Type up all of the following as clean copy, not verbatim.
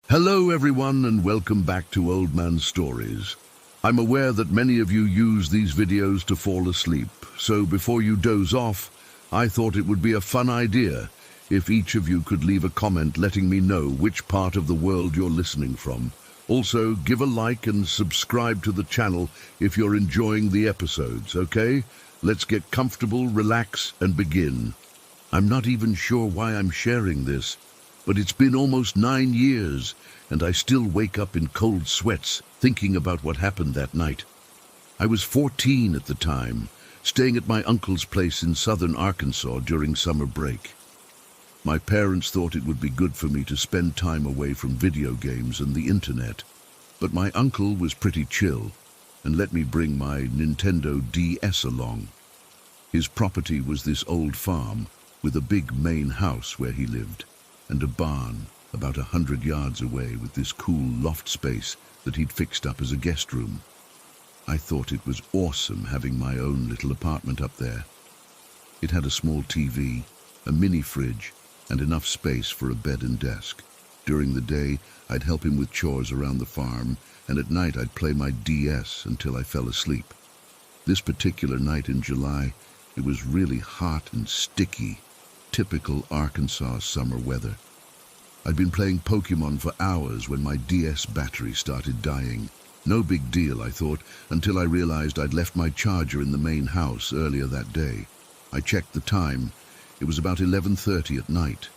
Hello everyone and welcome back to Old Man Stories. I'm aware that many of you use these videos to fall asleep, so before you doze off, I thought it would be a fun idea if each of you could leave a comment letting me know which part of the world you're listening from. Also, give a like and subscribe to the channel if you're enjoying the episodes, okay? Let's get comfortable, relax, and begin. I'm not even sure why I'm sharing this, but it's been almost 9 years, and I still wake up in cold sweats thinking about what happened that night. I was 14 at the time, staying at my uncle's place in southern Arkansas during summer break. My parents thought it would be good for me to spend time away from video games and the internet, but my uncle was pretty chill and let me bring my Nintendo DS along. His property was this old farm with a big main house where he lived, and a barn about 100 yards away with this cool loft space that he'd fixed up as a guest room. I thought it was awesome having my own little apartment up there. It had a small TV, a mini fridge, and enough space for a bed and desk. During the day, I'd help him with chores around the farm, and at night I'd play my DS until I fell asleep. This particular night in July, it was really hot and sticky, typical Arkansas summer weather. I'd been playing Pokemon for hours when my DS battery started dying. No big deal, I thought, until I realized I'd left my charger in the main house earlier that day. I checked the time. It was about 11:30 at night.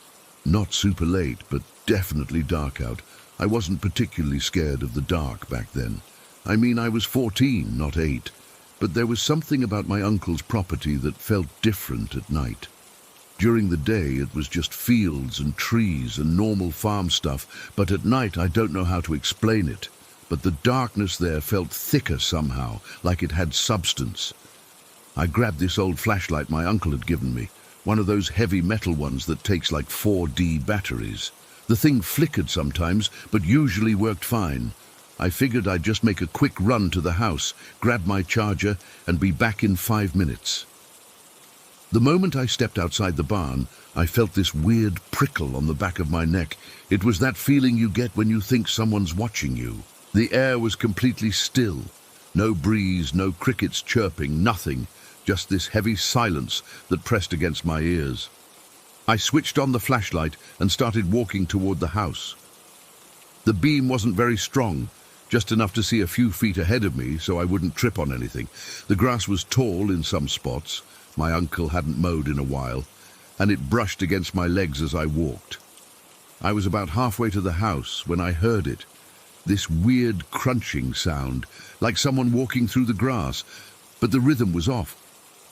Not super late, but definitely dark out. I wasn't particularly scared of the dark back then. I mean, I was 14, not 8. But there was something about my uncle's property that felt different at night. During the day, it was just fields and trees and normal farm stuff, but at night, I don't know how to explain it. But the darkness there felt thicker somehow, like it had substance. I grabbed this old flashlight my uncle had given me, one of those heavy metal ones that takes like 4D batteries. The thing flickered sometimes, but usually worked fine. I figured I'd just make a quick run to the house, grab my charger, and be back in 5 minutes. The moment I stepped outside the barn, I felt this weird prickle on the back of my neck. It was that feeling you get when you think someone's watching you. The air was completely still. No breeze, no crickets chirping, nothing. Just this heavy silence that pressed against my ears. I switched on the flashlight and started walking toward the house. The beam wasn't very strong, just enough to see a few feet ahead of me so I wouldn't trip on anything. The grass was tall in some spots. My uncle hadn't mowed in a while, and it brushed against my legs as I walked. I was about halfway to the house when I heard it. This weird crunching sound, like someone walking through the grass, but the rhythm was off.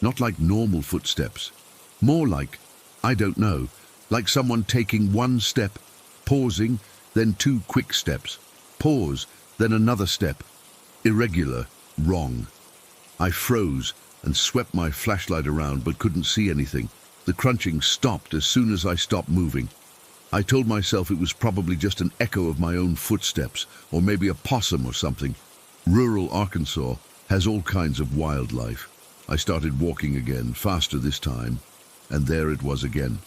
Not like normal footsteps. More like, I don't know, like someone taking one step, pausing, then 2 quick steps. Pause, then another step. Irregular, wrong. I froze and swept my flashlight around but couldn't see anything. The crunching stopped as soon as I stopped moving. I told myself it was probably just an echo of my own footsteps, or maybe a possum or something. Rural Arkansas has all kinds of wildlife. I started walking again, faster this time, and there it was again.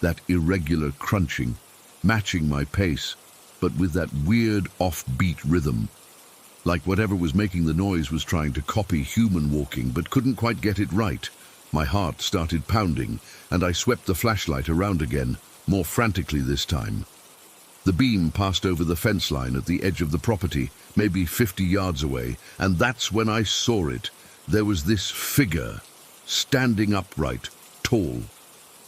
That irregular crunching, matching my pace, but with that weird offbeat rhythm. Like whatever was making the noise was trying to copy human walking, but couldn't quite get it right. My heart started pounding, and I swept the flashlight around again, more frantically this time. The beam passed over the fence line at the edge of the property, maybe 50 yards away, and that's when I saw it. There was this figure, standing upright, tall.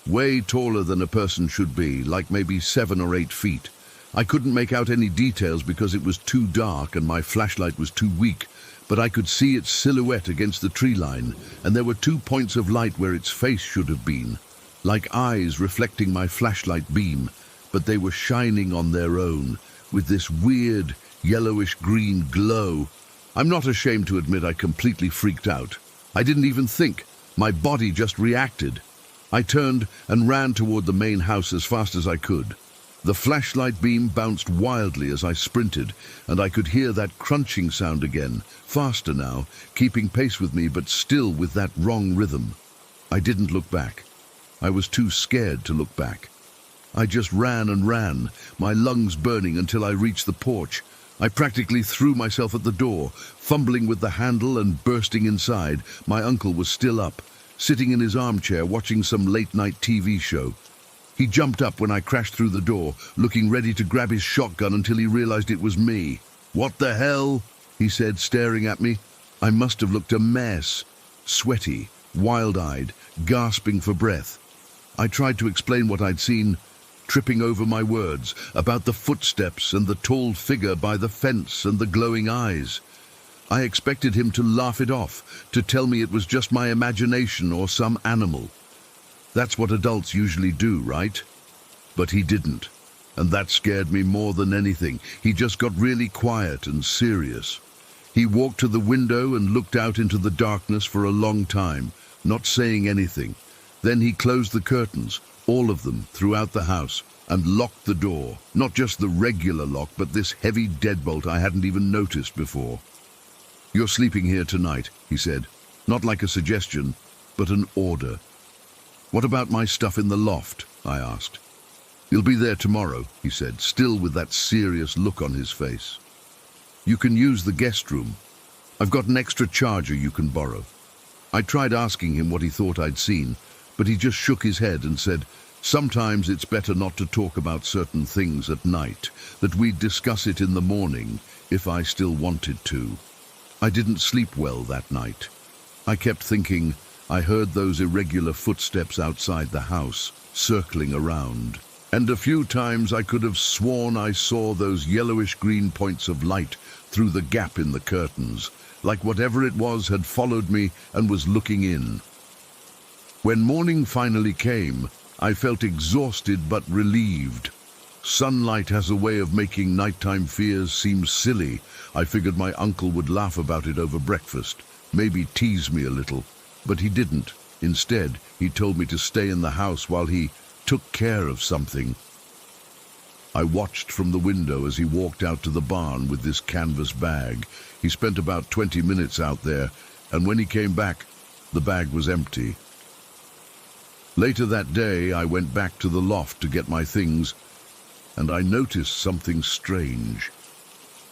Way taller than a person should be, like maybe 7 or 8 feet. I couldn't make out any details because it was too dark and my flashlight was too weak, but I could see its silhouette against the tree line, and there were 2 points of light where its face should have been, like eyes reflecting my flashlight beam, but they were shining on their own, with this weird yellowish-green glow. I'm not ashamed to admit I completely freaked out. I didn't even think. My body just reacted. I turned and ran toward the main house as fast as I could. The flashlight beam bounced wildly as I sprinted, and I could hear that crunching sound again, faster now, keeping pace with me but still with that wrong rhythm. I didn't look back. I was too scared to look back. I just ran and ran, my lungs burning until I reached the porch. I practically threw myself at the door, fumbling with the handle and bursting inside. My uncle was still up, sitting in his armchair watching some late-night TV show. He jumped up when I crashed through the door, looking ready to grab his shotgun until he realized it was me. "What the hell?" he said, staring at me. I must have looked a mess, sweaty, wild-eyed, gasping for breath. I tried to explain what I'd seen, tripping over my words, about the footsteps and the tall figure by the fence and the glowing eyes. I expected him to laugh it off, to tell me it was just my imagination or some animal. That's what adults usually do, right? But he didn't, and that scared me more than anything. He just got really quiet and serious. He walked to the window and looked out into the darkness for a long time, not saying anything. Then he closed the curtains, all of them, throughout the house, and locked the door. Not just the regular lock, but this heavy deadbolt I hadn't even noticed before. "You're sleeping here tonight," he said. Not like a suggestion, but an order. "What about my stuff in the loft?" I asked. "You'll be there tomorrow," he said, still with that serious look on his face. "You can use the guest room. I've got an extra charger you can borrow." I tried asking him what he thought I'd seen, but he just shook his head and said, "Sometimes it's better not to talk about certain things at night, that we'd discuss it in the morning, if I still wanted to." I didn't sleep well that night. I kept thinking I heard those irregular footsteps outside the house, circling around. And a few times I could have sworn I saw those yellowish-green points of light through the gap in the curtains, like whatever it was had followed me and was looking in. When morning finally came, I felt exhausted but relieved. Sunlight has a way of making nighttime fears seem silly. I figured my uncle would laugh about it over breakfast, maybe tease me a little, but he didn't. Instead, he told me to stay in the house while he took care of something. I watched from the window as he walked out to the barn with this canvas bag. He spent about 20 minutes out there, and when he came back, the bag was empty. Later that day, I went back to the loft to get my things, and I noticed something strange.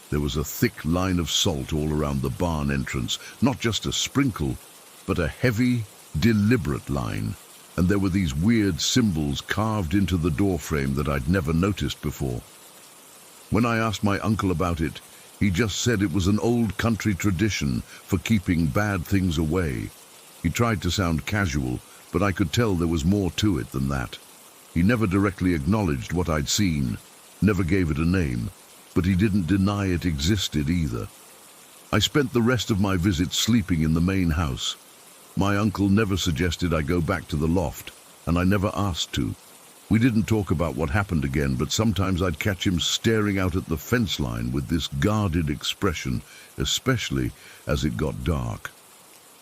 There was a thick line of salt all around the barn entrance, not just a sprinkle, but a heavy, deliberate line. And there were these weird symbols carved into the doorframe that I'd never noticed before. When I asked my uncle about it, he just said it was an old country tradition for keeping bad things away. He tried to sound casual, but I could tell there was more to it than that. He never directly acknowledged what I'd seen, never gave it a name, but he didn't deny it existed either. I spent the rest of my visit sleeping in the main house. My uncle never suggested I go back to the loft, and I never asked to. We didn't talk about what happened again, but sometimes I'd catch him staring out at the fence line with this guarded expression, especially as it got dark.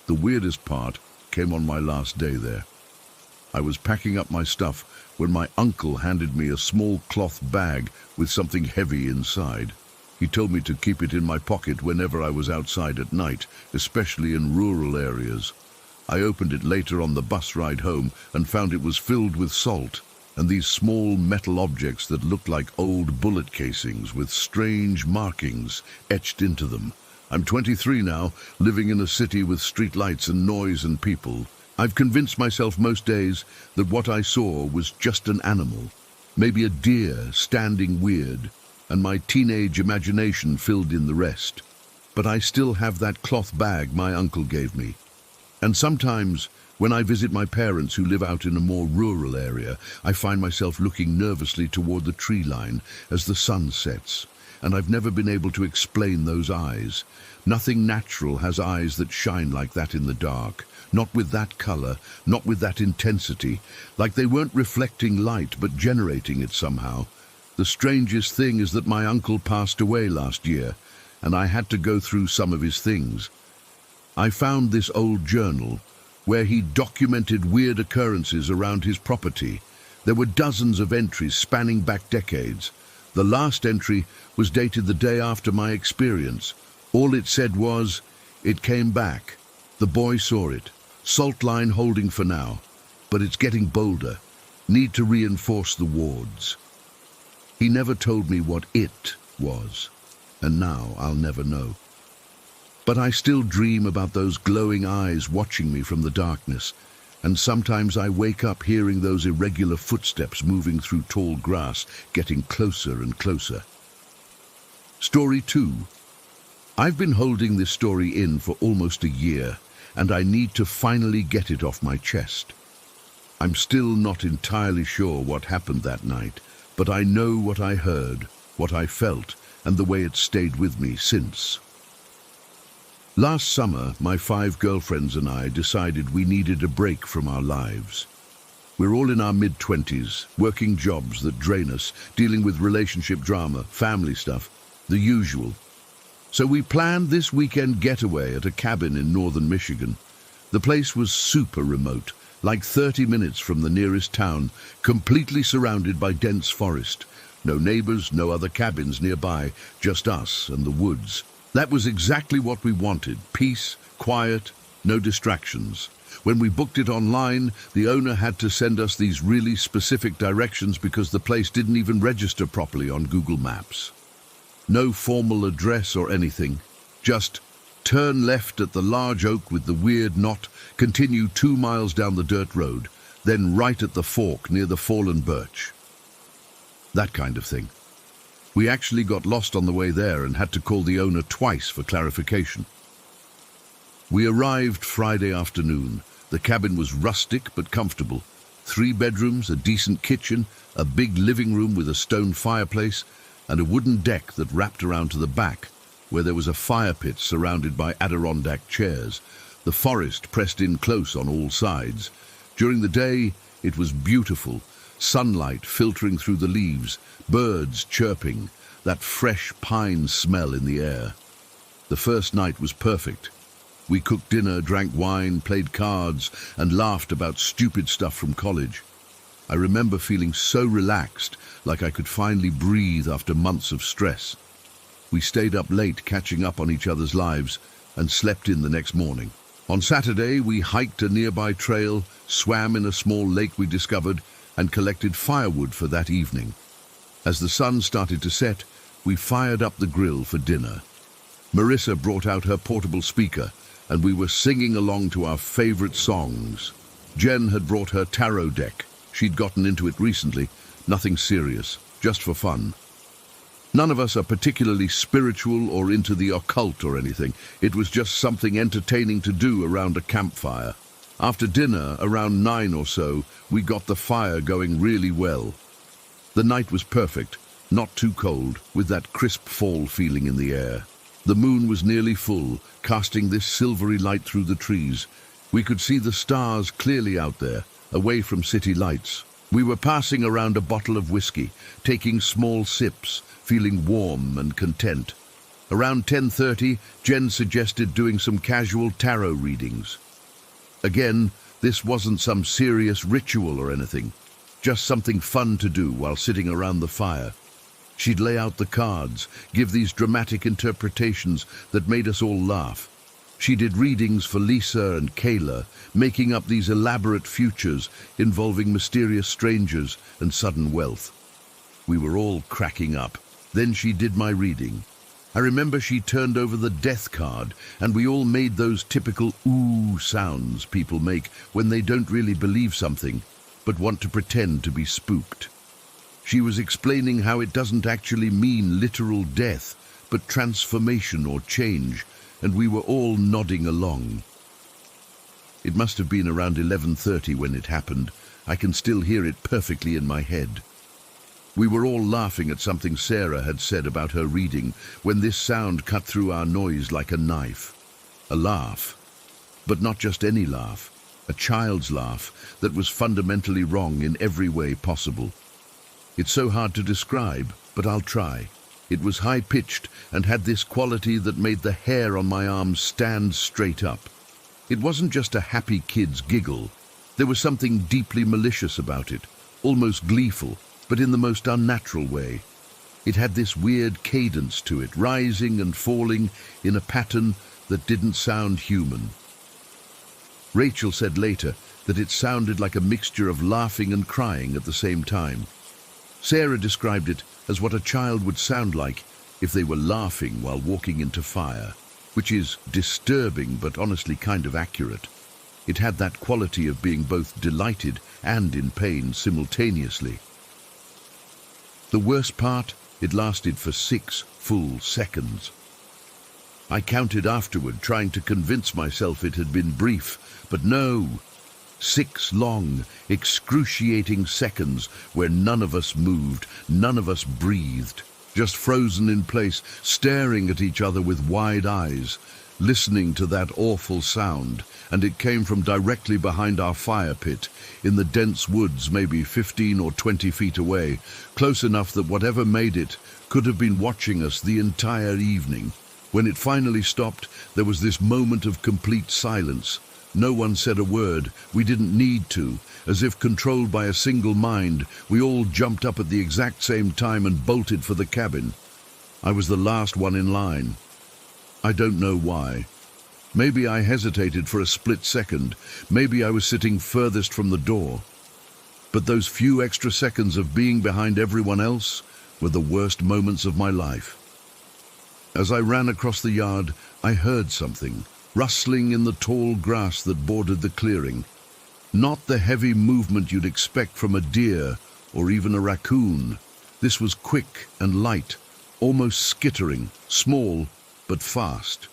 The weirdest part came on my last day there. I was packing up my stuff when my uncle handed me a small cloth bag with something heavy inside. He told me to keep it in my pocket whenever I was outside at night, especially in rural areas. I opened it later on the bus ride home and found it was filled with salt and these small metal objects that looked like old bullet casings with strange markings etched into them. I'm 23 now, living in a city with street lights and noise and people. I've convinced myself most days that what I saw was just an animal, maybe a deer standing weird, and my teenage imagination filled in the rest. But I still have that cloth bag my uncle gave me. And sometimes, when I visit my parents who live out in a more rural area, I find myself looking nervously toward the tree line as the sun sets. And I've never been able to explain those eyes. Nothing natural has eyes that shine like that in the dark. Not with that color, not with that intensity. Like they weren't reflecting light, but generating it somehow. The strangest thing is that my uncle passed away last year, and I had to go through some of his things. I found this old journal where he documented weird occurrences around his property. There were dozens of entries spanning back decades. The last entry was dated the day after my experience. All it said was, "It came back. The boy saw it. Salt line holding for now. But it's getting bolder. Need to reinforce the wards. He never told me what it was, and now I'll never know. But I still dream about those glowing eyes watching me from the darkness, and sometimes I wake up hearing those irregular footsteps moving through tall grass, getting closer and closer. Story 2. I've been holding this story in for almost a year, and I need to finally get it off my chest. I'm still not entirely sure what happened that night, but I know what I heard, what I felt, and the way it stayed with me since. Last summer, my 5 girlfriends and I decided we needed a break from our lives. We're all in our mid-20s, working jobs that drain us, dealing with relationship drama, family stuff, the usual. So we planned this weekend getaway at a cabin in northern Michigan. The place was super remote, like 30 minutes from the nearest town, completely surrounded by dense forest. No neighbors, no other cabins nearby, just us and the woods. That was exactly what we wanted: peace, quiet, no distractions. When we booked it online, the owner had to send us these really specific directions because the place didn't even register properly on Google Maps. No formal address or anything, just turn left at the large oak with the weird knot, continue 2 miles down the dirt road, then right at the fork near the fallen birch. That kind of thing. We actually got lost on the way there and had to call the owner twice for clarification. We arrived Friday afternoon. The cabin was rustic but comfortable. 3 bedrooms, a decent kitchen, a big living room with a stone fireplace, and a wooden deck that wrapped around to the back, where there was a fire pit surrounded by Adirondack chairs. The forest pressed in close on all sides. During the day, it was beautiful. Sunlight filtering through the leaves, birds chirping, that fresh pine smell in the air. The first night was perfect. We cooked dinner, drank wine, played cards, and laughed about stupid stuff from college. I remember feeling so relaxed, like I could finally breathe after months of stress. We stayed up late catching up on each other's lives and slept in the next morning. On Saturday, we hiked a nearby trail, swam in a small lake we discovered, and collected firewood for that evening. As the sun started to set, we fired up the grill for dinner. Marissa brought out her portable speaker, and we were singing along to our favorite songs. Jen had brought her tarot deck. She'd gotten into it recently, nothing serious, just for fun. None of us are particularly spiritual or into the occult or anything. It was just something entertaining to do around a campfire. After dinner, around 9 or so, we got the fire going really well. The night was perfect, not too cold, with that crisp fall feeling in the air. The moon was nearly full, casting this silvery light through the trees. We could see the stars clearly out there, away from city lights. We were passing around a bottle of whiskey, taking small sips, feeling warm and content. Around 10:30, Jen suggested doing some casual tarot readings. Again, this wasn't some serious ritual or anything, just something fun to do while sitting around the fire. She'd lay out the cards, give these dramatic interpretations that made us all laugh. She did readings for Lisa and Kayla, making up these elaborate futures involving mysterious strangers and sudden wealth. We were all cracking up. Then she did my reading. I remember she turned over the death card, and we all made those typical ooh sounds people make when they don't really believe something, but want to pretend to be spooked. She was explaining how it doesn't actually mean literal death, but transformation or change, and we were all nodding along. It must have been around 11:30 when it happened. I can still hear it perfectly in my head. We were all laughing at something Sarah had said about her reading when this sound cut through our noise like a knife. A laugh. But not just any laugh. A child's laugh that was fundamentally wrong in every way possible. It's so hard to describe, but I'll try. It was high-pitched and had this quality that made the hair on my arms stand straight up. It wasn't just a happy kid's giggle. There was something deeply malicious about it, almost gleeful, but in the most unnatural way. It had this weird cadence to it, rising and falling in a pattern that didn't sound human. Rachel said later that it sounded like a mixture of laughing and crying at the same time. Sarah described it as what a child would sound like if they were laughing while walking into fire, which is disturbing but honestly kind of accurate. It had that quality of being both delighted and in pain simultaneously. The worst part, it lasted for 6 full seconds. I counted afterward, trying to convince myself it had been brief, but no. 6 long, excruciating seconds where none of us moved, none of us breathed, just frozen in place, staring at each other with wide eyes, listening to that awful sound, and it came from directly behind our fire pit, in the dense woods maybe 15 or 20 feet away, close enough that whatever made it could have been watching us the entire evening. When it finally stopped, there was this moment of complete silence. No one said a word. We didn't need to. As if controlled by a single mind, we all jumped up at the exact same time and bolted for the cabin. I was the last one in line. I don't know why. Maybe I hesitated for a split second. Maybe I was sitting furthest from the door. But those few extra seconds of being behind everyone else were the worst moments of my life. As I ran across the yard, I heard something, rustling in the tall grass that bordered the clearing. Not the heavy movement you'd expect from a deer or even a raccoon. This was quick and light, almost skittering, small but fast.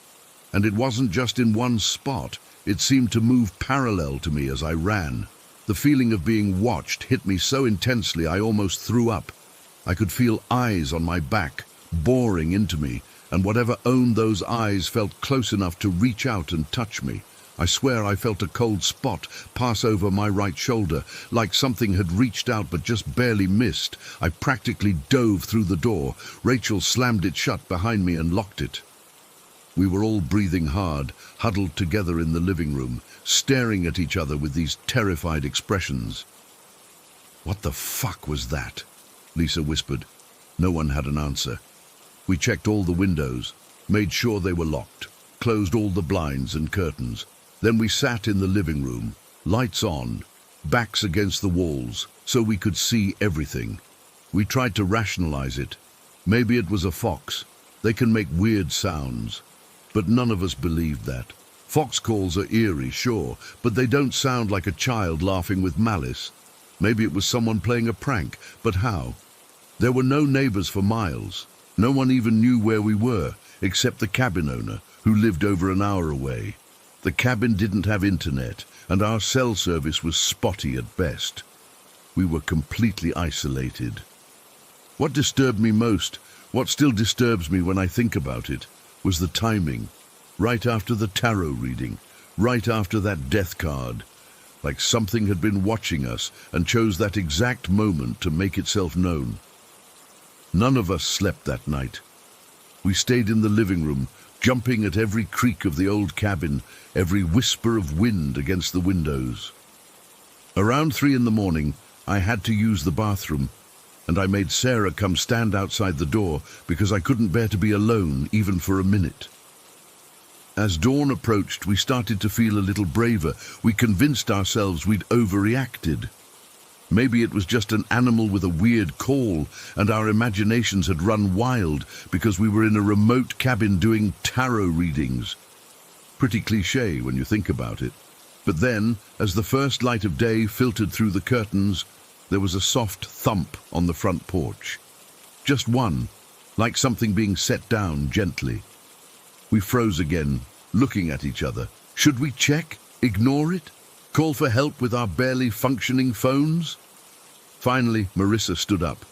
And it wasn't just in one spot. It seemed to move parallel to me as I ran. The feeling of being watched hit me so intensely I almost threw up. I could feel eyes on my back, boring into me, and whatever owned those eyes felt close enough to reach out and touch me. I swear I felt a cold spot pass over my right shoulder, like something had reached out but just barely missed. I practically dove through the door. Rachel slammed it shut behind me and locked it. We were all breathing hard, huddled together in the living room, staring at each other with these terrified expressions. "What the fuck was that?" Lisa whispered. No one had an answer. We checked all the windows, made sure they were locked, closed all the blinds and curtains. Then we sat in the living room, lights on, backs against the walls, so we could see everything. We tried to rationalize it. Maybe it was a fox. They can make weird sounds. But none of us believed that. Fox calls are eerie, sure, but they don't sound like a child laughing with malice. Maybe it was someone playing a prank, but how? There were no neighbors for miles. No one even knew where we were, except the cabin owner, who lived over an hour away. The cabin didn't have internet, and our cell service was spotty at best. We were completely isolated. What disturbed me most, what still disturbs me when I think about it, was the timing. Right after the tarot reading, right after that death card. Like something had been watching us and chose that exact moment to make itself known. None of us slept that night. We stayed in the living room, jumping at every creak of the old cabin, every whisper of wind against the windows. Around 3 in the morning, I had to use the bathroom, and I made Sarah come stand outside the door because I couldn't bear to be alone even for a minute. As dawn approached, we started to feel a little braver. We convinced ourselves we'd overreacted. Maybe it was just an animal with a weird call, and our imaginations had run wild because we were in a remote cabin doing tarot readings. Pretty cliché when you think about it. But then, as the first light of day filtered through the curtains, there was a soft thump on the front porch. Just one, like something being set down gently. We froze again, looking at each other. Should we check? Ignore it? Call for help with our barely functioning phones? Finally, Marissa stood up.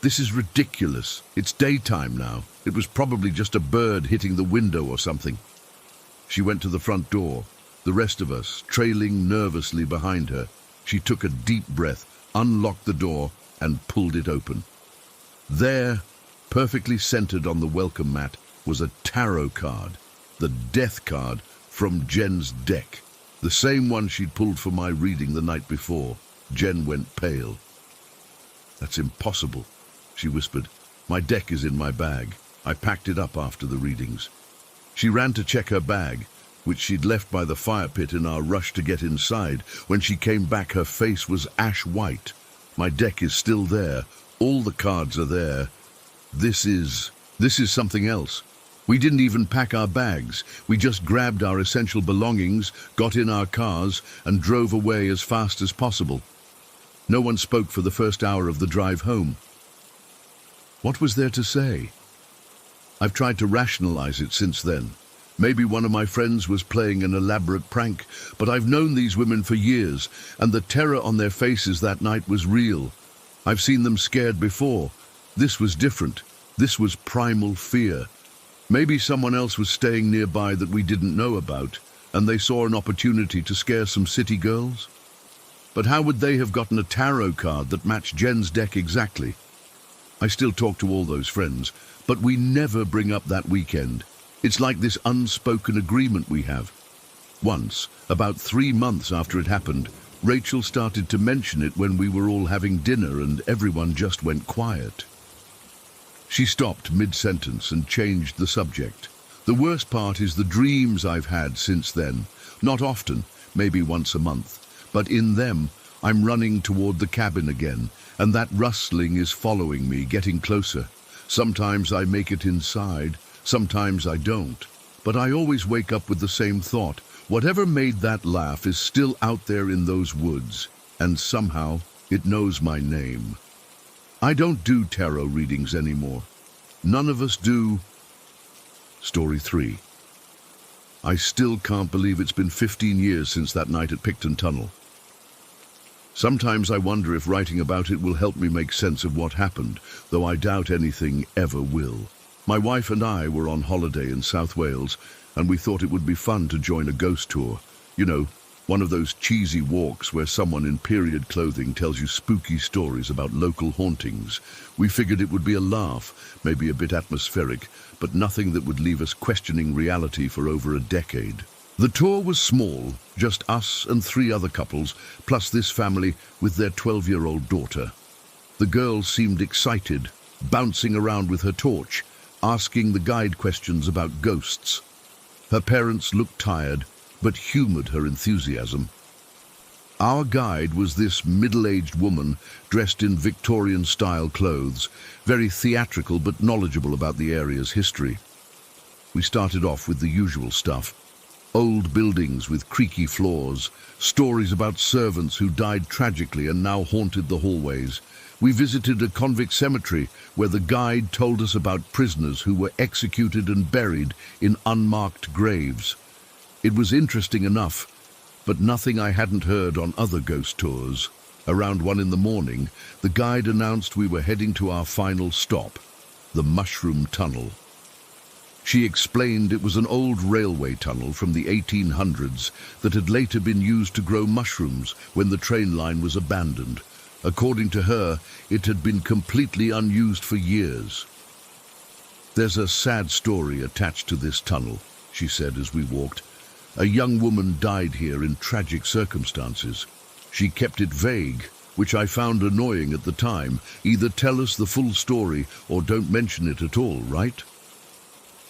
"This is ridiculous. It's daytime now. It was probably just a bird hitting the window or something." She went to the front door, the rest of us trailing nervously behind her. She took a deep breath, unlocked the door, and pulled it open. There, perfectly centered on the welcome mat, was a tarot card, the death card from Jen's deck. The same one she'd pulled for my reading the night before. Jen went pale. "That's impossible," she whispered. "My deck is in my bag. I packed it up after the readings." She ran to check her bag, which she'd left by the fire pit in our rush to get inside. When she came back, her face was ash white. My deck is still there. All the cards are there. This is something else. We didn't even pack our bags. We just grabbed our essential belongings, got in our cars, and drove away as fast as possible. No one spoke for the first hour of the drive home. What was there to say? I've tried to rationalize it since then. Maybe one of my friends was playing an elaborate prank, but I've known these women for years, and the terror on their faces that night was real. I've seen them scared before. This was different. This was primal fear. Maybe someone else was staying nearby that we didn't know about, and they saw an opportunity to scare some city girls. But how would they have gotten a tarot card that matched Jen's deck exactly? I still talk to all those friends, but we never bring up that weekend. It's like this unspoken agreement we have. Once, about 3 months after it happened, Rachel started to mention it when we were all having dinner and everyone just went quiet. She stopped mid-sentence and changed the subject. The worst part is the dreams I've had since then. Not often, maybe once a month, but in them, I'm running toward the cabin again, and that rustling is following me, getting closer. Sometimes I make it inside, sometimes I don't. But I always wake up with the same thought. Whatever made that laugh is still out there in those woods, and somehow it knows my name. I don't do tarot readings anymore. None of us do. Story 3. I still can't believe it's been 15 years since that night at Picton Tunnel. Sometimes I wonder if writing about it will help me make sense of what happened, though I doubt anything ever will. My wife and I were on holiday in South Wales, and we thought it would be fun to join a ghost tour. You know, one of those cheesy walks where someone in period clothing tells you spooky stories about local hauntings. We figured it would be a laugh, maybe a bit atmospheric, but nothing that would leave us questioning reality for over a decade. The tour was small, just us and 3 other couples, plus this family with their 12-year-old daughter. The girl seemed excited, bouncing around with her torch, asking the guide questions about ghosts. Her parents looked tired, but humored her enthusiasm. Our guide was this middle-aged woman dressed in Victorian-style clothes, very theatrical but knowledgeable about the area's history. We started off with the usual stuff. Old buildings with creaky floors, stories about servants who died tragically and now haunted the hallways. We visited a convict cemetery where the guide told us about prisoners who were executed and buried in unmarked graves. It was interesting enough, but nothing I hadn't heard on other ghost tours. Around 1 in the morning, the guide announced we were heading to our final stop, the Mushroom Tunnel. She explained it was an old railway tunnel from the 1800s that had later been used to grow mushrooms when the train line was abandoned. According to her, it had been completely unused for years. There's a sad story attached to this tunnel, she said as we walked. A young woman died here in tragic circumstances. She kept it vague, which I found annoying at the time. Either tell us the full story or don't mention it at all, right?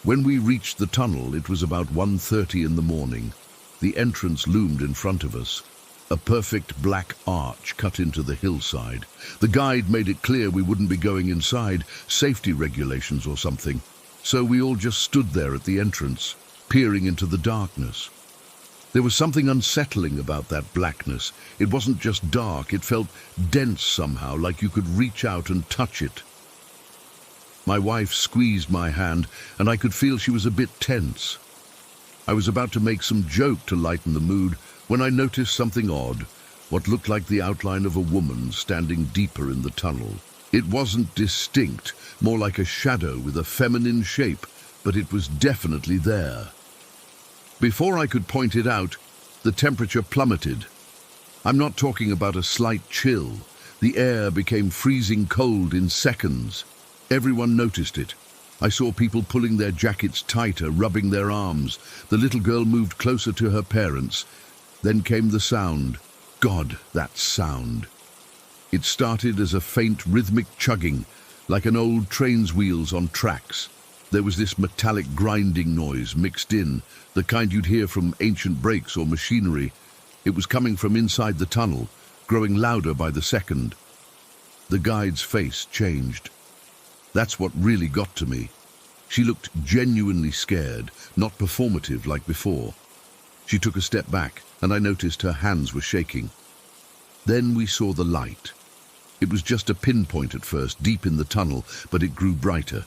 When we reached the tunnel, it was about 1:30 in the morning. The entrance loomed in front of us, a perfect black arch cut into the hillside. The guide made it clear we wouldn't be going inside, safety regulations or something. So we all just stood there at the entrance, peering into the darkness. There was something unsettling about that blackness. It wasn't just dark, it felt dense somehow, like you could reach out and touch it. My wife squeezed my hand, and I could feel she was a bit tense. I was about to make some joke to lighten the mood when I noticed something odd, what looked like the outline of a woman standing deeper in the tunnel. It wasn't distinct, more like a shadow with a feminine shape, but it was definitely there. Before I could point it out, the temperature plummeted. I'm not talking about a slight chill. The air became freezing cold in seconds. Everyone noticed it. I saw people pulling their jackets tighter, rubbing their arms. The little girl moved closer to her parents. Then came the sound. God, that sound. It started as a faint rhythmic chugging, like an old train's wheels on tracks. There was this metallic grinding noise mixed in, the kind you'd hear from ancient brakes or machinery. It was coming from inside the tunnel, growing louder by the second. The guide's face changed. That's what really got to me. She looked genuinely scared, not performative like before. She took a step back, and I noticed her hands were shaking. Then we saw the light. It was just a pinpoint at first, deep in the tunnel, but it grew brighter.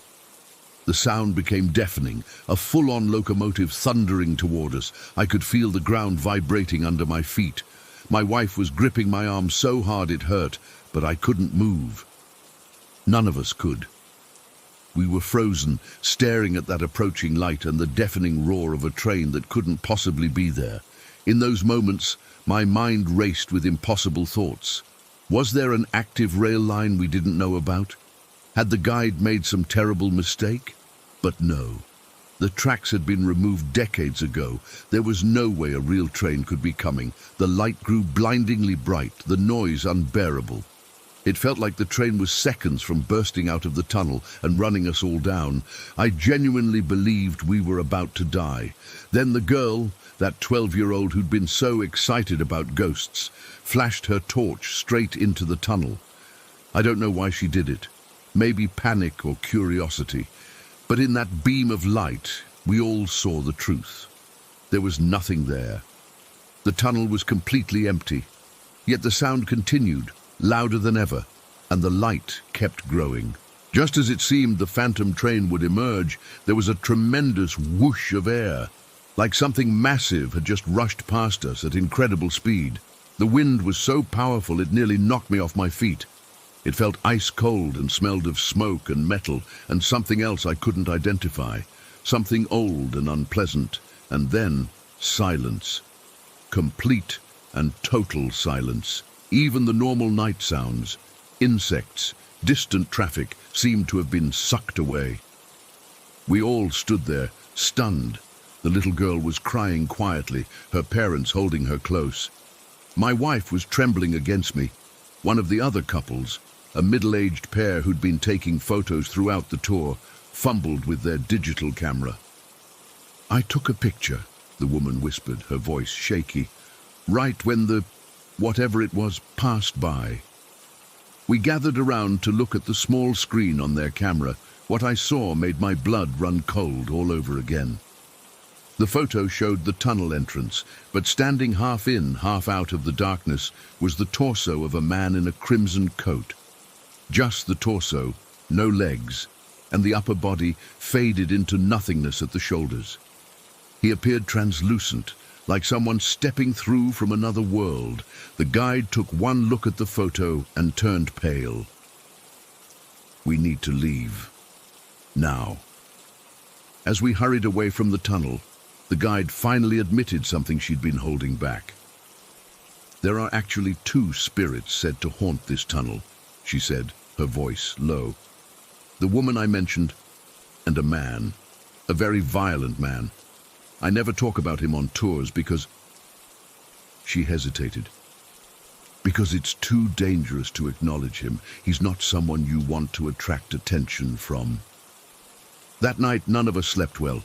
The sound became deafening, a full-on locomotive thundering toward us. I could feel the ground vibrating under my feet. My wife was gripping my arm so hard it hurt, but I couldn't move. None of us could. We were frozen, staring at that approaching light and the deafening roar of a train that couldn't possibly be there. In those moments, my mind raced with impossible thoughts. Was there an active rail line we didn't know about? Had the guide made some terrible mistake? But no. The tracks had been removed decades ago. There was no way a real train could be coming. The light grew blindingly bright, the noise unbearable. It felt like the train was seconds from bursting out of the tunnel and running us all down. I genuinely believed we were about to die. Then the girl, that 12-year-old who'd been so excited about ghosts, flashed her torch straight into the tunnel. I don't know why she did it. Maybe panic or curiosity. But in that beam of light, we all saw the truth. There was nothing there. The tunnel was completely empty. Yet the sound continued, louder than ever, and the light kept growing. Just as it seemed the phantom train would emerge, there was a tremendous whoosh of air, like something massive had just rushed past us at incredible speed. The wind was so powerful it nearly knocked me off my feet. It felt ice cold and smelled of smoke and metal and something else I couldn't identify, something old and unpleasant, and then silence. Complete and total silence. Even the normal night sounds, insects, distant traffic seemed to have been sucked away. We all stood there, stunned. The little girl was crying quietly, her parents holding her close. My wife was trembling against me. One of the other couples, a middle-aged pair who'd been taking photos throughout the tour, fumbled with their digital camera. "I took a picture," the woman whispered, her voice shaky, "right when the whatever it was passed by." We gathered around to look at the small screen on their camera. What I saw made my blood run cold all over again. The photo showed the tunnel entrance, but standing half in, half out of the darkness was the torso of a man in a crimson coat. Just the torso, no legs, and the upper body faded into nothingness at the shoulders. He appeared translucent, like someone stepping through from another world. The guide took one look at the photo and turned pale. "We need to leave. Now." As we hurried away from the tunnel, the guide finally admitted something she'd been holding back. "There are actually 2 spirits said to haunt this tunnel," she said, her voice low. "The woman I mentioned, and a man, a very violent man. I never talk about him on tours because—" She hesitated. "Because it's too dangerous to acknowledge him. He's not someone you want to attract attention from." That night, none of us slept well.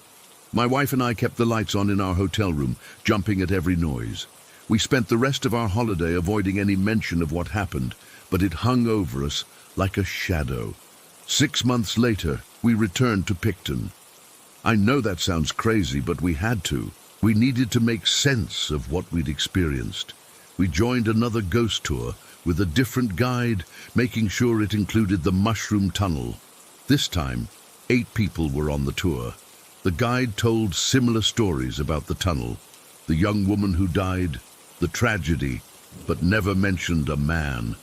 My wife and I kept the lights on in our hotel room, jumping at every noise. We spent the rest of our holiday avoiding any mention of what happened, but it hung over us like a shadow. 6 months later, we returned to Picton. I know that sounds crazy, but we had to. We needed to make sense of what we'd experienced. We joined another ghost tour with a different guide, making sure it included the Mushroom Tunnel. This time, 8 people were on the tour. The guide told similar stories about the tunnel, the young woman who died, the tragedy, but never mentioned a man.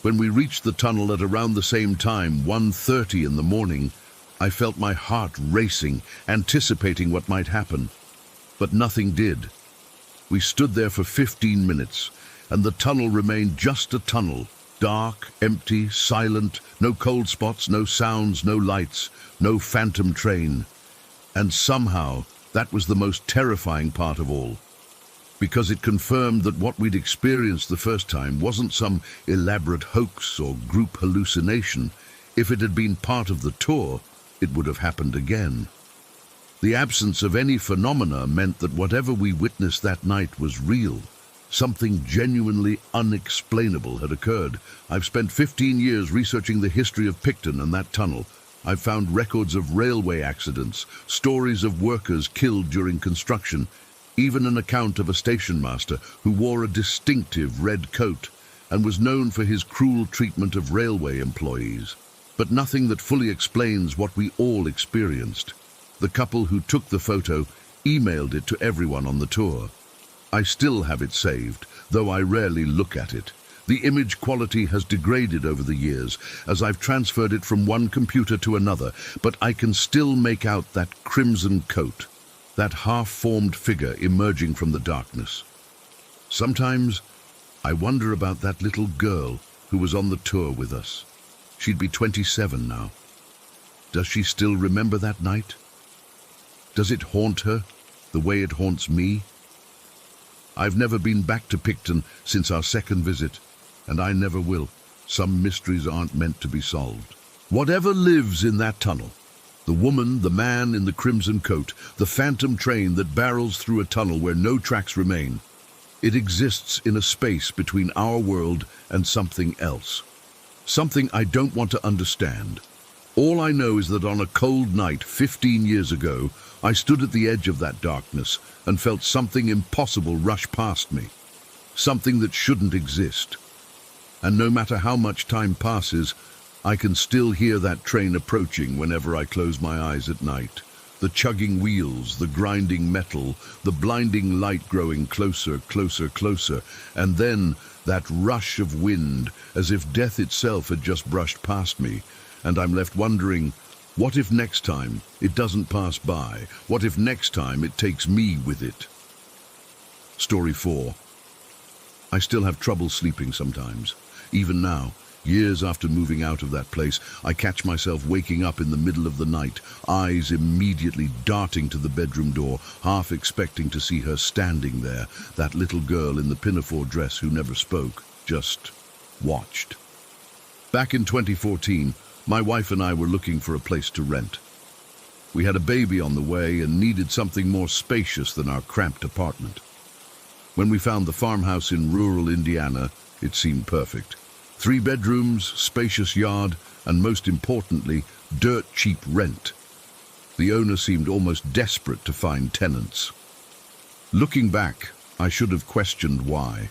When we reached the tunnel at around the same time, 1:30 in the morning, I felt my heart racing, anticipating what might happen. But nothing did. We stood there for 15 minutes, and the tunnel remained just a tunnel. Dark, empty, silent, no cold spots, no sounds, no lights, no phantom train. And somehow, that was the most terrifying part of all, because it confirmed that what we'd experienced the first time wasn't some elaborate hoax or group hallucination. If it had been part of the tour, it would have happened again. The absence of any phenomena meant that whatever we witnessed that night was real. Something genuinely unexplainable had occurred. I've spent 15 years researching the history of Picton and that tunnel. I've found records of railway accidents, stories of workers killed during construction, even an account of a station master who wore a distinctive red coat and was known for his cruel treatment of railway employees. But nothing that fully explains what we all experienced. The couple who took the photo emailed it to everyone on the tour. I still have it saved, though I rarely look at it. The image quality has degraded over the years as I've transferred it from one computer to another, but I can still make out that crimson coat, that half-formed figure emerging from the darkness. Sometimes I wonder about that little girl who was on the tour with us. She'd be 27 now. Does she still remember that night? Does it haunt her the way it haunts me? I've never been back to Picton since our second visit, and I never will. Some mysteries aren't meant to be solved. Whatever lives in that tunnel, the woman, the man in the crimson coat, the phantom train that barrels through a tunnel where no tracks remain, it exists in a space between our world and something else. Something I don't want to understand. All I know is that on a cold night 15 years ago, I stood at the edge of that darkness and felt something impossible rush past me. Something that shouldn't exist. And no matter how much time passes, I can still hear that train approaching whenever I close my eyes at night. The chugging wheels, the grinding metal, the blinding light growing closer, closer, closer, and then that rush of wind, as if death itself had just brushed past me, and I'm left wondering, what if next time it doesn't pass by? What if next time it takes me with it? Story 4. I still have trouble sleeping sometimes. Even now, years after moving out of that place, I catch myself waking up in the middle of the night, eyes immediately darting to the bedroom door, half expecting to see her standing there, that little girl in the pinafore dress who never spoke, just watched. Back in 2014, my wife and I were looking for a place to rent. We had a baby on the way and needed something more spacious than our cramped apartment. When we found the farmhouse in rural Indiana, it seemed perfect. 3 bedrooms, spacious yard, and most importantly, dirt cheap rent. The owner seemed almost desperate to find tenants. Looking back, I should have questioned why.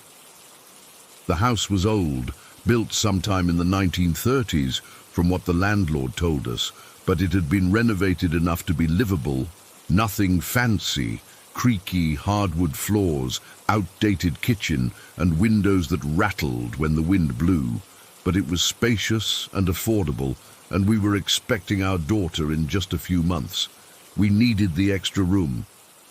The house was old, built sometime in the 1930s, from what the landlord told us, but it had been renovated enough to be livable. Nothing fancy, creaky hardwood floors, outdated kitchen, and windows that rattled when the wind blew. But it was spacious and affordable, and we were expecting our daughter in just a few months. We needed the extra room.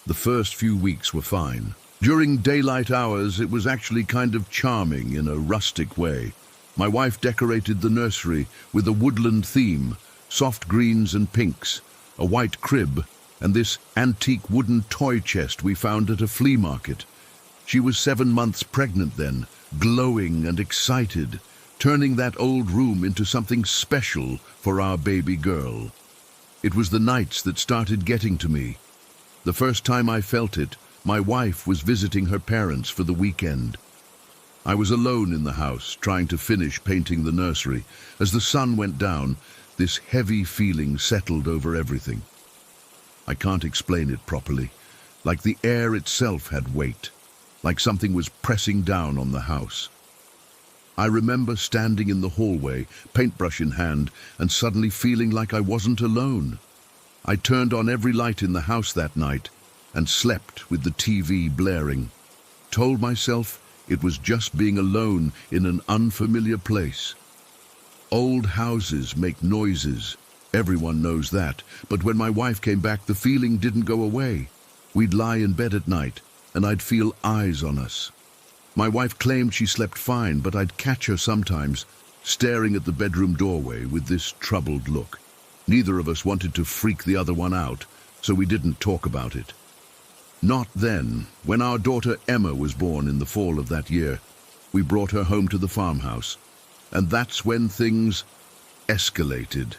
The first few weeks were fine. During daylight hours, it was actually kind of charming in a rustic way. My wife decorated the nursery with a woodland theme, soft greens and pinks, a white crib, and this antique wooden toy chest we found at a flea market. She was 7 months pregnant then, glowing and excited, turning that old room into something special for our baby girl. It was the nights that started getting to me. The first time I felt it, my wife was visiting her parents for the weekend. I was alone in the house, trying to finish painting the nursery. As the sun went down, this heavy feeling settled over everything. I can't explain it properly. Like the air itself had weight, like something was pressing down on the house. I remember standing in the hallway, paintbrush in hand, and suddenly feeling like I wasn't alone. I turned on every light in the house that night and slept with the TV blaring. Told myself it was just being alone in an unfamiliar place. Old houses make noises. Everyone knows that. But when my wife came back, the feeling didn't go away. We'd lie in bed at night, and I'd feel eyes on us. My wife claimed she slept fine, but I'd catch her sometimes, staring at the bedroom doorway with this troubled look. Neither of us wanted to freak the other one out, so we didn't talk about it. Not then. When our daughter Emma was born in the fall of that year, we brought her home to the farmhouse, and that's when things escalated.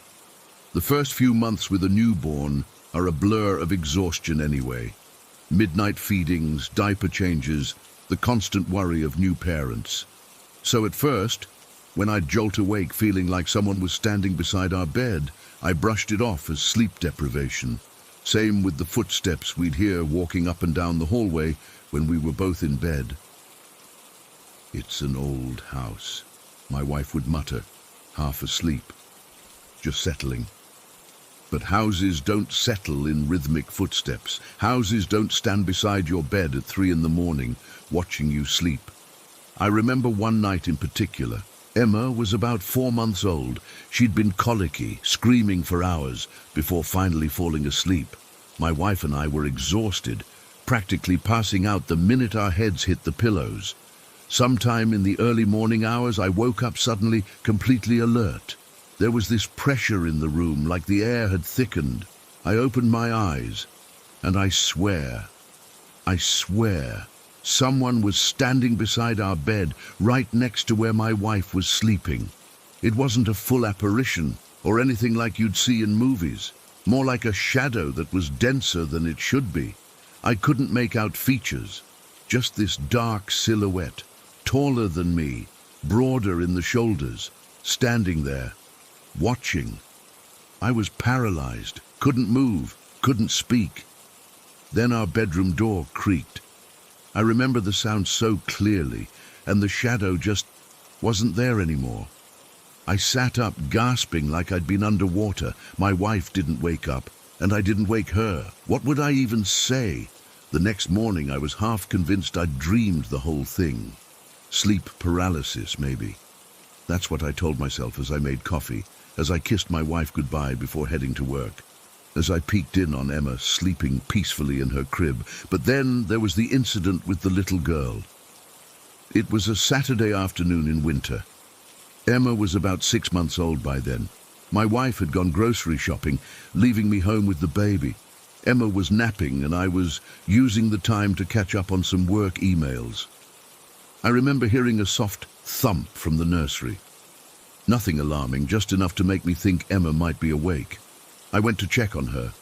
The first few months with a newborn are a blur of exhaustion anyway. Midnight feedings, diaper changes, the constant worry of new parents. So at first, when I'd jolt awake feeling like someone was standing beside our bed, I brushed it off as sleep deprivation. Same with the footsteps we'd hear walking up and down the hallway when we were both in bed. "It's an old house," my wife would mutter, half asleep, just settling. But houses don't settle in rhythmic footsteps. Houses don't stand beside your bed at 3 in the morning, watching you sleep. I remember one night in particular. Emma was about 4 months old. She'd been colicky, screaming for hours, before finally falling asleep. My wife and I were exhausted, practically passing out the minute our heads hit the pillows. Sometime in the early morning hours, I woke up suddenly, completely alert. There was this pressure in the room, like the air had thickened. I opened my eyes, and I swear, someone was standing beside our bed, right next to where my wife was sleeping. It wasn't a full apparition, or anything like you'd see in movies. More like a shadow that was denser than it should be. I couldn't make out features, just this dark silhouette, taller than me, broader in the shoulders, standing there, watching. I was paralyzed, couldn't move, couldn't speak. Then our bedroom door creaked. I remember the sound so clearly, and the shadow just wasn't there anymore. I sat up, gasping like I'd been underwater. My wife didn't wake up, and I didn't wake her. What would I even say? The next morning I was half convinced I'd dreamed the whole thing. Sleep paralysis, maybe. That's what I told myself as I made coffee, as I kissed my wife goodbye before heading to work, as I peeked in on Emma sleeping peacefully in her crib. But then there was the incident with the little girl. It was a Saturday afternoon in winter. Emma was about 6 months old by then. My wife had gone grocery shopping, leaving me home with the baby. Emma was napping, and I was using the time to catch up on some work emails. I remember hearing a soft thump from the nursery. Nothing alarming, just enough to make me think Emma might be awake. I went to check on her.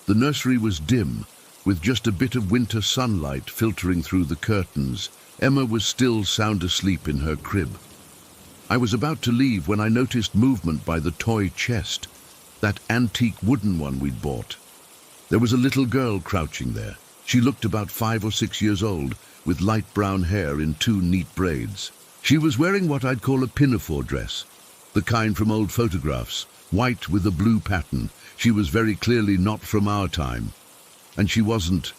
The nursery was dim, with just a bit of winter sunlight filtering through the curtains. Emma was still sound asleep in her crib. I was about to leave when I noticed movement by the toy chest, that antique wooden one we'd bought. There was a little girl crouching there. She looked about 5 or 6 years old, with light brown hair in 2 neat braids. She was wearing what I'd call a pinafore dress, the kind from old photographs, white with a blue pattern. She was very clearly not from our time, and she wasn't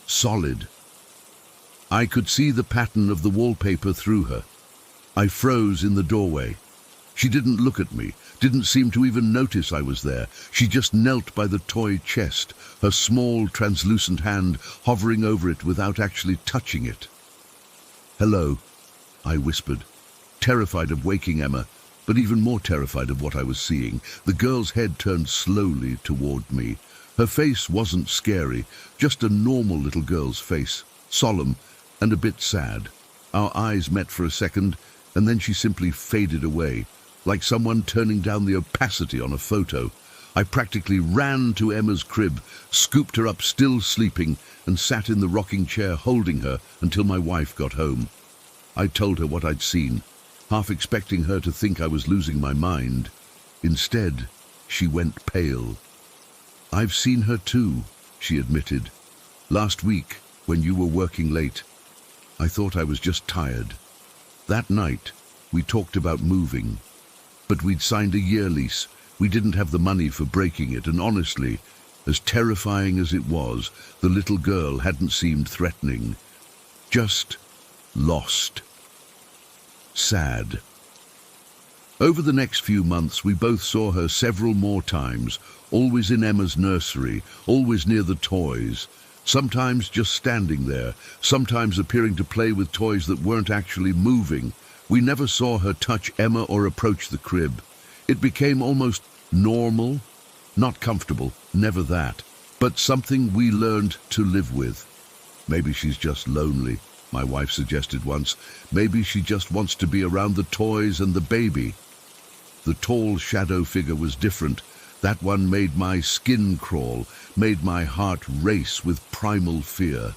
solid. I could see the pattern of the wallpaper through her. I froze in the doorway. She didn't look at me, didn't seem to even notice I was there. She just knelt by the toy chest, her small, translucent hand hovering over it without actually touching it. "Hello," I whispered, terrified of waking Emma, but even more terrified of what I was seeing. The girl's head turned slowly toward me. Her face wasn't scary, just a normal little girl's face, solemn and a bit sad. Our eyes met for a second, and then she simply faded away, like someone turning down the opacity on a photo. I practically ran to Emma's crib, scooped her up still sleeping, and sat in the rocking chair holding her until my wife got home. I told her what I'd seen, half expecting her to think I was losing my mind. Instead, she went pale. "I've seen her too," she admitted. "Last week, when you were working late. I thought I was just tired. That night, we talked about moving, but we'd signed a year lease. We didn't have the money for breaking it, and honestly, as terrifying as it was, the little girl hadn't seemed threatening. Just lost. Sad." Over the next few months, we both saw her several more times, always in Emma's nursery, always near the toys, sometimes just standing there, sometimes appearing to play with toys that weren't actually moving. We never saw her touch Emma or approach the crib. It became almost normal, not comfortable, never that, but something we learned to live with. "Maybe she's just lonely," my wife suggested once. "Maybe she just wants to be around the toys and the baby." The tall shadow figure was different, That one made my skin crawl, made my heart race with primal fear.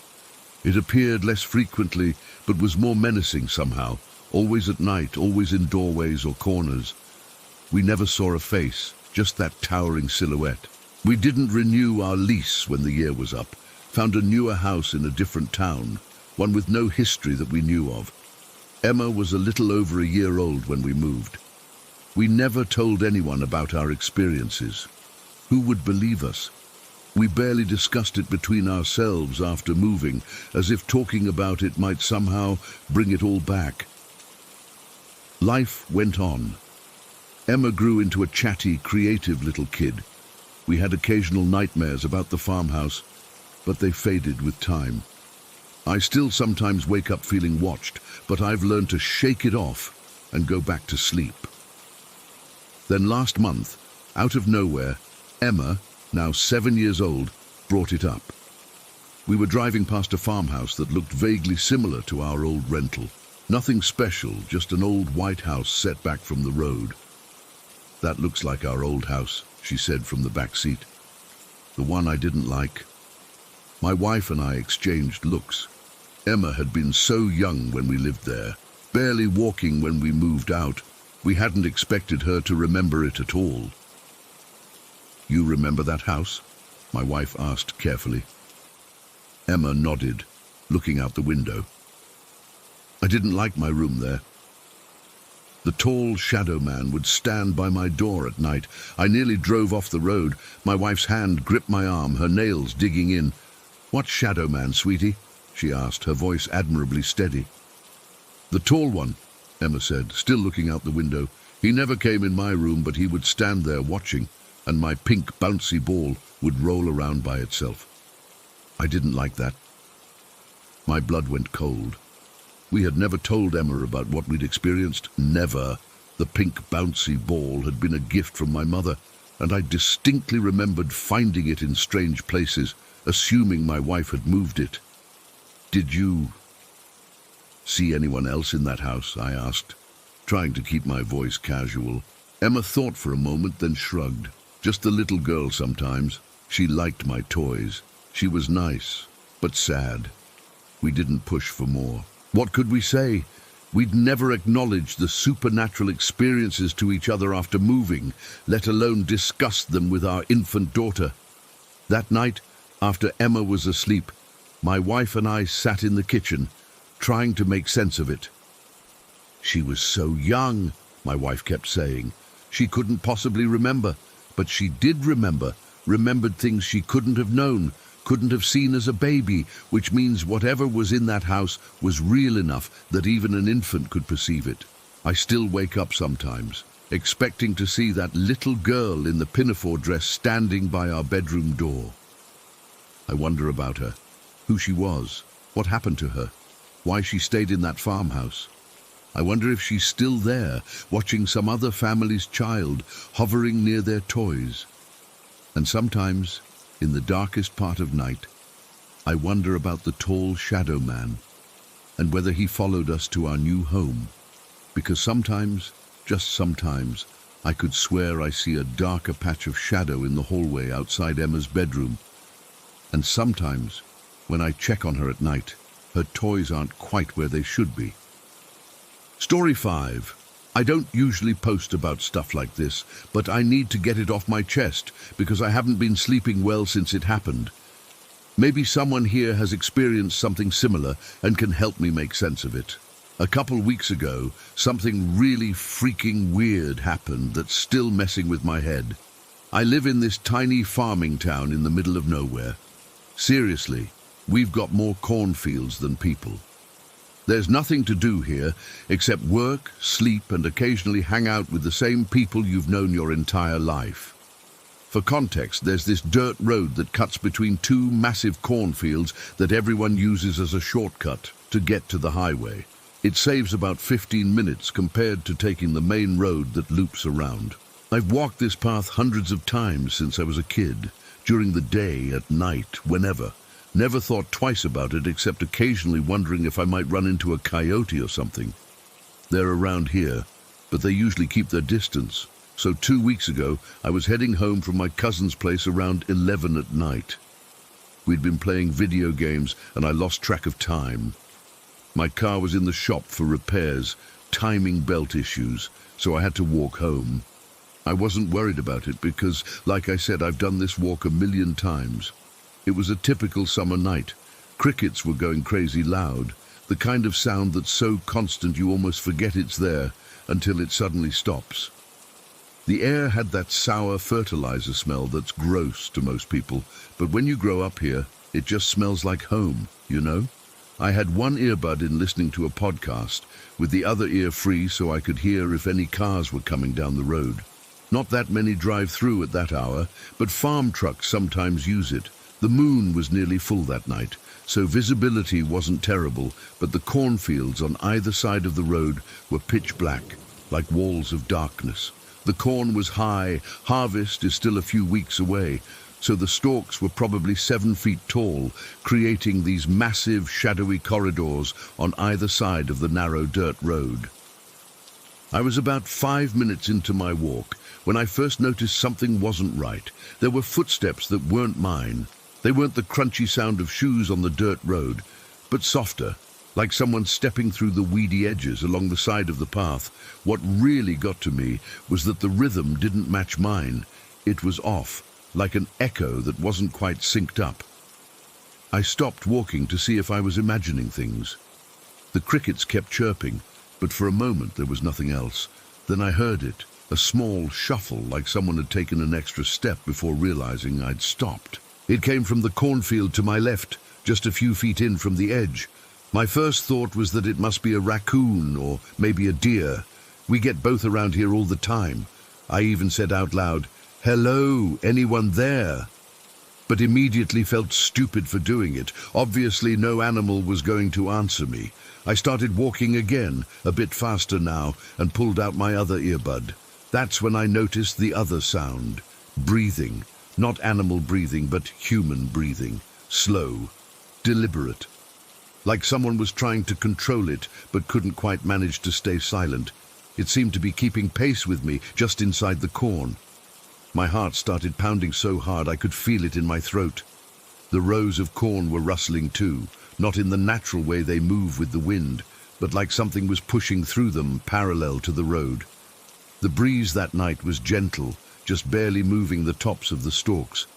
It appeared less frequently, but was more menacing somehow, always at night, always in doorways or corners. We never saw a face, just that towering silhouette. We didn't renew our lease when the year was up, found a newer house in a different town, one with no history that we knew of. Emma was a little over a year old when we moved. We never told anyone about our experiences. Who would believe us? We barely discussed it between ourselves after moving, as if talking about it might somehow bring it all back. Life went on. Emma grew into a chatty, creative little kid. We had occasional nightmares about the farmhouse, but they faded with time. I still sometimes wake up feeling watched, but I've learned to shake it off and go back to sleep. Then last month, out of nowhere, Emma, now 7 years old, brought it up. We were driving past a farmhouse that looked vaguely similar to our old rental. Nothing special, just an old white house set back from the road. "That looks like our old house," she said from the back seat. "The one I didn't like." My wife and I exchanged looks. Emma had been so young when we lived there, barely walking when we moved out. We hadn't expected her to remember it at all. "You remember that house?" my wife asked carefully. Emma nodded, looking out the window. "I didn't like my room there. The tall shadow man would stand by my door at night. I nearly drove off the road. My wife's hand gripped my arm, her nails digging in. "What shadow man, sweetie?" she asked, her voice admirably steady. "The tall one," Emma said, still looking out the window. "He never came in my room, but he would stand there watching, and my pink bouncy ball would roll around by itself. I didn't like that." My blood went cold. We had never told Emma about what we'd experienced. Never. The pink bouncy ball had been a gift from my mother, and I distinctly remembered finding it in strange places, assuming my wife had moved it. "Did you see anyone else in that house?" I asked, trying to keep my voice casual. Emma thought for a moment, then shrugged. "Just the little girl sometimes. She liked my toys. She was nice, but sad. We didn't push for more. What could we say? We'd never acknowledged the supernatural experiences to each other after moving, let alone discussed them with our infant daughter. That night, after Emma was asleep, my wife and I sat in the kitchen, trying to make sense of it. "She was so young," my wife kept saying. "She couldn't possibly remember." But she did remember, remembered things she couldn't have known, couldn't have seen as a baby, which means whatever was in that house was real enough that even an infant could perceive it. I still wake up sometimes, expecting to see that little girl in the pinafore dress standing by our bedroom door. I wonder about her, who she was, what happened to her, why she stayed in that farmhouse. I wonder if she's still there, watching some other family's child, hovering near their toys. And sometimes, in the darkest part of night, I wonder about the tall shadow man, and whether he followed us to our new home. Because sometimes, just sometimes, I could swear I see a darker patch of shadow in the hallway outside Emma's bedroom. And sometimes, when I check on her at night, her toys aren't quite where they should be. Story 5. I don't usually post about stuff like this, but I need to get it off my chest because I haven't been sleeping well since it happened. Maybe someone here has experienced something similar and can help me make sense of it. A couple weeks ago, something really freaking weird happened that's still messing with my head. I live in this tiny farming town in the middle of nowhere. Seriously, we've got more cornfields than people. There's nothing to do here except work, sleep, and occasionally hang out with the same people you've known your entire life. For context, there's this dirt road that cuts between two massive cornfields that everyone uses as a shortcut to get to the highway. It saves about 15 minutes compared to taking the main road that loops around. I've walked this path hundreds of times since I was a kid, during the day, at night, whenever. Never thought twice about it, except occasionally wondering if I might run into a coyote or something. They're around here, but they usually keep their distance. So 2 weeks ago, I was heading home from my cousin's place around 11 at night. We'd been playing video games and I lost track of time. My car was in the shop for repairs, timing belt issues, so I had to walk home. I wasn't worried about it because, like I said, I've done this walk a million times. It was a typical summer night. Crickets were going crazy loud, the kind of sound that's so constant you almost forget it's there until it suddenly stops. The air had that sour fertilizer smell that's gross to most people, but when you grow up here, it just smells like home, you know? I had one earbud in listening to a podcast, with the other ear free so I could hear if any cars were coming down the road. Not that many drive through at that hour, but farm trucks sometimes use it. The moon was nearly full that night, so visibility wasn't terrible, but the cornfields on either side of the road were pitch black, like walls of darkness. The corn was high, harvest is still a few weeks away, so the stalks were probably 7 feet tall, creating these massive, shadowy corridors on either side of the narrow dirt road. I was about 5 minutes into my walk when I first noticed something wasn't right. There were footsteps that weren't mine. They weren't the crunchy sound of shoes on the dirt road, but softer, like someone stepping through the weedy edges along the side of the path. What really got to me was that the rhythm didn't match mine. It was off, like an echo that wasn't quite synced up. I stopped walking to see if I was imagining things. The crickets kept chirping, but for a moment there was nothing else. Then I heard it, a small shuffle, like someone had taken an extra step before realizing I'd stopped. It came from the cornfield to my left, just a few feet in from the edge. My first thought was that it must be a raccoon or maybe a deer. We get both around here all the time. I even said out loud, "Hello, anyone there?" But immediately felt stupid for doing it. Obviously no animal was going to answer me. I started walking again, a bit faster now, and pulled out my other earbud. That's when I noticed the other sound. Breathing. Not animal breathing, but human breathing. Slow. Deliberate. Like someone was trying to control it, but couldn't quite manage to stay silent. It seemed to be keeping pace with me, just inside the corn. My heart started pounding so hard I could feel it in my throat. The rows of corn were rustling too, not in the natural way they move with the wind, but like something was pushing through them parallel to the road. The breeze that night was gentle, just barely moving the tops of the stalks.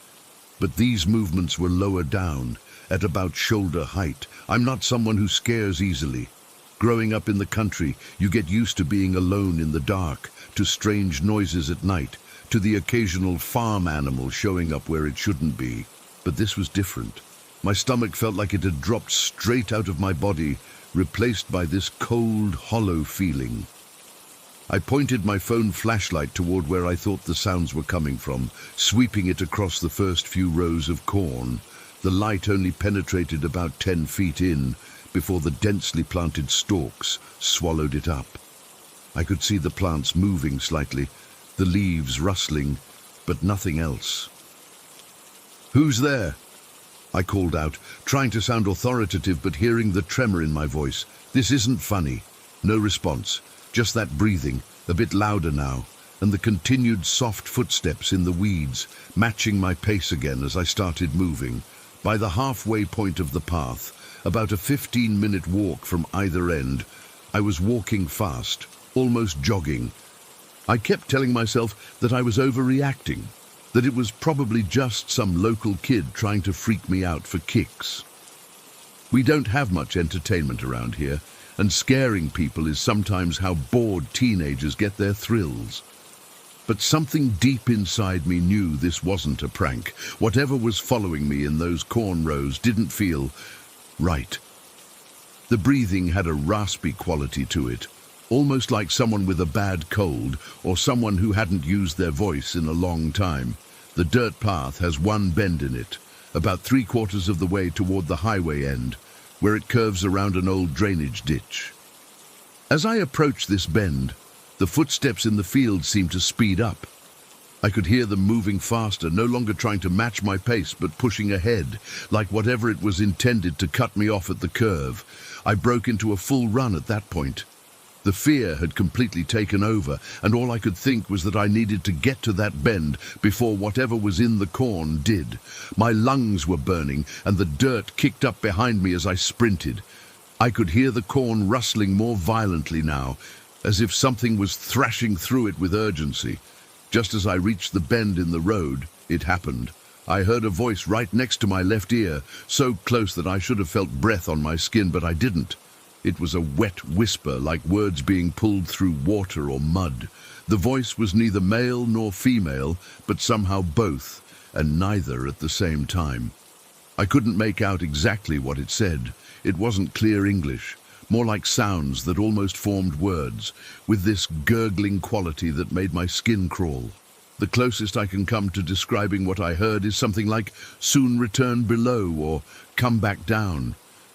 But these movements were lower down, at about shoulder height. I'm not someone who scares easily. Growing up in the country, you get used to being alone in the dark, to strange noises at night, to the occasional farm animal showing up where it shouldn't be. But this was different. My stomach felt like it had dropped straight out of my body, replaced by this cold, hollow feeling. I pointed my phone flashlight toward where I thought the sounds were coming from, sweeping it across the first few rows of corn. The light only penetrated about 10 feet in before the densely planted stalks swallowed it up. I could see the plants moving slightly, the leaves rustling, but nothing else. "Who's there?" I called out, trying to sound authoritative but hearing the tremor in my voice. "This isn't funny." No response, just that breathing, a bit louder now, and the continued soft footsteps in the weeds, matching my pace again as I started moving. By the halfway point of the path, about a 15-minute walk from either end, I was walking fast, almost jogging. I kept telling myself that I was overreacting, that it was probably just some local kid trying to freak me out for kicks. We don't have much entertainment around here, and scaring people is sometimes how bored teenagers get their thrills. But something deep inside me knew this wasn't a prank. Whatever was following me in those corn rows didn't feel right. The breathing had a raspy quality to it, almost like someone with a bad cold or someone who hadn't used their voice in a long time. The dirt path has one bend in it, about 3/4 of the way toward the highway end, where it curves around an old drainage ditch. As I approached this bend, the footsteps in the field seemed to speed up. I could hear them moving faster, no longer trying to match my pace, but pushing ahead, like whatever it was intended to cut me off at the curve. I broke into a full run at that point. The fear had completely taken over, and all I could think was that I needed to get to that bend before whatever was in the corn did. My lungs were burning, and the dirt kicked up behind me as I sprinted. I could hear the corn rustling more violently now, as if something was thrashing through it with urgency. Just as I reached the bend in the road, it happened. I heard a voice right next to my left ear, so close that I should have felt breath on my skin, but I didn't. It was a wet whisper, like words being pulled through water or mud. The voice was neither male nor female, but somehow both, and neither at the same time. I couldn't make out exactly what it said. It wasn't clear English, more like sounds that almost formed words, with this gurgling quality that made my skin crawl. The closest I can come to describing what I heard is something like "soon return below" or "come back down."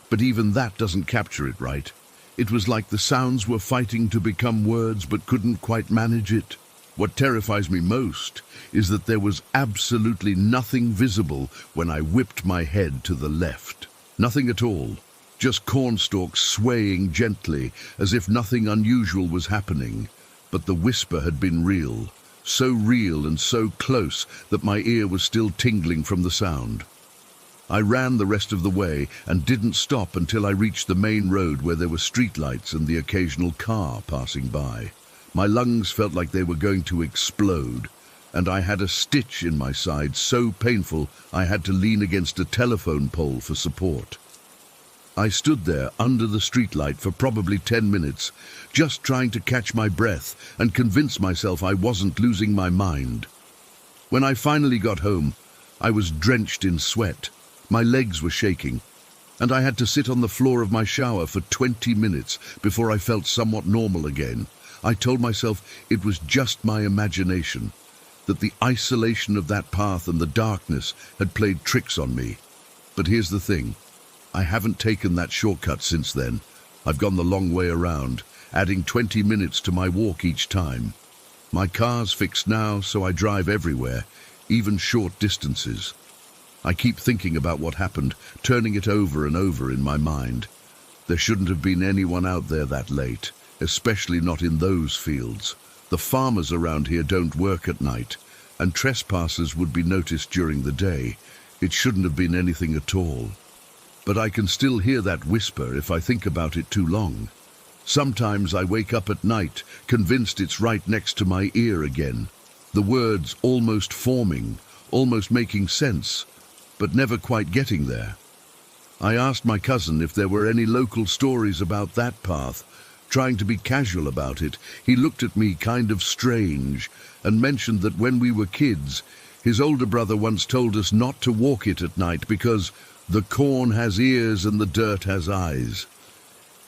But even that doesn't capture it right. It was like the sounds were fighting to become words but couldn't quite manage it. What terrifies me most is that there was absolutely nothing visible when I whipped my head to the left. Nothing at all. Just cornstalks swaying gently, as if nothing unusual was happening. But the whisper had been real. So real and so close that my ear was still tingling from the sound. I ran the rest of the way and didn't stop until I reached the main road where there were streetlights and the occasional car passing by. My lungs felt like they were going to explode, and I had a stitch in my side so painful I had to lean against a telephone pole for support. I stood there under the streetlight for probably 10 minutes, just trying to catch my breath and convince myself I wasn't losing my mind. When I finally got home, I was drenched in sweat. My legs were shaking, and I had to sit on the floor of my shower for 20 minutes before I felt somewhat normal again. I told myself it was just my imagination, that the isolation of that path and the darkness had played tricks on me. But here's the thing. I haven't taken that shortcut since then. I've gone the long way around, adding 20 minutes to my walk each time. My car's fixed now, so I drive everywhere, even short distances. I keep thinking about what happened, turning it over and over in my mind. There shouldn't have been anyone out there that late, especially not in those fields. The farmers around here don't work at night, and trespassers would be noticed during the day. It shouldn't have been anything at all. But I can still hear that whisper if I think about it too long. Sometimes I wake up at night, convinced it's right next to my ear again. The words almost forming, almost making sense, but never quite getting there. I asked my cousin if there were any local stories about that path, trying to be casual about it. He looked at me kind of strange and mentioned that when we were kids, his older brother once told us not to walk it at night because the corn has ears and the dirt has eyes.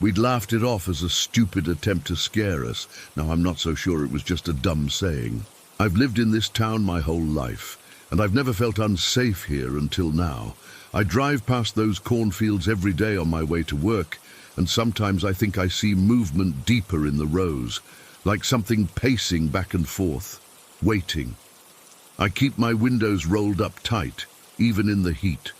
We'd laughed it off as a stupid attempt to scare us. Now, I'm not so sure it was just a dumb saying. I've lived in this town my whole life, and I've never felt unsafe here until now. I drive past those cornfields every day on my way to work, and sometimes I think I see movement deeper in the rows, like something pacing back and forth, waiting. I keep my windows rolled up tight, even in the heat.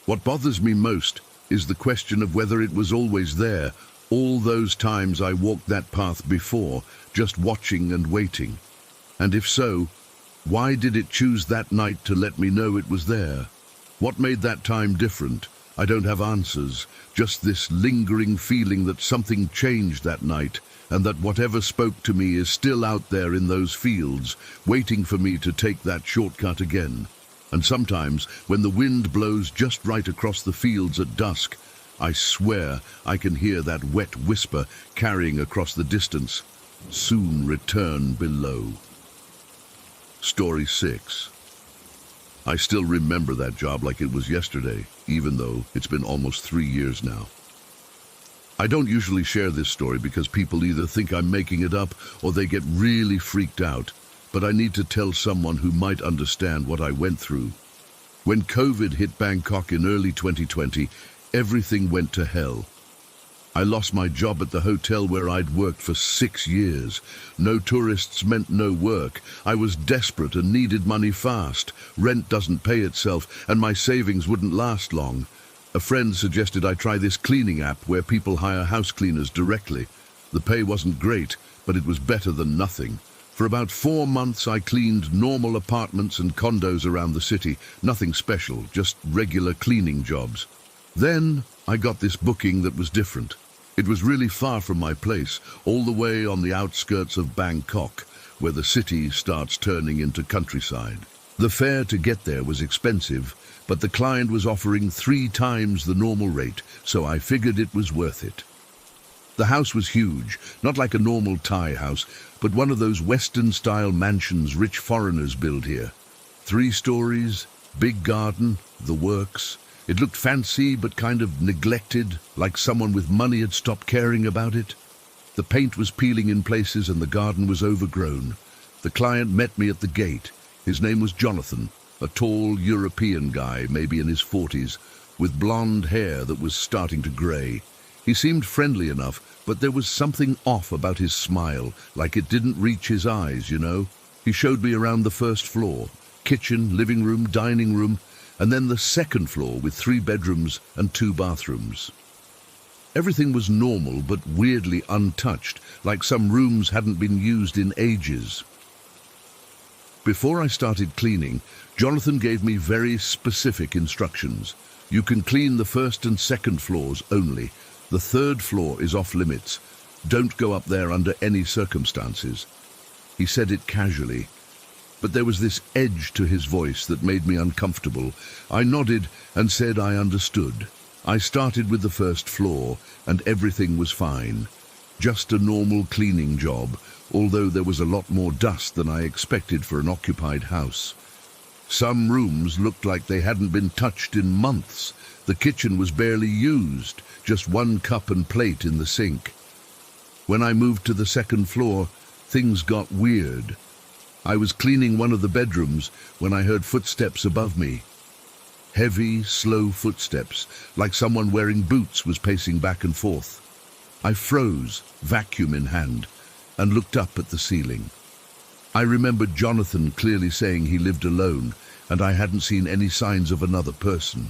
What bothers me most is the question of whether it was always there, all those times I walked that path before, just watching and waiting. And if so, why did it choose that night to let me know it was there? What made that time different? I don't have answers, just this lingering feeling that something changed that night, and that whatever spoke to me is still out there in those fields, waiting for me to take that shortcut again. And sometimes, when the wind blows just right across the fields at dusk, I swear I can hear that wet whisper carrying across the distance, "Soon return below." Story 6. I still remember that job like it was yesterday, even though it's been almost 3 years now. I don't usually share this story because people either think I'm making it up or they get really freaked out, but I need to tell someone who might understand what I went through. When COVID hit Bangkok in early 2020, everything went to hell. I lost my job at the hotel where I'd worked for 6 years. No tourists meant no work. I was desperate and needed money fast. Rent doesn't pay itself, and my savings wouldn't last long. A friend suggested I try this cleaning app where people hire house cleaners directly. The pay wasn't great, but it was better than nothing. For about 4 months I cleaned normal apartments and condos around the city. Nothing special, just regular cleaning jobs. Then I got this booking that was different. It was really far from my place, all the way on the outskirts of Bangkok, where the city starts turning into countryside. The fare to get there was expensive, but the client was offering 3 times the normal rate, so I figured it was worth it. The house was huge, not like a normal Thai house, but one of those Western-style mansions rich foreigners build here. 3 stories, big garden, the works. It looked fancy but kind of neglected, like someone with money had stopped caring about it. The paint was peeling in places and the garden was overgrown. The client met me at the gate. His name was Jonathan, a tall European guy, maybe in his 40s, with blonde hair that was starting to grey. He seemed friendly enough, but there was something off about his smile, like it didn't reach his eyes, you know. He showed me around the first floor, kitchen, living room, dining room, and then the second floor with 3 bedrooms and 2 bathrooms. Everything was normal but weirdly untouched, like some rooms hadn't been used in ages. Before I started cleaning, Jonathan gave me very specific instructions. You can clean the first and second floors only. The 3rd floor is off limits. Don't go up there under any circumstances. He said it casually, but there was this edge to his voice that made me uncomfortable. I nodded and said I understood. I started with the 1st floor, and everything was fine. Just a normal cleaning job, although there was a lot more dust than I expected for an occupied house. Some rooms looked like they hadn't been touched in months. The kitchen was barely used, just 1 cup and plate in the sink. When I moved to the 2nd floor, things got weird. I was cleaning one of the bedrooms when I heard footsteps above me. Heavy, slow footsteps, like someone wearing boots was pacing back and forth. I froze, vacuum in hand, and looked up at the ceiling. I remembered Jonathan clearly saying he lived alone, and I hadn't seen any signs of another person.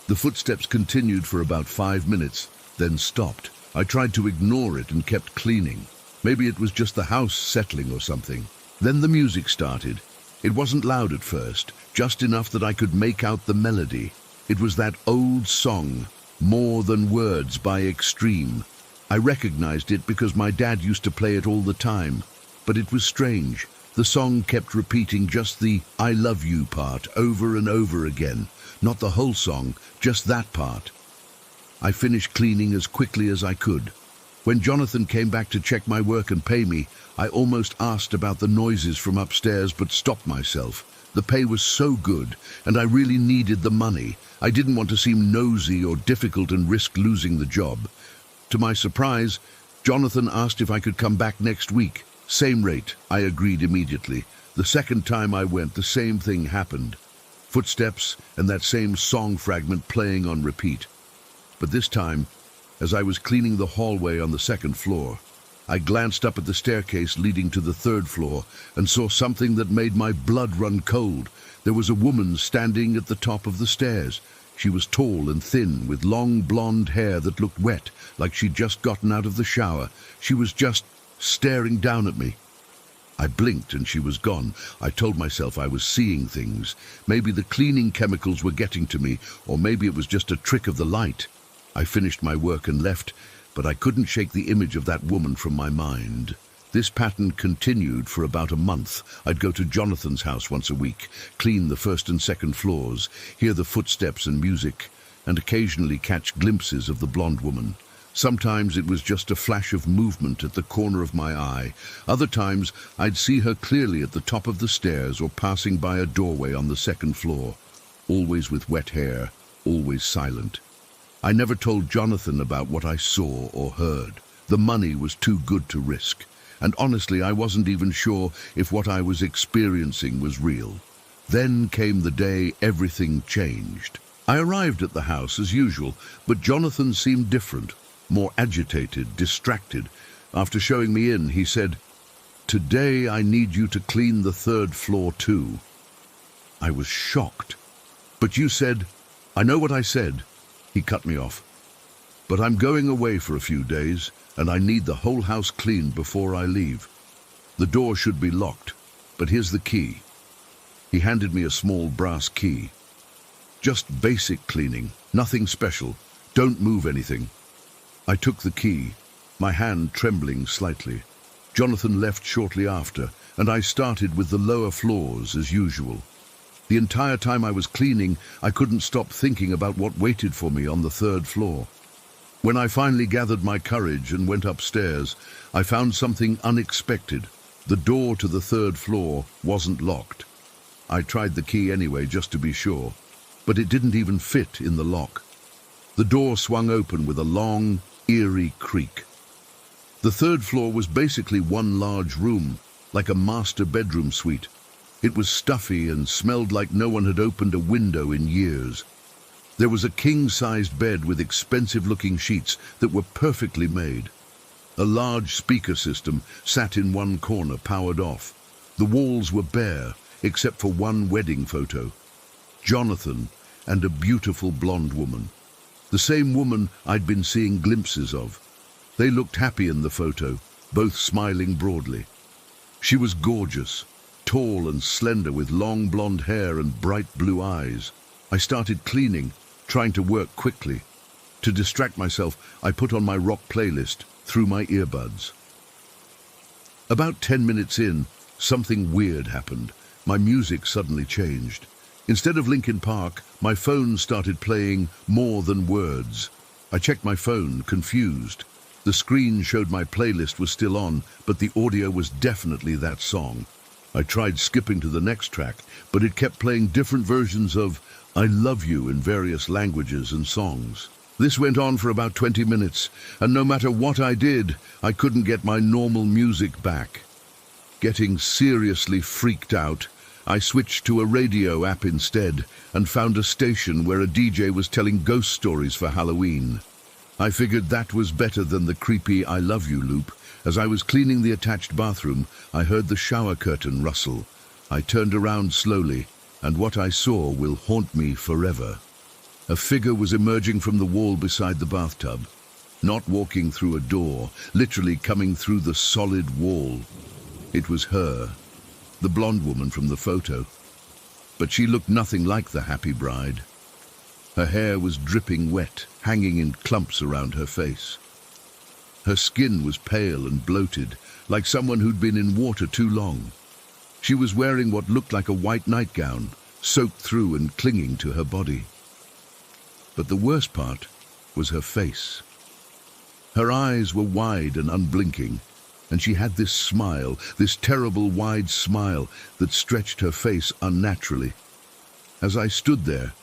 The footsteps continued for about 5 minutes, then stopped. I tried to ignore it and kept cleaning. Maybe it was just the house settling or something. Then the music started. It wasn't loud at first, just enough that I could make out the melody. It was that old song, More Than Words by Extreme. I recognized it because my dad used to play it all the time. But it was strange. The song kept repeating just the I love you part over and over again. Not the whole song, just that part. I finished cleaning as quickly as I could. When Jonathan came back to check my work and pay me, I almost asked about the noises from upstairs but stopped myself. The pay was so good, and I really needed the money. I didn't want to seem nosy or difficult and risk losing the job. To my surprise, Jonathan asked if I could come back next week. Same rate, I agreed immediately. The second time I went, the same thing happened. Footsteps and that same song fragment playing on repeat. But this time, as I was cleaning the hallway on the 2nd floor, I glanced up at the staircase leading to the 3rd floor and saw something that made my blood run cold. There was a woman standing at the top of the stairs. She was tall and thin, with long blonde hair that looked wet, like she'd just gotten out of the shower. She was just staring down at me. I blinked and she was gone. I told myself I was seeing things. Maybe the cleaning chemicals were getting to me, or maybe it was just a trick of the light. I finished my work and left, but I couldn't shake the image of that woman from my mind. This pattern continued for about a month. I'd go to Jonathan's house once a week, clean the 1st and 2nd floors, hear the footsteps and music, and occasionally catch glimpses of the blonde woman. Sometimes it was just a flash of movement at the corner of my eye. Other times I'd see her clearly at the top of the stairs or passing by a doorway on the 2nd floor, always with wet hair, always silent. I never told Jonathan about what I saw or heard. The money was too good to risk, and honestly I wasn't even sure if what I was experiencing was real. Then came the day everything changed. I arrived at the house as usual, but Jonathan seemed different. More agitated, distracted. After showing me in, he said, "Today I need you to clean the 3rd floor too." I was shocked. "But you said—" "I know what I said." He cut me off. but I'm going away for a few days, and I need the whole house cleaned before I leave. The door should be locked, but here's the key." He handed me a small brass key. "Just basic cleaning, nothing special. Don't move anything." I took the key, my hand trembling slightly. Jonathan left shortly after, and I started with the lower floors as usual. The entire time I was cleaning, I couldn't stop thinking about what waited for me on the 3rd floor. When I finally gathered my courage and went upstairs, I found something unexpected. The door to the 3rd floor wasn't locked. I tried the key anyway, just to be sure, but it didn't even fit in the lock. The door swung open with a long, eerie creak. The 3rd floor was basically one large room, like a master bedroom suite. It was stuffy and smelled like no one had opened a window in years. There was a king-sized bed with expensive-looking sheets that were perfectly made. A large speaker system sat in one corner, powered off. The walls were bare, except for one wedding photo. Jonathan and a beautiful blonde woman. The same woman I'd been seeing glimpses of. They looked happy in the photo, both smiling broadly. She was gorgeous, tall and slender with long blonde hair and bright blue eyes. I started cleaning, trying to work quickly. To distract myself, I put on my rock playlist through my earbuds. About 10 minutes in, something weird happened. My music suddenly changed. Instead of Linkin Park, my phone started playing More Than Words. I checked my phone, confused. The screen showed my playlist was still on, but the audio was definitely that song. I tried skipping to the next track, but it kept playing different versions of I Love You in various languages and songs. This went on for about 20 minutes, and no matter what I did, I couldn't get my normal music back. Getting seriously freaked out, I switched to a radio app instead and found a station where a DJ was telling ghost stories for Halloween. I figured that was better than the creepy I Love You loop. As I was cleaning the attached bathroom, I heard the shower curtain rustle. I turned around slowly, and what I saw will haunt me forever. A figure was emerging from the wall beside the bathtub, not walking through a door, literally coming through the solid wall. It was her, the blonde woman from the photo. But she looked nothing like the happy bride. Her hair was dripping wet, hanging in clumps around her face. Her skin was pale and bloated, like someone who'd been in water too long. She was wearing what looked like a white nightgown, soaked through and clinging to her body. But the worst part was her face. Her eyes were wide and unblinking, and she had this smile, this terrible wide smile that stretched her face unnaturally. As I stood there,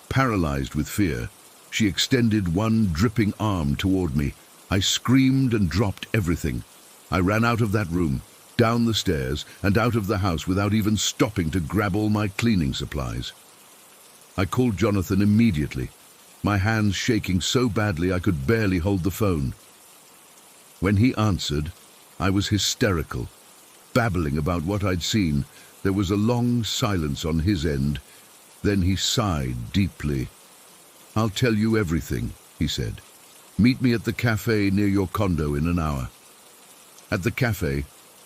paralyzed with fear, she extended one dripping arm toward me. I screamed and dropped everything. I ran out of that room, down the stairs, and out of the house without even stopping to grab all my cleaning supplies. I called Jonathan immediately, my hands shaking so badly I could barely hold the phone. When he answered, I was hysterical, babbling about what I'd seen. There was a long silence on his end. Then he sighed deeply. "I'll tell you everything," he said. "Meet me at the cafe near your condo in an hour." At the cafe,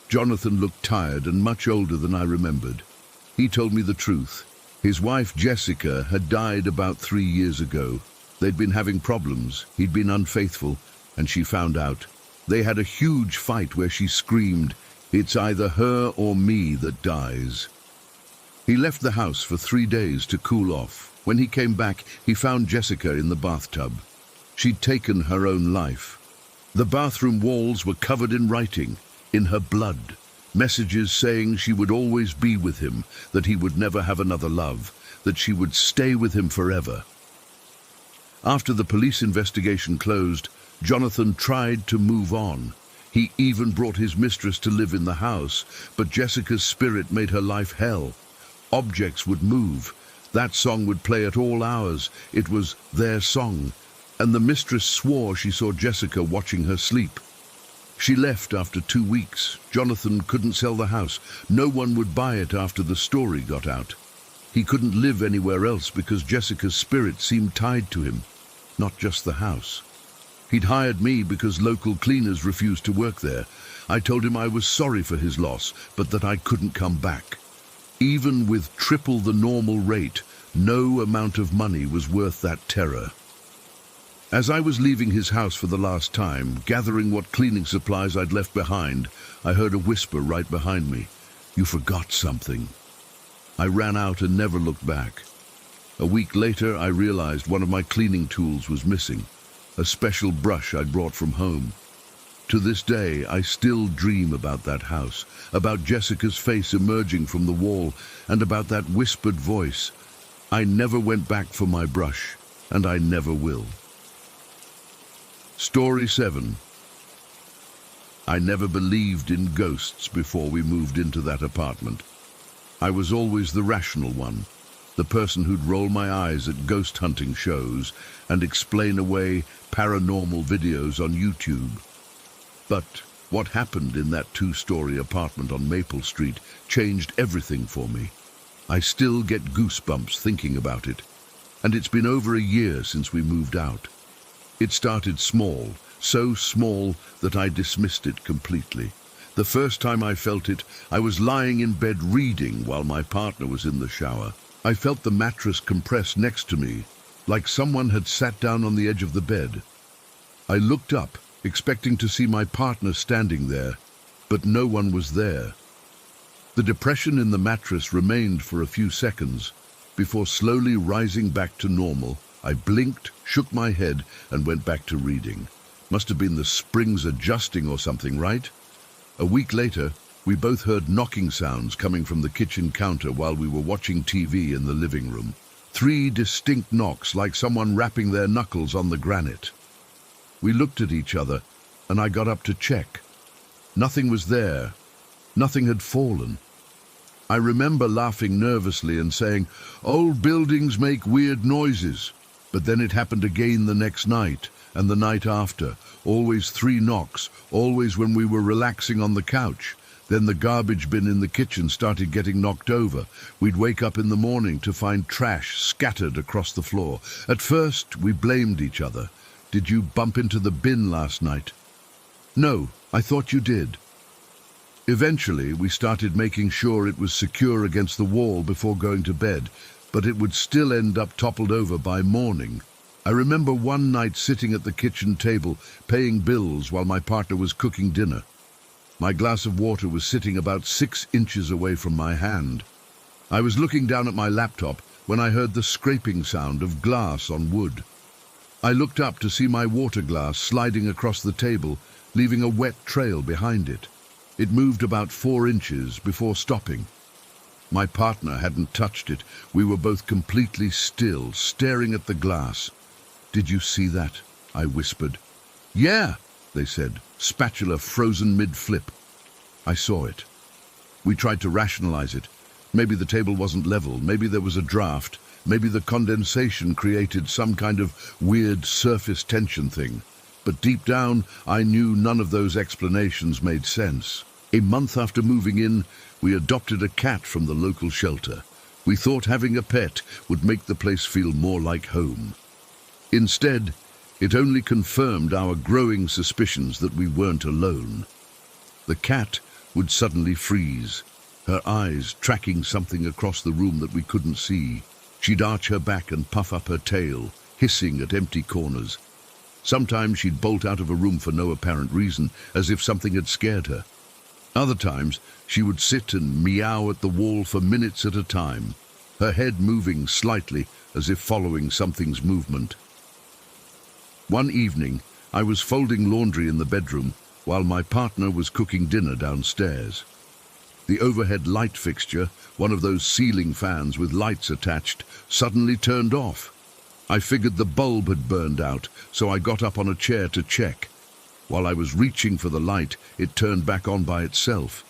Jonathan looked tired and much older than I remembered. He told me the truth. His wife, Jessica, had died about 3 years ago. They'd been having problems. He'd been unfaithful, and she found out. They had a huge fight where she screamed, "It's either her or me that dies." He left the house for 3 days to cool off. When he came back, he found Jessica in the bathtub. She'd taken her own life. The bathroom walls were covered in writing, in her blood, messages saying she would always be with him, that he would never have another love, that she would stay with him forever. After the police investigation closed, Jonathan tried to move on. He even brought his mistress to live in the house, but Jessica's spirit made her life hell. Objects would move. That song would play at all hours. It was their song, and the mistress swore she saw Jessica watching her sleep. She left after 2 weeks. Jonathan couldn't sell the house. No one would buy it after the story got out. He couldn't live anywhere else because Jessica's spirit seemed tied to him, not just the house. He'd hired me because local cleaners refused to work there. I told him I was sorry for his loss, but that I couldn't come back. Even with triple the normal rate, no amount of money was worth that terror. As I was leaving his house for the last time, gathering what cleaning supplies I'd left behind, I heard a whisper right behind me. "You forgot something." I ran out and never looked back. A week later, I realized one of my cleaning tools was missing, a special brush I'd brought from home. To this day, I still dream about that house, about Jessica's face emerging from the wall, and about that whispered voice. I never went back for my brush, and I never will. Story 7. I never believed in ghosts before we moved into that apartment. I was always the rational one, the person who'd roll my eyes at ghost hunting shows and explain away paranormal videos on YouTube. But what happened in that 2-story apartment on Maple Street changed everything for me. I still get goosebumps thinking about it, and it's been over a year since we moved out. It started small, so small that I dismissed it completely. The first time I felt it, I was lying in bed reading while my partner was in the shower. I felt the mattress compress next to me, like someone had sat down on the edge of the bed. I looked up, expecting to see my partner standing there, but no one was there. The depression in the mattress remained for a few seconds, before slowly rising back to normal. I blinked, shook my head, and went back to reading. Must have been the springs adjusting or something, right? A week later, we both heard knocking sounds coming from the kitchen counter while we were watching TV in the living room. 3 distinct knocks, like someone rapping their knuckles on the granite. We looked at each other, and I got up to check. Nothing was there. Nothing had fallen. I remember laughing nervously and saying, "Old buildings make weird noises." But then it happened again the next night, and the night after. Always 3 knocks, always when we were relaxing on the couch. Then the garbage bin in the kitchen started getting knocked over. We'd wake up in the morning to find trash scattered across the floor. At first, we blamed each other. "Did you bump into the bin last night?" "No, I thought you did." Eventually, we started making sure it was secure against the wall before going to bed, but it would still end up toppled over by morning. I remember one night sitting at the kitchen table, paying bills while my partner was cooking dinner. My glass of water was sitting about 6 inches away from my hand. I was looking down at my laptop when I heard the scraping sound of glass on wood. I looked up to see my water glass sliding across the table, leaving a wet trail behind it. It moved about 4 inches before stopping. My partner hadn't touched it. We were both completely still, staring at the glass. "Did you see that?" I whispered. "Yeah," they said, spatula frozen mid-flip. I saw it. We tried to rationalize it. Maybe the table wasn't level, maybe there was a draft, maybe the condensation created some kind of weird surface tension thing. But deep down, I knew none of those explanations made sense. A month after moving in, we adopted a cat from the local shelter. We thought having a pet would make the place feel more like home. Instead, it only confirmed our growing suspicions that we weren't alone. The cat would suddenly freeze, her eyes tracking something across the room that we couldn't see. She'd arch her back and puff up her tail, hissing at empty corners. Sometimes she'd bolt out of a room for no apparent reason, as if something had scared her. Other times, she would sit and meow at the wall for minutes at a time, her head moving slightly as if following something's movement. One evening, I was folding laundry in the bedroom while my partner was cooking dinner downstairs. The overhead light fixture, one of those ceiling fans with lights attached, suddenly turned off. I figured the bulb had burned out, so I got up on a chair to check. While I was reaching for the light, it turned back on by itself.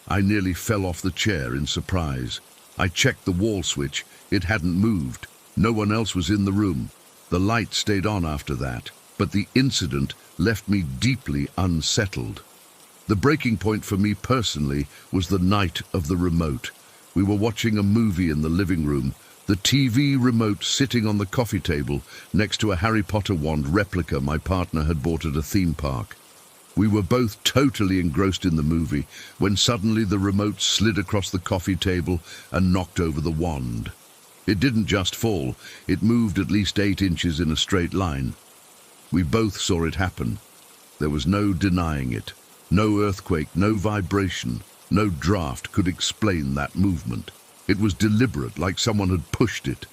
I nearly fell off the chair in surprise. I checked the wall switch. It hadn't moved. No one else was in the room. The light stayed on after that, but the incident left me deeply unsettled. The breaking point for me personally was the night of the remote. We were watching a movie in the living room, The TV remote sitting on the coffee table next to a Harry Potter wand replica my partner had bought at a theme park. We were both totally engrossed in the movie when suddenly the remote slid across the coffee table and knocked over the wand. It didn't just fall, it moved at least 8 inches in a straight line. We both saw it happen. There was no denying it. No earthquake, no vibration, no draft could explain that movement. It was deliberate, like someone had pushed it.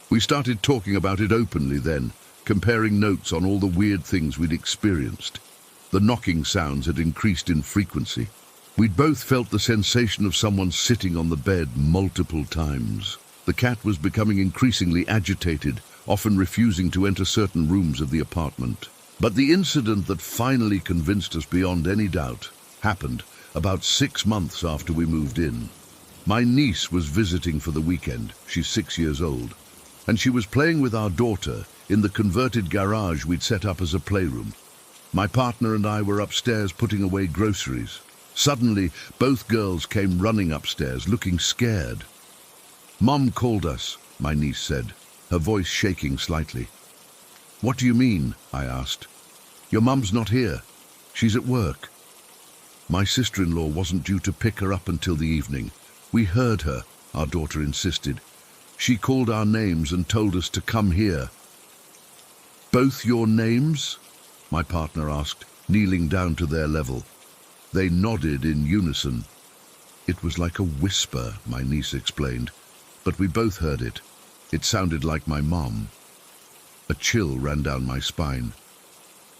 We started talking about it openly then, comparing notes on all the weird things we'd experienced. The knocking sounds had increased in frequency. We'd both felt the sensation of someone sitting on the bed multiple times. The cat was becoming increasingly agitated, often refusing to enter certain rooms of the apartment. But the incident that finally convinced us beyond any doubt happened about 6 months after we moved in. My niece was visiting for the weekend. She's 6 years old. And she was playing with our daughter in the converted garage we'd set up as a playroom. My partner and I were upstairs putting away groceries. Suddenly, both girls came running upstairs, looking scared. "Mom called us," my niece said, her voice shaking slightly. "What do you mean?" I asked. "Your mum's not here. She's at work." My sister-in-law wasn't due to pick her up until the evening. "We heard her," our daughter insisted. "She called our names and told us to come here." "Both your names?" my partner asked, kneeling down to their level. They nodded in unison. It was like a whisper, my niece explained, but we both heard it. It sounded like my mom. A chill ran down my spine.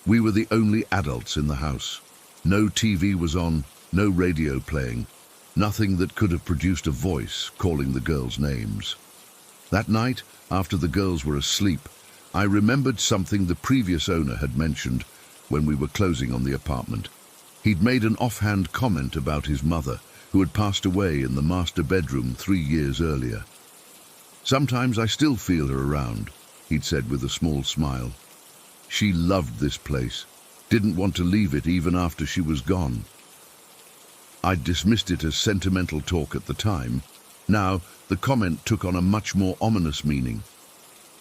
We were the only adults in the house. No TV was on, no radio playing. Nothing that could have produced a voice calling the girls' names. That night, after the girls were asleep, I remembered something the previous owner had mentioned when we were closing on the apartment. He'd made an offhand comment about his mother, who had passed away in the master bedroom 3 years earlier. "Sometimes I still feel her around," he'd said with a small smile. "She loved this place, didn't want to leave it even after she was gone." I'd dismissed it as sentimental talk at the time. Now, the comment took on a much more ominous meaning.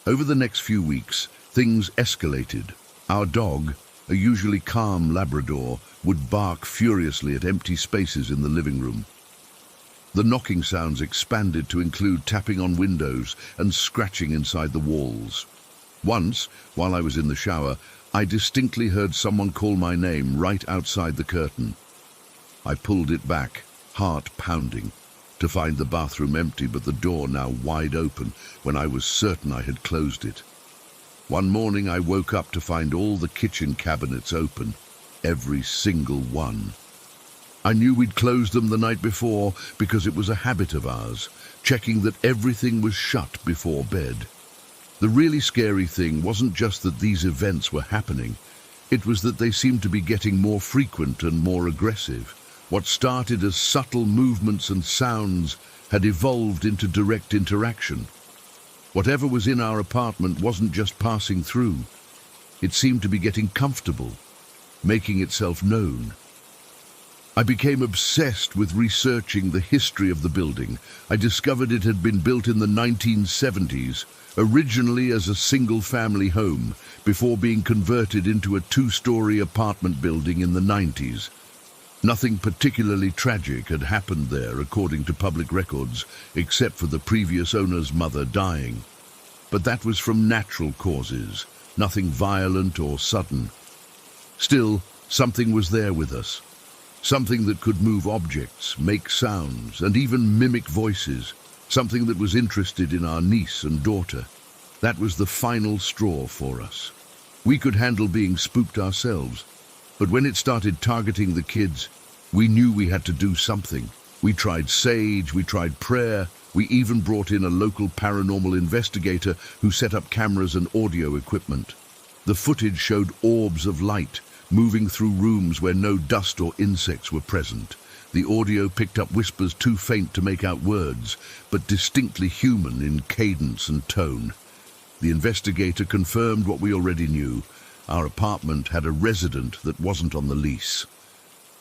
Over the next few weeks, things escalated. Our dog, a usually calm Labrador, would bark furiously at empty spaces in the living room. The knocking sounds expanded to include tapping on windows and scratching inside the walls. Once, while I was in the shower, I distinctly heard someone call my name right outside the curtain. I pulled it back, heart pounding, to find the bathroom empty but the door now wide open when I was certain I had closed it. One morning I woke up to find all the kitchen cabinets open, every single one. I knew we'd closed them the night before because it was a habit of ours, checking that everything was shut before bed. The really scary thing wasn't just that these events were happening, it was that they seemed to be getting more frequent and more aggressive. What started as subtle movements and sounds had evolved into direct interaction. Whatever was in our apartment wasn't just passing through. It seemed to be getting comfortable, making itself known. I became obsessed with researching the history of the building. I discovered it had been built in the 1970s, originally as a single-family home, before being converted into a 2-story apartment building in the 90s. Nothing particularly tragic had happened there, according to public records, except for the previous owner's mother dying. But that was from natural causes, nothing violent or sudden. Still, something was there with us. Something that could move objects, make sounds, and even mimic voices. Something that was interested in our niece and daughter. That was the final straw for us. We could handle being spooked ourselves. But when it started targeting the kids, we knew we had to do something. We tried sage, we tried prayer, we even brought in a local paranormal investigator who set up cameras and audio equipment. The footage showed orbs of light moving through rooms where no dust or insects were present. The audio picked up whispers too faint to make out words, but distinctly human in cadence and tone. The investigator confirmed what we already knew. Our apartment had a resident that wasn't on the lease.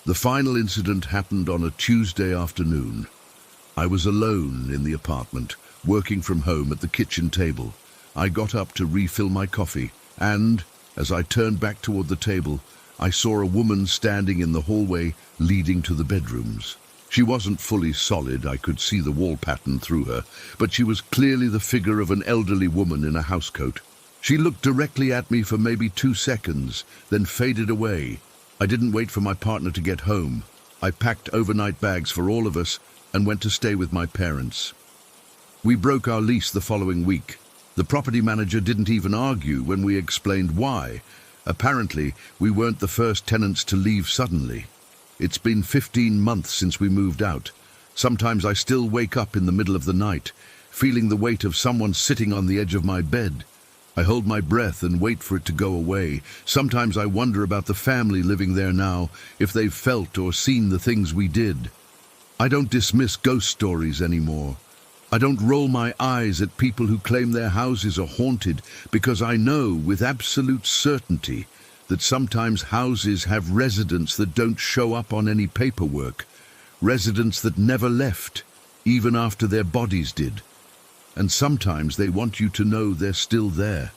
The final incident happened on a Tuesday afternoon. I was alone in the apartment, working from home at the kitchen table. I got up to refill my coffee, and, as I turned back toward the table, I saw a woman standing in the hallway leading to the bedrooms. She wasn't fully solid, I could see the wall pattern through her, but she was clearly the figure of an elderly woman in a housecoat. She looked directly at me for maybe 2 seconds, then faded away. I didn't wait for my partner to get home. I packed overnight bags for all of us and went to stay with my parents. We broke our lease the following week. The property manager didn't even argue when we explained why. Apparently, we weren't the first tenants to leave suddenly. It's been 15 months since we moved out. Sometimes I still wake up in the middle of the night, feeling the weight of someone sitting on the edge of my bed. I hold my breath and wait for it to go away. Sometimes I wonder about the family living there now, if they've felt or seen the things we did. I don't dismiss ghost stories anymore. I don't roll my eyes at people who claim their houses are haunted, because I know with absolute certainty that sometimes houses have residents that don't show up on any paperwork, residents that never left, even after their bodies did. And sometimes they want you to know they're still there.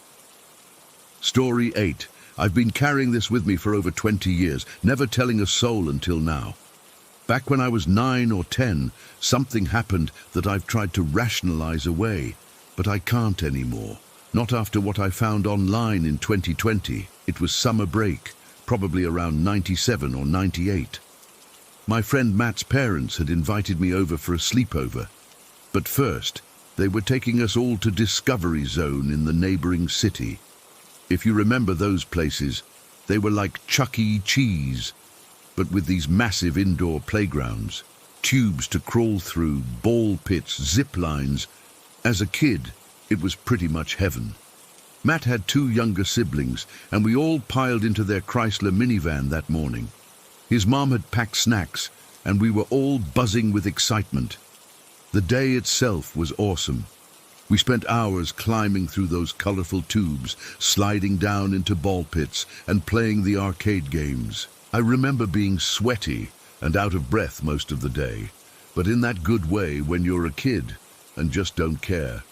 Story 8. I've been carrying this with me for over 20 years, never telling a soul until now. Back when I was 9 or 10, something happened that I've tried to rationalize away, but I can't anymore. Not after what I found online in 2020. It was summer break, probably around 97 or 98. My friend Matt's parents had invited me over for a sleepover. But first, they were taking us all to Discovery Zone in the neighboring city. If you remember those places, they were like Chuck E. Cheese, but with these massive indoor playgrounds, tubes to crawl through, ball pits, zip lines. As a kid, it was pretty much heaven. Matt had 2 younger siblings, and we all piled into their Chrysler minivan that morning. His mom had packed snacks, and we were all buzzing with excitement. The day itself was awesome. We spent hours climbing through those colorful tubes, sliding down into ball pits, and playing the arcade games. I remember being sweaty and out of breath most of the day, but in that good way when you're a kid and just don't care.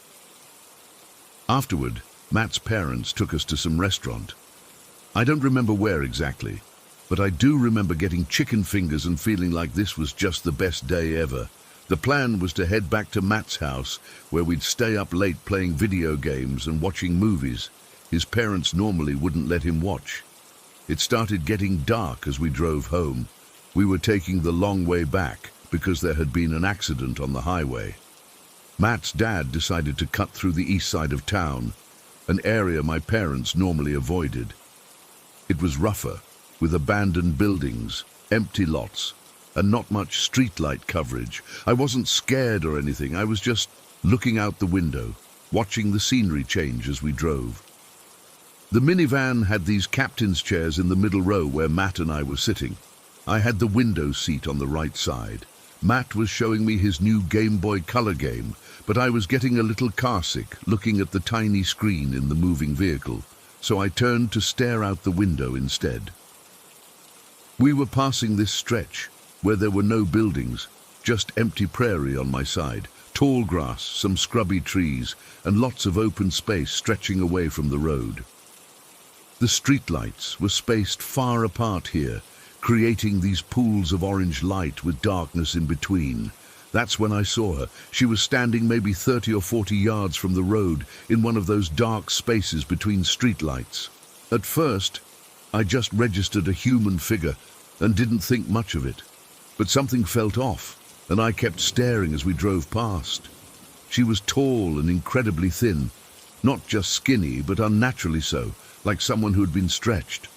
Afterward, Matt's parents took us to some restaurant. I don't remember where exactly, but I do remember getting chicken fingers and feeling like this was just the best day ever. The plan was to head back to Matt's house, where we'd stay up late playing video games and watching movies. His parents normally wouldn't let him watch. It started getting dark as we drove home. We were taking the long way back because there had been an accident on the highway. Matt's dad decided to cut through the east side of town, an area my parents normally avoided. It was rougher, with abandoned buildings, empty lots, and not much streetlight coverage. I wasn't scared or anything, I was just looking out the window, watching the scenery change as we drove. The minivan had these captain's chairs in the middle row where Matt and I were sitting. I had the window seat on the right side. Matt was showing me his new Game Boy Color game, but I was getting a little carsick looking at the tiny screen in the moving vehicle, so I turned to stare out the window instead. We were passing this stretch where there were no buildings, just empty prairie on my side, tall grass, some scrubby trees, and lots of open space stretching away from the road. The streetlights were spaced far apart here, creating these pools of orange light with darkness in between. That's when I saw her. She was standing maybe 30 or 40 yards from the road in one of those dark spaces between streetlights. At first, I just registered a human figure and didn't think much of it. But something felt off, and I kept staring as we drove past. She was tall and incredibly thin, not just skinny, but unnaturally so, like someone who had been stretched.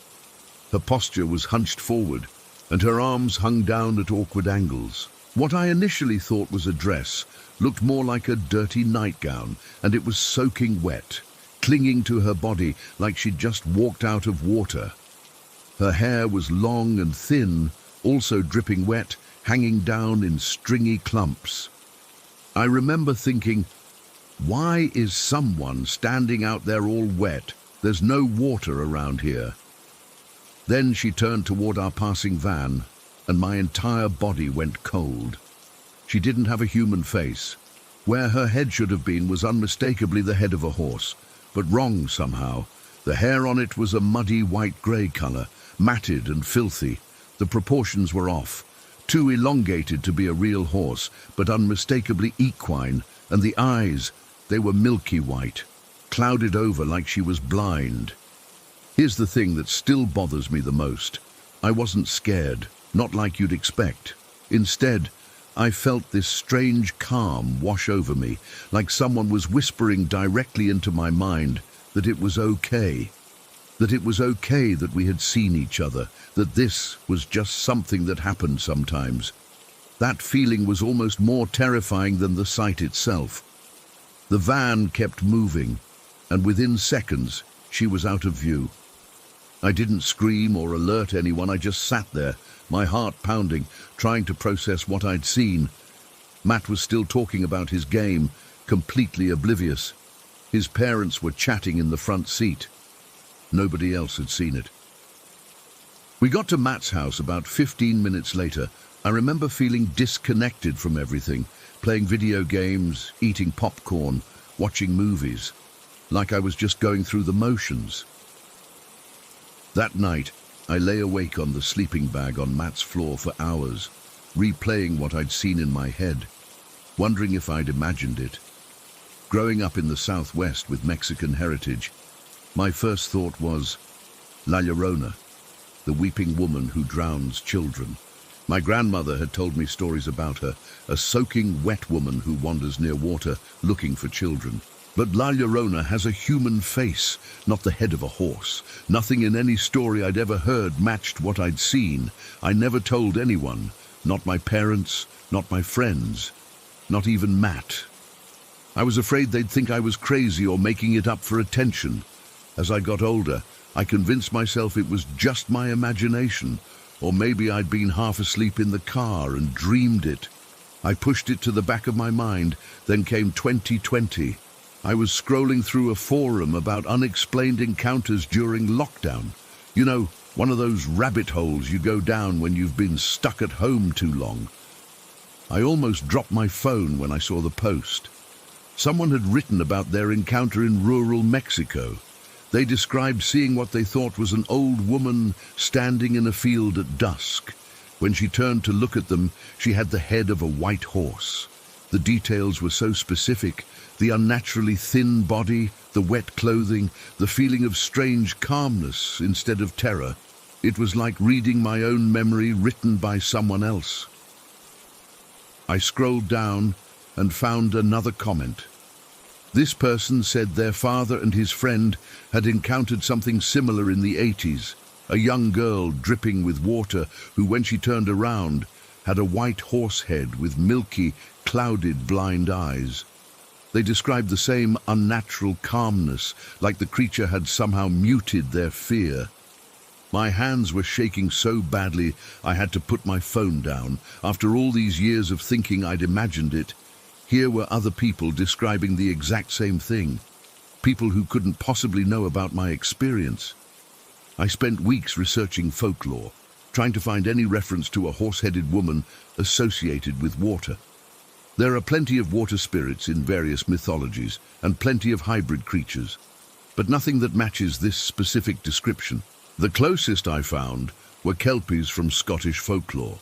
Her posture was hunched forward, and her arms hung down at awkward angles. What I initially thought was a dress looked more like a dirty nightgown, and it was soaking wet, clinging to her body like she'd just walked out of water. Her hair was long and thin, also dripping wet, hanging down in stringy clumps. I remember thinking, why is someone standing out there all wet? There's no water around here. Then she turned toward our passing van, and my entire body went cold. She didn't have a human face, Where her head should have been was unmistakably the head of a horse, but wrong somehow. The hair on it was a muddy white-grey colour, matted and filthy. The proportions were off, too elongated to be a real horse, but unmistakably equine, and the eyes, they were milky white, clouded over like she was blind. Here's the thing that still bothers me the most. I wasn't scared, not like you'd expect. Instead, I felt this strange calm wash over me, like someone was whispering directly into my mind that it was okay. That it was okay that we had seen each other, that this was just something that happened sometimes. That feeling was almost more terrifying than the sight itself. The van kept moving, and within seconds, she was out of view. I didn't scream or alert anyone, I just sat there, my heart pounding, trying to process what I'd seen. Matt was still talking about his game, completely oblivious. His parents were chatting in the front seat. Nobody else had seen it. We got to Matt's house about 15 minutes later. I remember feeling disconnected from everything, playing video games, eating popcorn, watching movies, like I was just going through the motions. That night, I lay awake on the sleeping bag on Matt's floor for hours, replaying what I'd seen in my head, wondering if I'd imagined it. Growing up in the Southwest with Mexican heritage, my first thought was La Llorona, the weeping woman who drowns children. My grandmother had told me stories about her, a soaking wet woman who wanders near water looking for children. But La Llorona has a human face, not the head of a horse. Nothing in any story I'd ever heard matched what I'd seen. I never told anyone, not my parents, not my friends, not even Matt. I was afraid they'd think I was crazy or making it up for attention. As I got older, I convinced myself it was just my imagination, or maybe I'd been half asleep in the car and dreamed it. I pushed it to the back of my mind. Then came 2020. I was scrolling through a forum about unexplained encounters during lockdown. You know, one of those rabbit holes you go down when you've been stuck at home too long. I almost dropped my phone when I saw the post. Someone had written about their encounter in rural Mexico. They described seeing what they thought was an old woman standing in a field at dusk. When she turned to look at them, she had the head of a white horse. The details were so specific, the unnaturally thin body, the wet clothing, the feeling of strange calmness instead of terror. It was like reading my own memory written by someone else. I scrolled down and found another comment. This person said their father and his friend had encountered something similar in the 80s. A young girl dripping with water who, when she turned around, had a white horse head with milky, clouded blind eyes. They described the same unnatural calmness, like the creature had somehow muted their fear. My hands were shaking so badly I had to put my phone down. After all these years of thinking I'd imagined it, here were other people describing the exact same thing. People who couldn't possibly know about my experience. I spent weeks researching folklore, trying to find any reference to a horse-headed woman associated with water. There are plenty of water spirits in various mythologies and plenty of hybrid creatures, but nothing that matches this specific description. The closest I found were kelpies from Scottish folklore,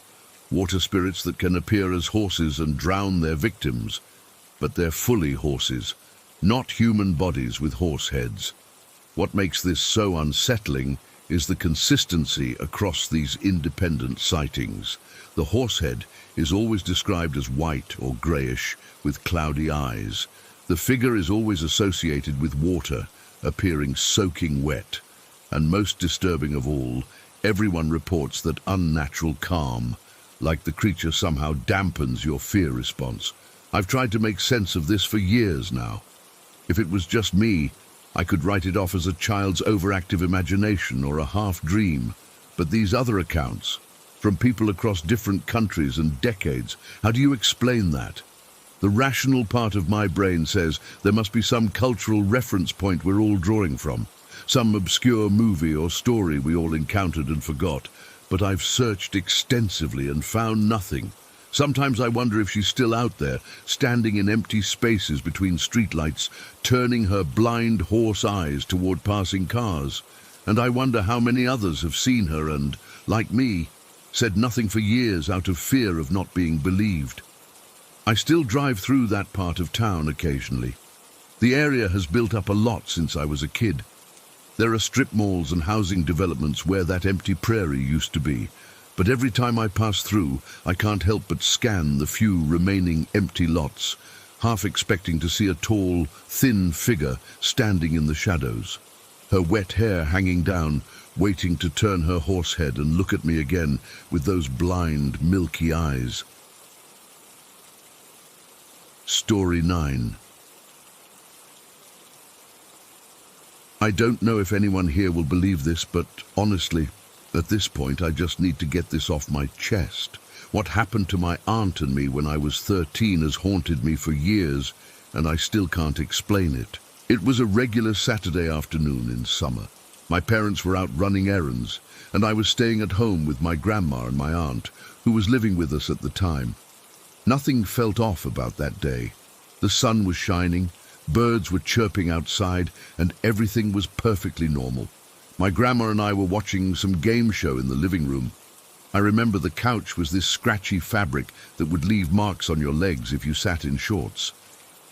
water spirits that can appear as horses and drown their victims, but they're fully horses, not human bodies with horse heads. What makes this so unsettling is the consistency across these independent sightings. The horsehead is always described as white or greyish with cloudy eyes. The figure is always associated with water, appearing soaking wet. And most disturbing of all, everyone reports that unnatural calm, like the creature somehow dampens your fear response. I've tried to make sense of this for years now. If it was just me, I could write it off as a child's overactive imagination or a half-dream. But these other accounts, from people across different countries and decades, how do you explain that? The rational part of my brain says there must be some cultural reference point we're all drawing from, some obscure movie or story we all encountered and forgot. But I've searched extensively and found nothing. Sometimes I wonder if she's still out there, standing in empty spaces between streetlights, turning her blind horse eyes toward passing cars. And I wonder how many others have seen her and, like me, said nothing for years out of fear of not being believed. I still drive through that part of town occasionally. The area has built up a lot since I was a kid. There are strip malls and housing developments where that empty prairie used to be. But every time I pass through, I can't help but scan the few remaining empty lots, half expecting to see a tall, thin figure standing in the shadows, her wet hair hanging down, waiting to turn her horse head and look at me again with those blind, milky eyes. Story 9. I don't know if anyone here will believe this, but honestly, at this point, I just need to get this off my chest. What happened to my aunt and me when I was 13 has haunted me for years, and I still can't explain it. It was a regular Saturday afternoon in summer. My parents were out running errands, and I was staying at home with my grandma and my aunt, who was living with us at the time. Nothing felt off about that day. The sun was shining, birds were chirping outside, and everything was perfectly normal. My grandma and I were watching some game show in the living room. I remember the couch was this scratchy fabric that would leave marks on your legs if you sat in shorts.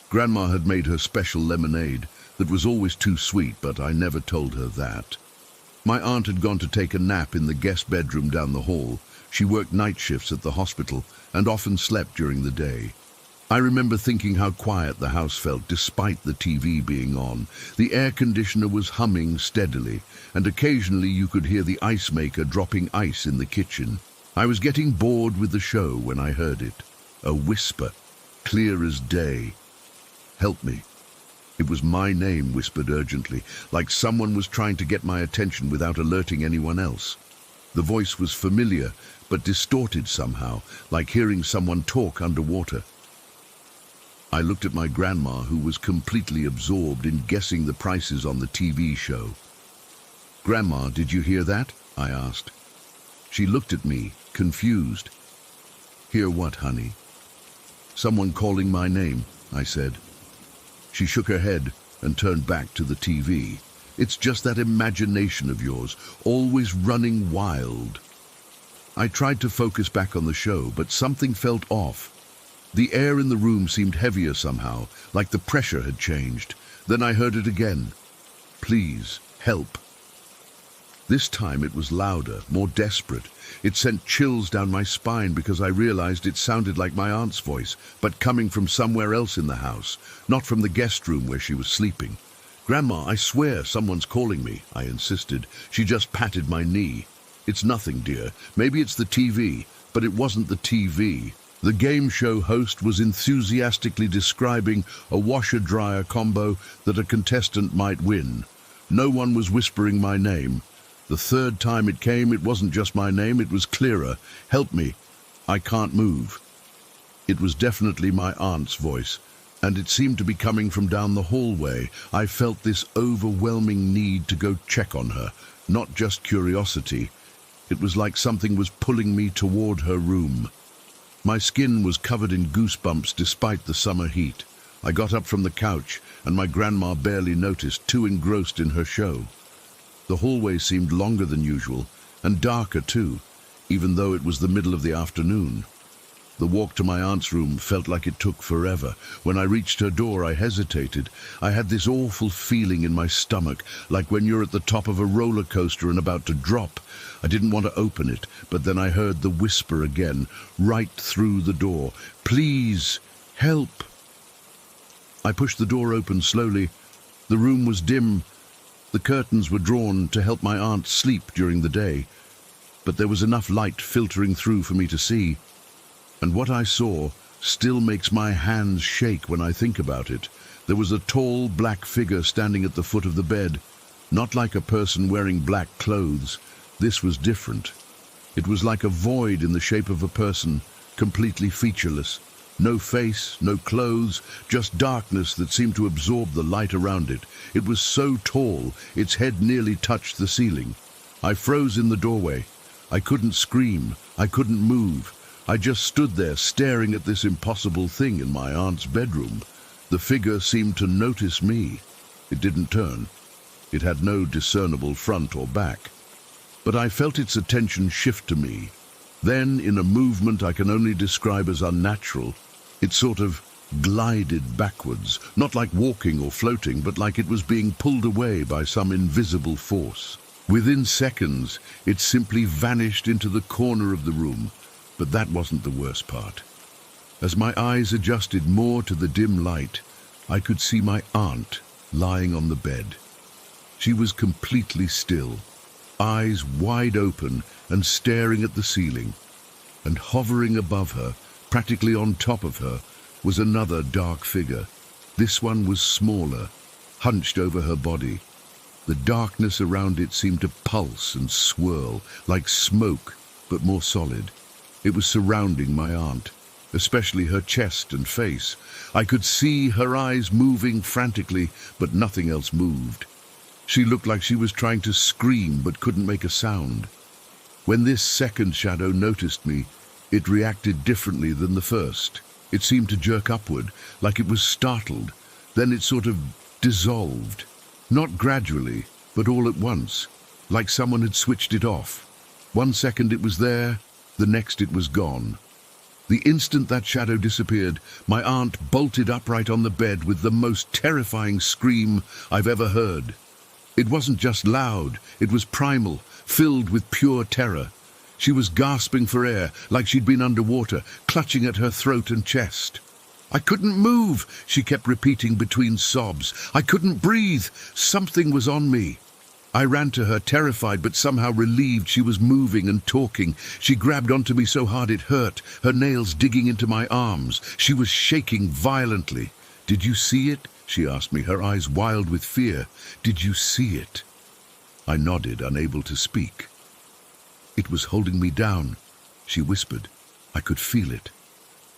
Grandma had made her special lemonade that was always too sweet, but I never told her that. My aunt had gone to take a nap in the guest bedroom down the hall. She worked night shifts at the hospital and often slept during the day. I remember thinking how quiet the house felt despite the TV being on. The air conditioner was humming steadily, and occasionally you could hear the ice maker dropping ice in the kitchen. I was getting bored with the show when I heard it. A whisper, clear as day. "Help me." It was my name whispered urgently, like someone was trying to get my attention without alerting anyone else. The voice was familiar, but distorted somehow, like hearing someone talk underwater. I looked at my grandma, who was completely absorbed in guessing the prices on the TV show. "Grandma, did you hear that?" I asked. She looked at me, confused. "Hear what, honey?" "Someone calling my name," I said. She shook her head and turned back to the TV. "It's just that imagination of yours, always running wild." I tried to focus back on the show, but something felt off. The air in the room seemed heavier somehow, like the pressure had changed. Then I heard it again. "Please, help." This time it was louder, more desperate. It sent chills down my spine because I realized it sounded like my aunt's voice, but coming from somewhere else in the house, not from the guest room where she was sleeping. "Grandma, I swear someone's calling me," I insisted. She just patted my knee. "It's nothing, dear. Maybe it's the TV." But it wasn't the TV. The game show host was enthusiastically describing a washer-dryer combo that a contestant might win. No one was whispering my name. The third time it came, it wasn't just my name, it was clearer. "Help me. I can't move." It was definitely my aunt's voice, and it seemed to be coming from down the hallway. I felt this overwhelming need to go check on her, not just curiosity. It was like something was pulling me toward her room. My skin was covered in goosebumps despite the summer heat. I got up from the couch, and my grandma barely noticed, too engrossed in her show. The hallway seemed longer than usual, and darker too, even though it was the middle of the afternoon. The walk to my aunt's room felt like it took forever. When I reached her door, I hesitated. I had this awful feeling in my stomach, like when you're at the top of a roller coaster and about to drop. I didn't want to open it, but then I heard the whisper again, right through the door. "Please, help." I pushed the door open slowly. The room was dim. The curtains were drawn to help my aunt sleep during the day, but there was enough light filtering through for me to see. And what I saw still makes my hands shake when I think about it. There was a tall black figure standing at the foot of the bed, not like a person wearing black clothes. This was different. It was like a void in the shape of a person, completely featureless. No face, no clothes, just darkness that seemed to absorb the light around it. It was so tall, its head nearly touched the ceiling. I froze in the doorway. I couldn't scream. I couldn't move. I just stood there staring at this impossible thing in my aunt's bedroom. The figure seemed to notice me. It didn't turn. It had no discernible front or back. But I felt its attention shift to me. Then, in a movement I can only describe as unnatural, it sort of glided backwards, not like walking or floating, but like it was being pulled away by some invisible force. Within seconds, it simply vanished into the corner of the room, but that wasn't the worst part. As my eyes adjusted more to the dim light, I could see my aunt lying on the bed. She was completely still, eyes wide open and staring at the ceiling, and hovering above her, practically on top of her, was another dark figure. This one was smaller, hunched over her body. The darkness around it seemed to pulse and swirl, like smoke, but more solid. It was surrounding my aunt, especially her chest and face. I could see her eyes moving frantically, but nothing else moved. She looked like she was trying to scream, but couldn't make a sound. When this second shadow noticed me, it reacted differently than the first. It seemed to jerk upward, like it was startled. Then it sort of dissolved. Not gradually, but all at once, like someone had switched it off. 1 second it was there, the next it was gone. The instant that shadow disappeared, my aunt bolted upright on the bed with the most terrifying scream I've ever heard. It wasn't just loud, it was primal, filled with pure terror. She was gasping for air, like she'd been underwater, clutching at her throat and chest. "I couldn't move," she kept repeating between sobs. "I couldn't breathe. Something was on me." I ran to her, terrified but somehow relieved she was moving and talking. She grabbed onto me so hard it hurt, her nails digging into my arms. She was shaking violently. "Did you see it?" she asked me, her eyes wild with fear. "Did you see it?" I nodded, unable to speak. "It was holding me down," she whispered. "I could feel it.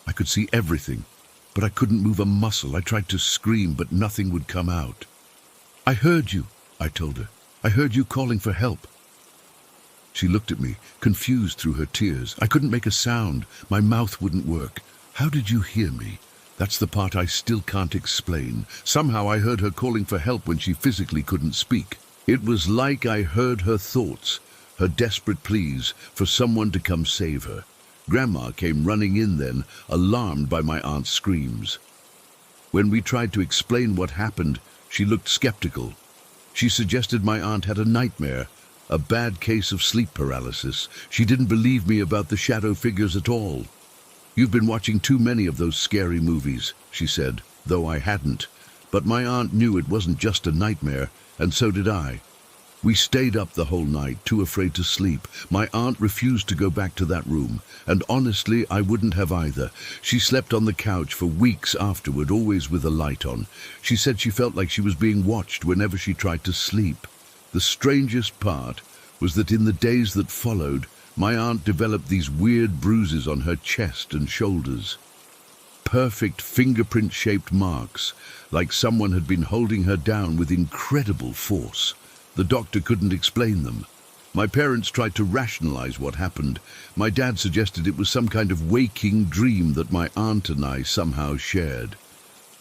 I could see everything, but I couldn't move a muscle. I tried to scream, but nothing would come out." "I heard you," I told her. "I heard you calling for help." She looked at me, confused through her tears. I couldn't make a sound. My mouth wouldn't work. "How did you hear me?" That's the part I still can't explain. Somehow I heard her calling for help when she physically couldn't speak. It was like I heard her thoughts, her desperate pleas for someone to come save her. Grandma came running in then, alarmed by my aunt's screams. When we tried to explain what happened, she looked skeptical. She suggested my aunt had a nightmare, a bad case of sleep paralysis. She didn't believe me about the shadow figures at all. "You've been watching too many of those scary movies," she said, though I hadn't. But my aunt knew it wasn't just a nightmare, and so did I. We stayed up the whole night, too afraid to sleep. My aunt refused to go back to that room, and honestly, I wouldn't have either. She slept on the couch for weeks afterward, always with a light on. She said she felt like she was being watched whenever she tried to sleep. The strangest part was that in the days that followed, my aunt developed these weird bruises on her chest and shoulders. Perfect fingerprint-shaped marks, like someone had been holding her down with incredible force. The doctor couldn't explain them. My parents tried to rationalize what happened. My dad suggested it was some kind of waking dream that my aunt and I somehow shared.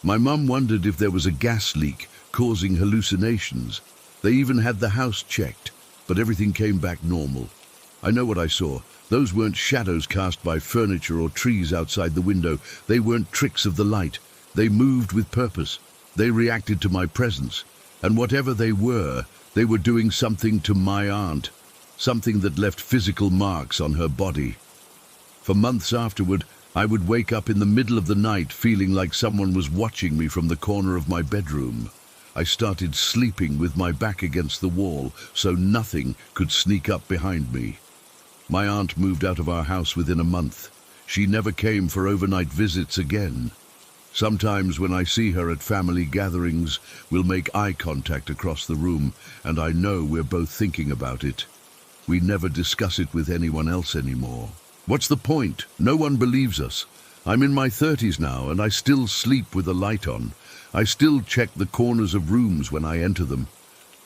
My mum wondered if there was a gas leak causing hallucinations. They even had the house checked, but everything came back normal. I know what I saw. Those weren't shadows cast by furniture or trees outside the window. They weren't tricks of the light. They moved with purpose. They reacted to my presence. And whatever they were doing something to my aunt, something that left physical marks on her body. For months afterward, I would wake up in the middle of the night feeling like someone was watching me from the corner of my bedroom. I started sleeping with my back against the wall so nothing could sneak up behind me. My aunt moved out of our house within a month. She never came for overnight visits again. Sometimes when I see her at family gatherings, we'll make eye contact across the room, and I know we're both thinking about it. We never discuss it with anyone else anymore. What's the point? No one believes us. I'm in my 30s now, and I still sleep with a light on. I still check the corners of rooms when I enter them.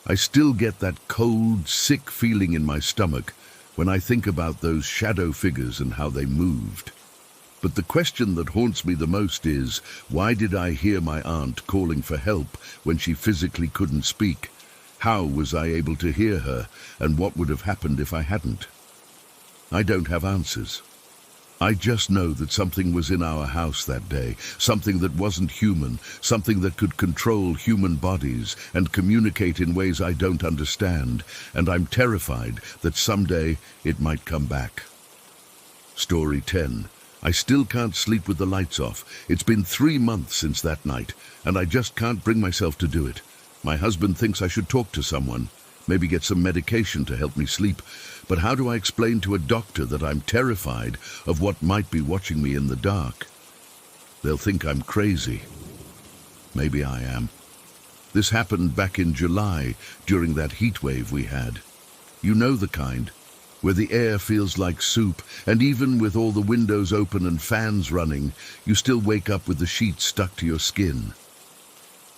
I still get that cold, sick feeling in my stomach, when I think about those shadow figures and how they moved. But the question that haunts me the most is, why did I hear my aunt calling for help when she physically couldn't speak? How was I able to hear her, and what would have happened if I hadn't? I don't have answers. I just know that something was in our house that day, something that wasn't human, something that could control human bodies and communicate in ways I don't understand, and I'm terrified that someday it might come back. Story 10. I still can't sleep with the lights off. It's been 3 months since that night, and I just can't bring myself to do it. My husband thinks I should talk to someone, maybe get some medication to help me sleep. But how do I explain to a doctor that I'm terrified of what might be watching me in the dark? They'll think I'm crazy. Maybe I am. This happened back in July, during that heat wave we had. You know the kind, where the air feels like soup, and even with all the windows open and fans running, you still wake up with the sheets stuck to your skin.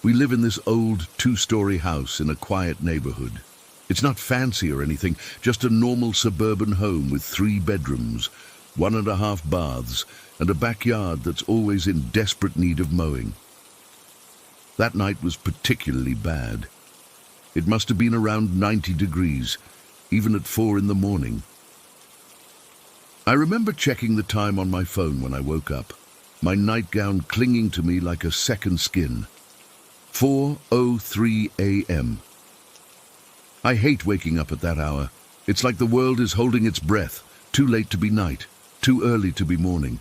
We live in this old 2-story house in a quiet neighborhood. It's not fancy or anything, just a normal suburban home with 3 bedrooms, 1.5 baths, and a backyard that's always in desperate need of mowing. That night was particularly bad. It must have been around 90 degrees, even at 4 in the morning. I remember checking the time on my phone when I woke up, my nightgown clinging to me like a second skin. 4:03 a.m. I hate waking up at that hour. It's like the world is holding its breath, too late to be night, too early to be morning.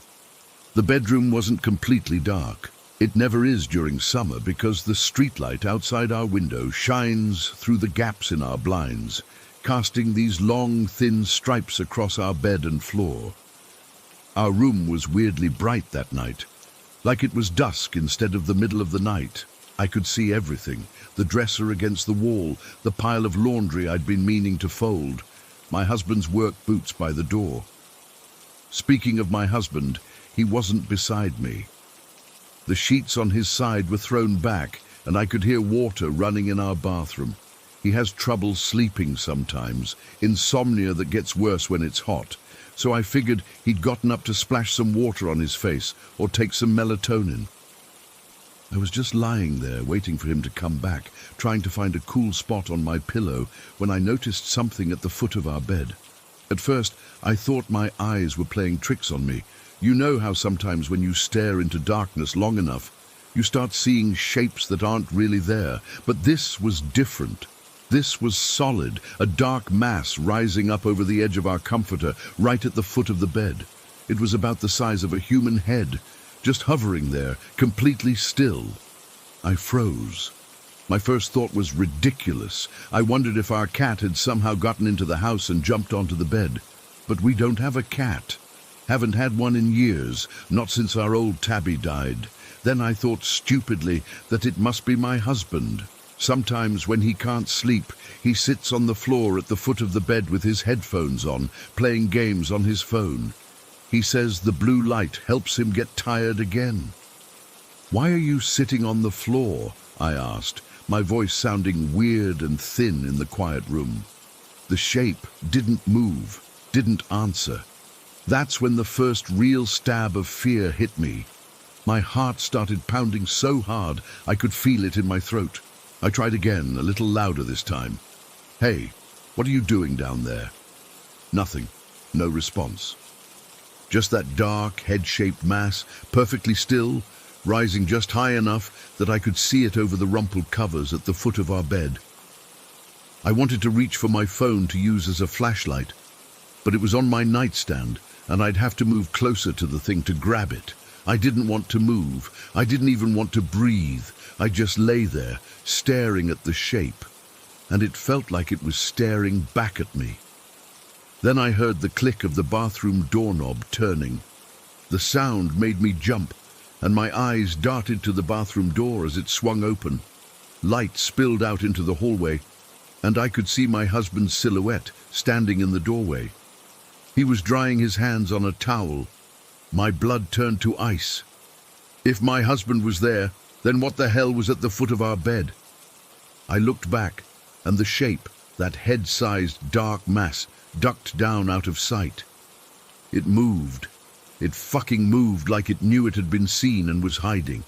The bedroom wasn't completely dark. It never is during summer because the streetlight outside our window shines through the gaps in our blinds, casting these long, thin stripes across our bed and floor. Our room was weirdly bright that night, like it was dusk instead of the middle of the night. I could see everything, the dresser against the wall, the pile of laundry I'd been meaning to fold, my husband's work boots by the door. Speaking of my husband, he wasn't beside me. The sheets on his side were thrown back, and I could hear water running in our bathroom. He has trouble sleeping sometimes, insomnia that gets worse when it's hot, so I figured he'd gotten up to splash some water on his face or take some melatonin. I was just lying there, waiting for him to come back, trying to find a cool spot on my pillow, when I noticed something at the foot of our bed. At first, I thought my eyes were playing tricks on me. You know how sometimes when you stare into darkness long enough, you start seeing shapes that aren't really there. But this was different. This was solid, a dark mass rising up over the edge of our comforter, right at the foot of the bed. It was about the size of a human head, just hovering there, completely still. I froze. My first thought was ridiculous. I wondered if our cat had somehow gotten into the house and jumped onto the bed. But we don't have a cat. Haven't had one in years, not since our old Tabby died. Then I thought stupidly that it must be my husband. Sometimes when he can't sleep, he sits on the floor at the foot of the bed with his headphones on, playing games on his phone. He says the blue light helps him get tired again. "Why are you sitting on the floor?" I asked, my voice sounding weird and thin in the quiet room. The shape didn't move, didn't answer. That's when the first real stab of fear hit me. My heart started pounding so hard I could feel it in my throat. I tried again, a little louder this time. "Hey, what are you doing down there?" Nothing. No response. Just that dark, head-shaped mass, perfectly still, rising just high enough that I could see it over the rumpled covers at the foot of our bed. I wanted to reach for my phone to use as a flashlight, but it was on my nightstand, and I'd have to move closer to the thing to grab it. I didn't want to move. I didn't even want to breathe. I just lay there, staring at the shape, and it felt like it was staring back at me. Then I heard the click of the bathroom doorknob turning. The sound made me jump, and my eyes darted to the bathroom door as it swung open. Light spilled out into the hallway, and I could see my husband's silhouette standing in the doorway. He was drying his hands on a towel. My blood turned to ice. If my husband was there, then what the hell was at the foot of our bed? I looked back, and the shape, that head-sized dark mass, ducked down out of sight. It moved. It fucking moved like it knew it had been seen and was hiding.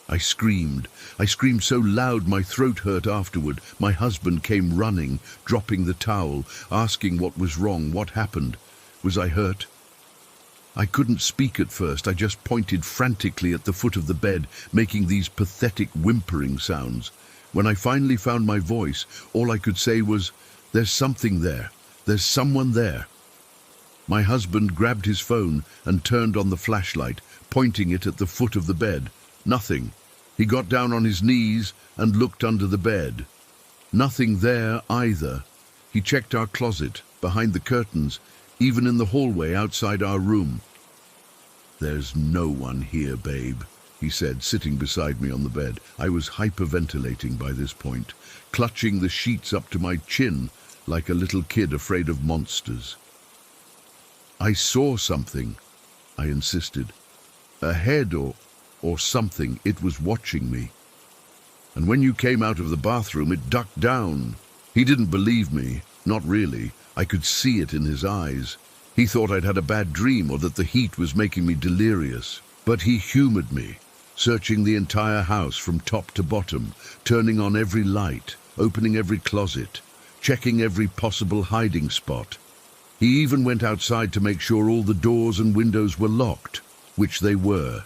I screamed. I screamed so loud my throat hurt afterward. My husband came running, dropping the towel, asking what was wrong, what happened. Was I hurt? I couldn't speak at first. I just pointed frantically at the foot of the bed, making these pathetic whimpering sounds. When I finally found my voice, all I could say was, "There's something there. There's someone there." My husband grabbed his phone and turned on the flashlight, pointing it at the foot of the bed. Nothing. He got down on his knees and looked under the bed. Nothing there either. He checked our closet, behind the curtains, even in the hallway outside our room. "There's no one here, babe," he said, sitting beside me on the bed. I was hyperventilating by this point, clutching the sheets up to my chin like a little kid afraid of monsters. "I saw something," I insisted. "A head or something. It was watching me. And when you came out of the bathroom, it ducked down." He didn't believe me. Not really. I could see it in his eyes. He thought I'd had a bad dream or that the heat was making me delirious. But he humored me, searching the entire house from top to bottom, turning on every light, opening every closet, checking every possible hiding spot. He even went outside to make sure all the doors and windows were locked, which they were.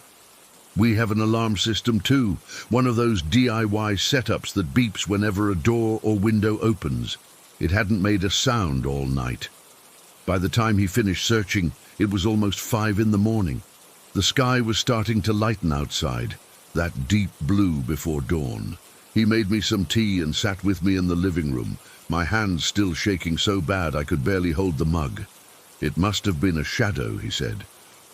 We have an alarm system too, one of those DIY setups that beeps whenever a door or window opens. It hadn't made a sound all night. By the time he finished searching, it was almost 5 in the morning. The sky was starting to lighten outside, that deep blue before dawn. He made me some tea and sat with me in the living room, my hands still shaking so bad I could barely hold the mug. "It must have been a shadow," he said.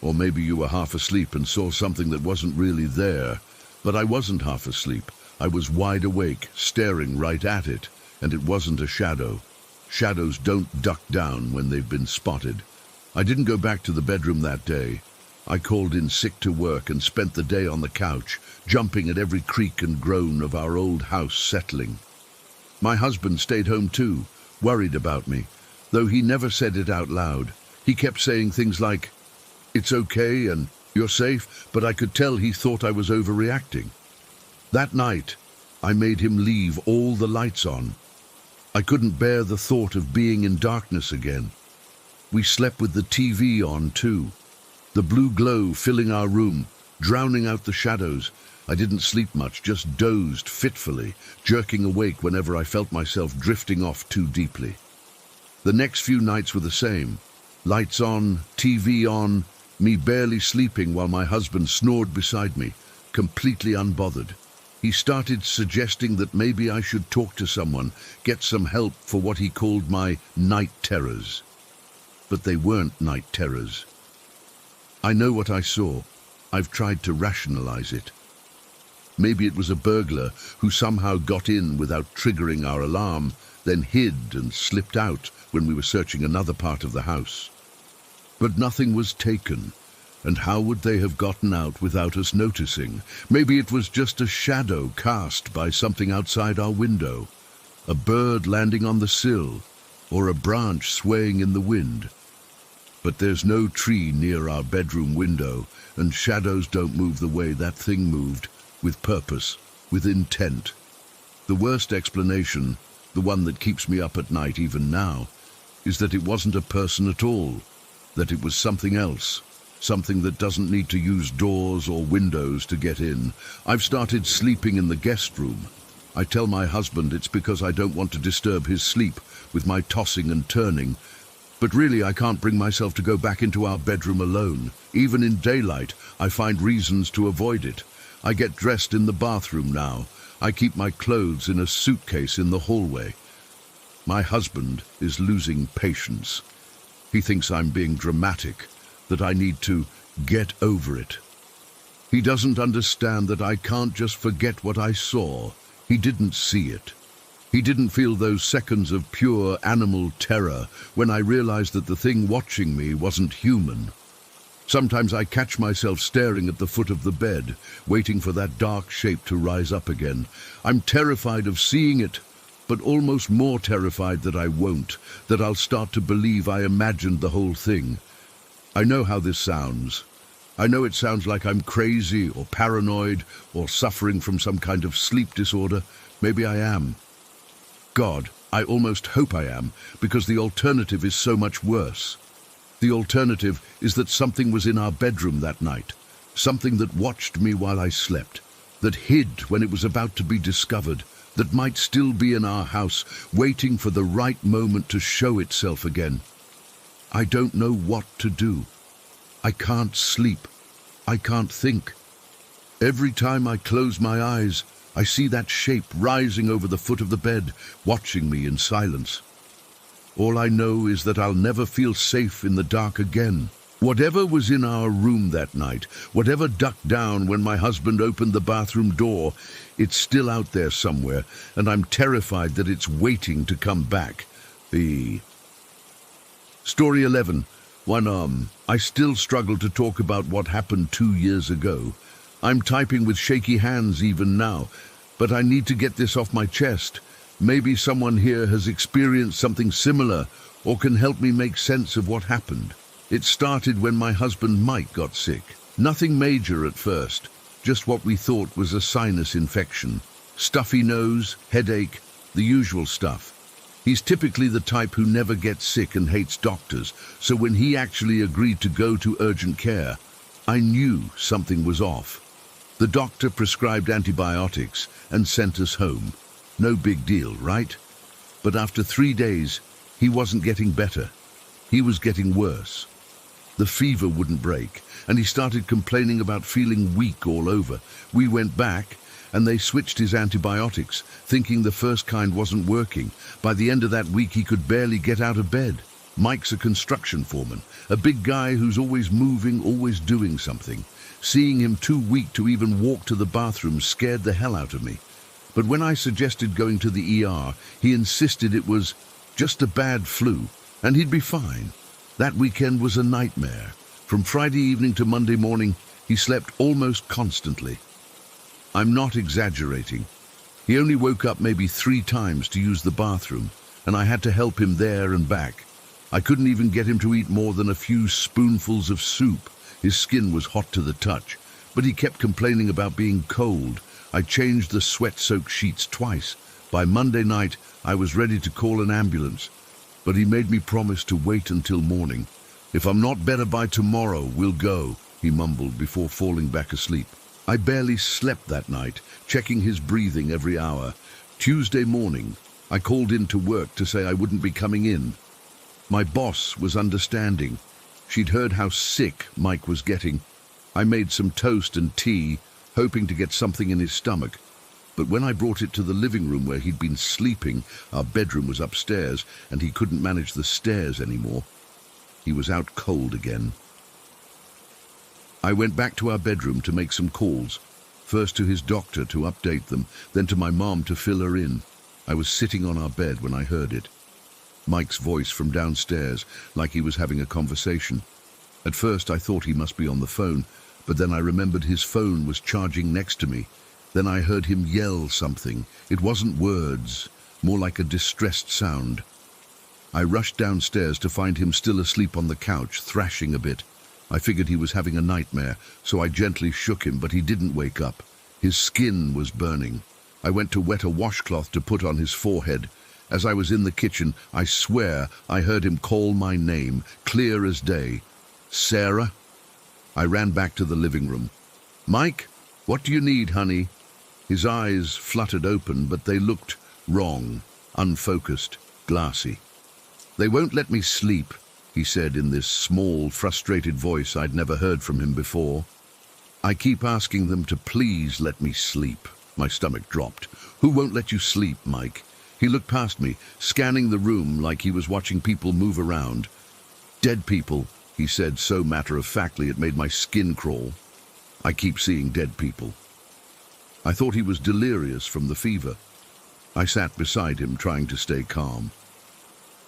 "Or maybe you were half asleep and saw something that wasn't really there." But I wasn't half asleep. I was wide awake, staring right at it, and it wasn't a shadow. Shadows don't duck down when they've been spotted. I didn't go back to the bedroom that day. I called in sick to work and spent the day on the couch, jumping at every creak and groan of our old house settling. My husband stayed home too, worried about me, though he never said it out loud. He kept saying things like, "It's okay," and "You're safe," but I could tell he thought I was overreacting. That night, I made him leave all the lights on. I couldn't bear the thought of being in darkness again. We slept with the TV on too, the blue glow filling our room, drowning out the shadows. I didn't sleep much, just dozed fitfully, jerking awake whenever I felt myself drifting off too deeply. The next few nights were the same. Lights on, TV on, me barely sleeping while my husband snored beside me, completely unbothered. He started suggesting that maybe I should talk to someone, get some help for what he called my night terrors. But they weren't night terrors. I know what I saw. I've tried to rationalize it. Maybe it was a burglar who somehow got in without triggering our alarm, then hid and slipped out when we were searching another part of the house. But nothing was taken, and how would they have gotten out without us noticing? Maybe it was just a shadow cast by something outside our window, a bird landing on the sill, or a branch swaying in the wind. But there's no tree near our bedroom window, and shadows don't move the way that thing moved, with purpose, with intent. The worst explanation, the one that keeps me up at night even now, is that it wasn't a person at all, that it was something else, something that doesn't need to use doors or windows to get in. I've started sleeping in the guest room. I tell my husband it's because I don't want to disturb his sleep with my tossing and turning, but really I can't bring myself to go back into our bedroom alone. Even in daylight, I find reasons to avoid it. I get dressed in the bathroom now. I keep my clothes in a suitcase in the hallway. My husband is losing patience. He thinks I'm being dramatic, that I need to get over it. He doesn't understand that I can't just forget what I saw. He didn't see it. He didn't feel those seconds of pure animal terror when I realized that the thing watching me wasn't human. Sometimes I catch myself staring at the foot of the bed, waiting for that dark shape to rise up again. I'm terrified of seeing it, but almost more terrified that I won't, that I'll start to believe I imagined the whole thing. I know how this sounds. I know it sounds like I'm crazy or paranoid or suffering from some kind of sleep disorder. Maybe I am. God, I almost hope I am, because the alternative is so much worse. The alternative is that something was in our bedroom that night, something that watched me while I slept, that hid when it was about to be discovered, that might still be in our house, waiting for the right moment to show itself again. I don't know what to do. I can't sleep. I can't think. Every time I close my eyes, I see that shape rising over the foot of the bed, watching me in silence. All I know is that I'll never feel safe in the dark again. Whatever was in our room that night, whatever ducked down when my husband opened the bathroom door, it's still out there somewhere, and I'm terrified that it's waiting to come back. Story 11. I still struggle to talk about what happened 2 years ago. I'm typing with shaky hands even now, but I need to get this off my chest. Maybe someone here has experienced something similar or can help me make sense of what happened. It started when my husband Mike got sick. Nothing major at first, just what we thought was a sinus infection. Stuffy nose, headache, the usual stuff. He's typically the type who never gets sick and hates doctors, so when he actually agreed to go to urgent care, I knew something was off. The doctor prescribed antibiotics and sent us home. No big deal, right? But after 3 days, he wasn't getting better. He was getting worse. The fever wouldn't break, and he started complaining about feeling weak all over. We went back, and they switched his antibiotics, thinking the first kind wasn't working. By the end of that week, he could barely get out of bed. Mike's a construction foreman, a big guy who's always moving, always doing something. Seeing him too weak to even walk to the bathroom scared the hell out of me. But when I suggested going to the ER, he insisted it was just a bad flu, and he'd be fine. That weekend was a nightmare. From Friday evening to Monday morning, he slept almost constantly. I'm not exaggerating. He only woke up maybe 3 times to use the bathroom, and I had to help him there and back. I couldn't even get him to eat more than a few spoonfuls of soup. His skin was hot to the touch, but he kept complaining about being cold. I changed the sweat-soaked sheets twice. By Monday night, I was ready to call an ambulance, but he made me promise to wait until morning. "If I'm not better by tomorrow, we'll go," he mumbled before falling back asleep. I barely slept that night, checking his breathing every hour. Tuesday morning, I called in to work to say I wouldn't be coming in. My boss was understanding. She'd heard how sick Mike was getting. I made some toast and tea, hoping to get something in his stomach. But when I brought it to the living room where he'd been sleeping, our bedroom was upstairs, and he couldn't manage the stairs anymore. He was out cold again. I went back to our bedroom to make some calls, first to his doctor to update them, then to my mom to fill her in. I was sitting on our bed when I heard it. Mike's voice from downstairs, like he was having a conversation. At first I thought he must be on the phone, but then I remembered his phone was charging next to me. Then I heard him yell something. It wasn't words, more like a distressed sound. I rushed downstairs to find him still asleep on the couch, thrashing a bit. I figured he was having a nightmare, so I gently shook him, but he didn't wake up. His skin was burning. I went to wet a washcloth to put on his forehead. As I was in the kitchen, I swear I heard him call my name, clear as day. "Sarah?" I ran back to the living room. "Mike, what do you need, honey?" His eyes fluttered open, but they looked wrong, unfocused, glassy. "They won't let me sleep," he said in this small, frustrated voice I'd never heard from him before. "I keep asking them to please let me sleep." My stomach dropped. "Who won't let you sleep, Mike?" He looked past me, scanning the room like he was watching people move around. "Dead people," he said so matter-of-factly it made my skin crawl. "I keep seeing dead people." I thought he was delirious from the fever. I sat beside him, trying to stay calm.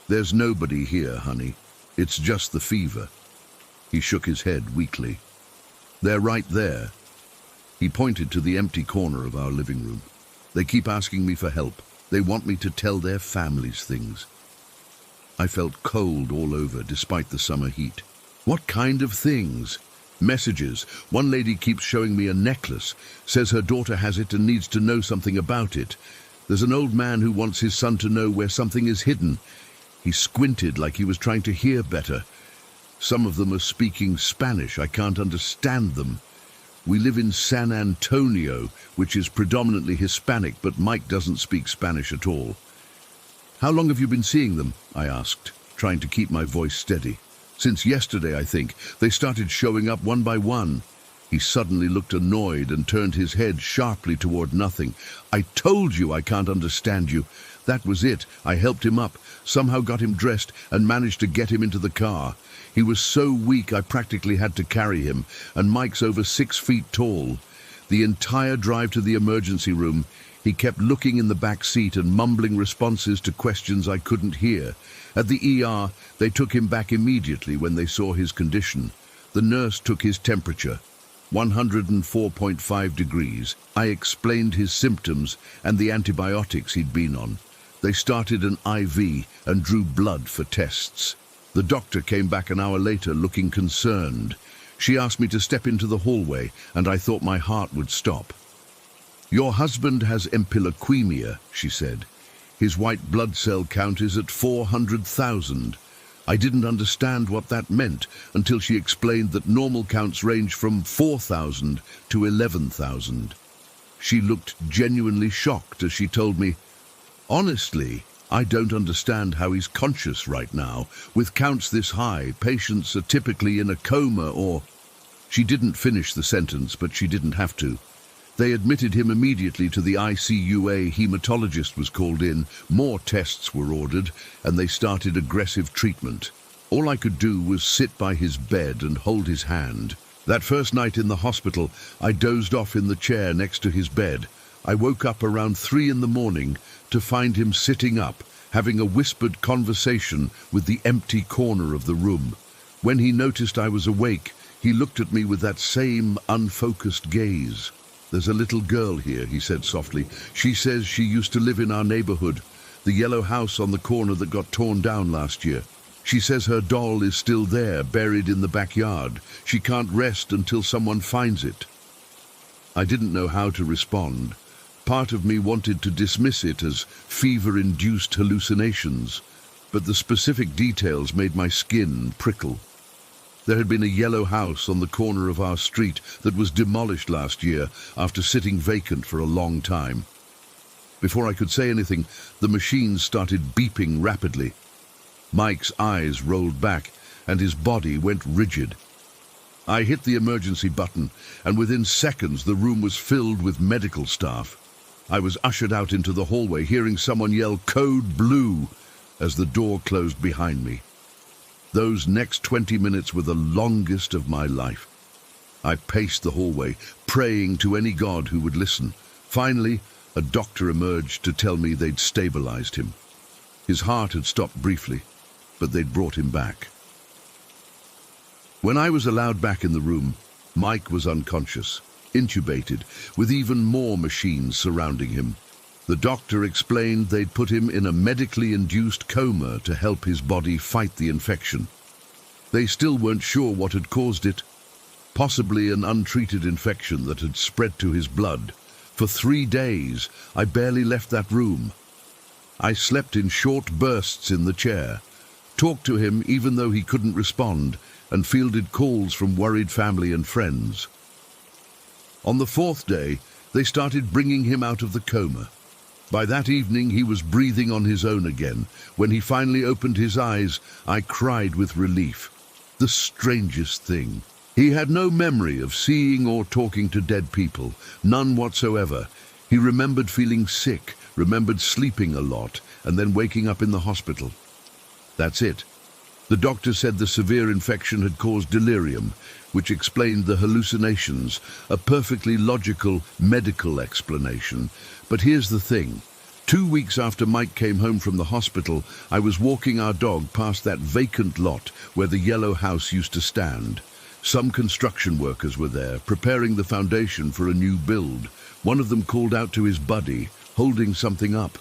"There's nobody here, honey. It's just the fever." He shook his head weakly. "They're right there." He pointed to the empty corner of our living room. "They keep asking me for help. They want me to tell their families things. I felt cold all over despite the summer heat. What kind of things? Messages. One lady keeps showing me a necklace, says her daughter has it and needs to know something about it. There's an old man who wants his son to know where something is hidden. He squinted like he was trying to hear better. Some of them are speaking Spanish. I can't understand them. We live in San Antonio, which is predominantly Hispanic, but Mike doesn't speak Spanish at all. How long have you been seeing them? I asked, trying to keep my voice steady. Since yesterday, I think. They started showing up one by one. He suddenly looked annoyed and turned his head sharply toward nothing. I told you I can't understand you. That was it. I helped him up, somehow got him dressed, and managed to get him into the car. He was so weak I practically had to carry him, and Mike's over 6 feet tall. The entire drive to the emergency room, he kept looking in the back seat and mumbling responses to questions I couldn't hear. At the ER, they took him back immediately when they saw his condition. The nurse took his temperature, 104.5 degrees. I explained his symptoms and the antibiotics he'd been on. They started an IV and drew blood for tests. The doctor came back an hour later looking concerned. She asked me to step into the hallway, and I thought my heart would stop. "Your husband has epilepsy," she said. "His white blood cell count is at 400,000. I didn't understand what that meant until she explained that normal counts range from 4,000 to 11,000. She looked genuinely shocked as she told me, "Honestly, I don't understand how he's conscious right now. With counts this high, patients are typically in a coma or—" She didn't finish the sentence, but she didn't have to. They admitted him immediately to the ICU. A hematologist was called in, more tests were ordered, and they started aggressive treatment. All I could do was sit by his bed and hold his hand. That first night in the hospital, I dozed off in the chair next to his bed. I woke up around 3 in the morning to find him sitting up, having a whispered conversation with the empty corner of the room. When he noticed I was awake, he looked at me with that same unfocused gaze. "There's a little girl here," he said softly. "She says she used to live in our neighborhood, the yellow house on the corner that got torn down last year. She says her doll is still there, buried in the backyard. She can't rest until someone finds it." I didn't know how to respond. Part of me wanted to dismiss it as fever-induced hallucinations, but the specific details made my skin prickle. There had been a yellow house on the corner of our street that was demolished last year after sitting vacant for a long time. Before I could say anything, the machines started beeping rapidly. Mike's eyes rolled back and his body went rigid. I hit the emergency button, and within seconds the room was filled with medical staff. I was ushered out into the hallway, hearing someone yell "Code Blue" as the door closed behind me. Those next 20 minutes were the longest of my life. I paced the hallway, praying to any god who would listen. Finally, a doctor emerged to tell me they'd stabilized him. His heart had stopped briefly, but they'd brought him back. When I was allowed back in the room, Mike was unconscious, intubated, with even more machines surrounding him. The doctor explained they'd put him in a medically induced coma to help his body fight the infection. They still weren't sure what had caused it. Possibly an untreated infection that had spread to his blood. For 3 days, I barely left that room. I slept in short bursts in the chair, talked to him even though he couldn't respond, and fielded calls from worried family and friends. On the 4th day, they started bringing him out of the coma. By that evening, he was breathing on his own again. When he finally opened his eyes, I cried with relief. The strangest thing. He had no memory of seeing or talking to dead people, none whatsoever. He remembered feeling sick, remembered sleeping a lot, and then waking up in the hospital. That's it. The doctor said the severe infection had caused delirium, which explained the hallucinations, a perfectly logical medical explanation. But here's the thing. 2 weeks after Mike came home from the hospital, I was walking our dog past that vacant lot where the yellow house used to stand. Some construction workers were there, preparing the foundation for a new build. One of them called out to his buddy, holding something up.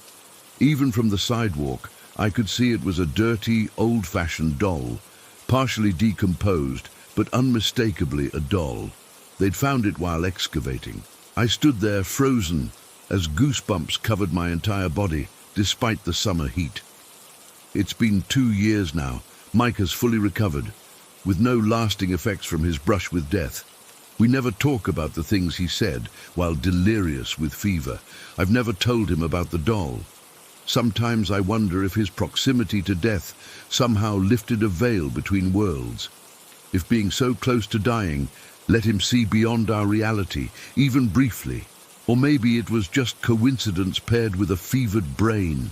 Even from the sidewalk, I could see it was a dirty, old-fashioned doll, partially decomposed, but unmistakably a doll. They'd found it while excavating. I stood there frozen as goosebumps covered my entire body, despite the summer heat. It's been 2 years now. Mike has fully recovered, with no lasting effects from his brush with death. We never talk about the things he said while delirious with fever. I've never told him about the doll. Sometimes I wonder if his proximity to death somehow lifted a veil between worlds. If being so close to dying let him see beyond our reality, even briefly. Or maybe it was just coincidence paired with a fevered brain.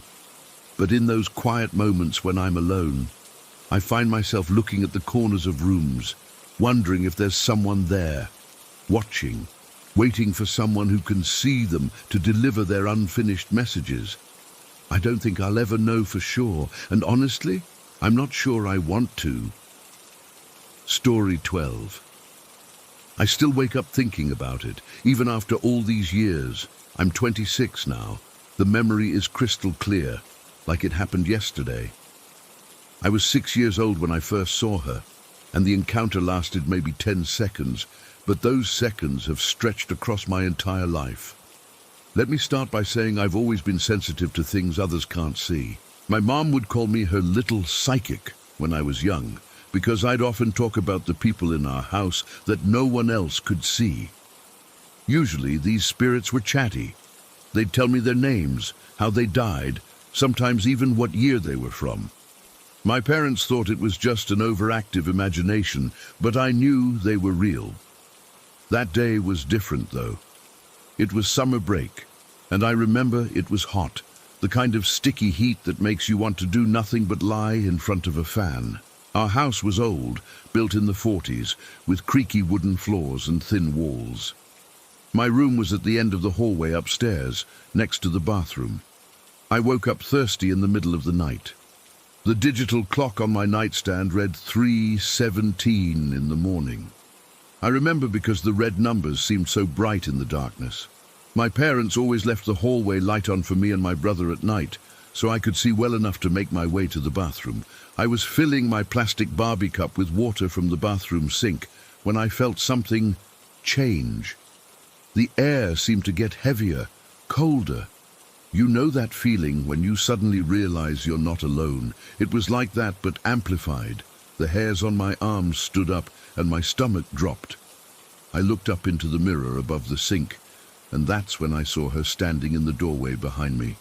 But in those quiet moments when I'm alone, I find myself looking at the corners of rooms, wondering if there's someone there, watching, waiting for someone who can see them to deliver their unfinished messages. I don't think I'll ever know for sure, and honestly, I'm not sure I want to. Story 12. I still wake up thinking about it, even after all these years. I'm 26 now. The memory is crystal clear, like it happened yesterday. I was 6 years old when I first saw her, and the encounter lasted maybe 10 seconds, but those seconds have stretched across my entire life. Let me start by saying I've always been sensitive to things others can't see. My mom would call me her little psychic when I was young, because I'd often talk about the people in our house that no one else could see. Usually these spirits were chatty. They'd tell me their names, how they died, sometimes even what year they were from. My parents thought it was just an overactive imagination, but I knew they were real. That day was different, though. It was summer break, and I remember it was hot, the kind of sticky heat that makes you want to do nothing but lie in front of a fan. Our house was old, built in the 40s, with creaky wooden floors and thin walls. My room was at the end of the hallway upstairs, next to the bathroom. I woke up thirsty in the middle of the night. The digital clock on my nightstand read 3:17 in the morning. I remember because the red numbers seemed so bright in the darkness. My parents always left the hallway light on for me and my brother at night, so I could see well enough to make my way to the bathroom. I was filling my plastic Barbie cup with water from the bathroom sink when I felt something change. The air seemed to get heavier, colder. You know that feeling when you suddenly realize you're not alone. It was like that, but amplified. The hairs on my arms stood up and my stomach dropped. I looked up into the mirror above the sink, and that's when I saw her standing in the doorway behind me.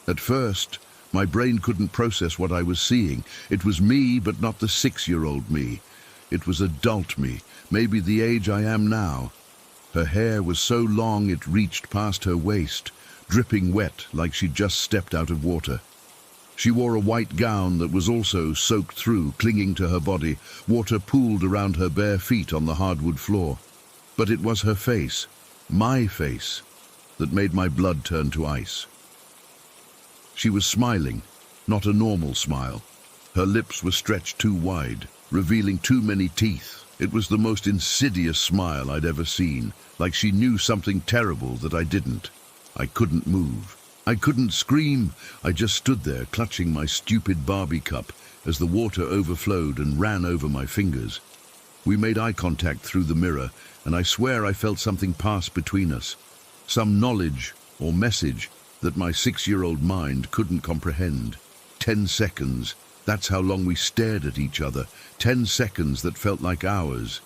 At first, my brain couldn't process what I was seeing. It was me, but not the 6-year-old me. It was adult me, maybe the age I am now. Her hair was so long it reached past her waist, dripping wet like she'd just stepped out of water. She wore a white gown that was also soaked through, clinging to her body. Water pooled around her bare feet on the hardwood floor. But it was her face, my face, that made my blood turn to ice. She was smiling, not a normal smile. Her lips were stretched too wide, revealing too many teeth. It was the most insidious smile I'd ever seen, like she knew something terrible that I didn't. I couldn't move. I couldn't scream. I just stood there, clutching my stupid Barbie cup as the water overflowed and ran over my fingers. We made eye contact through the mirror, and I swear I felt something pass between us. Some knowledge or message that my 6-year-old mind couldn't comprehend. 10 seconds. That's how long we stared at each other. 10 seconds that felt like hours.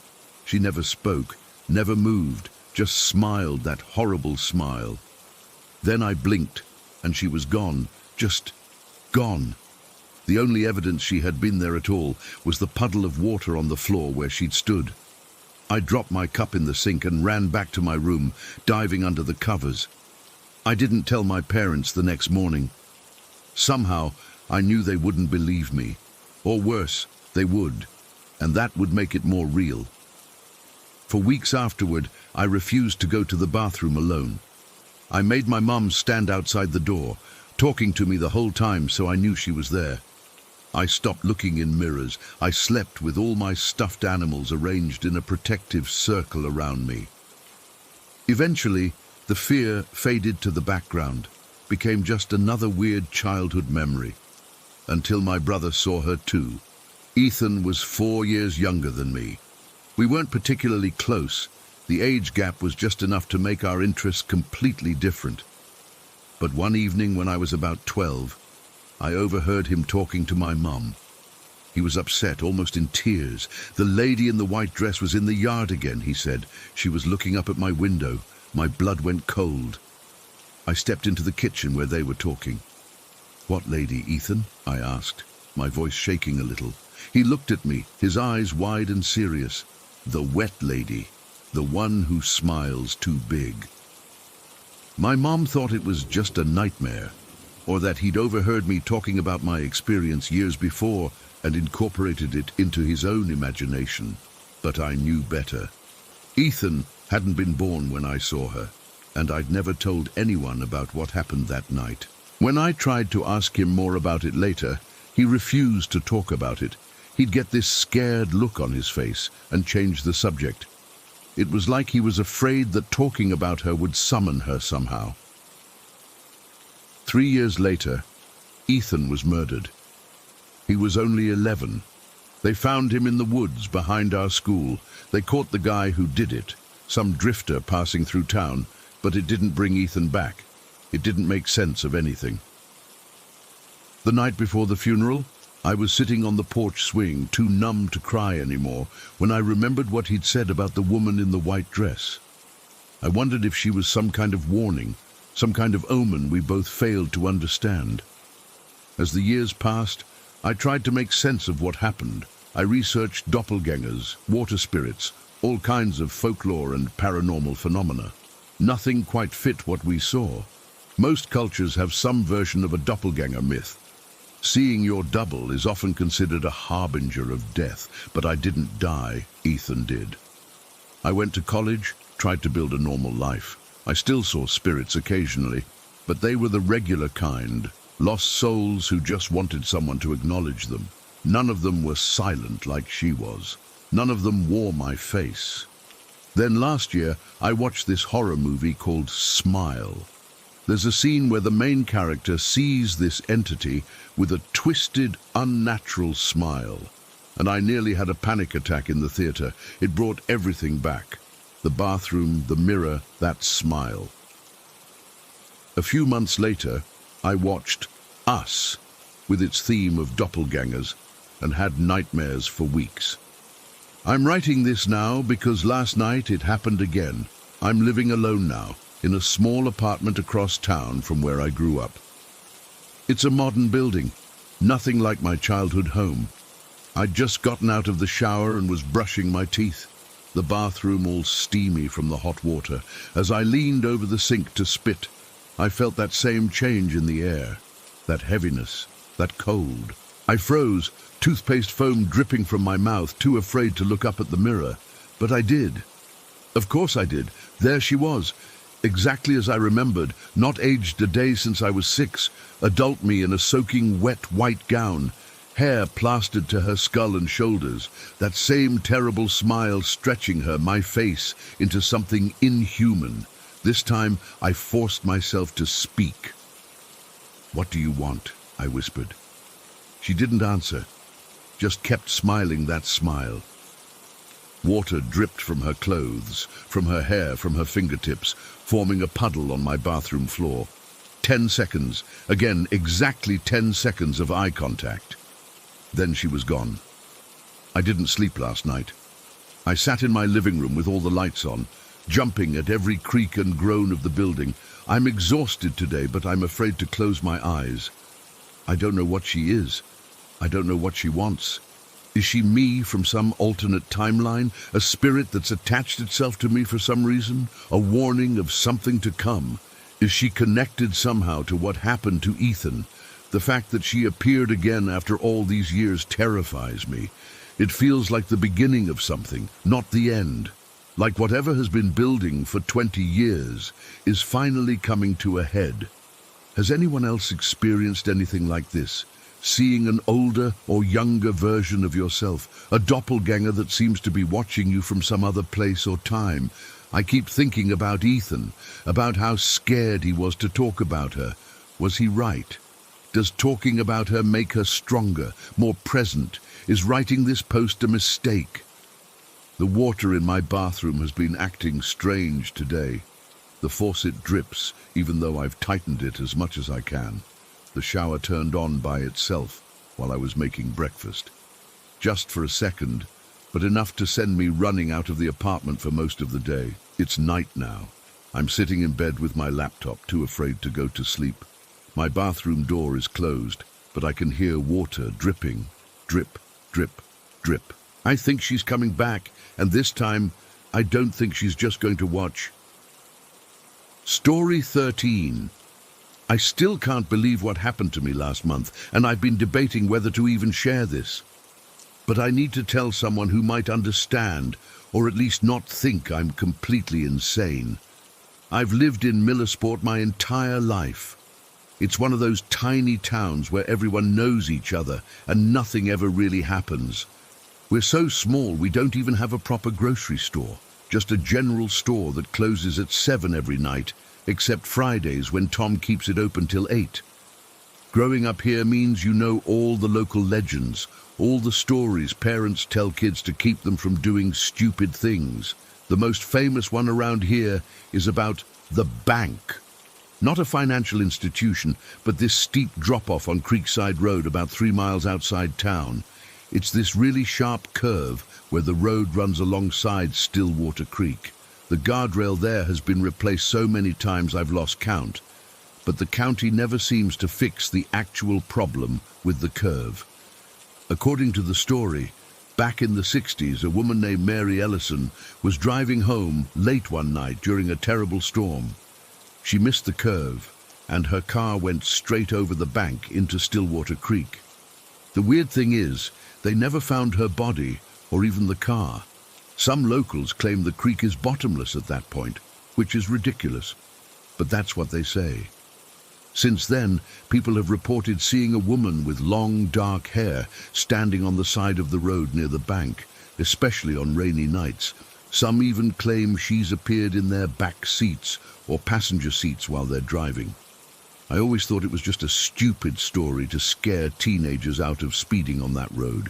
She never spoke, never moved, just smiled that horrible smile. Then I blinked, and she was gone, just gone. The only evidence she had been there at all was the puddle of water on the floor where she'd stood. I dropped my cup in the sink and ran back to my room, diving under the covers. I didn't tell my parents the next morning. Somehow, I knew they wouldn't believe me. Or worse, they would, and that would make it more real. For weeks afterward, I refused to go to the bathroom alone. I made my mum stand outside the door, talking to me the whole time so I knew she was there. I stopped looking in mirrors. I slept with all my stuffed animals arranged in a protective circle around me. Eventually, the fear faded to the background, became just another weird childhood memory. Until my brother saw her too. Ethan was 4 years younger than me. We weren't particularly close. The age gap was just enough to make our interests completely different. But one evening when I was about 12, I overheard him talking to my mum. He was upset, almost in tears. "The lady in the white dress was in the yard again," he said. "She was looking up at my window. My blood went cold." I stepped into the kitchen where they were talking. "What lady, Ethan?" I asked, my voice shaking a little. He looked at me, his eyes wide and serious. "The wet lady, the one who smiles too big." My mom thought it was just a nightmare, or that he'd overheard me talking about my experience years before and incorporated it into his own imagination. But I knew better. Ethan hadn't been born when I saw her, and I'd never told anyone about what happened that night. When I tried to ask him more about it later, he refused to talk about it. He'd get this scared look on his face and change the subject. It was like he was afraid that talking about her would summon her somehow. 3 years later, Ethan was murdered. He was only 11. They found him in the woods behind our school. They caught the guy who did it, some drifter passing through town, but it didn't bring Ethan back. It didn't make sense of anything. The night before the funeral, I was sitting on the porch swing, too numb to cry anymore, when I remembered what he'd said about the woman in the white dress. I wondered if she was some kind of warning, some kind of omen we both failed to understand. As the years passed, I tried to make sense of what happened. I researched doppelgangers, water spirits, all kinds of folklore and paranormal phenomena. Nothing quite fit what we saw. Most cultures have some version of a doppelganger myth. Seeing your double is often considered a harbinger of death, but I didn't die, Ethan did. I went to college, tried to build a normal life. I still saw spirits occasionally, but they were the regular kind, lost souls who just wanted someone to acknowledge them. None of them were silent like she was. None of them wore my face. Then last year, I watched this horror movie called Smile. There's a scene where the main character sees this entity with a twisted, unnatural smile. And I nearly had a panic attack in the theater. It brought everything back. The bathroom, the mirror, that smile. A few months later, I watched Us, with its theme of doppelgangers, and had nightmares for weeks. I'm writing this now because last night it happened again. I'm living alone now, in a small apartment across town from where I grew up. It's a modern building, nothing like my childhood home. I'd just gotten out of the shower and was brushing my teeth, the bathroom all steamy from the hot water. As I leaned over the sink to spit, I felt that same change in the air, that heaviness, that cold. I froze, toothpaste foam dripping from my mouth, too afraid to look up at the mirror. But I did. Of course I did. There she was, exactly as I remembered, not aged a day since I was 6, adult me in a soaking wet white gown, hair plastered to her skull and shoulders, that same terrible smile stretching her, my face, into something inhuman. This time I forced myself to speak. "What do you want?" I whispered. She didn't answer, just kept smiling that smile. Water dripped from her clothes, from her hair, from her fingertips, forming a puddle on my bathroom floor. 10 seconds, again exactly 10 seconds of eye contact. Then she was gone. I didn't sleep last night. I sat in my living room with all the lights on, jumping at every creak and groan of the building. I'm exhausted today, but I'm afraid to close my eyes. I don't know what she is. I don't know what she wants. Is she me from some alternate timeline? A spirit that's attached itself to me for some reason? A warning of something to come? Is she connected somehow to what happened to Ethan? The fact that she appeared again after all these years terrifies me. It feels like the beginning of something, not the end. Like whatever has been building for 20 years is finally coming to a head. Has anyone else experienced anything like this? Seeing an older or younger version of yourself, a doppelganger that seems to be watching you from some other place or time. I keep thinking about Ethan, about how scared he was to talk about her, Was he right? Does talking about her make her stronger, more present? Is writing this post a mistake? The water in my bathroom has been acting strange today. The faucet drips, even though I've tightened it as much as I can. The shower turned on by itself while I was making breakfast. Just for a second, but enough to send me running out of the apartment for most of the day. It's night now. I'm sitting in bed with my laptop, too afraid to go to sleep. My bathroom door is closed, but I can hear water dripping. Drip, drip, drip. I think she's coming back, and this time, I don't think she's just going to watch. Story 13. I still can't believe what happened to me last month, and I've been debating whether to even share this. But I need to tell someone who might understand, or at least not think I'm completely insane. I've lived in Millersport my entire life. It's one of those tiny towns where everyone knows each other and nothing ever really happens. We're so small we don't even have a proper grocery store, just a general store that closes at 7 every night, except Fridays when Tom keeps it open till 8. Growing up here means you know all the local legends, all the stories parents tell kids to keep them from doing stupid things. The most famous one around here is about the bank. Not a financial institution, but this steep drop-off on Creekside Road about 3 miles outside town. It's this really sharp curve where the road runs alongside Stillwater Creek. The guardrail there has been replaced so many times I've lost count, but the county never seems to fix the actual problem with the curve. According to the story, back in the 60s, a woman named Mary Ellison was driving home late one night during a terrible storm. She missed the curve, and her car went straight over the bank into Stillwater Creek. The weird thing is, they never found her body or even the car. Some locals claim the creek is bottomless at that point, which is ridiculous, but that's what they say. Since then, people have reported seeing a woman with long, dark hair standing on the side of the road near the bank, especially on rainy nights. Some even claim she's appeared in their back seats or passenger seats while they're driving. I always thought it was just a stupid story to scare teenagers out of speeding on that road.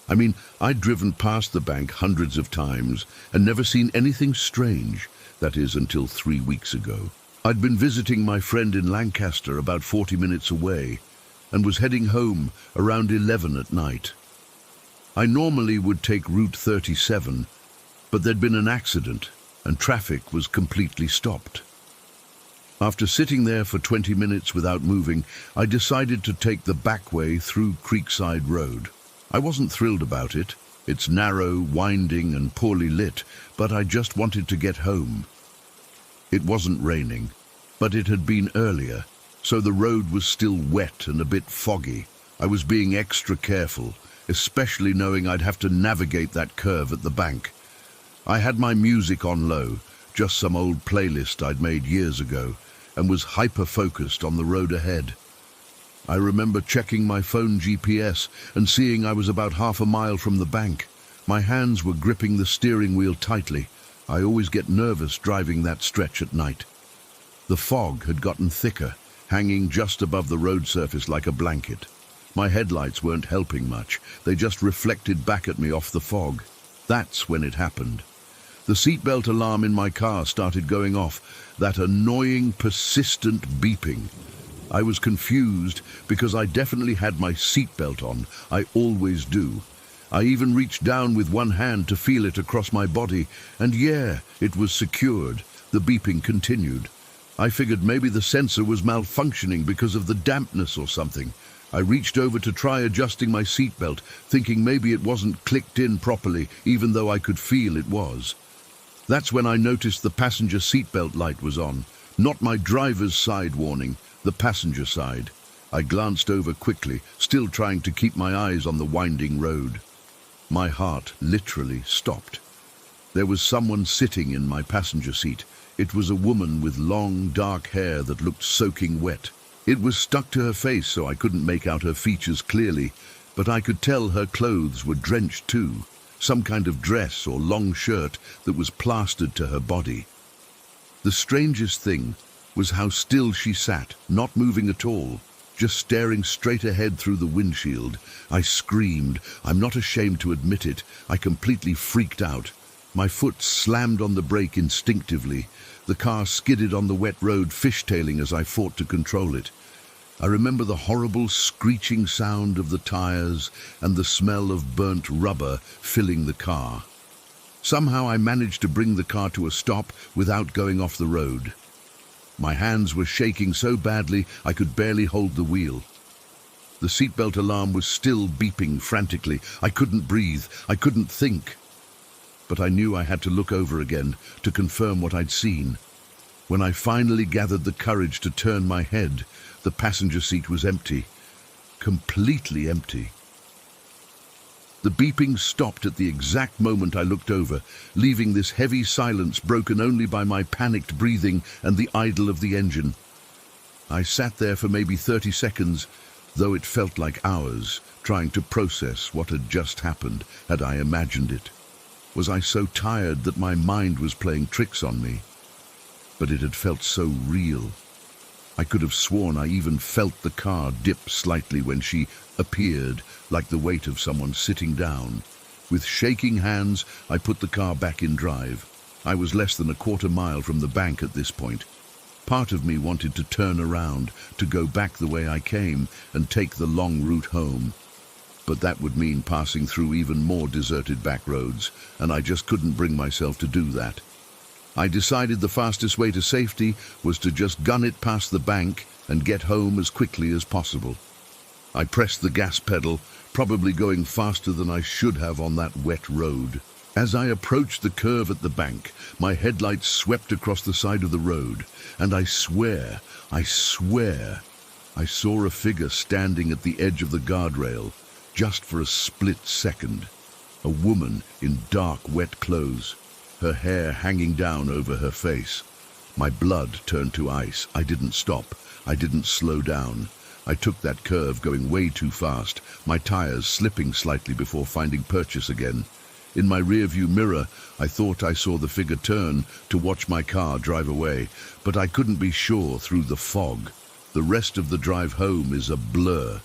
I mean, I'd driven past the bank hundreds of times and never seen anything strange, that is, until 3 weeks ago. I'd been visiting my friend in Lancaster, about 40 minutes away, and was heading home around 11 at night. I normally would take Route 37, but there'd been an accident and traffic was completely stopped. After sitting there for 20 minutes without moving, I decided to take the back way through Creekside Road. I wasn't thrilled about it. It's narrow, winding, and poorly lit, but I just wanted to get home. It wasn't raining, but it had been earlier, so the road was still wet and a bit foggy. I was being extra careful, especially knowing I'd have to navigate that curve at the bank. I had my music on low, just some old playlist I'd made years ago, and was hyper-focused on the road ahead. I remember checking my phone GPS and seeing I was about half a mile from the bank. My hands were gripping the steering wheel tightly. I always get nervous driving that stretch at night. The fog had gotten thicker, hanging just above the road surface like a blanket. My headlights weren't helping much. They just reflected back at me off the fog. That's when it happened. The seatbelt alarm in my car started going off, that annoying, persistent beeping. I was confused because I definitely had my seatbelt on. I always do. I even reached down with one hand to feel it across my body, and yeah, it was secured. The beeping continued. I figured maybe the sensor was malfunctioning because of the dampness or something. I reached over to try adjusting my seatbelt, thinking maybe it wasn't clicked in properly, even though I could feel it was. That's when I noticed the passenger seatbelt light was on. Not my driver's side warning, the passenger side. I glanced over quickly, still trying to keep my eyes on the winding road. My heart literally stopped. There was someone sitting in my passenger seat. It was a woman with long, dark hair that looked soaking wet. It was stuck to her face, so I couldn't make out her features clearly, but I could tell her clothes were drenched too. Some kind of dress or long shirt that was plastered to her body. The strangest thing was how still she sat, not moving at all, just staring straight ahead through the windshield. I screamed. I'm not ashamed to admit it. I completely freaked out. My foot slammed on the brake instinctively. The car skidded on the wet road, fishtailing as I fought to control it. I remember the horrible screeching sound of the tires and the smell of burnt rubber filling the car. Somehow I managed to bring the car to a stop without going off the road. My hands were shaking so badly I could barely hold the wheel. The seatbelt alarm was still beeping frantically. I couldn't breathe. I couldn't think. But I knew I had to look over again to confirm what I'd seen. When I finally gathered the courage to turn my head, the passenger seat was empty. Completely empty. The beeping stopped at the exact moment I looked over, leaving this heavy silence broken only by my panicked breathing and the idle of the engine. I sat there for maybe 30 seconds, though it felt like hours, trying to process what had just happened. Had I imagined it? Was I so tired that my mind was playing tricks on me? But it had felt so real. I could have sworn I even felt the car dip slightly when she appeared, like the weight of someone sitting down. With shaking hands, I put the car back in drive. I was less than a quarter mile from the bank at this point. Part of me wanted to turn around, to go back the way I came and take the long route home. But that would mean passing through even more deserted back roads, and I just couldn't bring myself to do that. I decided the fastest way to safety was to just gun it past the bank and get home as quickly as possible. I pressed the gas pedal, probably going faster than I should have on that wet road. As I approached the curve at the bank, my headlights swept across the side of the road, and I swear, I saw a figure standing at the edge of the guardrail, just for a split second. A woman in dark, wet clothes, her hair hanging down over her face. My blood turned to ice. I didn't stop. I didn't slow down. I took that curve going way too fast, my tires slipping slightly before finding purchase again. In my rearview mirror, I thought I saw the figure turn to watch my car drive away, but I couldn't be sure through the fog. The rest of the drive home is a blur.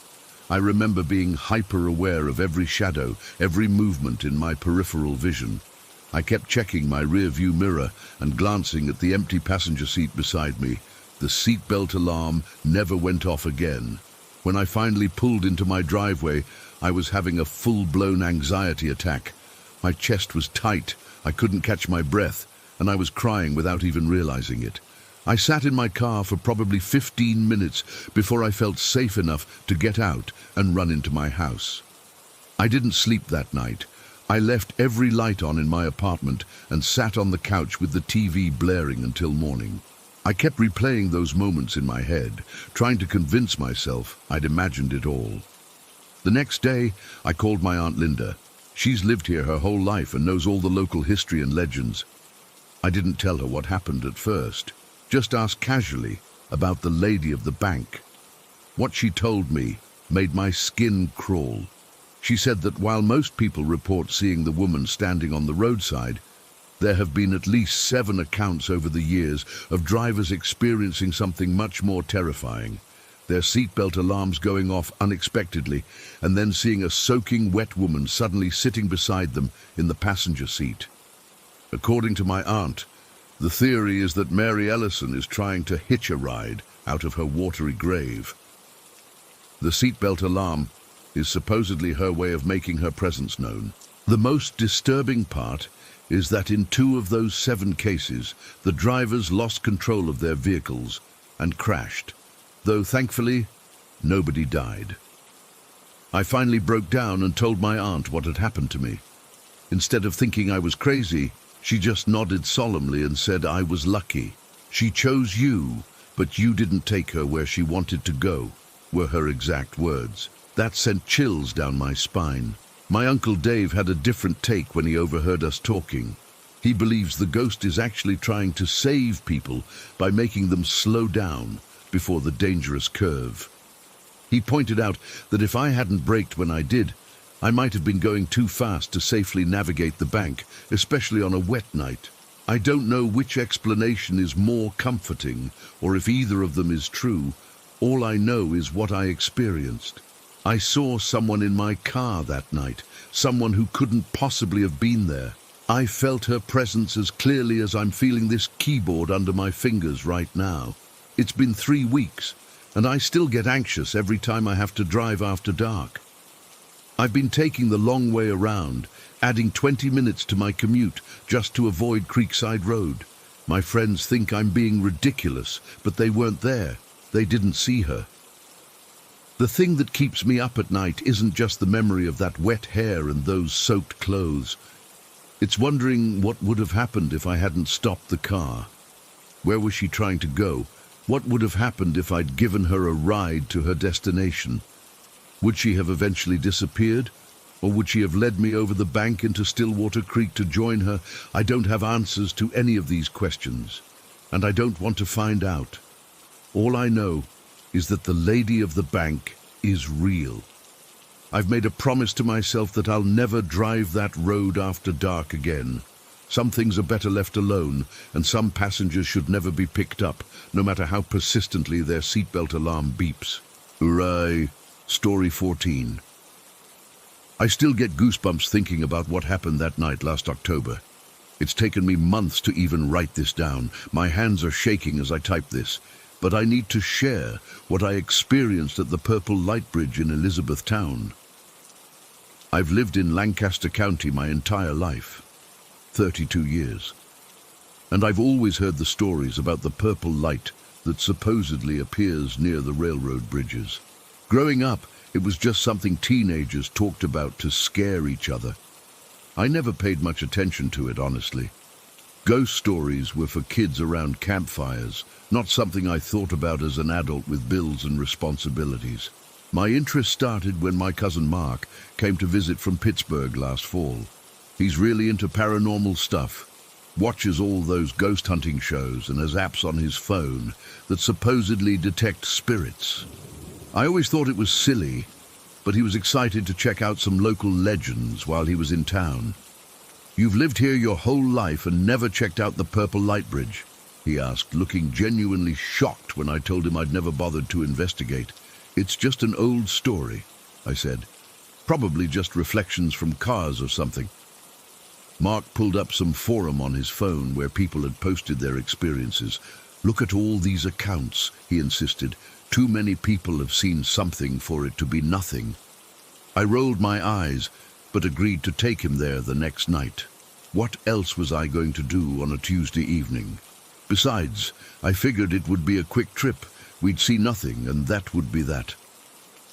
I remember being hyper-aware of every shadow, every movement in my peripheral vision. I kept checking my rear-view mirror and glancing at the empty passenger seat beside me. The seatbelt alarm never went off again. When I finally pulled into my driveway, I was having a full-blown anxiety attack. My chest was tight, I couldn't catch my breath, and I was crying without even realizing it. I sat in my car for probably 15 minutes before I felt safe enough to get out and run into my house. I didn't sleep that night. I left every light on in my apartment and sat on the couch with the TV blaring until morning. I kept replaying those moments in my head, trying to convince myself I'd imagined it all. The next day, I called my Aunt Linda. She's lived here her whole life and knows all the local history and legends. I didn't tell her what happened at first, just asked casually about the lady of the bank. What she told me made my skin crawl. She said that while most people report seeing the woman standing on the roadside, there have been at least 7 accounts over the years of drivers experiencing something much more terrifying. Their seatbelt alarms going off unexpectedly, and then seeing a soaking wet woman suddenly sitting beside them in the passenger seat. According to my aunt, the theory is that Mary Ellison is trying to hitch a ride out of her watery grave. The seatbelt alarm is supposedly her way of making her presence known. The most disturbing part is that in 2 of those 7 cases, the drivers lost control of their vehicles and crashed, though thankfully, nobody died. I finally broke down and told my aunt what had happened to me. Instead of thinking I was crazy, she just nodded solemnly and said I was lucky. She chose you, but you didn't take her where she wanted to go, were her exact words. That sent chills down my spine. My Uncle Dave had a different take when he overheard us talking. He believes the ghost is actually trying to save people by making them slow down before the dangerous curve. He pointed out that if I hadn't braked when I did, I might have been going too fast to safely navigate the bank, especially on a wet night. I don't know which explanation is more comforting or if either of them is true. All I know is what I experienced. I saw someone in my car that night, someone who couldn't possibly have been there. I felt her presence as clearly as I'm feeling this keyboard under my fingers right now. It's been 3 weeks, and I still get anxious every time I have to drive after dark. I've been taking the long way around, adding 20 minutes to my commute just to avoid Creekside Road. My friends think I'm being ridiculous, but they weren't there. They didn't see her. The thing that keeps me up at night isn't just the memory of that wet hair and those soaked clothes. It's wondering what would have happened if I hadn't stopped the car. Where was she trying to go? What would have happened if I'd given her a ride to her destination? Would she have eventually disappeared? Or would she have led me over the bank into Stillwater Creek to join her? I don't have answers to any of these questions, and I don't want to find out. All I know is that the lady of the bank is real. I've made a promise to myself that I'll never drive that road after dark again. Some things are better left alone, and some passengers should never be picked up, no matter how persistently their seatbelt alarm beeps. Hooray! Story 14. I still get goosebumps thinking about what happened that night last October. It's taken me months to even write this down. My hands are shaking as I type this, but I need to share what I experienced at the Purple Light Bridge in Elizabethtown. I've lived in Lancaster County my entire life, 32 years, and I've always heard the stories about the purple light that supposedly appears near the railroad bridges. Growing up, it was just something teenagers talked about to scare each other. I never paid much attention to it, honestly. Ghost stories were for kids around campfires, not something I thought about as an adult with bills and responsibilities. My interest started when my cousin Mark came to visit from Pittsburgh last fall. He's really into paranormal stuff, watches all those ghost hunting shows and has apps on his phone that supposedly detect spirits. I always thought it was silly, but he was excited to check out some local legends while he was in town. "You've lived here your whole life and never checked out the Purple Light Bridge?" he asked, looking genuinely shocked when I told him I'd never bothered to investigate. "It's just an old story," I said. "Probably just reflections from cars or something." Mark pulled up some forum on his phone where people had posted their experiences. "Look at all these accounts," he insisted. "Too many people have seen something for it to be nothing." I rolled my eyes, but agreed to take him there the next night. What else was I going to do on a Tuesday evening? Besides, I figured it would be a quick trip. We'd see nothing, and that would be that.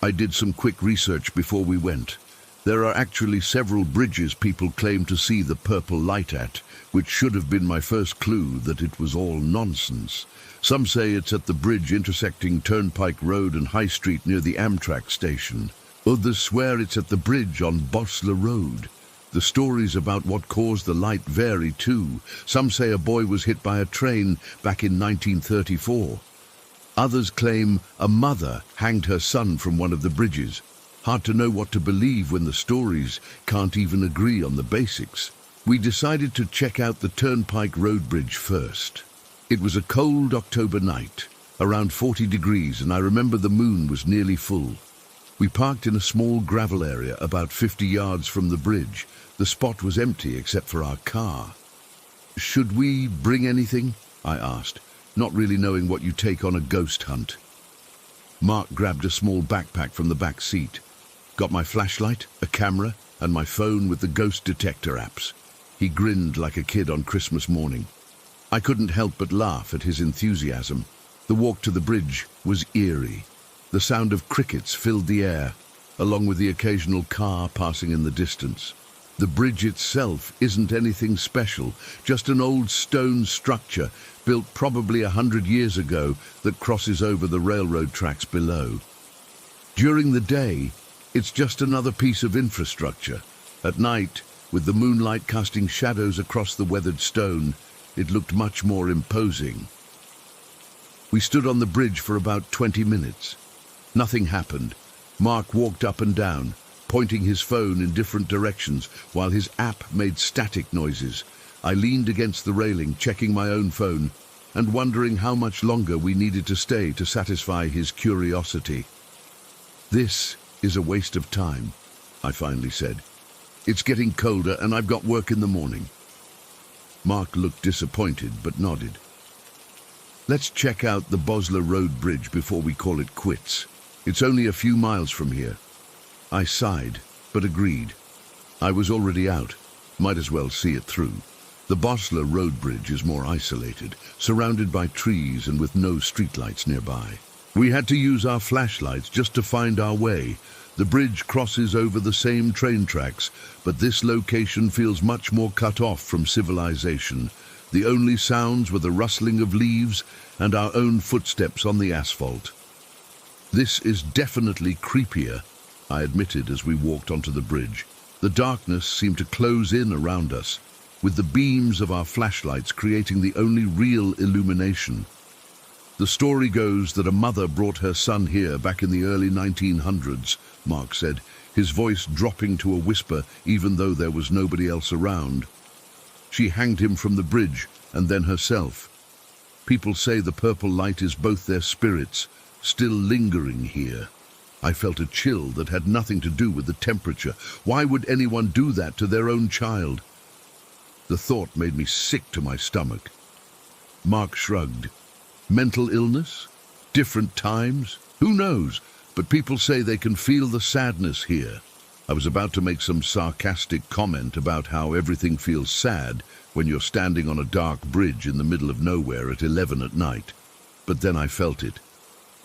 I did some quick research before we went. There are actually several bridges people claim to see the purple light at, which should have been my first clue that it was all nonsense. Some say it's at the bridge intersecting Turnpike Road and High Street near the Amtrak station. Others swear it's at the bridge on Bosler Road. The stories about what caused the light vary too. Some say a boy was hit by a train back in 1934. Others claim a mother hanged her son from one of the bridges. Hard to know what to believe when the stories can't even agree on the basics. We decided to check out the Turnpike Road Bridge first. It was a cold October night, around 40 degrees, and I remember the moon was nearly full. We parked in a small gravel area about 50 yards from the bridge. The spot was empty except for our car. "Should we bring anything?" I asked, not really knowing what you take on a ghost hunt. Mark grabbed a small backpack from the back seat, got my flashlight, a camera, and my phone with the ghost detector apps. He grinned like a kid on Christmas morning. I couldn't help but laugh at his enthusiasm. The walk to the bridge was eerie. The sound of crickets filled the air, along with the occasional car passing in the distance. The bridge itself isn't anything special, just an old stone structure built probably 100 years ago that crosses over the railroad tracks below. During the day, it's just another piece of infrastructure. At night, with the moonlight casting shadows across the weathered stone, it looked much more imposing. We stood on the bridge for about 20 minutes. Nothing happened. Mark walked up and down, pointing his phone in different directions while his app made static noises. I leaned against the railing, checking my own phone, and wondering how much longer we needed to stay to satisfy his curiosity. "This is a waste of time," I finally said. "It's getting colder and I've got work in the morning." Mark looked disappointed but nodded. "Let's check out the Bosler Road Bridge before we call it quits. It's only a few miles from here." I sighed, but agreed. I was already out. Might as well see it through. The Bosler Road Bridge is more isolated, surrounded by trees and with no streetlights nearby. We had to use our flashlights just to find our way. The bridge crosses over the same train tracks, but this location feels much more cut off from civilization. The only sounds were the rustling of leaves and our own footsteps on the asphalt. "This is definitely creepier," I admitted as we walked onto the bridge. The darkness seemed to close in around us, with the beams of our flashlights creating the only real illumination. "The story goes that a mother brought her son here back in the early 1900s, Mark said, his voice dropping to a whisper even though there was nobody else around. "She hanged him from the bridge and then herself. People say the purple light is both their spirits, still lingering here." I felt a chill that had nothing to do with the temperature. Why would anyone do that to their own child? The thought made me sick to my stomach. Mark shrugged. "Mental illness? Different times? Who knows? But people say they can feel the sadness here." I was about to make some sarcastic comment about how everything feels sad when you're standing on a dark bridge in the middle of nowhere at 11 at night. But then I felt it.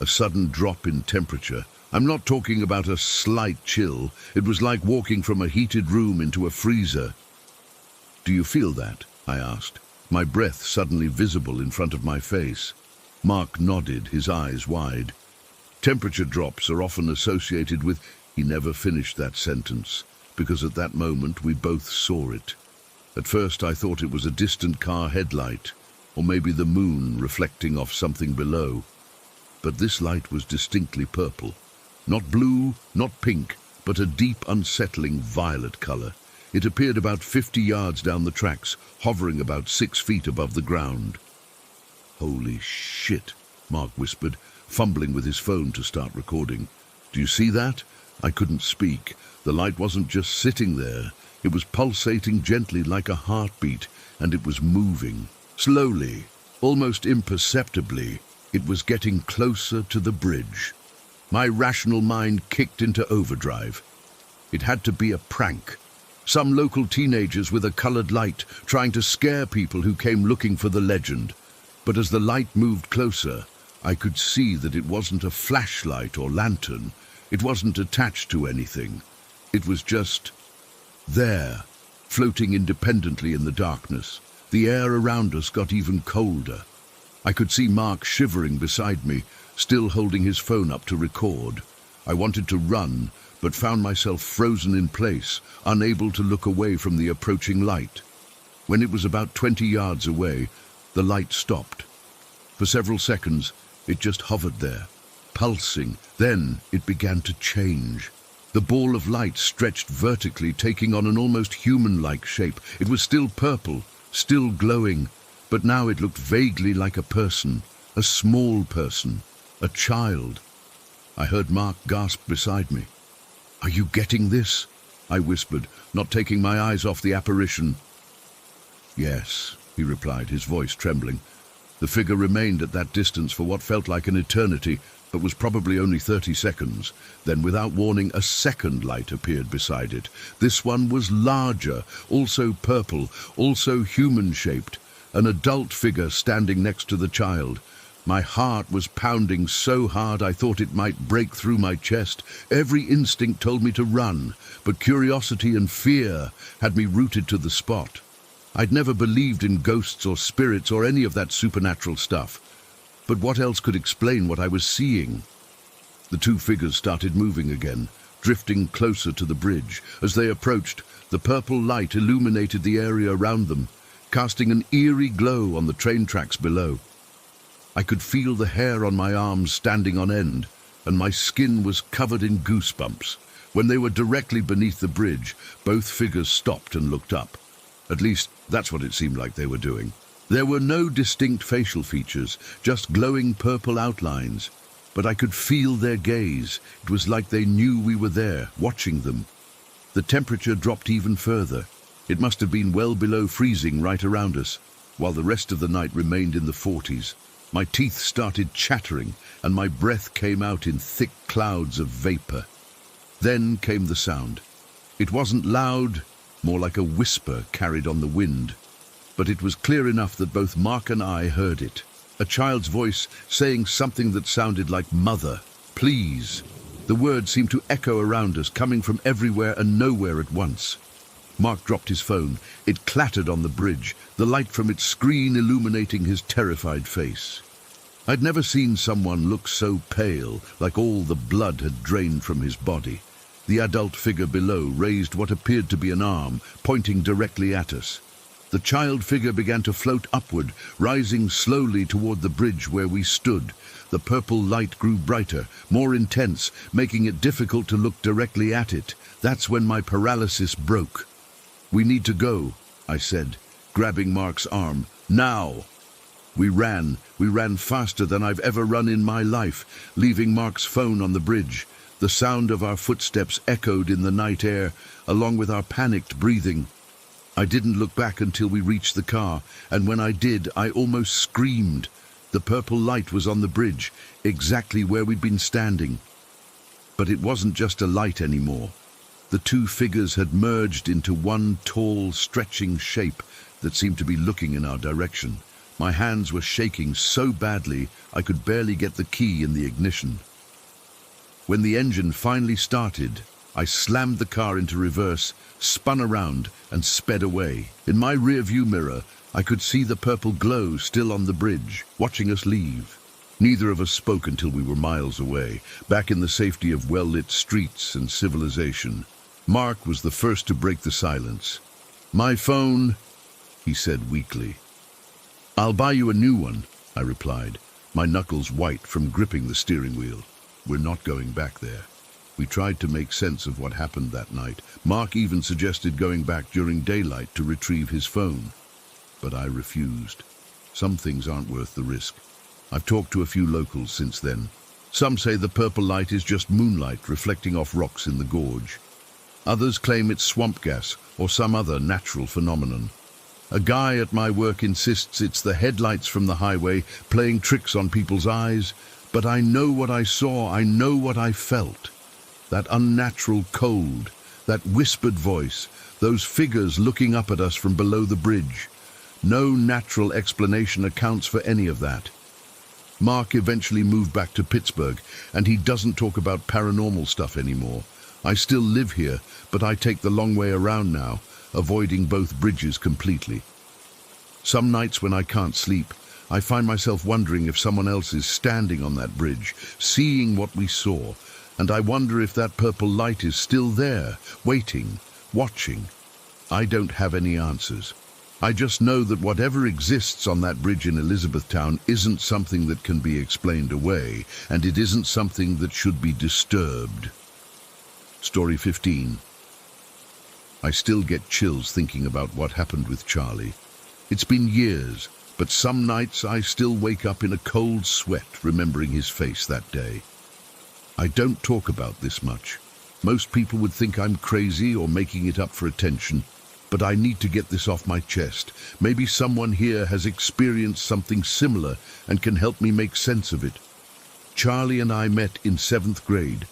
A sudden drop in temperature. I'm not talking about a slight chill. It was like walking from a heated room into a freezer. "Do you feel that?" I asked, my breath suddenly visible in front of my face. Mark nodded, his eyes wide. "Temperature drops are often associated with—" He never finished that sentence, because at that moment we both saw it. At first I thought it was a distant car headlight, or maybe the moon reflecting off something below. But this light was distinctly purple. Not blue, not pink, but a deep, unsettling violet color. It appeared about 50 yards down the tracks, hovering about 6 feet above the ground. "Holy shit," Mark whispered, fumbling with his phone to start recording. "Do you see that?" I couldn't speak. The light wasn't just sitting there. It was pulsating gently like a heartbeat, and it was moving. Slowly, almost imperceptibly, it was getting closer to the bridge. My rational mind kicked into overdrive. It had to be a prank. Some local teenagers with a colored light trying to scare people who came looking for the legend. But as the light moved closer, I could see that it wasn't a flashlight or lantern. It wasn't attached to anything. It was just there, floating independently in the darkness. The air around us got even colder. I could see Mark shivering beside me, still holding his phone up to record. I wanted to run, but found myself frozen in place, unable to look away from the approaching light. When it was about 20 yards away, the light stopped. For several seconds, it just hovered there, pulsing. Then it began to change. The ball of light stretched vertically, taking on an almost human-like shape. It was still purple, still glowing, but now it looked vaguely like a person, a small person, a child. I heard Mark gasp beside me. "Are you getting this?" I whispered, not taking my eyes off the apparition. "Yes," he replied, his voice trembling. The figure remained at that distance for what felt like an eternity, but was probably only 30 seconds. Then, without warning, a second light appeared beside it. This one was larger, also purple, also human-shaped, an adult figure standing next to the child. My heart was pounding so hard I thought it might break through my chest. Every instinct told me to run, but curiosity and fear had me rooted to the spot. I'd never believed in ghosts or spirits or any of that supernatural stuff. But what else could explain what I was seeing? The two figures started moving again, drifting closer to the bridge. As they approached, the purple light illuminated the area around them, casting an eerie glow on the train tracks below. I could feel the hair on my arms standing on end, and my skin was covered in goosebumps. When they were directly beneath the bridge, both figures stopped and looked up. At least, that's what it seemed like they were doing. There were no distinct facial features, just glowing purple outlines. But I could feel their gaze. It was like they knew we were there, watching them. The temperature dropped even further. It must have been well below freezing right around us, while the rest of the night remained in the 40s. My teeth started chattering, and my breath came out in thick clouds of vapor. Then came the sound. It wasn't loud, more like a whisper carried on the wind. But it was clear enough that both Mark and I heard it. A child's voice saying something that sounded like "Mother, please." The words seemed to echo around us, coming from everywhere and nowhere at once. Mark dropped his phone. It clattered on the bridge, the light from its screen illuminating his terrified face. I'd never seen someone look so pale, like all the blood had drained from his body. The adult figure below raised what appeared to be an arm, pointing directly at us. The child figure began to float upward, rising slowly toward the bridge where we stood. The purple light grew brighter, more intense, making it difficult to look directly at it. That's when my paralysis broke. "We need to go," I said, grabbing Mark's arm. "Now!" We ran faster than I've ever run in my life, leaving Mark's phone on the bridge. The sound of our footsteps echoed in the night air, along with our panicked breathing. I didn't look back until we reached the car, and when I did, I almost screamed. The purple light was on the bridge, exactly where we'd been standing. But it wasn't just a light anymore. The two figures had merged into one tall, stretching shape that seemed to be looking in our direction. My hands were shaking so badly I could barely get the key in the ignition. When the engine finally started, I slammed the car into reverse, spun around, and sped away. In my rear-view mirror, I could see the purple glow still on the bridge, watching us leave. Neither of us spoke until we were miles away, back in the safety of well-lit streets and civilization. Mark was the first to break the silence. "My phone," he said weakly. "I'll buy you a new one," I replied, my knuckles white from gripping the steering wheel. "We're not going back there." We tried to make sense of what happened that night. Mark even suggested going back during daylight to retrieve his phone. But I refused. Some things aren't worth the risk. I've talked to a few locals since then. Some say the purple light is just moonlight reflecting off rocks in the gorge. Others claim it's swamp gas or some other natural phenomenon. A guy at my work insists it's the headlights from the highway playing tricks on people's eyes. But I know what I saw, I know what I felt. That unnatural cold, that whispered voice, those figures looking up at us from below the bridge. No natural explanation accounts for any of that. Mark eventually moved back to Pittsburgh, and he doesn't talk about paranormal stuff anymore. I still live here, but I take the long way around now, avoiding both bridges completely. Some nights when I can't sleep, I find myself wondering if someone else is standing on that bridge, seeing what we saw, and I wonder if that purple light is still there, waiting, watching. I don't have any answers. I just know that whatever exists on that bridge in Elizabethtown isn't something that can be explained away, and it isn't something that should be disturbed. Story 15. I still get chills thinking about what happened with Charlie. It's been years, but some nights I still wake up in a cold sweat remembering his face that day. I don't talk about this much. Most people would think I'm crazy or making it up for attention, but I need to get this off my chest. Maybe someone here has experienced something similar and can help me make sense of it. Charlie and I met in 7th grade.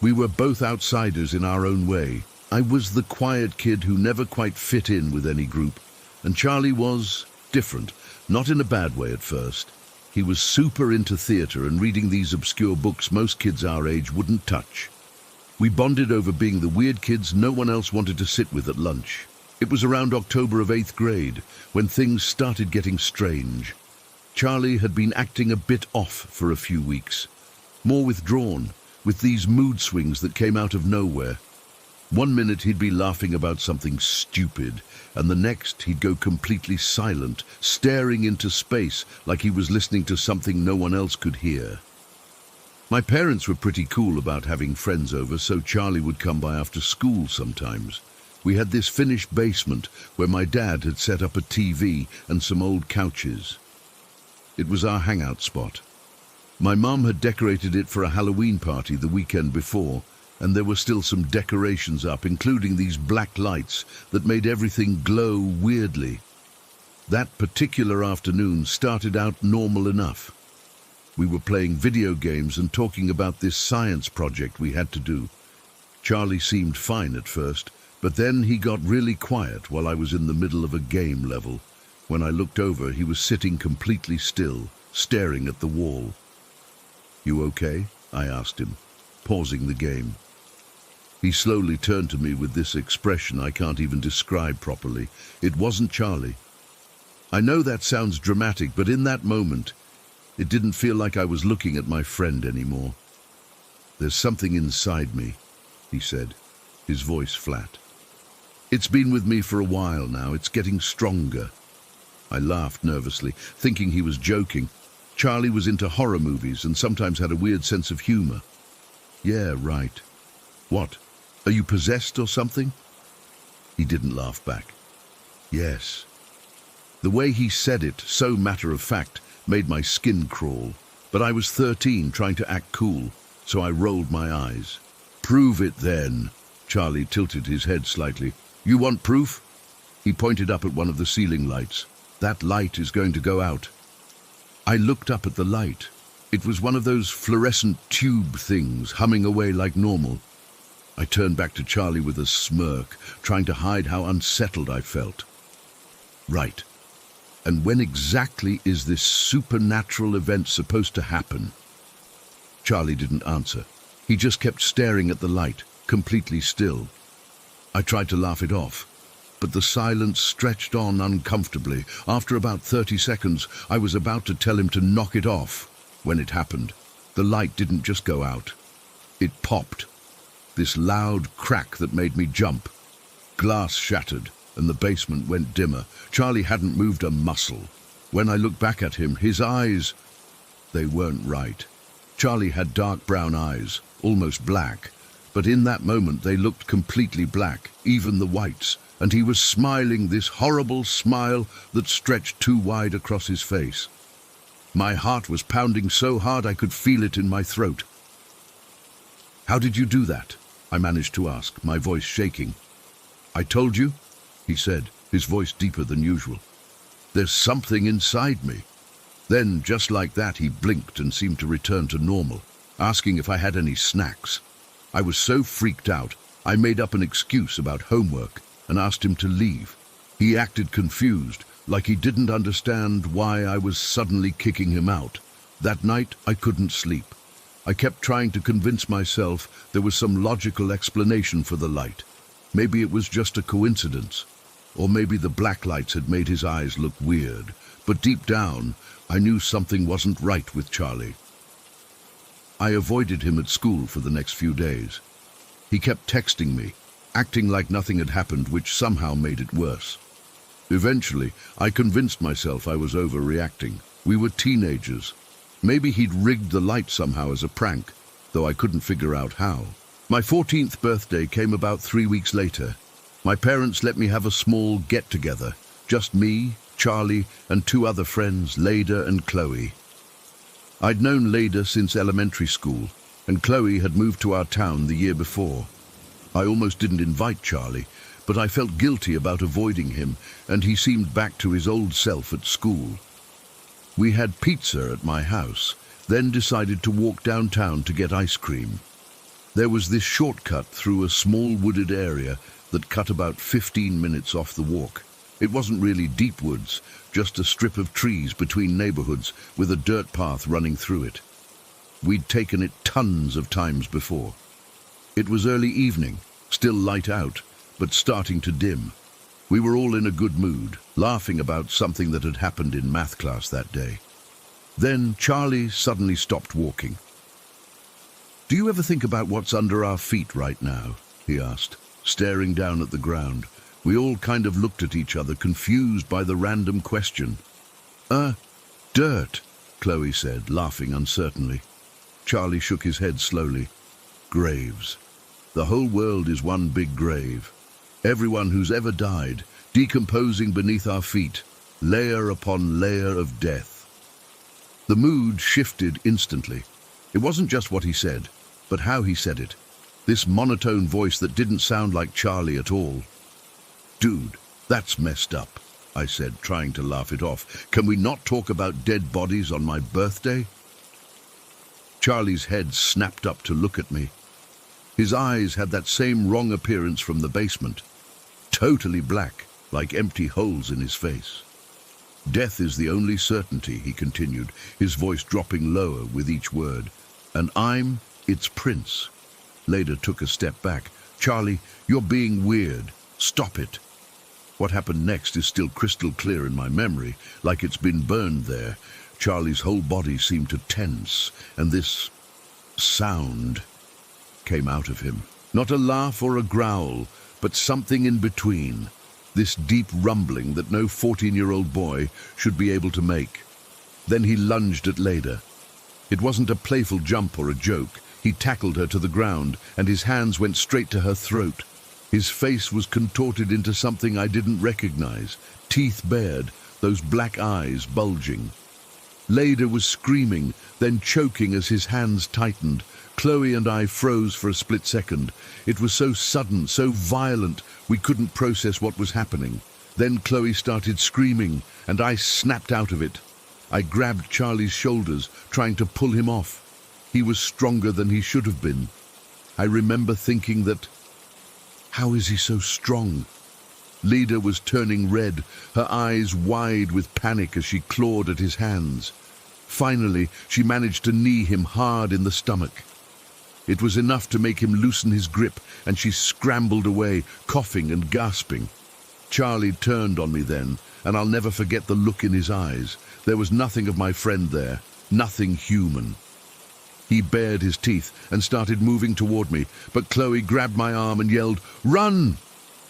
We were both outsiders in our own way. I was the quiet kid who never quite fit in with any group, and Charlie was different, not in a bad way at first. He was super into theater and reading these obscure books most kids our age wouldn't touch. We bonded over being the weird kids no one else wanted to sit with at lunch. It was around October of 8th grade when things started getting strange. Charlie had been acting a bit off for a few weeks, more withdrawn, with these mood swings that came out of nowhere. One minute he'd be laughing about something stupid, and the next he'd go completely silent, staring into space like he was listening to something no one else could hear. My parents were pretty cool about having friends over, so Charlie would come by after school sometimes. We had this finished basement where my dad had set up a TV and some old couches. It was our hangout spot. My mum had decorated it for a Halloween party the weekend before, and there were still some decorations up, including these black lights that made everything glow weirdly. That particular afternoon started out normal enough. We were playing video games and talking about this science project we had to do. Charlie seemed fine at first, but then he got really quiet while I was in the middle of a game level. When I looked over, he was sitting completely still, staring at the wall. "You okay?" I asked him, pausing the game. He slowly turned to me with this expression I can't even describe properly. It wasn't Charlie. I know that sounds dramatic, but in that moment, it didn't feel like I was looking at my friend anymore. "There's something inside me," he said, his voice flat. "It's been with me for a while now. It's getting stronger." I laughed nervously, thinking he was joking. Charlie was into horror movies and sometimes had a weird sense of humor. "Yeah, right. What? Are you possessed or something?" He didn't laugh back. "Yes." The way he said it, so matter-of-fact, made my skin crawl. But I was 13, trying to act cool, so I rolled my eyes. "Prove it then." Charlie tilted his head slightly. "You want proof?" He pointed up at one of the ceiling lights. "That light is going to go out." I looked up at the light. It was one of those fluorescent tube things, humming away like normal. I turned back to Charlie with a smirk, trying to hide how unsettled I felt. "Right. And when exactly is this supernatural event supposed to happen?" Charlie didn't answer. He just kept staring at the light, completely still. I tried to laugh it off, but the silence stretched on uncomfortably. After about 30 seconds, I was about to tell him to knock it off when it happened. The light didn't just go out. It popped. This loud crack that made me jump. Glass shattered, and the basement went dimmer. Charlie hadn't moved a muscle. When I looked back at him, his eyes, they weren't right. Charlie had dark brown eyes, almost black, but in that moment they looked completely black, even the whites, and he was smiling this horrible smile that stretched too wide across his face. My heart was pounding so hard I could feel it in my throat. "How did you do that?" I managed to ask, my voice shaking. "I told you," he said, his voice deeper than usual. "There's something inside me." Then, just like that, he blinked and seemed to return to normal, asking if I had any snacks. I was so freaked out, I made up an excuse about homework and asked him to leave. He acted confused, like he didn't understand why I was suddenly kicking him out. That night, I couldn't sleep. I kept trying to convince myself there was some logical explanation for the light. Maybe it was just a coincidence, or maybe the black lights had made his eyes look weird. But deep down, I knew something wasn't right with Charlie. I avoided him at school for the next few days. He kept texting me, acting like nothing had happened, which somehow made it worse. Eventually, I convinced myself I was overreacting. We were teenagers. Maybe he'd rigged the light somehow as a prank, though I couldn't figure out how. My 14th birthday came about 3 weeks later. My parents let me have a small get-together. Just me, Charlie, and 2 other friends, Leda and Chloe. I'd known Leda since elementary school, and Chloe had moved to our town the year before. I almost didn't invite Charlie, but I felt guilty about avoiding him, and he seemed back to his old self at school. We had pizza at my house, then decided to walk downtown to get ice cream. There was this shortcut through a small wooded area that cut about 15 minutes off the walk. It wasn't really deep woods, just a strip of trees between neighborhoods with a dirt path running through it. We'd taken it tons of times before. It was early evening, still light out, but starting to dim. We were all in a good mood, laughing about something that had happened in math class that day. Then Charlie suddenly stopped walking. "Do you ever think about what's under our feet right now?" he asked, staring down at the ground. We all kind of looked at each other, confused by the random question. Dirt," Chloe said, laughing uncertainly. Charlie shook his head slowly. "Graves. The whole world is one big grave. Everyone who's ever died, decomposing beneath our feet, layer upon layer of death. The mood shifted instantly. It wasn't just what he said, but how he said it. This monotone voice that didn't sound like Charlie at all. "Dude, that's messed up," I said, trying to laugh it off. "Can we not talk about dead bodies on my birthday?" Charlie's head snapped up to look at me. His eyes had that same wrong appearance from the basement. Totally black, like empty holes in his face. "Death is the only certainty," he continued, his voice dropping lower with each word. "And I'm its prince." Leda took a step back. "Charlie, you're being weird. Stop it." What happened next is still crystal clear in my memory, like it's been burned there. Charlie's whole body seemed to tense, and this sound came out of him. Not a laugh or a growl, but something in between. This deep rumbling that no 14-year-old boy should be able to make. Then he lunged at Leda. It wasn't a playful jump or a joke. He tackled her to the ground, and his hands went straight to her throat. His face was contorted into something I didn't recognize, teeth bared, those black eyes bulging. Leda was screaming, then choking as his hands tightened. Chloe and I froze for a split second. It was so sudden, so violent, we couldn't process what was happening. Then Chloe started screaming, and I snapped out of it. I grabbed Charlie's shoulders, trying to pull him off. He was stronger than he should have been. I remember thinking that, how is he so strong? Leda was turning red, her eyes wide with panic as she clawed at his hands. Finally, she managed to knee him hard in the stomach. It was enough to make him loosen his grip, and she scrambled away, coughing and gasping. Charlie turned on me then, and I'll never forget the look in his eyes. There was nothing of my friend there, nothing human. He bared his teeth and started moving toward me, but Chloe grabbed my arm and yelled, "Run!"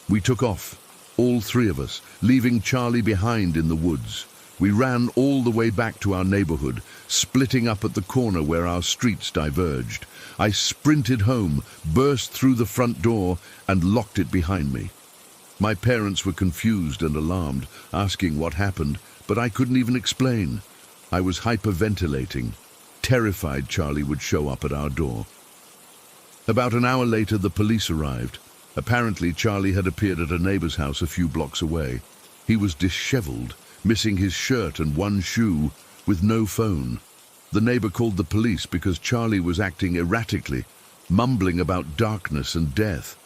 We took off, all three of us, leaving Charlie behind in the woods. We ran all the way back to our neighborhood, splitting up at the corner where our streets diverged. I sprinted home, burst through the front door, and locked it behind me. My parents were confused and alarmed, asking what happened, but I couldn't even explain. I was hyperventilating, terrified Charlie would show up at our door. About an hour later, the police arrived. Apparently, Charlie had appeared at a neighbor's house a few blocks away. He was disheveled, missing his shirt and one shoe, with no phone. The neighbor called the police because Charlie was acting erratically, mumbling about darkness and death.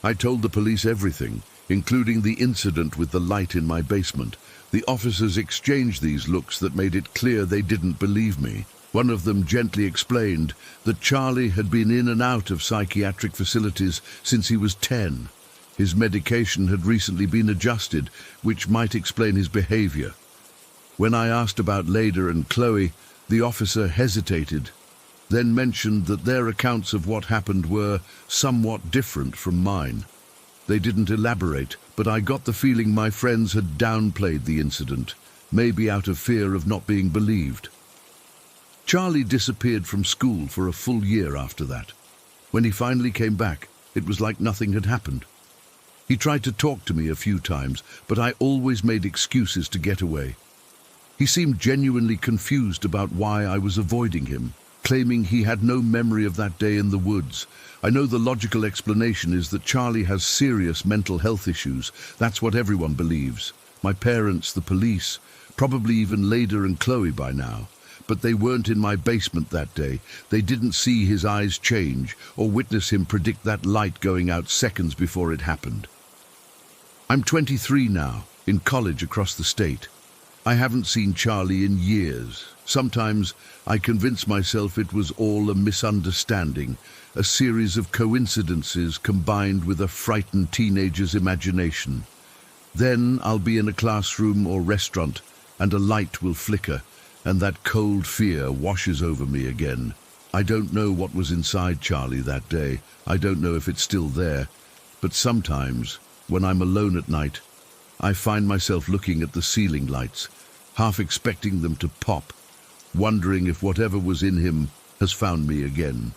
I told the police everything, including the incident with the light in my basement. The officers exchanged these looks that made it clear they didn't believe me. One of them gently explained that Charlie had been in and out of psychiatric facilities since he was 10. His medication had recently been adjusted, which might explain his behavior. When I asked about Leda and Chloe, the officer hesitated, then mentioned that their accounts of what happened were somewhat different from mine. They didn't elaborate, but I got the feeling my friends had downplayed the incident, maybe out of fear of not being believed. Charlie disappeared from school for a full year after that. When he finally came back, it was like nothing had happened. He tried to talk to me a few times, but I always made excuses to get away. He seemed genuinely confused about why I was avoiding him, claiming he had no memory of that day in the woods. I know the logical explanation is that Charlie has serious mental health issues. That's what everyone believes. My parents, the police, probably even Leda and Chloe by now. But they weren't in my basement that day. They didn't see his eyes change or witness him predict that light going out seconds before it happened. I'm 23 now, in college across the state. I haven't seen Charlie in years. Sometimes I convince myself it was all a misunderstanding, a series of coincidences combined with a frightened teenager's imagination. Then I'll be in a classroom or restaurant, and a light will flicker, and that cold fear washes over me again. I don't know what was inside Charlie that day. I don't know if it's still there. But sometimes, when I'm alone at night, I find myself looking at the ceiling lights, half expecting them to pop, wondering if whatever was in him has found me again.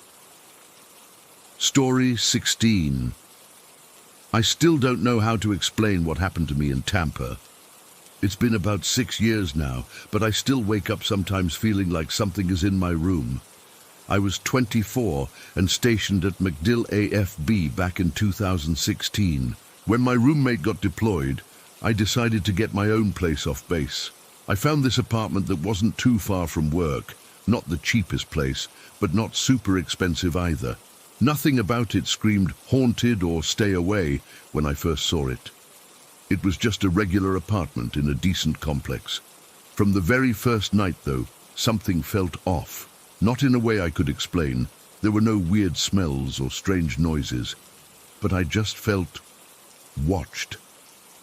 Story 16. I still don't know how to explain what happened to me in Tampa. It's been about 6 years now, but I still wake up sometimes feeling like something is in my room. I was 24 and stationed at MacDill AFB back in 2016. When my roommate got deployed, I decided to get my own place off base. I found this apartment that wasn't too far from work, not the cheapest place, but not super expensive either. Nothing about it screamed haunted or stay away when I first saw it. It was just a regular apartment in a decent complex. From the very first night, though, something felt off. Not in a way I could explain. There were no weird smells or strange noises, but I just felt watched.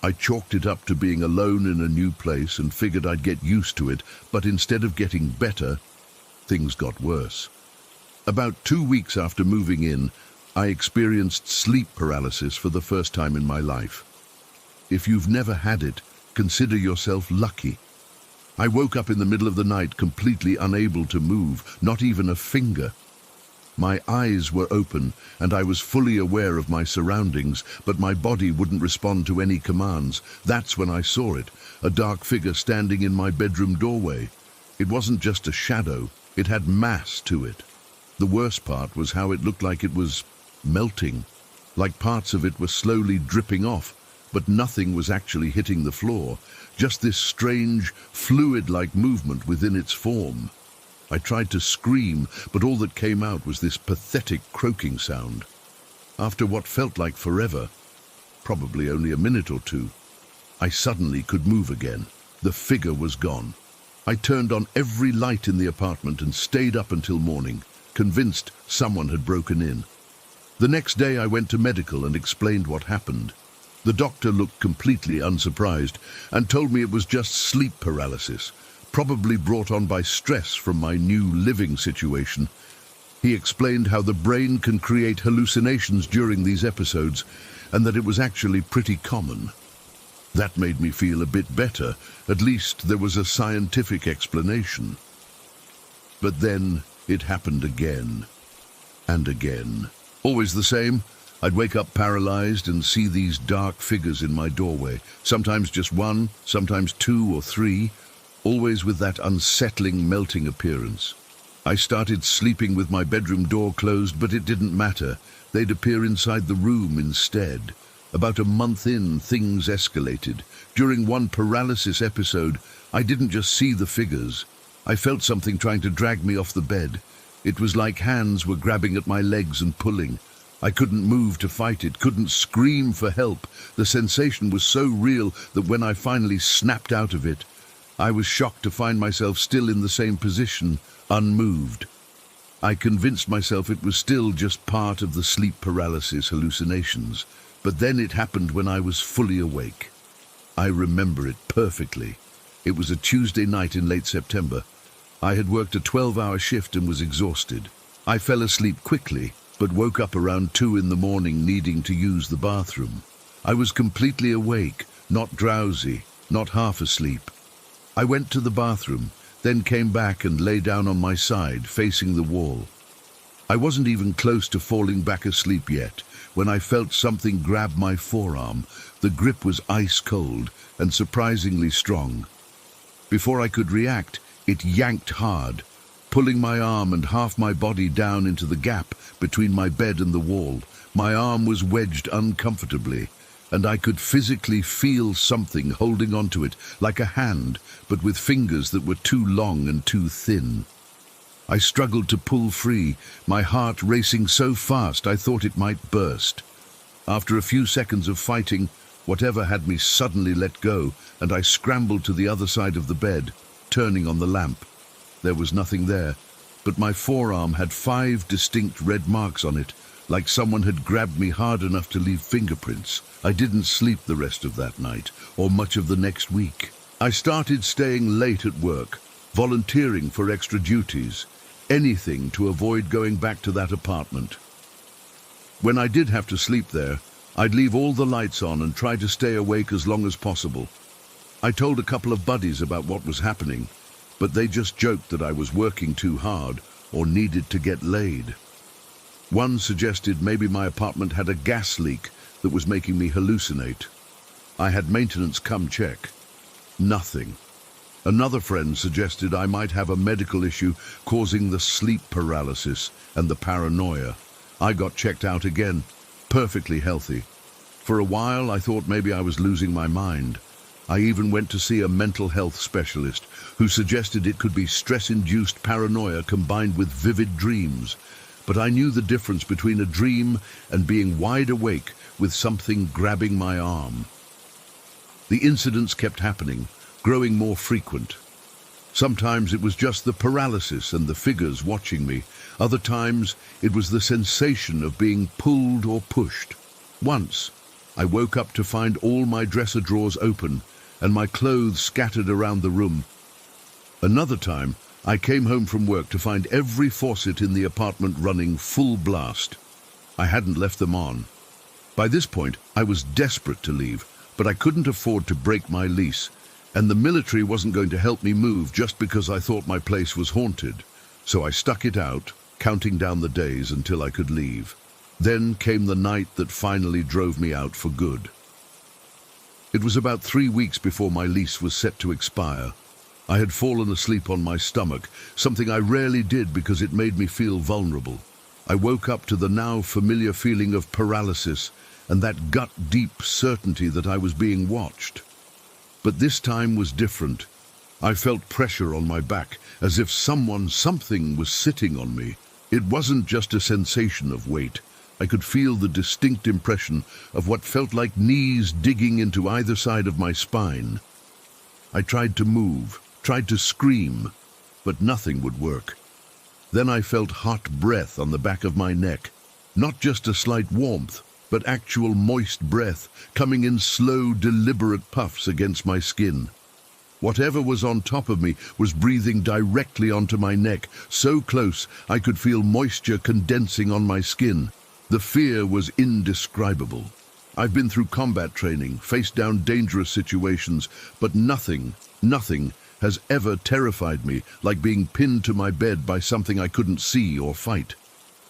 I chalked it up to being alone in a new place and figured I'd get used to it, but instead of getting better, things got worse. About 2 weeks after moving in, I experienced sleep paralysis for the first time in my life. If you've never had it, consider yourself lucky. I woke up in the middle of the night completely unable to move, not even a finger. My eyes were open and I was fully aware of my surroundings, but my body wouldn't respond to any commands. That's when I saw it, a dark figure standing in my bedroom doorway. It wasn't just a shadow, it had mass to it. The worst part was how it looked like it was melting, like parts of it were slowly dripping off, but nothing was actually hitting the floor, just this strange, fluid-like movement within its form. I tried to scream, but all that came out was this pathetic croaking sound. After what felt like forever, probably only a minute or two, I suddenly could move again. The figure was gone. I turned on every light in the apartment and stayed up until morning, convinced someone had broken in. The next day I went to medical and explained what happened. The doctor looked completely unsurprised and told me it was just sleep paralysis, probably brought on by stress from my new living situation. He explained how the brain can create hallucinations during these episodes and that it was actually pretty common. That made me feel a bit better. At least there was a scientific explanation. But then it happened again and again. Always the same. I'd wake up paralyzed and see these dark figures in my doorway, sometimes just one, sometimes 2 or 3, always with that unsettling, melting appearance. I started sleeping with my bedroom door closed, but it didn't matter. They'd appear inside the room instead. About a month in, things escalated. During one paralysis episode, I didn't just see the figures. I felt something trying to drag me off the bed. It was like hands were grabbing at my legs and pulling. I couldn't move to fight it, couldn't scream for help. The sensation was so real that when I finally snapped out of it, I was shocked to find myself still in the same position, unmoved. I convinced myself it was still just part of the sleep paralysis hallucinations, but then it happened when I was fully awake. I remember it perfectly. It was a Tuesday night in late September. I had worked a 12-hour shift and was exhausted. I fell asleep quickly, but woke up around 2 in the morning needing to use the bathroom. I was completely awake, not drowsy, not half asleep. I went to the bathroom, then came back and lay down on my side, facing the wall. I wasn't even close to falling back asleep yet, when I felt something grab my forearm. The grip was ice cold and surprisingly strong. Before I could react, it yanked hard, pulling my arm and half my body down into the gap between my bed and the wall. My arm was wedged uncomfortably, and I could physically feel something holding onto it, like a hand, but with fingers that were too long and too thin. I struggled to pull free, my heart racing so fast I thought it might burst. After a few seconds of fighting, whatever had me suddenly let go, and I scrambled to the other side of the bed, turning on the lamp. There was nothing there, but my forearm had 5 distinct red marks on it, like someone had grabbed me hard enough to leave fingerprints. I didn't sleep the rest of that night, or much of the next week. I started staying late at work, volunteering for extra duties, anything to avoid going back to that apartment. When I did have to sleep there, I'd leave all the lights on and try to stay awake as long as possible. I told a couple of buddies about what was happening, but they just joked that I was working too hard or needed to get laid. One suggested maybe my apartment had a gas leak that was making me hallucinate. I had maintenance come check. Nothing. Another friend suggested I might have a medical issue causing the sleep paralysis and the paranoia. I got checked out again, perfectly healthy. For a while, I thought maybe I was losing my mind. I even went to see a mental health specialist who suggested it could be stress-induced paranoia combined with vivid dreams. But I knew the difference between a dream and being wide awake with something grabbing my arm. The incidents kept happening, growing more frequent. Sometimes it was just the paralysis and the figures watching me. Other times it was the sensation of being pulled or pushed. Once, I woke up to find all my dresser drawers open and my clothes scattered around the room. Another time, I came home from work to find every faucet in the apartment running full blast. I hadn't left them on. By this point, I was desperate to leave, but I couldn't afford to break my lease, and the military wasn't going to help me move just because I thought my place was haunted. So I stuck it out, counting down the days until I could leave. Then came the night that finally drove me out for good. It was about 3 weeks before my lease was set to expire. I had fallen asleep on my stomach, something I rarely did because it made me feel vulnerable. I woke up to the now familiar feeling of paralysis and that gut-deep certainty that I was being watched. But this time was different. I felt pressure on my back, as if something was sitting on me. It wasn't just a sensation of weight. I could feel the distinct impression of what felt like knees digging into either side of my spine. I tried to move, tried to scream, but nothing would work. Then I felt hot breath on the back of my neck. Not just a slight warmth, but actual moist breath coming in slow, deliberate puffs against my skin. Whatever was on top of me was breathing directly onto my neck, so close I could feel moisture condensing on my skin. The fear was indescribable. I've been through combat training, faced down dangerous situations, but nothing has ever terrified me like being pinned to my bed by something I couldn't see or fight.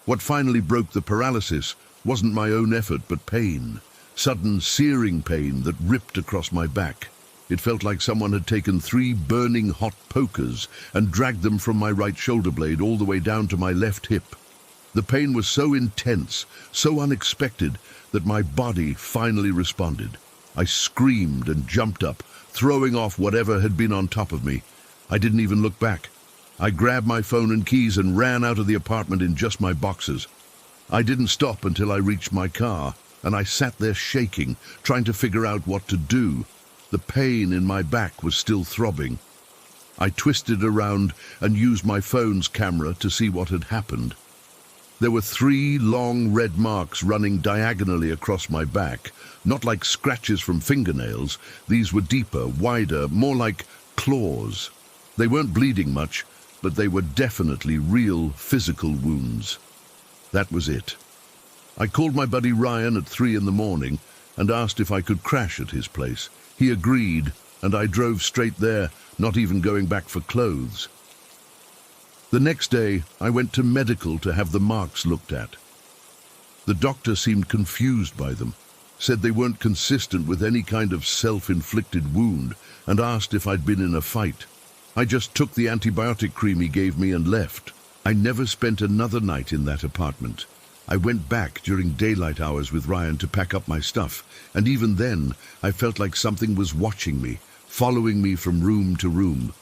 What finally broke the paralysis wasn't my own effort, but pain. Sudden, searing pain that ripped across my back. It felt like someone had taken 3 burning hot pokers and dragged them from my right shoulder blade all the way down to my left hip. The pain was so intense, so unexpected, that my body finally responded. I screamed and jumped up, throwing off whatever had been on top of me. I didn't even look back. I grabbed my phone and keys and ran out of the apartment in just my boxers. I didn't stop until I reached my car, and I sat there shaking, trying to figure out what to do. The pain in my back was still throbbing. I twisted around and used my phone's camera to see what had happened. There were 3 long red marks running diagonally across my back, not like scratches from fingernails. These were deeper, wider, more like claws. They weren't bleeding much, but they were definitely real physical wounds. That was it. I called my buddy Ryan at 3 in the morning and asked if I could crash at his place. He agreed, and I drove straight there, not even going back for clothes. The next day, I went to medical to have the marks looked at. The doctor seemed confused by them, said they weren't consistent with any kind of self-inflicted wound, and asked if I'd been in a fight. I just took the antibiotic cream he gave me and left. I never spent another night in that apartment. I went back during daylight hours with Ryan to pack up my stuff, and even then, I felt like something was watching me, following me from room to room.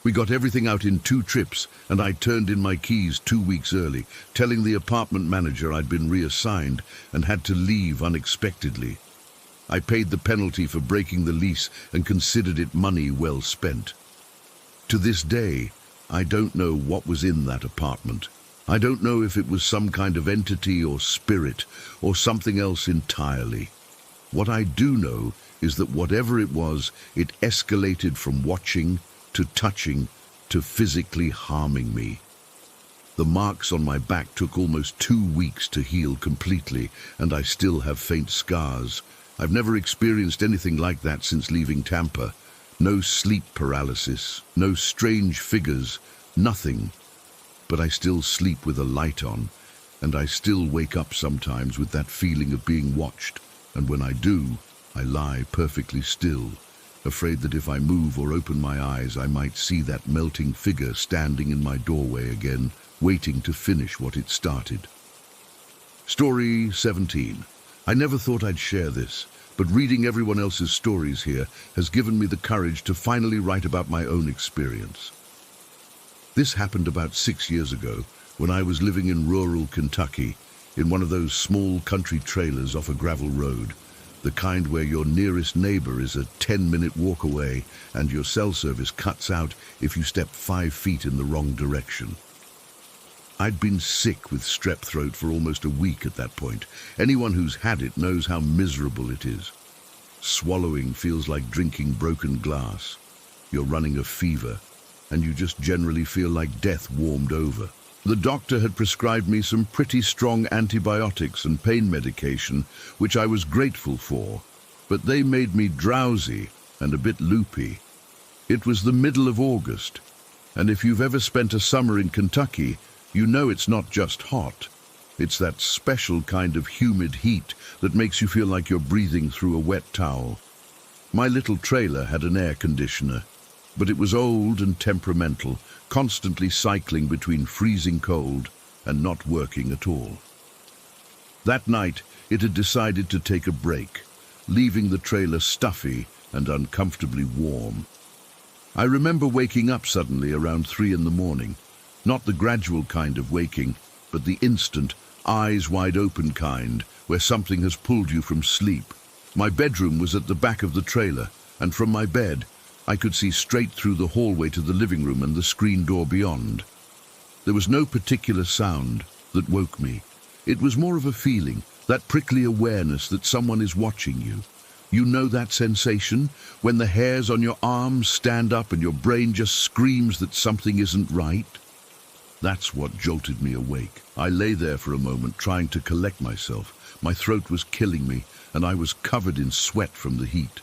We got everything out in 2 trips, and I turned in my keys 2 weeks early, telling the apartment manager I'd been reassigned and had to leave unexpectedly. I paid the penalty for breaking the lease and considered it money well spent. To this day, I don't know what was in that apartment. I don't know if it was some kind of entity or spirit or something else entirely. What I do know is that whatever it was, it escalated from watching to touching to physically harming me. The marks on my back took almost 2 weeks to heal completely, and I still have faint scars. I've never experienced anything like that since leaving Tampa. No sleep paralysis, no strange figures, nothing. But I still sleep with a light on, and I still wake up sometimes with that feeling of being watched. and when I do, I lie perfectly still, afraid that if I move or open my eyes, I might see that melting figure standing in my doorway again, waiting to finish what it started. Story 17. I never thought I'd share this, but reading everyone else's stories here has given me the courage to finally write about my own experience. This happened about 6 years ago when I was living in rural Kentucky, in one of those small country trailers off a gravel road, the kind where your nearest neighbor is a 10-minute walk away and your cell service cuts out if you step 5 feet in the wrong direction. I'd been sick with strep throat for almost a week at that point. Anyone who's had it knows how miserable it is. Swallowing feels like drinking broken glass. You're running a fever, and you just generally feel like death warmed over. The doctor had prescribed me some pretty strong antibiotics and pain medication, which I was grateful for, but they made me drowsy and a bit loopy. It was the middle of August, and if you've ever spent a summer in Kentucky, you know it's not just hot. It's that special kind of humid heat that makes you feel like you're breathing through a wet towel. My little trailer had an air conditioner, but it was old and temperamental, constantly cycling between freezing cold and not working at all. That night, it had decided to take a break, leaving the trailer stuffy and uncomfortably warm. I remember waking up suddenly around 3 in the morning. Not the gradual kind of waking, but the instant, eyes wide open kind, where something has pulled you from sleep. My bedroom was at the back of the trailer, and from my bed, I could see straight through the hallway to the living room and the screen door beyond. There was no particular sound that woke me. It was more of a feeling, that prickly awareness that someone is watching you. You know that sensation, when the hairs on your arms stand up and your brain just screams that something isn't right? That's what jolted me awake. I lay there for a moment trying to collect myself. My throat was killing me, and I was covered in sweat from the heat.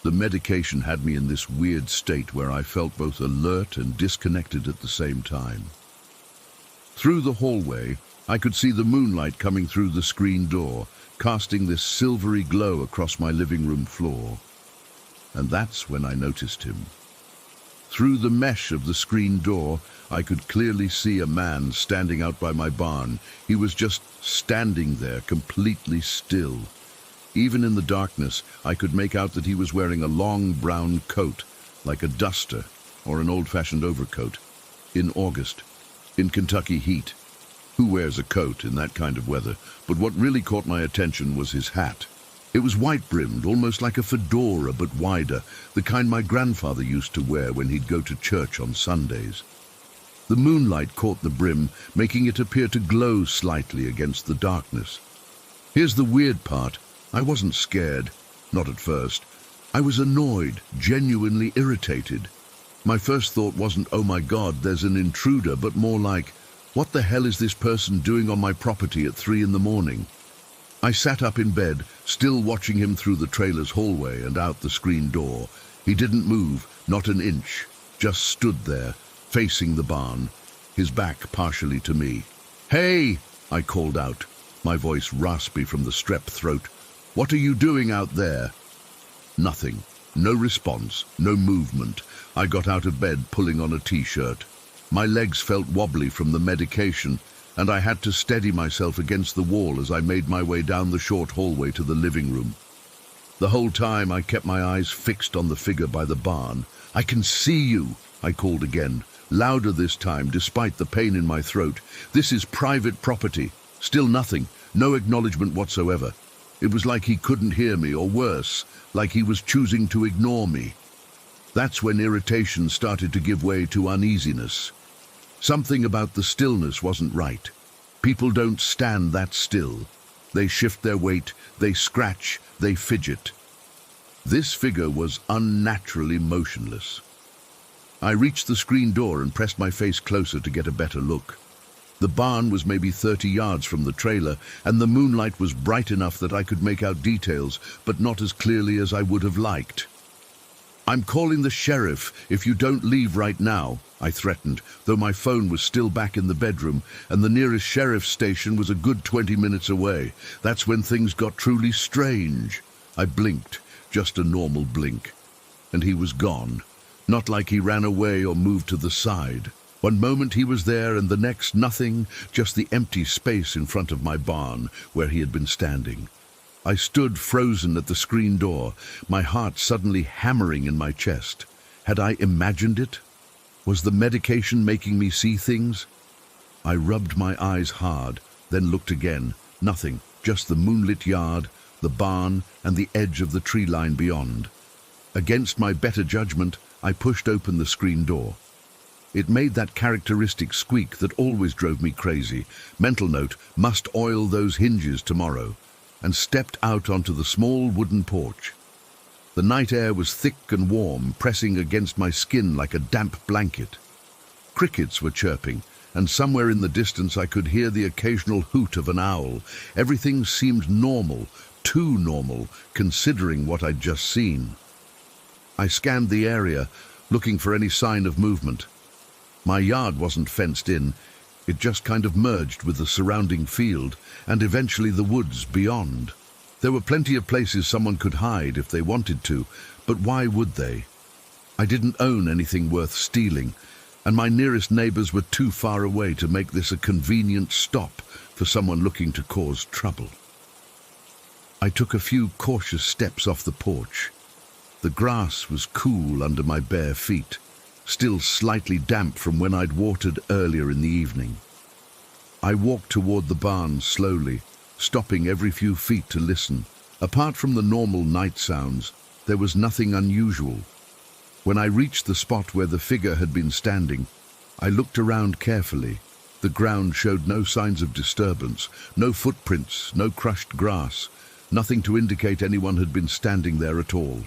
The medication had me in this weird state where I felt both alert and disconnected at the same time. Through the hallway, I could see the moonlight coming through the screen door, casting this silvery glow across my living room floor. And that's when I noticed him. Through the mesh of the screen door, I could clearly see a man standing out by my barn. He was just standing there, completely still. Even in the darkness, I could make out that he was wearing a long brown coat, like a duster or an old-fashioned overcoat. In August, in Kentucky heat. Who wears a coat in that kind of weather? But what really caught my attention was his hat. It was white-brimmed, almost like a fedora, but wider, the kind my grandfather used to wear when he'd go to church on Sundays. The moonlight caught the brim, making it appear to glow slightly against the darkness. Here's the weird part. I wasn't scared, not at first. I was annoyed, genuinely irritated. My first thought wasn't, oh my God, there's an intruder, but more like, what the hell is this person doing on my property at 3 in the morning? I sat up in bed, still watching him through the trailer's hallway and out the screen door. He didn't move, not an inch, just stood there, facing the barn, his back partially to me. "Hey!" I called out, my voice raspy from the strep throat. "What are you doing out there?" Nothing. No response, no movement. I got out of bed, pulling on a t-shirt. My legs felt wobbly from the medication, and I had to steady myself against the wall as I made my way down the short hallway to the living room. The whole time I kept my eyes fixed on the figure by the barn. "I can see you," I called again, louder this time despite the pain in my throat. "This is private property." Still nothing, no acknowledgement whatsoever. It was like he couldn't hear me, or worse, like he was choosing to ignore me. That's when irritation started to give way to uneasiness. Something about the stillness wasn't right. People don't stand that still. They shift their weight, they scratch, they fidget. This figure was unnaturally motionless. I reached the screen door and pressed my face closer to get a better look. The barn was maybe 30 yards from the trailer, and the moonlight was bright enough that I could make out details, but not as clearly as I would have liked. "I'm calling the sheriff if you don't leave right now," I threatened, though my phone was still back in the bedroom, and the nearest sheriff's station was a good 20 minutes away. That's when things got truly strange. I blinked, just a normal blink, and he was gone. Not like he ran away or moved to the side. One moment he was there, and the next nothing, just the empty space in front of my barn where he had been standing. I stood frozen at the screen door, my heart suddenly hammering in my chest. Had I imagined it? Was the medication making me see things? I rubbed my eyes hard, then looked again. Nothing, just the moonlit yard, the barn, and the edge of the tree line beyond. Against my better judgment, I pushed open the screen door. It made that characteristic squeak that always drove me crazy. Mental note, must oil those hinges tomorrow. And stepped out onto the small wooden porch. The night air was thick and warm, pressing against my skin like a damp blanket. Crickets were chirping, and somewhere in the distance I could hear the occasional hoot of an owl. Everything seemed normal, too normal, considering what I'd just seen. I scanned the area, looking for any sign of movement. My yard wasn't fenced in. It just kind of merged with the surrounding field, and eventually the woods beyond. There were plenty of places someone could hide if they wanted to, but why would they? I didn't own anything worth stealing, and my nearest neighbors were too far away to make this a convenient stop for someone looking to cause trouble. I took a few cautious steps off the porch. The grass was cool under my bare feet, still slightly damp from when I'd watered earlier in the evening. I walked toward the barn slowly, stopping every few feet to listen. Apart from the normal night sounds, there was nothing unusual. When I reached the spot where the figure had been standing, I looked around carefully. The ground showed no signs of disturbance, no footprints, no crushed grass, nothing to indicate anyone had been standing there at all.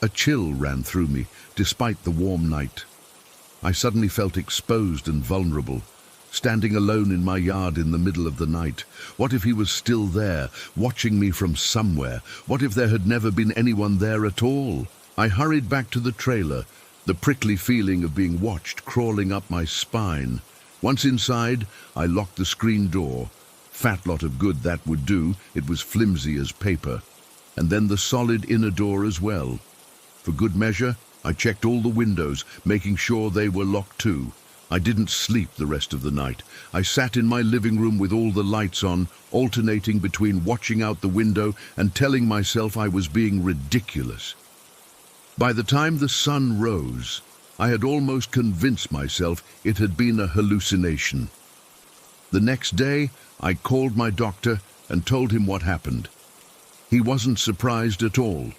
A chill ran through me, despite the warm night. I suddenly felt exposed and vulnerable, standing alone in my yard in the middle of the night. What if he was still there, watching me from somewhere? What if there had never been anyone there at all? I hurried back to the trailer, the prickly feeling of being watched crawling up my spine. Once inside, I locked the screen door. Fat lot of good that would do. It was flimsy as paper. And then the solid inner door as well. For good measure, I checked all the windows, making sure they were locked too. I didn't sleep the rest of the night. I sat in my living room with all the lights on, alternating between watching out the window and telling myself I was being ridiculous. By the time the sun rose, I had almost convinced myself it had been a hallucination. The next day, I called my doctor and told him what happened. He wasn't surprised at all.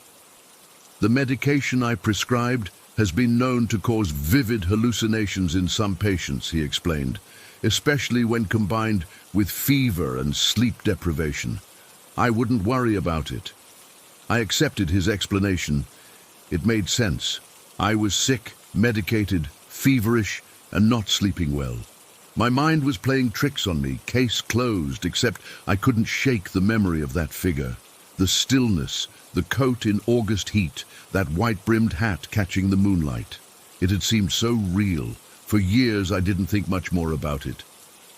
The medication I prescribed has been known to cause vivid hallucinations in some patients, he explained, especially when combined with fever and sleep deprivation. I wouldn't worry about it. I accepted his explanation. It made sense. I was sick, medicated, feverish, and not sleeping well. My mind was playing tricks on me, case closed, except I couldn't shake the memory of that figure. The stillness, the coat in August heat, that white-brimmed hat catching the moonlight. It had seemed so real. For years I didn't think much more about it.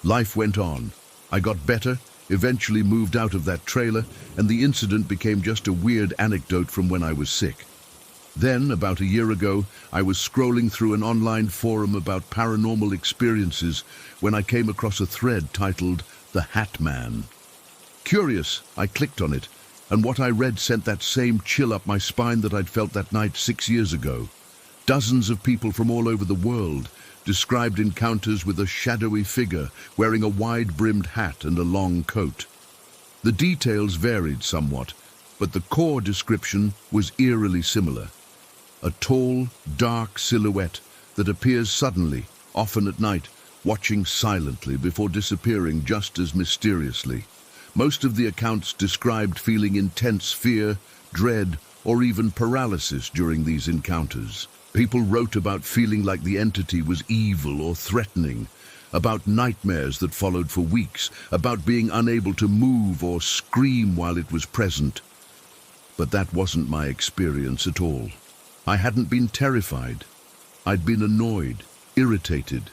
Life went on. I got better, eventually moved out of that trailer, and the incident became just a weird anecdote from when I was sick. Then, about a year ago, I was scrolling through an online forum about paranormal experiences when I came across a thread titled "The Hat Man." Curious, I clicked on it, and what I read sent that same chill up my spine that I'd felt that night 6 years ago. Dozens of people from all over the world described encounters with a shadowy figure wearing a wide-brimmed hat and a long coat. The details varied somewhat, but the core description was eerily similar. A tall, dark silhouette that appears suddenly, often at night, watching silently before disappearing just as mysteriously. Most of the accounts described feeling intense fear, dread, or even paralysis during these encounters. People wrote about feeling like the entity was evil or threatening, about nightmares that followed for weeks, about being unable to move or scream while it was present. But that wasn't my experience at all. I hadn't been terrified. I'd been annoyed, irritated,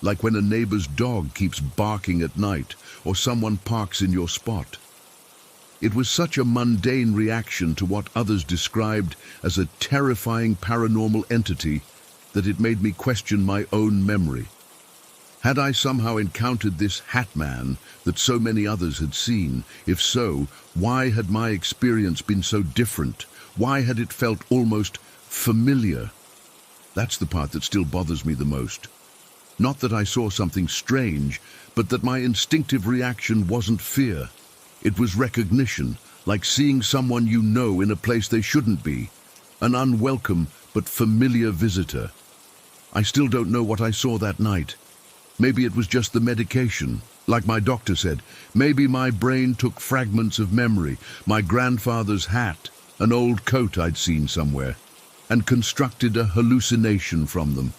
like when a neighbor's dog keeps barking at night or someone parks in your spot. It was such a mundane reaction to what others described as a terrifying paranormal entity that it made me question my own memory. Had I somehow encountered this Hat Man that so many others had seen? If so, why had my experience been so different? Why had it felt almost familiar? That's the part that still bothers me the most. Not that I saw something strange, but that my instinctive reaction wasn't fear. It was recognition, like seeing someone you know in a place they shouldn't be. An unwelcome but familiar visitor. I still don't know what I saw that night. Maybe it was just the medication. Like my doctor said, maybe my brain took fragments of memory, my grandfather's hat, an old coat I'd seen somewhere, and constructed a hallucination from them.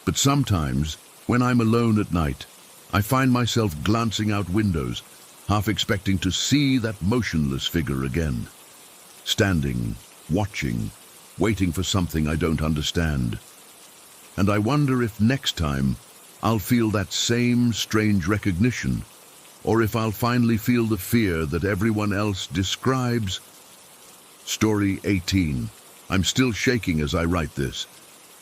But sometimes, when I'm alone at night, I find myself glancing out windows, half expecting to see that motionless figure again. Standing, watching, waiting for something I don't understand. And I wonder if next time I'll feel that same strange recognition, or if I'll finally feel the fear that everyone else describes. Story 18. I'm still shaking as I write this.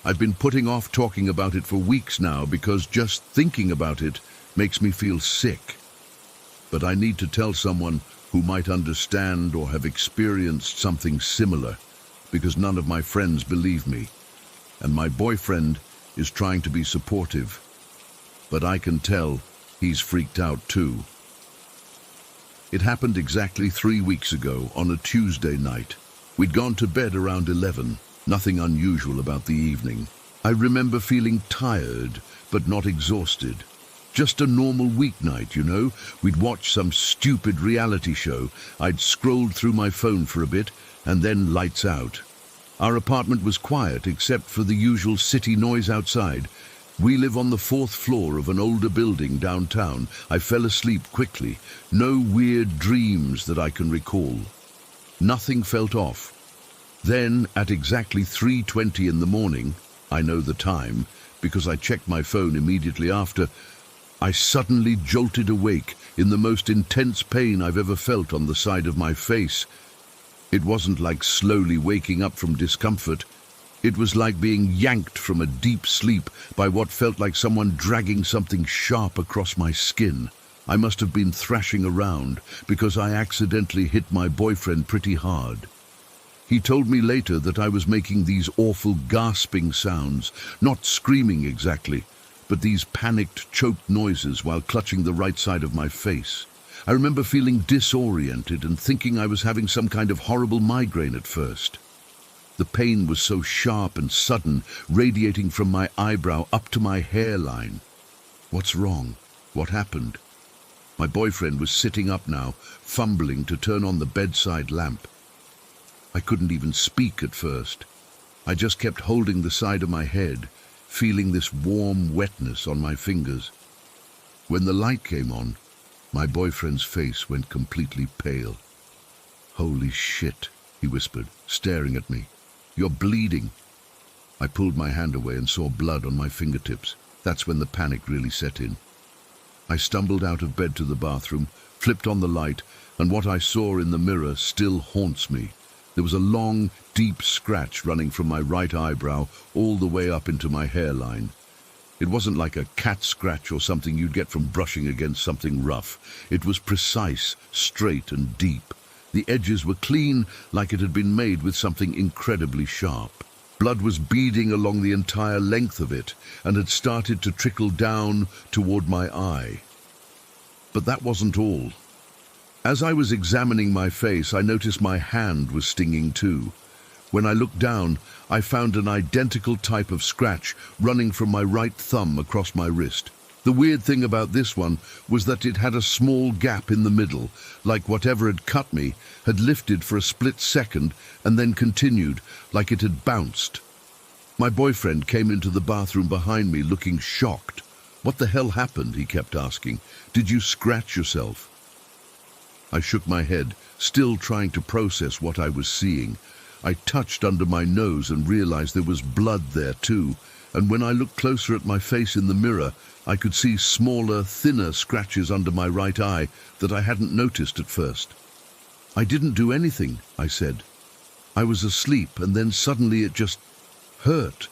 I've been putting off talking about it for weeks now because just thinking about it makes me feel sick. But I need to tell someone who might understand or have experienced something similar, because none of my friends believe me, and my boyfriend is trying to be supportive. But I can tell he's freaked out too. It happened exactly 3 weeks ago on a Tuesday night. We'd gone to bed around 11, nothing unusual about the evening. I remember feeling tired, but not exhausted. Just a normal weeknight, you know. We'd watched some stupid reality show. I'd scrolled through my phone for a bit, and then lights out. Our apartment was quiet except for the usual city noise outside. We live on the 4th floor of an older building downtown. I fell asleep quickly. No weird dreams that I can recall. Nothing felt off. Then, at exactly 3:20 in the morning, I know the time, because I checked my phone immediately after, I suddenly jolted awake in the most intense pain I've ever felt on the side of my face. It wasn't like slowly waking up from discomfort. It was like being yanked from a deep sleep by what felt like someone dragging something sharp across my skin. I must have been thrashing around because I accidentally hit my boyfriend pretty hard. He told me later that I was making these awful gasping sounds, not screaming exactly, but these panicked, choked noises while clutching the right side of my face. I remember feeling disoriented and thinking I was having some kind of horrible migraine at first. The pain was so sharp and sudden, radiating from my eyebrow up to my hairline. What's wrong? What happened? My boyfriend was sitting up now, fumbling to turn on the bedside lamp. I couldn't even speak at first. I just kept holding the side of my head, feeling this warm wetness on my fingers. When the light came on, my boyfriend's face went completely pale. "Holy shit," he whispered, staring at me. "You're bleeding." I pulled my hand away and saw blood on my fingertips. That's when the panic really set in. I stumbled out of bed to the bathroom, flipped on the light, and what I saw in the mirror still haunts me. There was a long, deep scratch running from my right eyebrow all the way up into my hairline. It wasn't like a cat scratch or something you'd get from brushing against something rough. It was precise, straight and deep. The edges were clean, like it had been made with something incredibly sharp. Blood was beading along the entire length of it and had started to trickle down toward my eye. But that wasn't all. As I was examining my face, I noticed my hand was stinging too. When I looked down, I found an identical type of scratch running from my right thumb across my wrist. The weird thing about this one was that it had a small gap in the middle, like whatever had cut me had lifted for a split second and then continued, like it had bounced. My boyfriend came into the bathroom behind me looking shocked. "What the hell happened?" he kept asking. "Did you scratch yourself?" I shook my head, still trying to process what I was seeing. I touched under my nose and realized there was blood there too, and when I looked closer at my face in the mirror, I could see smaller, thinner scratches under my right eye that I hadn't noticed at first. "I didn't do anything," I said. "I was asleep, and then suddenly it just hurt.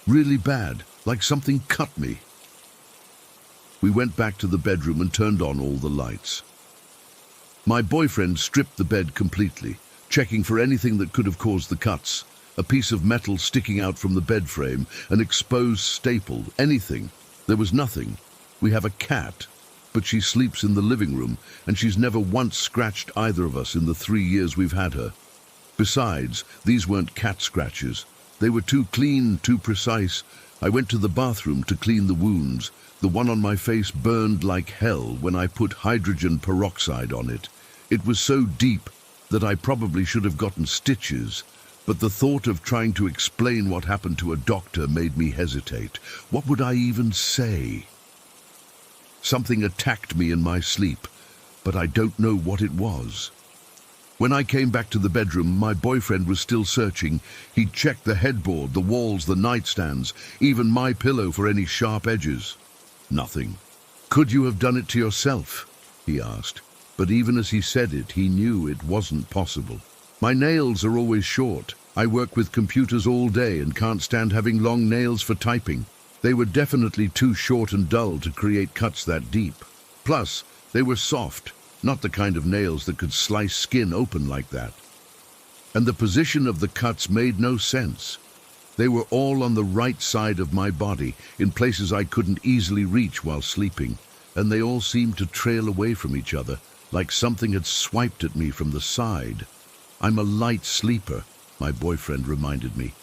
Really bad, like something cut me." We went back to the bedroom and turned on all the lights. My boyfriend stripped the bed completely, checking for anything that could have caused the cuts. A piece of metal sticking out from the bed frame, an exposed staple, anything. There was nothing. We have a cat, but she sleeps in the living room, and she's never once scratched either of us in the 3 years we've had her. Besides, these weren't cat scratches. They were too clean, too precise. I went to the bathroom to clean the wounds. The one on my face burned like hell when I put hydrogen peroxide on it. It was so deep that I probably should have gotten stitches, but the thought of trying to explain what happened to a doctor made me hesitate. What would I even say? Something attacked me in my sleep, but I don't know what it was. When I came back to the bedroom, my boyfriend was still searching. He'd checked the headboard, the walls, the nightstands, even my pillow for any sharp edges. Nothing. "Could you have done it to yourself?" he asked. But even as he said it, he knew it wasn't possible. "My nails are always short. I work with computers all day and can't stand having long nails for typing. They were definitely too short and dull to create cuts that deep. Plus, they were soft, not the kind of nails that could slice skin open like that. And the position of the cuts made no sense. They were all on the right side of my body, in places I couldn't easily reach while sleeping, and they all seemed to trail away from each other, like something had swiped at me from the side. I'm a light sleeper," my boyfriend reminded me.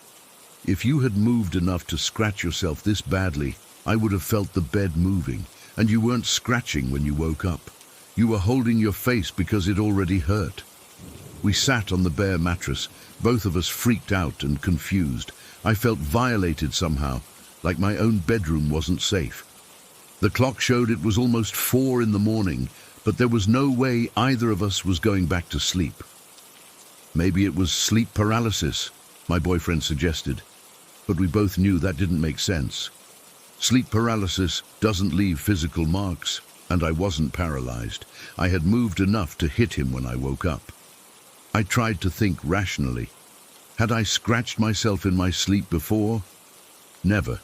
"If you had moved enough to scratch yourself this badly, I would have felt the bed moving, and you weren't scratching when you woke up. You were holding your face because it already hurt." We sat on the bare mattress, both of us freaked out and confused. I felt violated somehow, like my own bedroom wasn't safe. The clock showed it was almost 4 in the morning, but there was no way either of us was going back to sleep. "Maybe it was sleep paralysis," my boyfriend suggested, but we both knew that didn't make sense. Sleep paralysis doesn't leave physical marks, and I wasn't paralyzed. I had moved enough to hit him when I woke up. I tried to think rationally. Had I scratched myself in my sleep before? Never.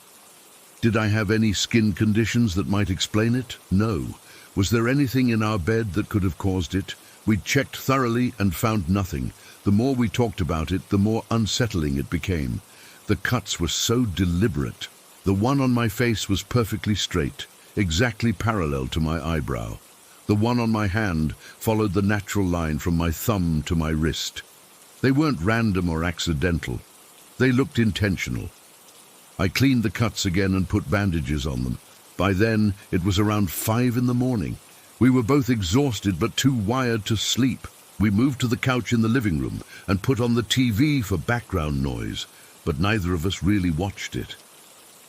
Did I have any skin conditions that might explain it? No. Was there anything in our bed that could have caused it? We'd checked thoroughly and found nothing. The more we talked about it, the more unsettling it became. The cuts were so deliberate. The one on my face was perfectly straight, exactly parallel to my eyebrow. The one on my hand followed the natural line from my thumb to my wrist. They weren't random or accidental. They looked intentional. I cleaned the cuts again and put bandages on them. By then, it was around 5 in the morning. We were both exhausted but too wired to sleep. We moved to the couch in the living room and put on the TV for background noise, but neither of us really watched it.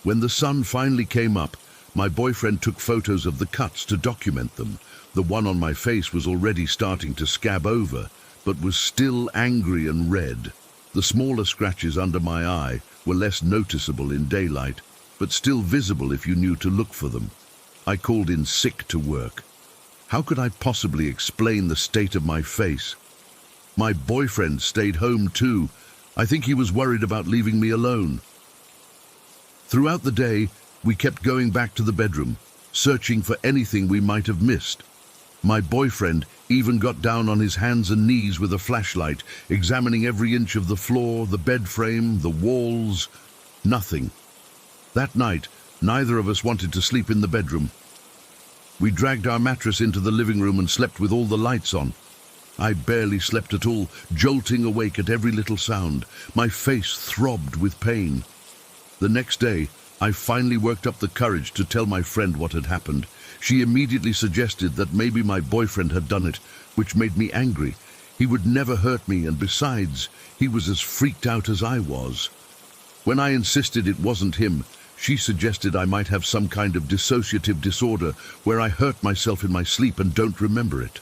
When the sun finally came up, my boyfriend took photos of the cuts to document them. The one on my face was already starting to scab over, but was still angry and red. The smaller scratches under my eye were less noticeable in daylight, but still visible if you knew to look for them. I called in sick to work. How could I possibly explain the state of my face? My boyfriend stayed home too. I think he was worried about leaving me alone. Throughout the day, we kept going back to the bedroom, searching for anything we might have missed. My boyfriend even got down on his hands and knees with a flashlight, examining every inch of the floor, the bed frame, the walls. Nothing. That night, neither of us wanted to sleep in the bedroom. We dragged our mattress into the living room and slept with all the lights on. I barely slept at all, jolting awake at every little sound. My face throbbed with pain. The next day, I finally worked up the courage to tell my friend what had happened. She immediately suggested that maybe my boyfriend had done it, which made me angry. He would never hurt me, and besides, he was as freaked out as I was. When I insisted it wasn't him, she suggested I might have some kind of dissociative disorder where I hurt myself in my sleep and don't remember it.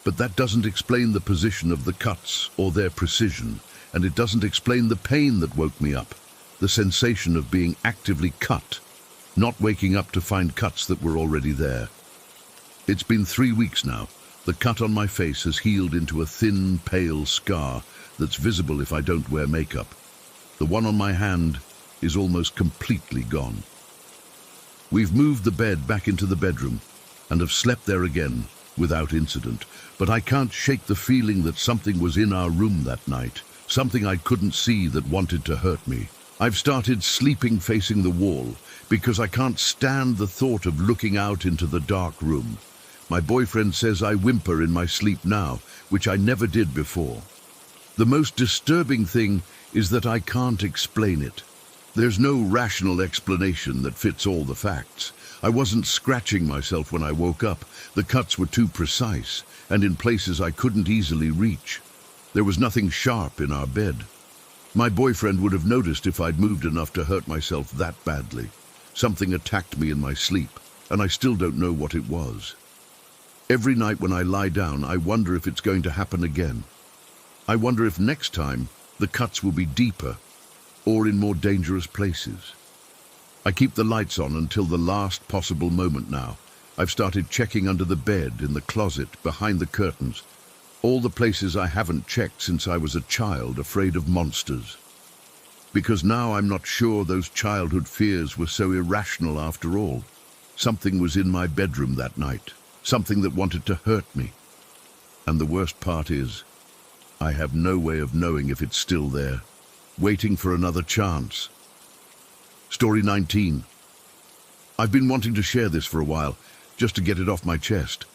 But that doesn't explain the position of the cuts or their precision. and it doesn't explain the pain that woke me up, the sensation of being actively cut, not waking up to find cuts that were already there. It's been 3 weeks now. The cut on my face has healed into a thin, pale scar that's visible if I don't wear makeup. The one on my hand is almost completely gone. We've moved the bed back into the bedroom and have slept there again without incident, but I can't shake the feeling that something was in our room that night, something I couldn't see that wanted to hurt me. I've started sleeping facing the wall because I can't stand the thought of looking out into the dark room. My boyfriend says I whimper in my sleep now, which I never did before. The most disturbing thing is that I can't explain it. There's no rational explanation that fits all the facts. I wasn't scratching myself when I woke up. The cuts were too precise and in places I couldn't easily reach. There was nothing sharp in our bed. My boyfriend would have noticed if I'd moved enough to hurt myself that badly. Something attacked me in my sleep, and I still don't know what it was. Every night when I lie down, I wonder if it's going to happen again. I wonder if next time the cuts will be deeper or in more dangerous places. I keep the lights on until the last possible moment now. I've started checking under the bed, in the closet, behind the curtains. All the places I haven't checked since I was a child, afraid of monsters. Because now I'm not sure those childhood fears were so irrational after all. Something was in my bedroom that night, something that wanted to hurt me. And the worst part is, I have no way of knowing if it's still there, waiting for another chance. Story 19. I've been wanting to share this for a while, just to get it off my chest.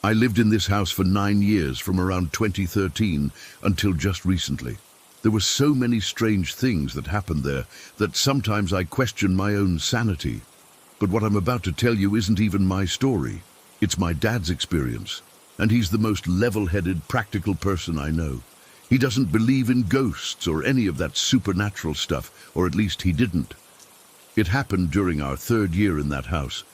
I lived in this house for 9 years, from around 2013 until just recently. There were so many strange things that happened there that sometimes I question my own sanity. But what I'm about to tell you isn't even my story. It's my dad's experience, and he's the most level-headed, practical person I know. He doesn't believe in ghosts or any of that supernatural stuff, or at least he didn't. It happened during our 3rd year in that house.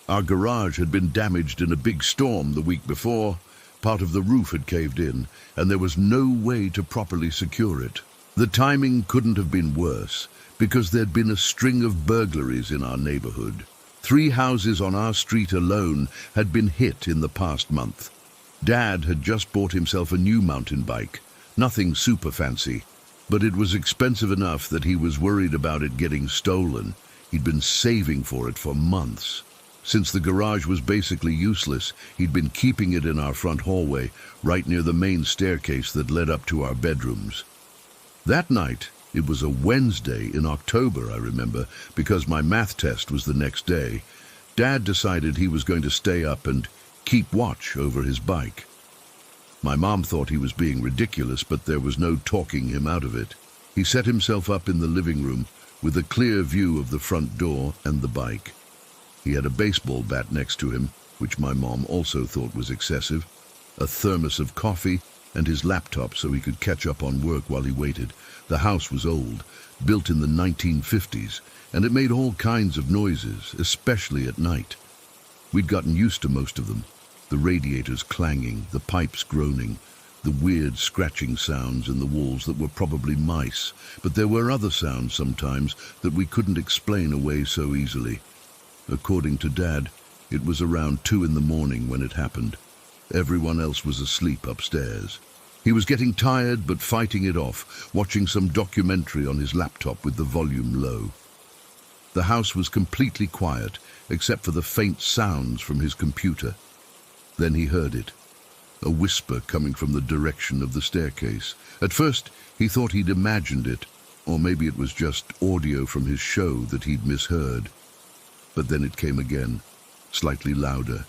Our garage had been damaged in a big storm the week before. Part of the roof had caved in, and there was no way to properly secure it. The timing couldn't have been worse, because there'd been a string of burglaries in our neighborhood. 3 houses on our street alone had been hit in the past month. Dad had just bought himself a new mountain bike. Nothing super fancy, but it was expensive enough that he was worried about it getting stolen. He'd been saving for it for months. Since the garage was basically useless, he'd been keeping it in our front hallway, right near the main staircase that led up to our bedrooms. That night, it was a Wednesday in October, I remember, because my math test was the next day. Dad decided he was going to stay up and keep watch over his bike. My mom thought he was being ridiculous, but there was no talking him out of it. He set himself up in the living room with a clear view of the front door and the bike. He had a baseball bat next to him, which my mom also thought was excessive, a thermos of coffee, and his laptop so he could catch up on work while he waited. The house was old, built in the 1950s, and it made all kinds of noises, especially at night. We'd gotten used to most of them. The radiators clanging, the pipes groaning, the weird scratching sounds in the walls that were probably mice, but there were other sounds sometimes that we couldn't explain away so easily. According to Dad, it was around 2 in the morning when it happened. Everyone else was asleep upstairs. He was getting tired but fighting it off, watching some documentary on his laptop with the volume low. The house was completely quiet, except for the faint sounds from his computer. Then he heard it, a whisper coming from the direction of the staircase. At first, he thought he'd imagined it, or maybe it was just audio from his show that he'd misheard. But then it came again, slightly louder.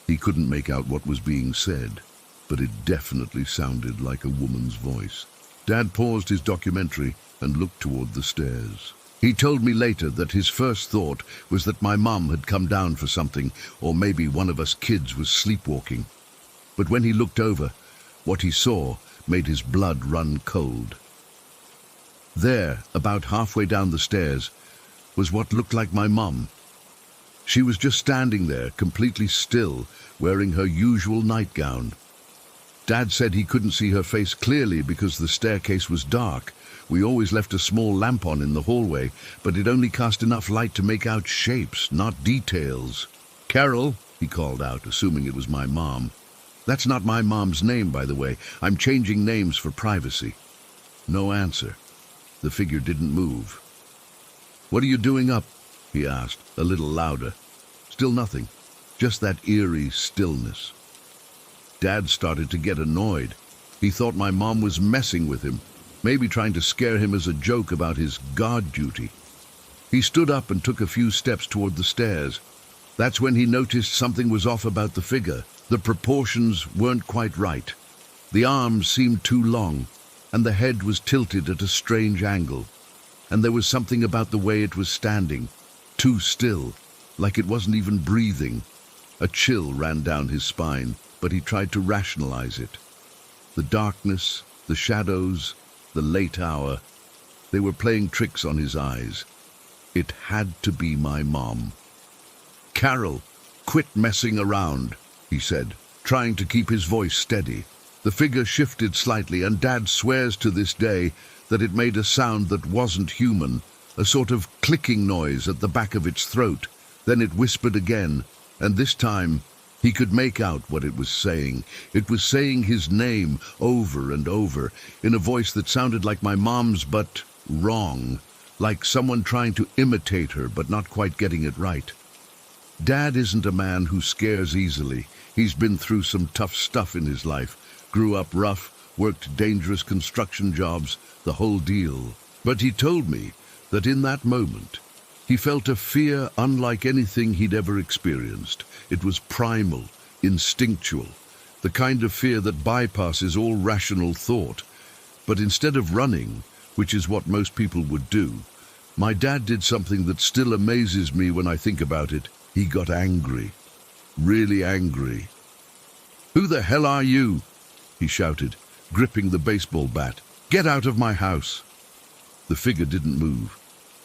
He couldn't make out what was being said, but it definitely sounded like a woman's voice. Dad paused his documentary and looked toward the stairs. He told me later that his first thought was that my mom had come down for something, or maybe one of us kids was sleepwalking. But when he looked over, what he saw made his blood run cold. There, about halfway down the stairs, was what looked like my mom. She was just standing there, completely still, wearing her usual nightgown. Dad said he couldn't see her face clearly because the staircase was dark. We always left a small lamp on in the hallway, but it only cast enough light to make out shapes, not details. "Carol," he called out, assuming it was my mom. "That's not my mom's name, by the way. I'm changing names for privacy." No answer. The figure didn't move. "What are you doing up?" he asked, a little louder. Still nothing. Just that eerie stillness. Dad started to get annoyed. He thought my mom was messing with him, maybe trying to scare him as a joke about his guard duty. He stood up and took a few steps toward the stairs. That's when he noticed something was off about the figure. The proportions weren't quite right. The arms seemed too long, and the head was tilted at a strange angle. And there was something about the way it was standing, too still, like it wasn't even breathing. A chill ran down his spine, but he tried to rationalize it. The darkness, the shadows, the late hour, they were playing tricks on his eyes. It had to be my mom. "Carol, quit messing around," he said, trying to keep his voice steady. The figure shifted slightly, and Dad swears to this day that it made a sound that wasn't human, a sort of clicking noise at the back of its throat. Then it whispered again, and this time he could make out what it was saying. It was saying his name over and over, in a voice that sounded like my mom's but wrong, like someone trying to imitate her but not quite getting it right. Dad isn't a man who scares easily. He's been through some tough stuff in his life. Grew up rough, worked dangerous construction jobs, the whole deal. But he told me that in that moment, he felt a fear unlike anything he'd ever experienced. It was primal, instinctual, the kind of fear that bypasses all rational thought. But instead of running, which is what most people would do, my dad did something that still amazes me when I think about it. He got angry, really angry. "Who the hell are you?" he shouted, gripping the baseball bat. "Get out of my house!" The figure didn't move.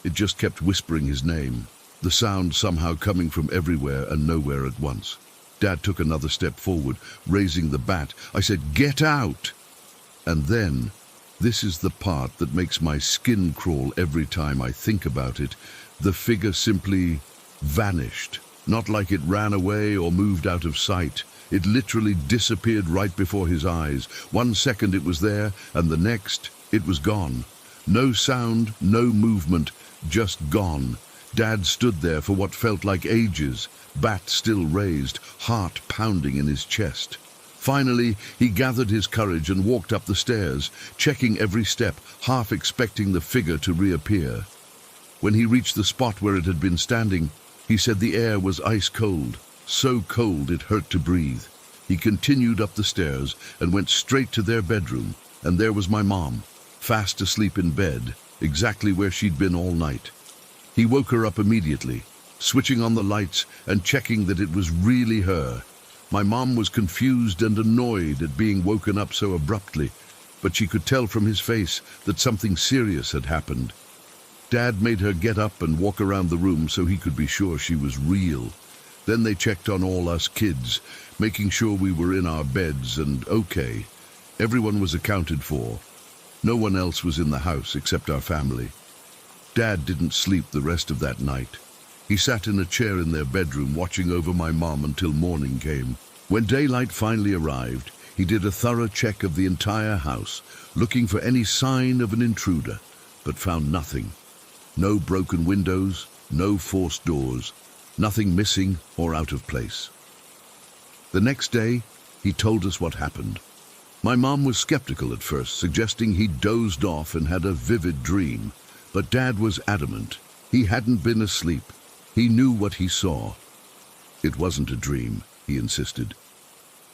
It just kept whispering his name, the sound somehow coming from everywhere and nowhere at once. Dad took another step forward, raising the bat. I said, "Get out!" And then, this is the part that makes my skin crawl every time I think about it, the figure simply vanished. Not like it ran away or moved out of sight. It literally disappeared right before his eyes. 1 second it was there, and the next, it was gone. No sound, no movement, just gone. Dad stood there for what felt like ages, bat still raised, heart pounding in his chest. Finally, he gathered his courage and walked up the stairs, checking every step, half expecting the figure to reappear. When he reached the spot where it had been standing, he said the air was ice cold, so cold it hurt to breathe. He continued up the stairs and went straight to their bedroom, and there was my mom, fast asleep in bed, exactly where she'd been all night. He woke her up immediately, switching on the lights and checking that it was really her. My mom was confused and annoyed at being woken up so abruptly, but she could tell from his face that something serious had happened. Dad made her get up and walk around the room so he could be sure she was real. Then they checked on all us kids, making sure we were in our beds and okay. Everyone was accounted for. No one else was in the house except our family. Dad didn't sleep the rest of that night. He sat in a chair in their bedroom watching over my mom until morning came. When daylight finally arrived, he did a thorough check of the entire house, looking for any sign of an intruder, but found nothing. No broken windows, no forced doors, nothing missing or out of place. The next day, he told us what happened. My mom was skeptical at first, suggesting he'd dozed off and had a vivid dream. But Dad was adamant. He hadn't been asleep. He knew what he saw. "It wasn't a dream," he insisted.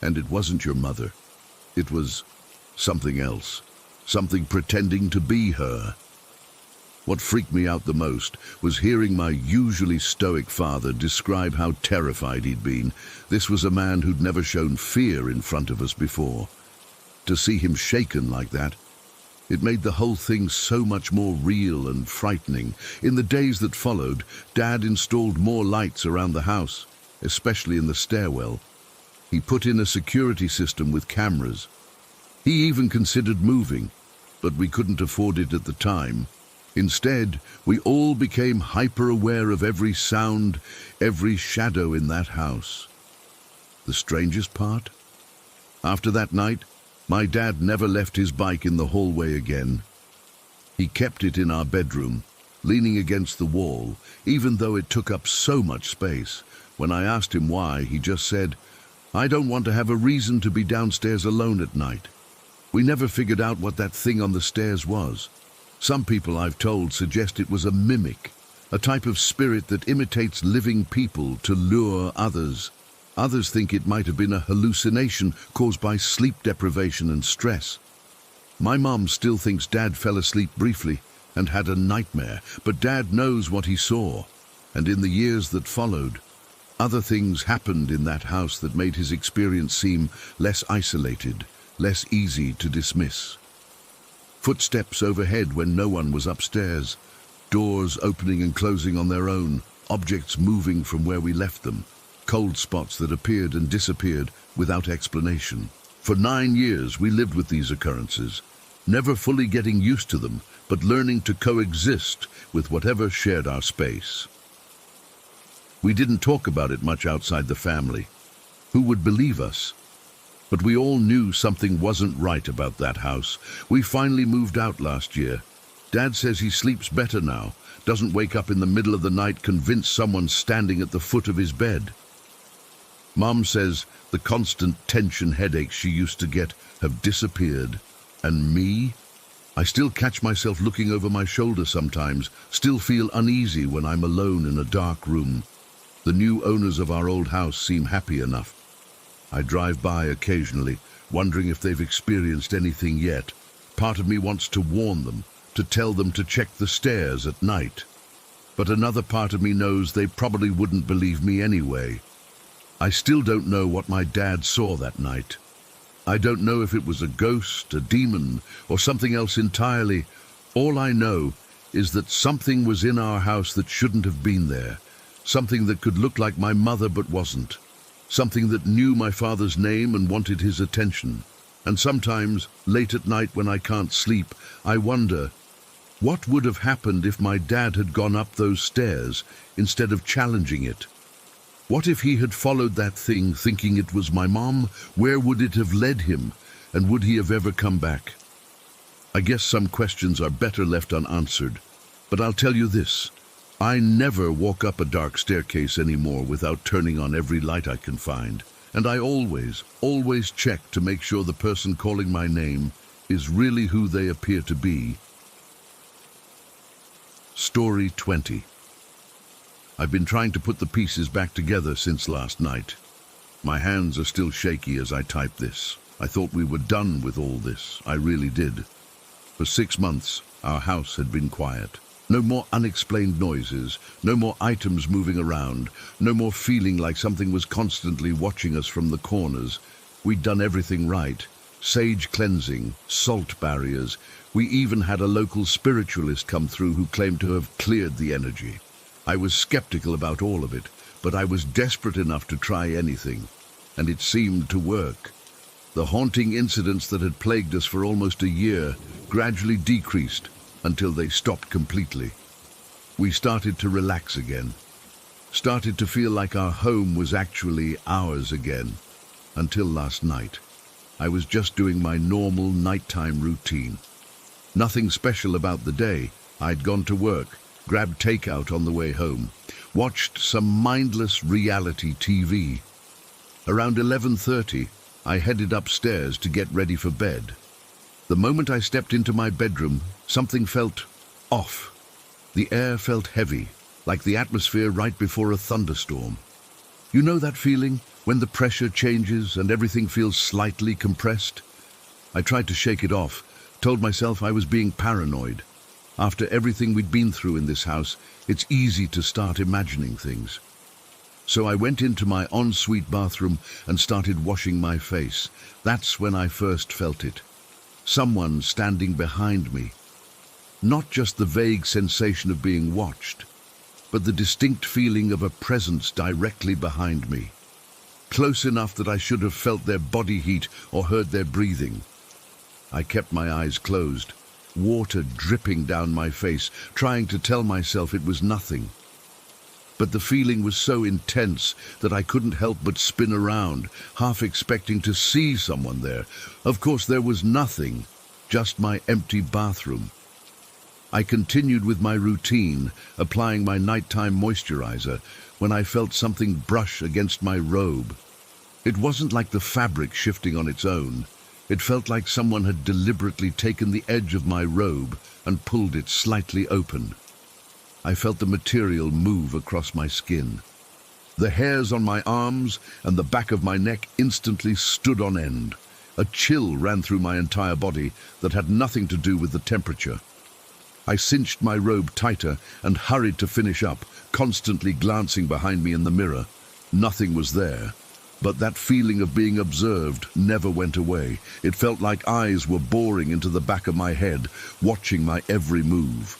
"And it wasn't your mother. It was something else. Something pretending to be her." What freaked me out the most was hearing my usually stoic father describe how terrified he'd been. This was a man who'd never shown fear in front of us before. To see him shaken like that, it made the whole thing so much more real and frightening. In the days that followed, Dad installed more lights around the house, especially in the stairwell. He put in a security system with cameras. He even considered moving, but we couldn't afford it at the time. Instead, we all became hyper-aware of every sound, every shadow in that house. The strangest part? After that night, my dad never left his bike in the hallway again. He kept it in our bedroom, leaning against the wall, even though it took up so much space. When I asked him why, he just said, "I don't want to have a reason to be downstairs alone at night." We never figured out what that thing on the stairs was. Some people I've told suggest it was a mimic, a type of spirit that imitates living people to lure others. Others think it might have been a hallucination caused by sleep deprivation and stress. My mom still thinks Dad fell asleep briefly and had a nightmare, but Dad knows what he saw. And in the years that followed, other things happened in that house that made his experience seem less isolated, less easy to dismiss. Footsteps overhead when no one was upstairs, doors opening and closing on their own, objects moving from where we left them, cold spots that appeared and disappeared without explanation. For 9 years we lived with these occurrences, never fully getting used to them, but learning to coexist with whatever shared our space. We didn't talk about it much outside the family. Who would believe us? But we all knew something wasn't right about that house. We finally moved out last year. Dad says he sleeps better now, doesn't wake up in the middle of the night convinced someone's standing at the foot of his bed. Mom says the constant tension headaches she used to get have disappeared. And me? I still catch myself looking over my shoulder sometimes, still feel uneasy when I'm alone in a dark room. The new owners of our old house seem happy enough. I drive by occasionally, wondering if they've experienced anything yet. Part of me wants to warn them, to tell them to check the stairs at night. But another part of me knows they probably wouldn't believe me anyway. I still don't know what my dad saw that night. I don't know if it was a ghost, a demon, or something else entirely. All I know is that something was in our house that shouldn't have been there. Something that could look like my mother but wasn't. Something that knew my father's name and wanted his attention. And sometimes, late at night when I can't sleep, I wonder, what would have happened if my dad had gone up those stairs instead of challenging it? What if he had followed that thing thinking it was my mom? Where would it have led him? And would he have ever come back? I guess some questions are better left unanswered. But I'll tell you this. I never walk up a dark staircase anymore without turning on every light I can find. And I always check to make sure the person calling my name is really who they appear to be. Story 20. I've been trying to put the pieces back together since last night. My hands are still shaky as I type this. I thought we were done with all this. I really did. For 6 months, our house had been quiet. No more unexplained noises, no more items moving around, no more feeling like something was constantly watching us from the corners. We'd done everything right. Sage cleansing, salt barriers. We even had a local spiritualist come through who claimed to have cleared the energy. I was skeptical about all of it, but I was desperate enough to try anything. And it seemed to work. The haunting incidents that had plagued us for almost a year gradually decreased, until they stopped completely. We started to relax again, started to feel like our home was actually ours again, until last night. I was just doing my normal nighttime routine. Nothing special about the day. I'd gone to work, grabbed takeout on the way home, watched some mindless reality TV. Around 11:30, I headed upstairs to get ready for bed. The moment I stepped into my bedroom, something felt off. The air felt heavy, like the atmosphere right before a thunderstorm. You know that feeling, when the pressure changes and everything feels slightly compressed? I tried to shake it off, told myself I was being paranoid. After everything we'd been through in this house, it's easy to start imagining things. So I went into my ensuite bathroom and started washing my face. That's when I first felt it. Someone standing behind me. Not just the vague sensation of being watched, but the distinct feeling of a presence directly behind me. close enough that I should have felt their body heat or heard their breathing. I kept my eyes closed, water dripping down my face, trying to tell myself it was nothing. But the feeling was so intense that I couldn't help but spin around, half expecting to see someone there. Of course, there was nothing, just my empty bathroom. I continued with my routine, applying my nighttime moisturizer, when I felt something brush against my robe. It wasn't like the fabric shifting on its own. It felt like someone had deliberately taken the edge of my robe and pulled it slightly open. I felt the material move across my skin. The hairs on my arms and the back of my neck instantly stood on end. A chill ran through my entire body that had nothing to do with the temperature. I cinched my robe tighter and hurried to finish up, constantly glancing behind me in the mirror. Nothing was there, but that feeling of being observed never went away. It felt like eyes were boring into the back of my head, watching my every move.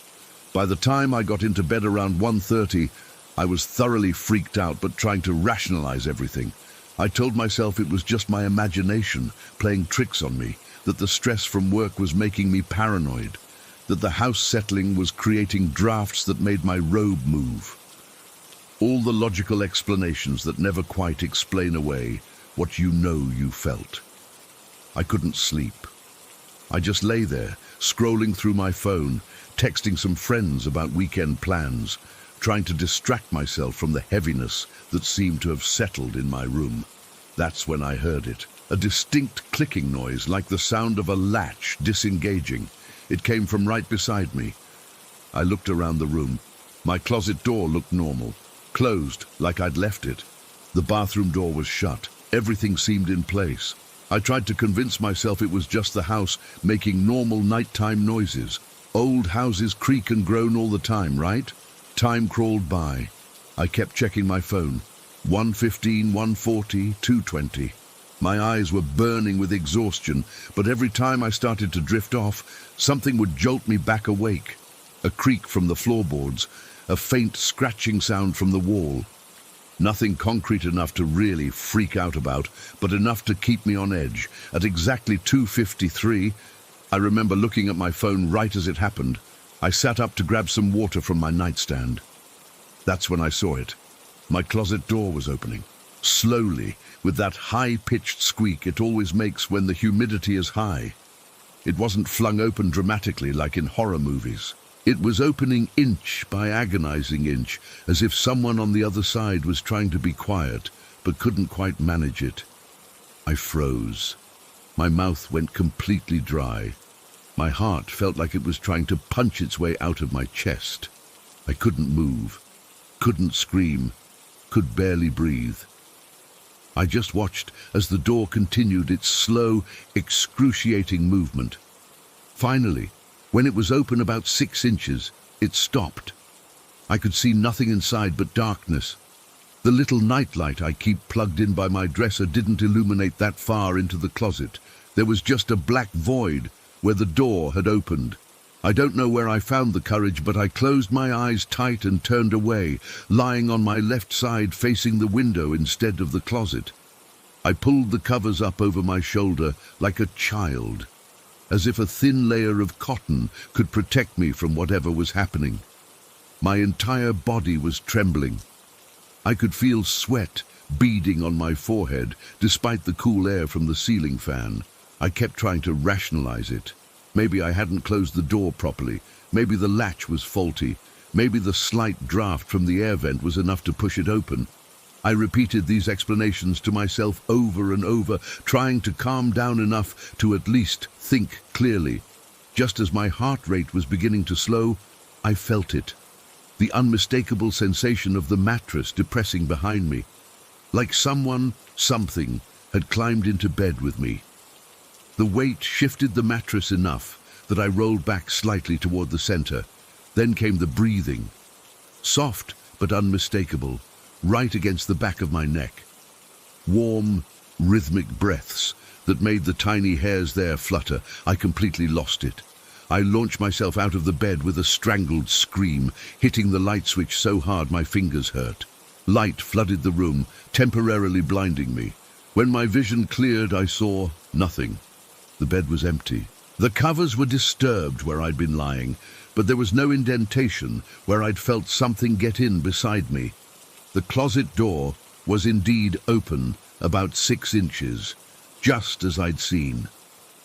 By the time I got into bed around 1:30, I was thoroughly freaked out but trying to rationalize everything. I told myself it was just my imagination playing tricks on me, that the stress from work was making me paranoid, that the house settling was creating drafts that made my robe move. All the logical explanations that never quite explain away what you know you felt. I couldn't sleep. I just lay there, scrolling through my phone, texting some friends about weekend plans, trying to distract myself from the heaviness that seemed to have settled in my room. That's when I heard it, a distinct clicking noise like the sound of a latch disengaging. It came from right beside me. I looked around the room. My closet door looked normal, closed like I'd left it. The bathroom door was shut. Everything seemed in place. I tried to convince myself it was just the house making normal nighttime noises. Old houses creak and groan all the time, right? Time crawled by. I kept checking my phone. 1:15, 1:40, 2:20. My eyes were burning with exhaustion, but every time I started to drift off, something would jolt me back awake. A creak from the floorboards, a faint scratching sound from the wall. Nothing concrete enough to really freak out about, but enough to keep me on edge. At exactly 2:53, I remember looking at my phone right as it happened. I sat up to grab some water from my nightstand. That's when I saw it. My closet door was opening. Slowly, with that high-pitched squeak it always makes when the humidity is high. It wasn't flung open dramatically like in horror movies. It was opening inch by agonizing inch, as if someone on the other side was trying to be quiet, but couldn't quite manage it. I froze. My mouth went completely dry. My heart felt like it was trying to punch its way out of my chest. I couldn't move, couldn't scream, could barely breathe. I just watched as the door continued its slow, excruciating movement. Finally, when it was open about 6 inches, it stopped. I could see nothing inside but darkness. The little nightlight I keep plugged in by my dresser didn't illuminate that far into the closet. There was just a black void where the door had opened. I don't know where I found the courage, but I closed my eyes tight and turned away, lying on my left side facing the window instead of the closet. I pulled the covers up over my shoulder like a child, as if a thin layer of cotton could protect me from whatever was happening. My entire body was trembling. I could feel sweat beading on my forehead, despite the cool air from the ceiling fan. I kept trying to rationalize it. Maybe I hadn't closed the door properly. Maybe the latch was faulty. Maybe the slight draft from the air vent was enough to push it open. I repeated these explanations to myself over and over, trying to calm down enough to at least think clearly. Just as my heart rate was beginning to slow, I felt it. The unmistakable sensation of the mattress depressing behind me. Like something had climbed into bed with me. The weight shifted the mattress enough that I rolled back slightly toward the center. Then came the breathing. Soft but unmistakable, right against the back of my neck. Warm, rhythmic breaths that made the tiny hairs there flutter. I completely lost it. I launched myself out of the bed with a strangled scream, hitting the light switch so hard my fingers hurt. Light flooded the room, temporarily blinding me. When my vision cleared, I saw nothing. The bed was empty. The covers were disturbed where I'd been lying, but there was no indentation where I'd felt something get in beside me. The closet door was indeed open, about 6 inches, just as I'd seen.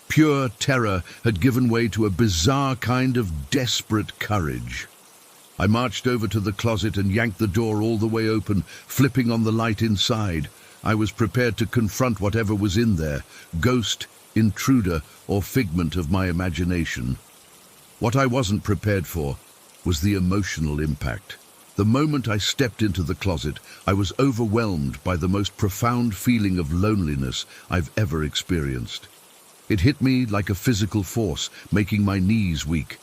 Pure terror had given way to a bizarre kind of desperate courage. I marched over to the closet and yanked the door all the way open, flipping on the light inside. I was prepared to confront whatever was in there, ghost, intruder, or figment of my imagination. What I wasn't prepared for was the emotional impact. The moment I stepped into the closet, I was overwhelmed by the most profound feeling of loneliness I've ever experienced. It hit me like a physical force, making my knees weak.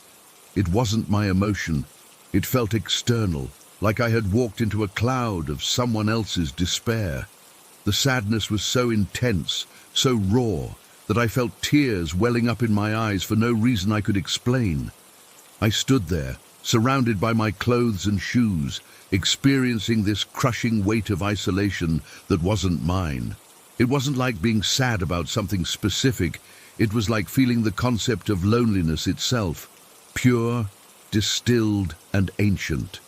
It wasn't my emotion. It felt external, like I had walked into a cloud of someone else's despair. The sadness was so intense, so raw, that I felt tears welling up in my eyes for no reason I could explain. I stood there, surrounded by my clothes and shoes, experiencing this crushing weight of isolation that wasn't mine. It wasn't like being sad about something specific. It was like feeling the concept of loneliness itself, pure, distilled, and ancient.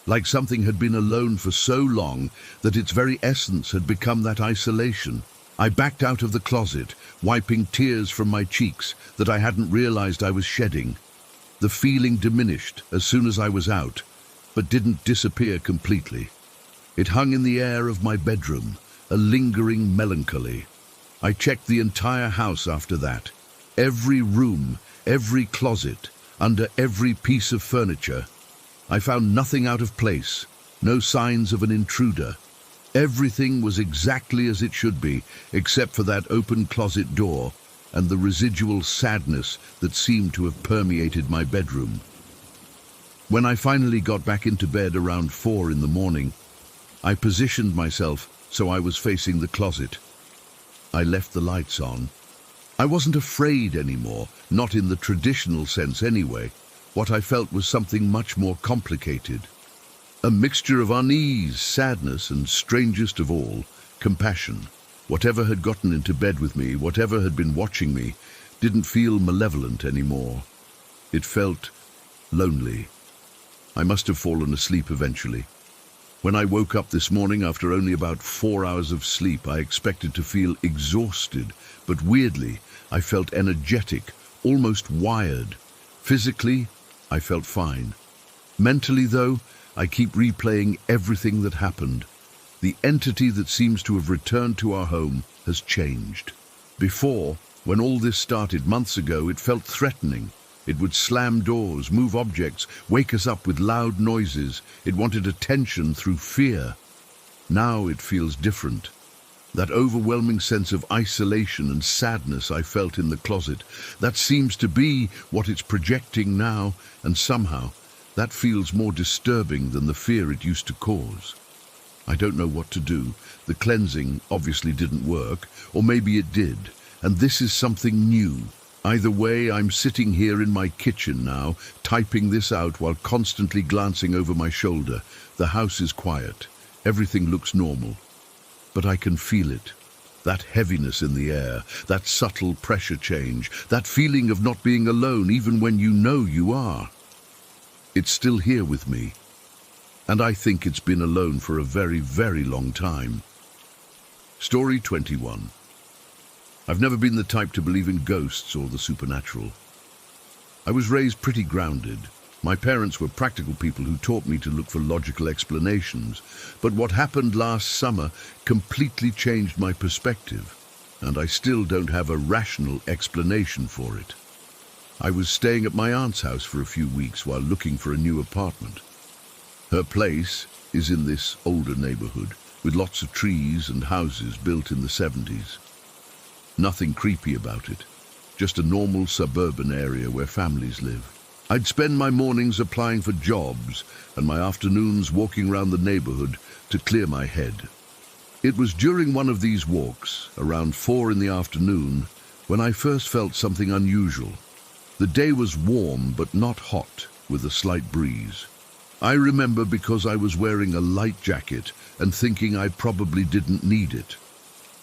Like something had been alone for so long that its very essence had become that isolation. I backed out of the closet, wiping tears from my cheeks that I hadn't realized I was shedding. The feeling diminished as soon as I was out, but didn't disappear completely. It hung in the air of my bedroom, a lingering melancholy. I checked the entire house after that. Every room, every closet, under every piece of furniture. I found nothing out of place, no signs of an intruder. Everything was exactly as it should be, except for that open closet door and the residual sadness that seemed to have permeated my bedroom. When I finally got back into bed around 4 in the morning, I positioned myself so I was facing the closet. I left the lights on. I wasn't afraid anymore, not in the traditional sense anyway. What I felt was something much more complicated. A mixture of unease, sadness, and strangest of all, compassion. Whatever had gotten into bed with me, whatever had been watching me, didn't feel malevolent anymore. It felt lonely. I must have fallen asleep eventually. When I woke up this morning after only about 4 hours of sleep, I expected to feel exhausted, but weirdly, I felt energetic, almost wired. Physically, I felt fine. Mentally, though, I keep replaying everything that happened. The entity that seems to have returned to our home has changed. Before, when all this started months ago, it felt threatening. It would slam doors, move objects, wake us up with loud noises. It wanted attention through fear. Now it feels different. That overwhelming sense of isolation and sadness I felt in the closet, that seems to be what it's projecting now, and somehow that feels more disturbing than the fear it used to cause. I don't know what to do. The cleansing obviously didn't work, or maybe it did, and this is something new. Either way, I'm sitting here in my kitchen now, typing this out while constantly glancing over my shoulder. The house is quiet. Everything looks normal. But I can feel it. That heaviness in the air, that subtle pressure change, that feeling of not being alone even when you know you are. It's still here with me. And I think it's been alone for a very, very long time. Story 21. I've never been the type to believe in ghosts or the supernatural. I was raised pretty grounded. My parents were practical people who taught me to look for logical explanations. But what happened last summer completely changed my perspective, and I still don't have a rational explanation for it. I was staying at my aunt's house for a few weeks while looking for a new apartment. Her place is in this older neighborhood, with lots of trees and houses built in the 70s. Nothing creepy about it, just a normal suburban area where families live. I'd spend my mornings applying for jobs and my afternoons walking around the neighborhood to clear my head. It was during one of these walks, around 4 in the afternoon, when I first felt something unusual. The day was warm but not hot, with a slight breeze. I remember because I was wearing a light jacket and thinking I probably didn't need it.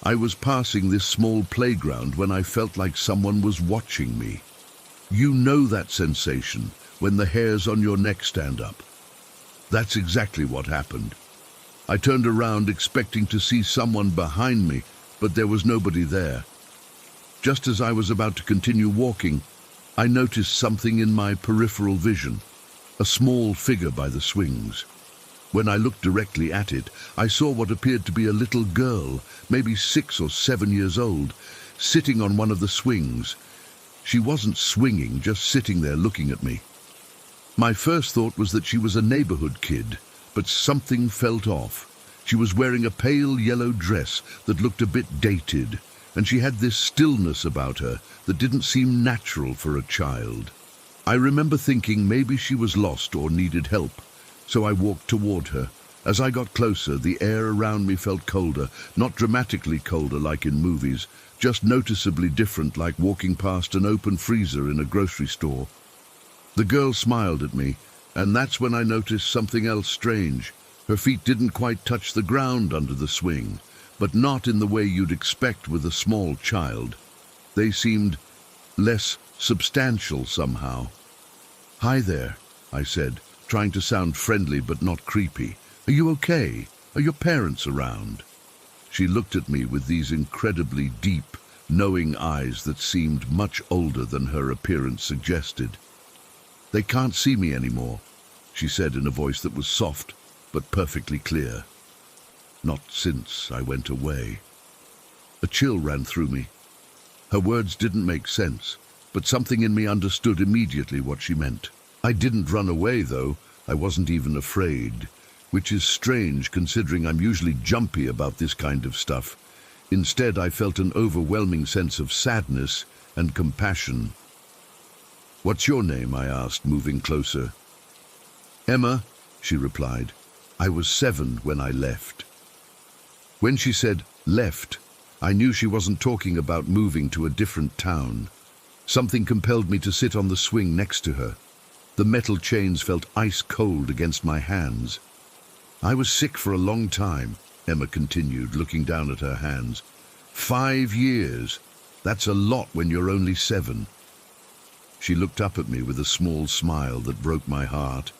I was passing this small playground when I felt like someone was watching me. You know that sensation when the hairs on your neck stand up. That's exactly what happened. I turned around expecting to see someone behind me, but there was nobody there. Just as I was about to continue walking, I noticed something in my peripheral vision, a small figure by the swings. When I looked directly at it, I saw what appeared to be a little girl, maybe 6 or 7 years old, sitting on one of the swings. She wasn't swinging, just sitting there looking at me. My first thought was that she was a neighborhood kid, but something felt off. She was wearing a pale yellow dress that looked a bit dated, and she had this stillness about her that didn't seem natural for a child. I remember thinking maybe she was lost or needed help, so I walked toward her. As I got closer, the air around me felt colder, not dramatically colder like in movies, just noticeably different, like walking past an open freezer in a grocery store. The girl smiled at me, and that's when I noticed something else strange. Her feet didn't quite touch the ground under the swing, but not in the way you'd expect with a small child. They seemed less substantial somehow. "Hi there," I said, trying to sound friendly but not creepy. "Are you okay? Are your parents around?" She looked at me with these incredibly deep, knowing eyes that seemed much older than her appearance suggested. "They can't see me anymore," she said in a voice that was soft but perfectly clear. "Not since I went away." A chill ran through me. Her words didn't make sense, but something in me understood immediately what she meant. I didn't run away, though. I wasn't even afraid, which is strange considering I'm usually jumpy about this kind of stuff. Instead, I felt an overwhelming sense of sadness and compassion. "What's your name?" I asked, moving closer. "Emma," she replied. "I was 7 when I left." When she said left, I knew she wasn't talking about moving to a different town. Something compelled me to sit on the swing next to her. The metal chains felt ice cold against my hands. "I was sick for a long time," Emma continued, looking down at her hands. 5 years. That's a lot when you're only 7. She looked up at me with a small smile that broke my heart.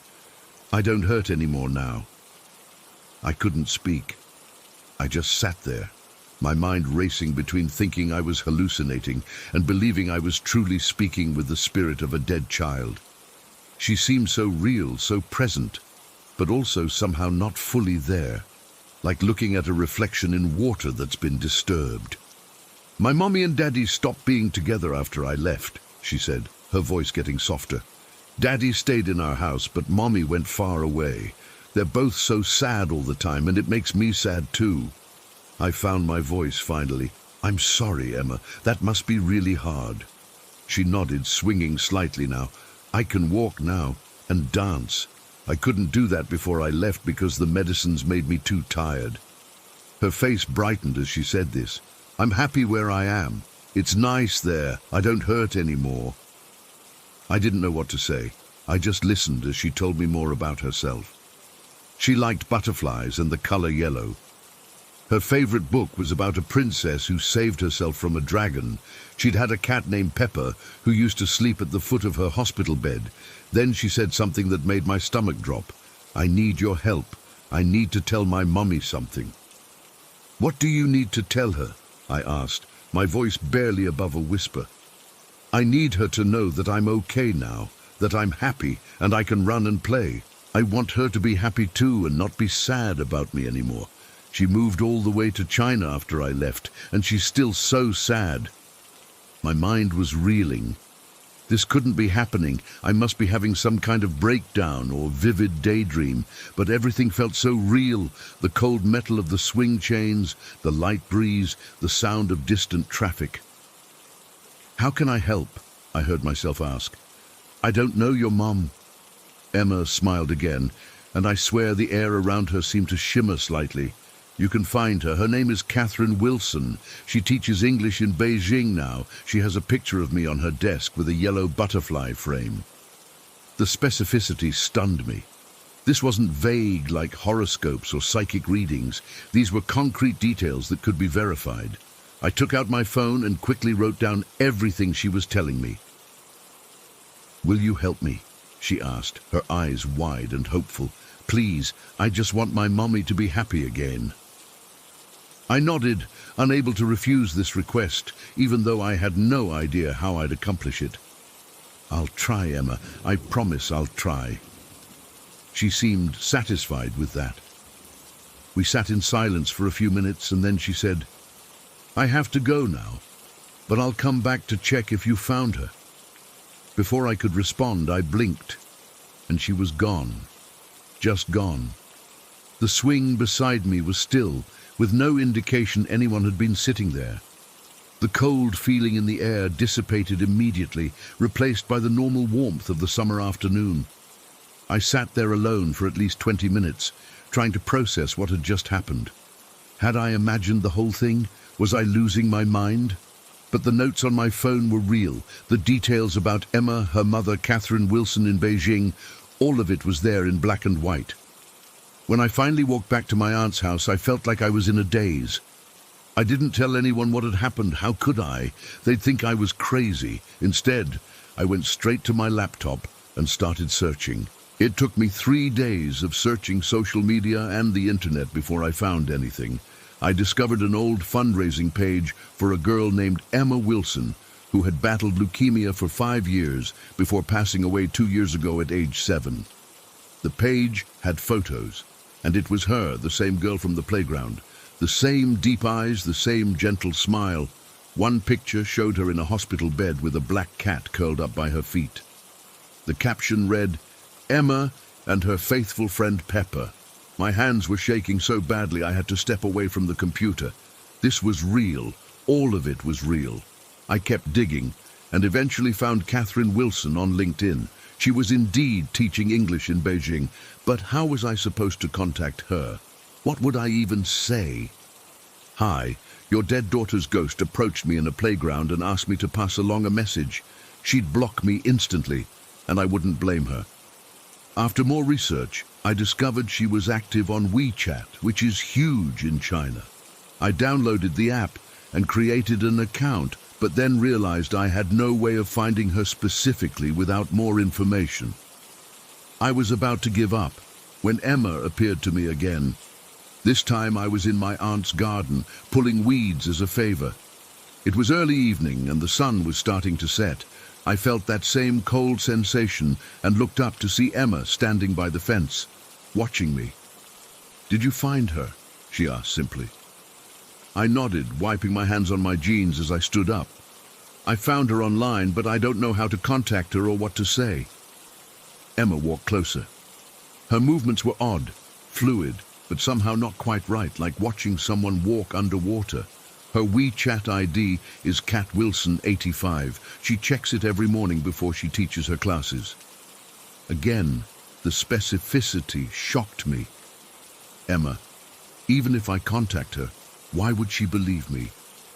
"I don't hurt anymore now." I couldn't speak. I just sat there, my mind racing between thinking I was hallucinating and believing I was truly speaking with the spirit of a dead child. She seemed so real, so present, but also somehow not fully there, like looking at a reflection in water that's been disturbed. "My mommy and daddy stopped being together after I left," she said, her voice getting softer. "Daddy stayed in our house, but mommy went far away. They're both so sad all the time, and it makes me sad too." I found my voice finally. "I'm sorry, Emma. That must be really hard." She nodded, swinging slightly now. "I can walk now and dance. I couldn't do that before I left because the medicines made me too tired." Her face brightened as she said this. "I'm happy where I am. It's nice there. I don't hurt anymore." I didn't know what to say. I just listened as she told me more about herself. She liked butterflies and the color yellow. Her favorite book was about a princess who saved herself from a dragon. She'd had a cat named Pepper who used to sleep at the foot of her hospital bed. Then she said something that made my stomach drop. "I need your help. I need to tell my mommy something." "What do you need to tell her?" I asked, my voice barely above a whisper. "I need her to know that I'm okay now, that I'm happy and I can run and play. I want her to be happy too and not be sad about me anymore. She moved all the way to China after I left, and she's still so sad." My mind was reeling. This couldn't be happening. I must be having some kind of breakdown or vivid daydream, but everything felt so real. The cold metal of the swing chains, the light breeze, the sound of distant traffic. "How can I help?" I heard myself ask. "I don't know your mom." Emma smiled again, and I swear the air around her seemed to shimmer slightly. "You can find her. Her name is Catherine Wilson. She teaches English in Beijing now. She has a picture of me on her desk with a yellow butterfly frame." The specificity stunned me. This wasn't vague like horoscopes or psychic readings. These were concrete details that could be verified. I took out my phone and quickly wrote down everything she was telling me. "Will you help me?" she asked, her eyes wide and hopeful. "Please, I just want my mommy to be happy again." I nodded, unable to refuse this request, even though I had no idea how I'd accomplish it. "I'll try, Emma. I promise I'll try." She seemed satisfied with that. We sat in silence for a few minutes, and then she said, "I have to go now, but I'll come back to check if you found her." Before I could respond, I blinked, and she was gone. Just gone. The swing beside me was still, with no indication anyone had been sitting there. The cold feeling in the air dissipated immediately, replaced by the normal warmth of the summer afternoon. I sat there alone for at least 20 minutes, trying to process what had just happened. Had I imagined the whole thing? Was I losing my mind? But the notes on my phone were real. The details about Emma, her mother, Catherine Wilson in Beijing, all of it was there in black and white. When I finally walked back to my aunt's house, I felt like I was in a daze. I didn't tell anyone what had happened. How could I? They'd think I was crazy. Instead, I went straight to my laptop and started searching. It took me 3 days of searching social media and the internet before I found anything. I discovered an old fundraising page for a girl named Emma Wilson, who had battled leukemia for 5 years before passing away 2 years ago at age 7. The page had photos, and it was her, the same girl from the playground. The same deep eyes, the same gentle smile. One picture showed her in a hospital bed with a black cat curled up by her feet. The caption read, "Emma and her faithful friend Pepper." My hands were shaking so badly I had to step away from the computer. This was real. All of it was real. I kept digging and eventually found Catherine Wilson on LinkedIn. She was indeed teaching English in Beijing, but how was I supposed to contact her? What would I even say? "Hi, your dead daughter's ghost approached me in a playground and asked me to pass along a message. She'd block me instantly, and I wouldn't blame her." After more research, I discovered she was active on WeChat, which is huge in China. I downloaded the app and created an account, but then realized I had no way of finding her specifically without more information. I was about to give up when Emma appeared to me again. This time I was in my aunt's garden, pulling weeds as a favor. It was early evening and the sun was starting to set. I felt that same cold sensation and looked up to see Emma standing by the fence, watching me. "Did you find her?" she asked simply. I nodded, wiping my hands on my jeans as I stood up. "I found her online, but I don't know how to contact her or what to say." Emma walked closer. Her movements were odd, fluid, but somehow not quite right, like watching someone walk underwater. Her WeChat ID is Cat Wilson 85. She checks it every morning before she teaches her classes. Again, the specificity shocked me. "Emma, even if I contact her, why would she believe me?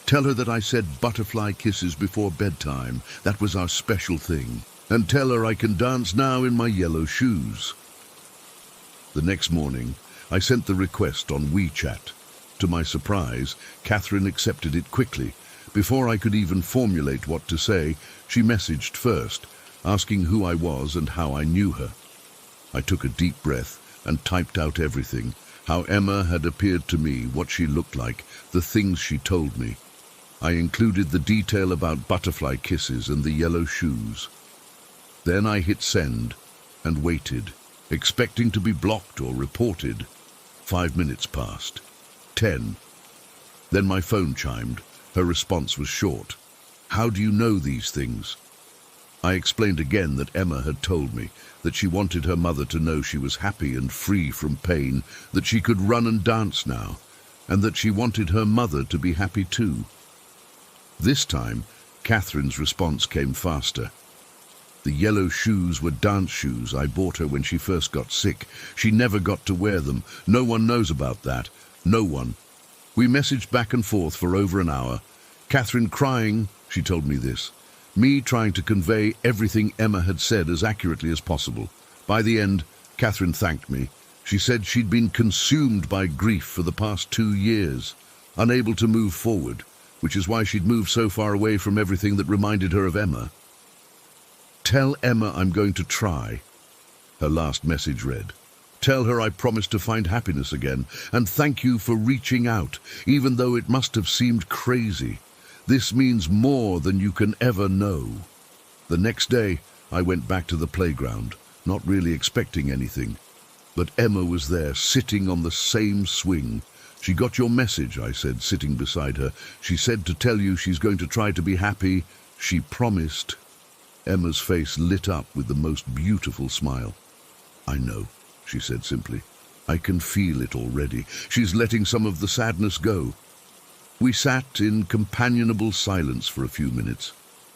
Tell her that I said butterfly kisses before bedtime. That was our special thing. And tell her I can dance now in my yellow shoes." The next morning, I sent the request on WeChat. To my surprise, Catherine accepted it quickly. Before I could even formulate what to say, she messaged first, asking who I was and how I knew her. I took a deep breath and typed out everything: how Emma had appeared to me, what she looked like, the things she told me. I included the detail about butterfly kisses and the yellow shoes. Then I hit send and waited, expecting to be blocked or reported. 5 minutes passed. 10. Then my phone chimed. Her response was short. "How do you know these things?" I explained again that Emma had told me, that she wanted her mother to know she was happy and free from pain, that she could run and dance now, and that she wanted her mother to be happy too. This time, Catherine's response came faster. The yellow shoes were dance shoes I bought her when she first got sick. She never got to wear them. No one knows about that. No one. We messaged back and forth for over an hour. Catherine crying, she told me this. Me trying to convey everything Emma had said as accurately as possible. By the end, Catherine thanked me. She said she'd been consumed by grief for the past 2 years, unable to move forward, which is why she'd moved so far away from everything that reminded her of Emma. "Tell Emma I'm going to try," her last message read. "Tell her I promised to find happiness again, and thank you for reaching out, even though it must have seemed crazy. This means more than you can ever know." The next day, I went back to the playground, not really expecting anything. But Emma was there, sitting on the same swing. "She got your message," I said, sitting beside her. "She said to tell you she's going to try to be happy. She promised." Emma's face lit up with the most beautiful smile. "I know," she said simply. "I can feel it already. She's letting some of the sadness go." We sat in companionable silence for a few minutes.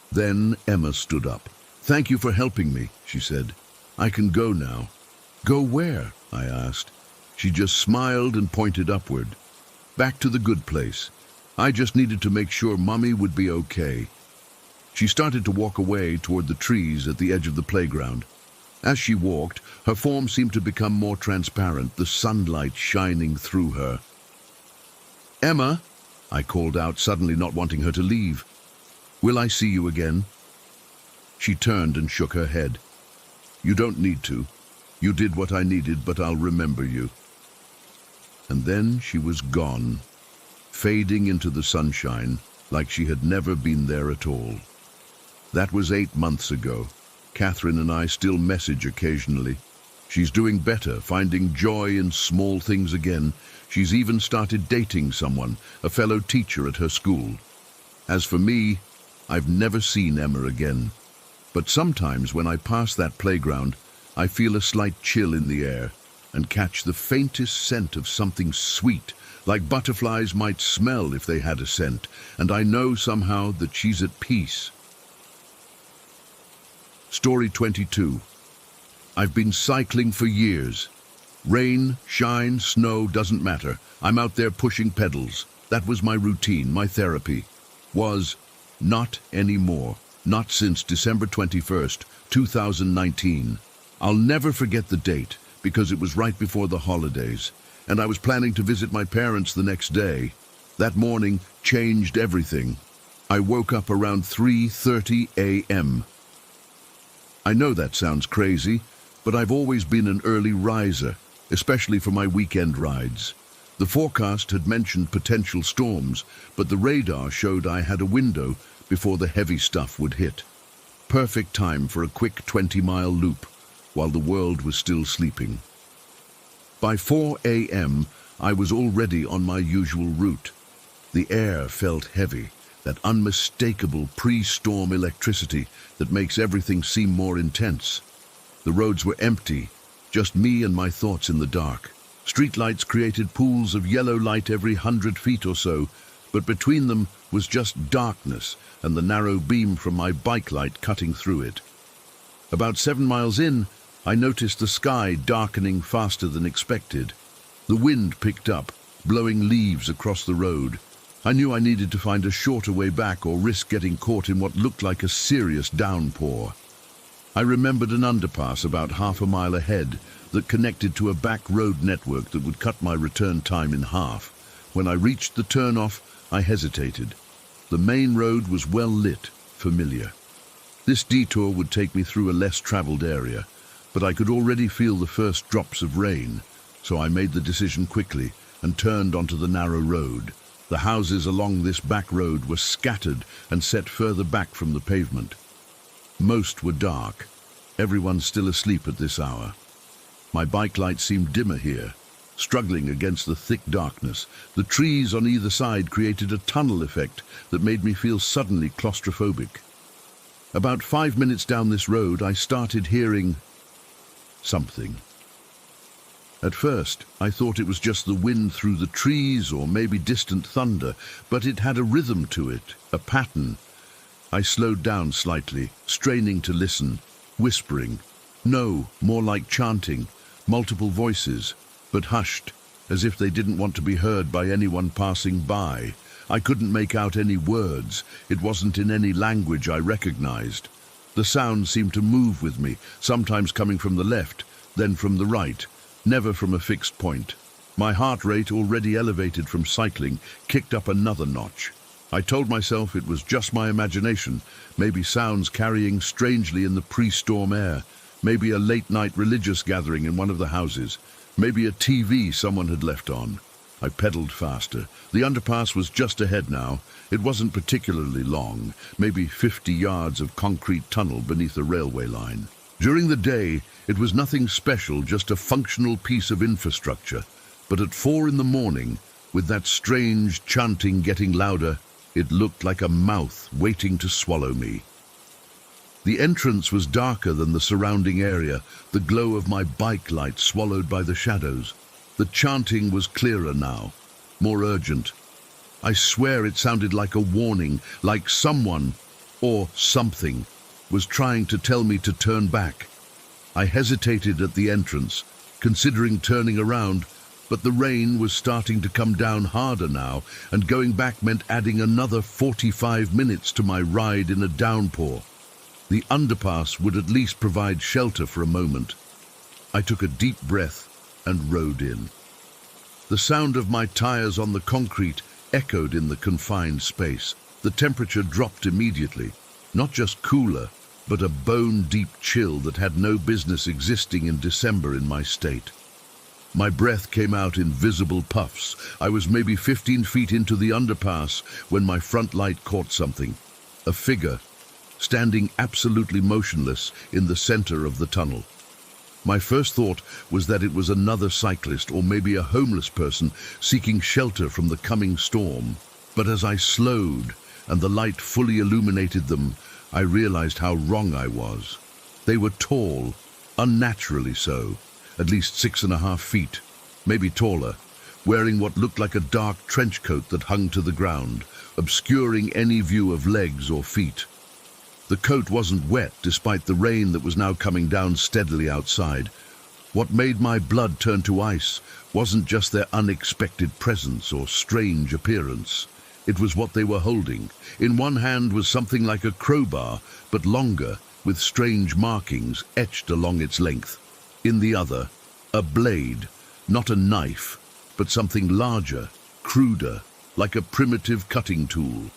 Then Emma stood up. "Thank you for helping me," she said. "I can go now." "Go where?" I asked. She just smiled and pointed upward. "Back to the good place. I just needed to make sure Mommy would be okay." She started to walk away toward the trees at the edge of the playground. As she walked, her form seemed to become more transparent, the sunlight shining through her. "Emma," I called out, suddenly not wanting her to leave. "Will I see you again?" She turned and shook her head. "You don't need to. You did what I needed, but I'll remember you." And then she was gone, fading into the sunshine like she had never been there at all. That was 8 months ago. Catherine and I still message occasionally. She's doing better, finding joy in small things again. She's even started dating someone, a fellow teacher at her school. As for me, I've never seen Emma again. But sometimes when I pass that playground, I feel a slight chill in the air and catch the faintest scent of something sweet, like butterflies might smell if they had a scent, and I know somehow that she's at peace. Story 22. I've been cycling for years. Rain, shine, snow, doesn't matter. I'm out there pushing pedals. That was my routine, my therapy. Was not anymore. Not since December 21st, 2019. I'll never forget the date, because it was right before the holidays, and I was planning to visit my parents the next day. That morning changed everything. I woke up around 3:30 a.m. I know that sounds crazy, but I've always been an early riser, especially for my weekend rides. The forecast had mentioned potential storms, but the radar showed I had a window before the heavy stuff would hit. Perfect time for a quick 20-mile loop, while the world was still sleeping. By 4 a.m., I was already on my usual route. The air felt heavy, that unmistakable pre-storm electricity that makes everything seem more intense. The roads were empty, just me and my thoughts in the dark. Streetlights created pools of yellow light every 100 feet or so, but between them was just darkness and the narrow beam from my bike light cutting through it. About 7 miles in, I noticed the sky darkening faster than expected. The wind picked up, blowing leaves across the road. I knew I needed to find a shorter way back or risk getting caught in what looked like a serious downpour. I remembered an underpass about half a mile ahead that connected to a back road network that would cut my return time in half. When I reached the turnoff, I hesitated. The main road was well lit, familiar. This detour would take me through a less traveled area, but I could already feel the first drops of rain, so I made the decision quickly and turned onto the narrow road. The houses along this back road were scattered and set further back from the pavement. Most were dark, everyone still asleep at this hour. My bike light seemed dimmer here, struggling against the thick darkness. The trees on either side created a tunnel effect that made me feel suddenly claustrophobic. About 5 minutes down this road, I started hearing something. At first, I thought it was just the wind through the trees or maybe distant thunder, but it had a rhythm to it, a pattern. I slowed down slightly, straining to listen, whispering. No, more like chanting, multiple voices, but hushed, as if they didn't want to be heard by anyone passing by. I couldn't make out any words. It wasn't in any language I recognized. The sound seemed to move with me, sometimes coming from the left, then from the right, never from a fixed point. My heart rate, already elevated from cycling, kicked up another notch. I told myself it was just my imagination, maybe sounds carrying strangely in the pre-storm air, maybe a late-night religious gathering in one of the houses, maybe a TV someone had left on. I pedaled faster. The underpass was just ahead now. It wasn't particularly long, maybe 50 yards of concrete tunnel beneath a railway line. During the day, it was nothing special, just a functional piece of infrastructure. But at 4 in the morning, with that strange chanting getting louder, it looked like a mouth waiting to swallow me. The entrance was darker than the surrounding area, the glow of my bike light swallowed by the shadows. The chanting was clearer now, more urgent. I swear it sounded like a warning, like someone, or something, was trying to tell me to turn back. I hesitated at the entrance, considering turning around, but the rain was starting to come down harder now, and going back meant adding another 45 minutes to my ride in a downpour. The underpass would at least provide shelter for a moment. I took a deep breath and rode in. The sound of my tires on the concrete echoed in the confined space. The temperature dropped immediately, not just cooler, but a bone-deep chill that had no business existing in December in my state. My breath came out in visible puffs. I was maybe 15 feet into the underpass when my front light caught something. A figure, standing absolutely motionless in the center of the tunnel. My first thought was that it was another cyclist or maybe a homeless person seeking shelter from the coming storm. But as I slowed and the light fully illuminated them, I realized how wrong I was. They were tall, unnaturally so, at least 6.5 feet, maybe taller, wearing what looked like a dark trench coat that hung to the ground, obscuring any view of legs or feet. The coat wasn't wet despite the rain that was now coming down steadily outside. What made my blood turn to ice wasn't just their unexpected presence or strange appearance. It was what they were holding. In one hand was something like a crowbar, but longer, with strange markings etched along its length. In the other, a blade, not a knife, but something larger, cruder, like a primitive cutting tool.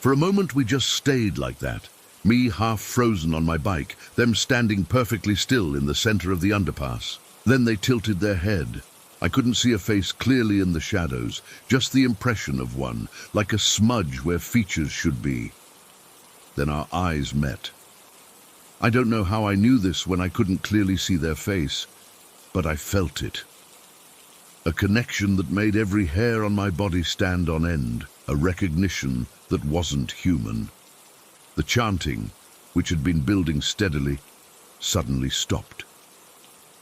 For a moment we just stayed like that, me half frozen on my bike, them standing perfectly still in the center of the underpass. Then they tilted their head. I couldn't see a face clearly in the shadows, just the impression of one, like a smudge where features should be. Then our eyes met. I don't know how I knew this when I couldn't clearly see their face, but I felt it. A connection that made every hair on my body stand on end, a recognition that wasn't human. The chanting, which had been building steadily, suddenly stopped.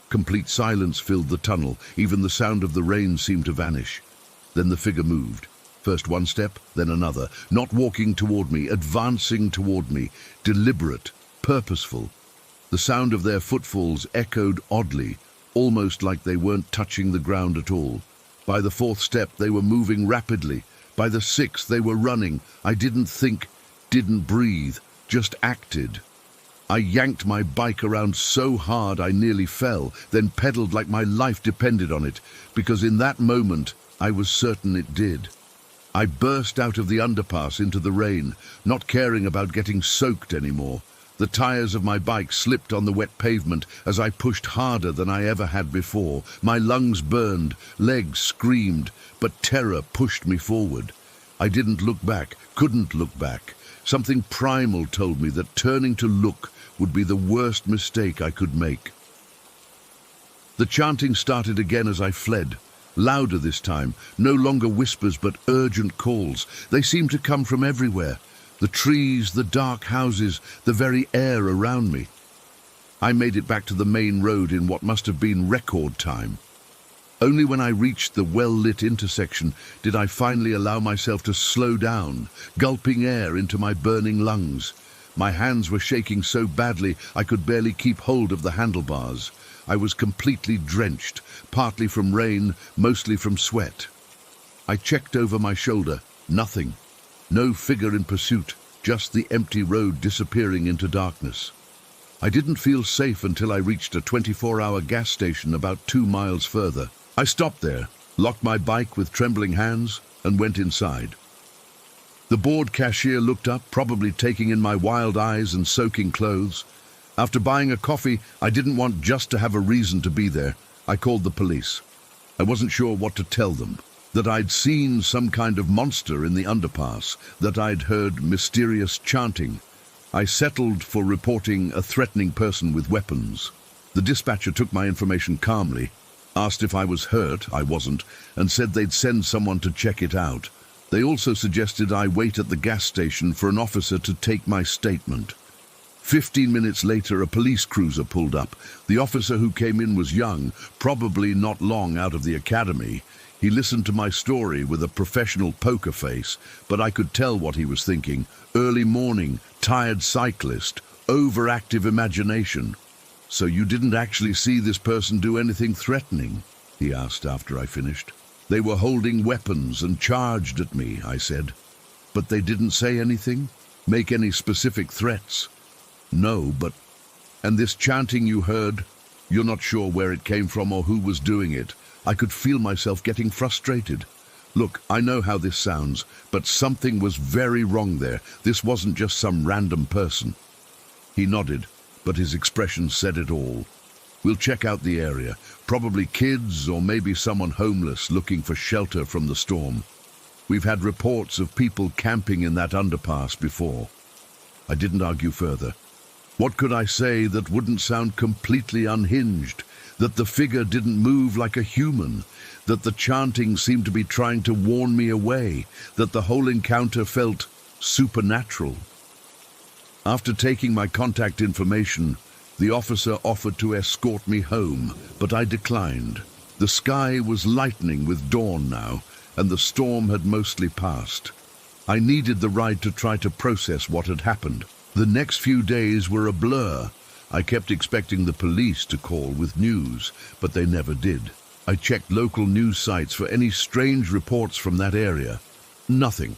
Complete silence filled the tunnel. Even the sound of the rain seemed to vanish. Then the figure moved. First one step, then another, not walking toward me, advancing toward me, deliberate, purposeful. The sound of their footfalls echoed oddly, almost like they weren't touching the ground at all. By the 4th step, they were moving rapidly. By the 6th, they were running. I didn't think, didn't breathe, just acted. I yanked my bike around so hard I nearly fell, then pedaled like my life depended on it, because in that moment I was certain it did. I burst out of the underpass into the rain, not caring about getting soaked anymore. The tires of my bike slipped on the wet pavement as I pushed harder than I ever had before. My lungs burned, legs screamed, but terror pushed me forward. I didn't look back, couldn't look back. Something primal told me that turning to look would be the worst mistake I could make. The chanting started again as I fled, louder this time, no longer whispers but urgent calls. They seemed to come from everywhere. The trees, the dark houses, the very air around me. I made it back to the main road in what must have been record time. Only when I reached the well-lit intersection did I finally allow myself to slow down, gulping air into my burning lungs. My hands were shaking so badly I could barely keep hold of the handlebars. I was completely drenched, partly from rain, mostly from sweat. I checked over my shoulder. Nothing. No figure in pursuit, just the empty road disappearing into darkness. I didn't feel safe until I reached a 24-hour gas station about 2 miles further. I stopped there, locked my bike with trembling hands, and went inside. The bored cashier looked up, probably taking in my wild eyes and soaking clothes. After buying a coffee, I didn't want just to have a reason to be there. I called the police. I wasn't sure what to tell them. That I'd seen some kind of monster in the underpass, that I'd heard mysterious chanting. I settled for reporting a threatening person with weapons. The dispatcher took my information calmly, asked if I was hurt, I wasn't, and said they'd send someone to check it out. They also suggested I wait at the gas station for an officer to take my statement. 15 minutes later, a police cruiser pulled up. The officer who came in was young, probably not long out of the academy. He listened to my story with a professional poker face, but I could tell what he was thinking. Early morning, tired cyclist, overactive imagination. "So you didn't actually see this person do anything threatening?" he asked after I finished. "They were holding weapons and charged at me," I said. "But they didn't say anything? Make any specific threats?" "No, but..." "And this chanting you heard, you're not sure where it came from or who was doing it?" I could feel myself getting frustrated. "Look, I know how this sounds, but something was very wrong there. This wasn't just some random person." He nodded, but his expression said it all. "We'll check out the area. Probably kids or maybe someone homeless looking for shelter from the storm. We've had reports of people camping in that underpass before." I didn't argue further. What could I say that wouldn't sound completely unhinged? That the figure didn't move like a human, that the chanting seemed to be trying to warn me away, that the whole encounter felt supernatural. After taking my contact information, the officer offered to escort me home, but I declined. The sky was lightening with dawn now, and the storm had mostly passed. I needed the ride to try to process what had happened. The next few days were a blur. I kept expecting the police to call with news, but they never did. I checked local news sites for any strange reports from that area. Nothing.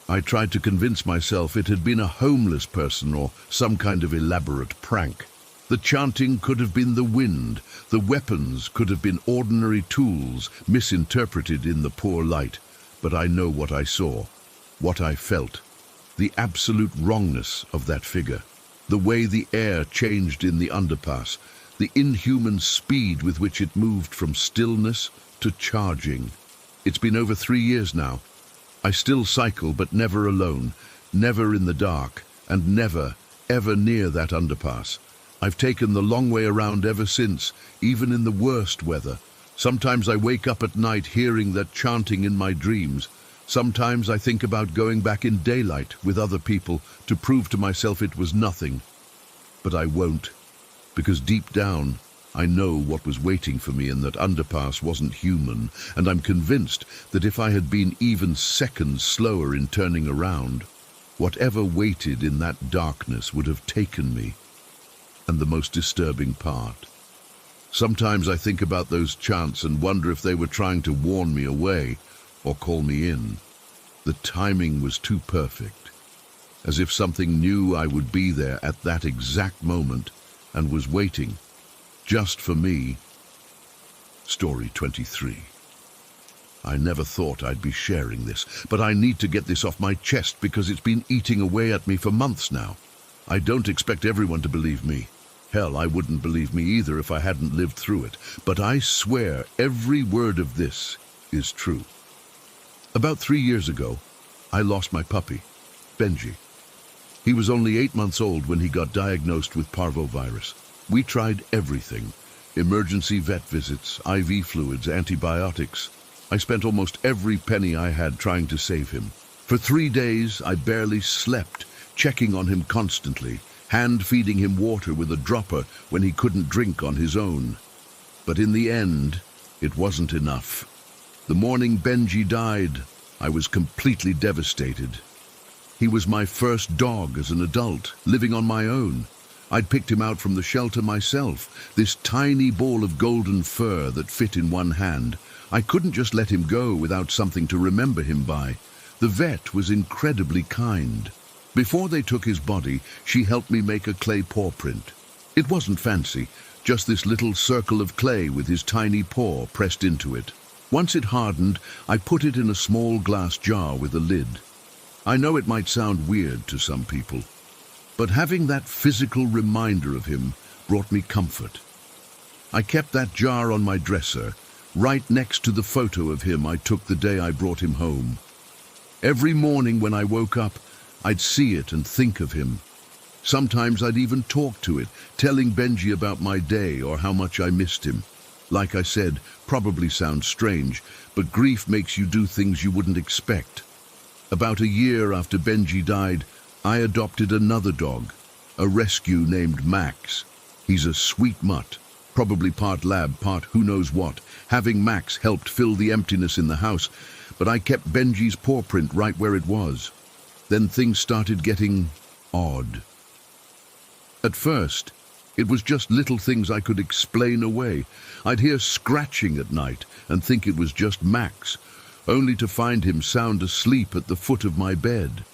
I tried to convince myself it had been a homeless person or some kind of elaborate prank. The chanting could have been the wind. The weapons could have been ordinary tools, misinterpreted in the poor light. But I know what I saw, what I felt. The absolute wrongness of that figure. The way the air changed in the underpass, the inhuman speed with which it moved from stillness to charging. It's been over 3 years now. I still cycle, but never alone, never in the dark, and never, ever near that underpass. I've taken the long way around ever since, even in the worst weather. Sometimes I wake up at night hearing that chanting in my dreams. Sometimes I think about going back in daylight with other people to prove to myself it was nothing. But I won't, because deep down I know what was waiting for me, and that underpass wasn't human, and I'm convinced that if I had been even seconds slower in turning around, whatever waited in that darkness would have taken me. And the most disturbing part, sometimes I think about those chants and wonder if they were trying to warn me away or call me in. The timing was too perfect, as if something knew I would be there at that exact moment and was waiting, just for me. Story 23. I never thought I'd be sharing this, but I need to get this off my chest because it's been eating away at me for months now. I don't expect everyone to believe me. Hell, I wouldn't believe me either if I hadn't lived through it. But I swear every word of this is true. About 3 years ago, I lost my puppy, Benji. He was only 8 months old when he got diagnosed with parvovirus. We tried everything: emergency vet visits, IV fluids, antibiotics. I spent almost every penny I had trying to save him. For 3 days, I barely slept, checking on him constantly, hand-feeding him water with a dropper when he couldn't drink on his own. But in the end, it wasn't enough. The morning Benji died, I was completely devastated. He was my first dog as an adult, living on my own. I'd picked him out from the shelter myself, this tiny ball of golden fur that fit in one hand. I couldn't just let him go without something to remember him by. The vet was incredibly kind. Before they took his body, she helped me make a clay paw print. It wasn't fancy, just this little circle of clay with his tiny paw pressed into it. Once it hardened, I put it in a small glass jar with a lid. I know it might sound weird to some people, but having that physical reminder of him brought me comfort. I kept that jar on my dresser, right next to the photo of him I took the day I brought him home. Every morning when I woke up, I'd see it and think of him. Sometimes I'd even talk to it, telling Benji about my day or how much I missed him. Like I said, probably sounds strange, but grief makes you do things you wouldn't expect. About a year after Benji died, I adopted another dog, a rescue named Max. He's a sweet mutt, probably part lab, part who knows what. Having Max helped fill the emptiness in the house, but I kept Benji's paw print right where it was. Then things started getting odd. At first, it was just little things I could explain away. I'd hear scratching at night and think it was just Max, only to find him sound asleep at the foot of my bed.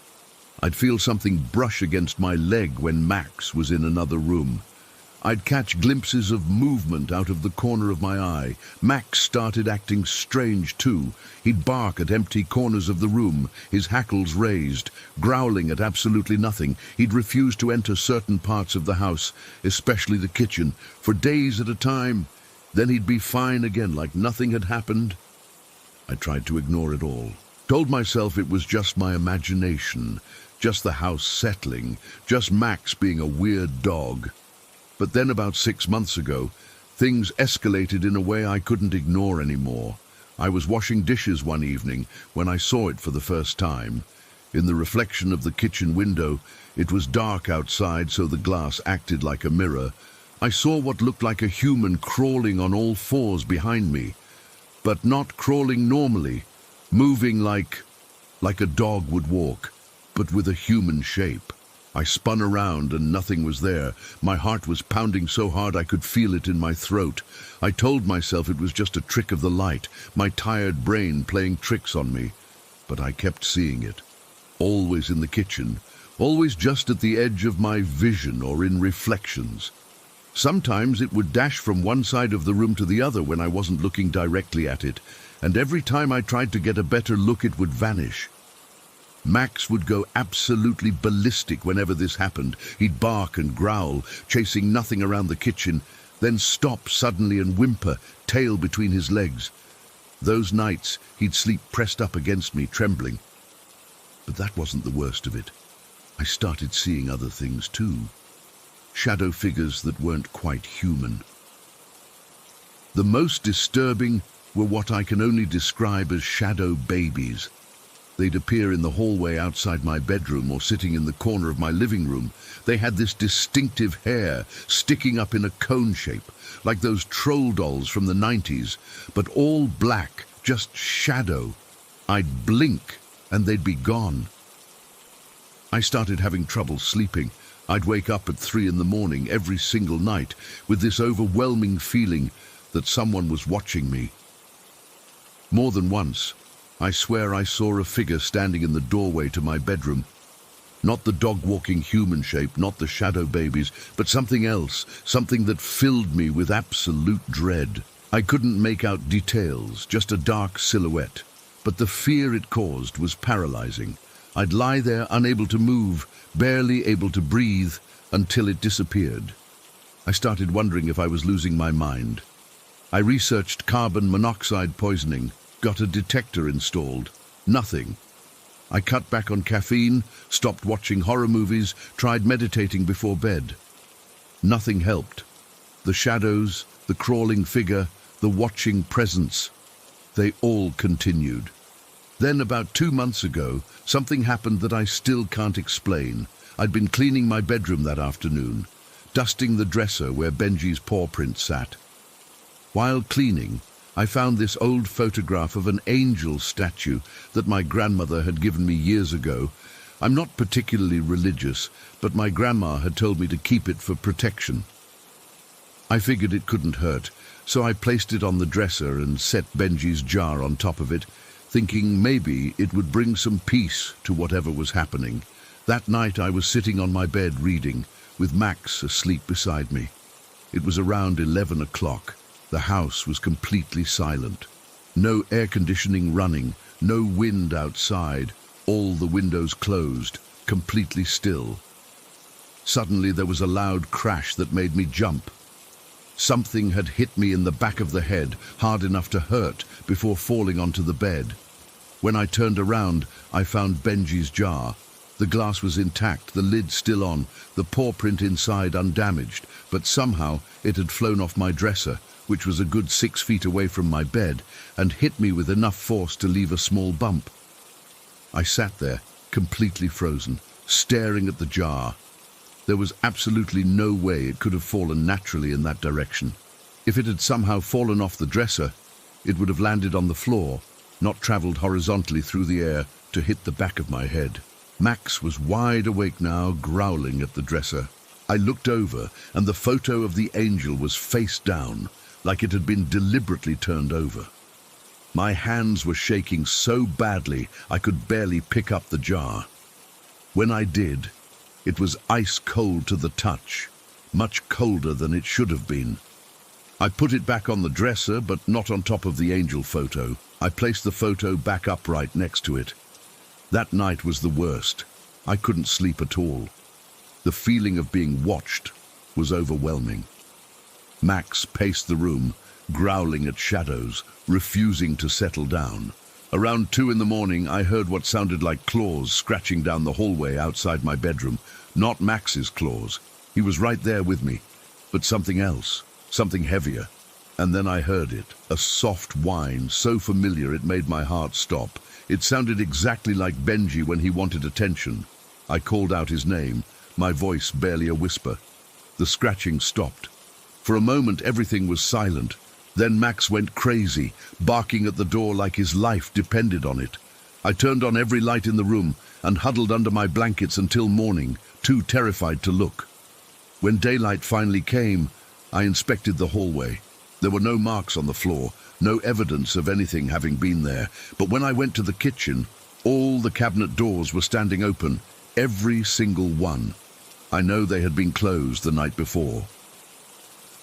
I'd feel something brush against my leg when Max was in another room. I'd catch glimpses of movement out of the corner of my eye. Max started acting strange too. He'd bark at empty corners of the room, his hackles raised, growling at absolutely nothing. He'd refuse to enter certain parts of the house, especially the kitchen, for days at a time. Then he'd be fine again, like nothing had happened. I tried to ignore it all. Told myself it was just my imagination, just the house settling, just Max being a weird dog. But then about 6 months ago, things escalated in a way I couldn't ignore anymore. I was washing dishes one evening when I saw it for the first time. In the reflection of the kitchen window, it was dark outside, so the glass acted like a mirror. I saw what looked like a human crawling on all fours behind me, but not crawling normally, moving like a dog would walk, but with a human shape. I spun around and nothing was there. My heart was pounding so hard I could feel it in my throat. I told myself it was just a trick of the light, my tired brain playing tricks on me. But I kept seeing it, always in the kitchen, always just at the edge of my vision or in reflections. Sometimes it would dash from one side of the room to the other when I wasn't looking directly at it, and every time I tried to get a better look it would vanish. Max would go absolutely ballistic whenever this happened. He'd bark and growl, chasing nothing around the kitchen, then stop suddenly and whimper, tail between his legs. Those nights, he'd sleep pressed up against me, trembling. But that wasn't the worst of it. I started seeing other things too. Shadow figures that weren't quite human. The most disturbing were what I can only describe as shadow babies. They'd appear in the hallway outside my bedroom or sitting in the corner of my living room. They had this distinctive hair sticking up in a cone shape, like those troll dolls from the 90s, but all black, just shadow. I'd blink and they'd be gone. I started having trouble sleeping. I'd wake up at 3 in the morning every single night with this overwhelming feeling that someone was watching me. More than once, I swear I saw a figure standing in the doorway to my bedroom. Not the dog-walking human shape, not the shadow babies, but something else, something that filled me with absolute dread. I couldn't make out details, just a dark silhouette, but the fear it caused was paralyzing. I'd lie there unable to move, barely able to breathe, until it disappeared. I started wondering if I was losing my mind. I researched carbon monoxide poisoning, got a detector installed. Nothing. I cut back on caffeine, stopped watching horror movies, tried meditating before bed. Nothing helped. The shadows, the crawling figure, the watching presence, they all continued. Then about 2 months ago, something happened that I still can't explain. I'd been cleaning my bedroom that afternoon, dusting the dresser where Benji's paw print sat. While cleaning, I found this old photograph of an angel statue that my grandmother had given me years ago. I'm not particularly religious, but my grandma had told me to keep it for protection. I figured it couldn't hurt, so I placed it on the dresser and set Benji's jar on top of it, thinking maybe it would bring some peace to whatever was happening. That night I was sitting on my bed reading, with Max asleep beside me. It was around 11 o'clock. The house was completely silent. No air conditioning running, no wind outside, all the windows closed, completely still. Suddenly there was a loud crash that made me jump. Something had hit me in the back of the head, hard enough to hurt, before falling onto the bed. When I turned around, I found Benji's jar. The glass was intact, the lid still on, the paw print inside undamaged, but somehow it had flown off my dresser, which was a good 6 feet away from my bed, and hit me with enough force to leave a small bump. I sat there, completely frozen, staring at the jar. There was absolutely no way it could have fallen naturally in that direction. If it had somehow fallen off the dresser, it would have landed on the floor, not traveled horizontally through the air to hit the back of my head. Max was wide awake now, growling at the dresser. I looked over, and the photo of the angel was face down, like it had been deliberately turned over. My hands were shaking so badly I could barely pick up the jar. When I did, it was ice cold to the touch, much colder than it should have been. I put it back on the dresser, but not on top of the angel photo. I placed the photo back upright next to it. That night was the worst. I couldn't sleep at all. The feeling of being watched was overwhelming. Max paced the room, growling at shadows, refusing to settle down. Around 2 in the morning, I heard what sounded like claws scratching down the hallway outside my bedroom. Not Max's claws. He was right there with me. But something else, something heavier. And then I heard it, a soft whine, so familiar it made my heart stop. It sounded exactly like Benji when he wanted attention. I called out his name, my voice barely a whisper. The scratching stopped. For a moment, everything was silent. Then Max went crazy, barking at the door like his life depended on it. I turned on every light in the room and huddled under my blankets until morning, too terrified to look. When daylight finally came, I inspected the hallway. There were no marks on the floor, no evidence of anything having been there. But when I went to the kitchen, all the cabinet doors were standing open, every single one. I know they had been closed the night before.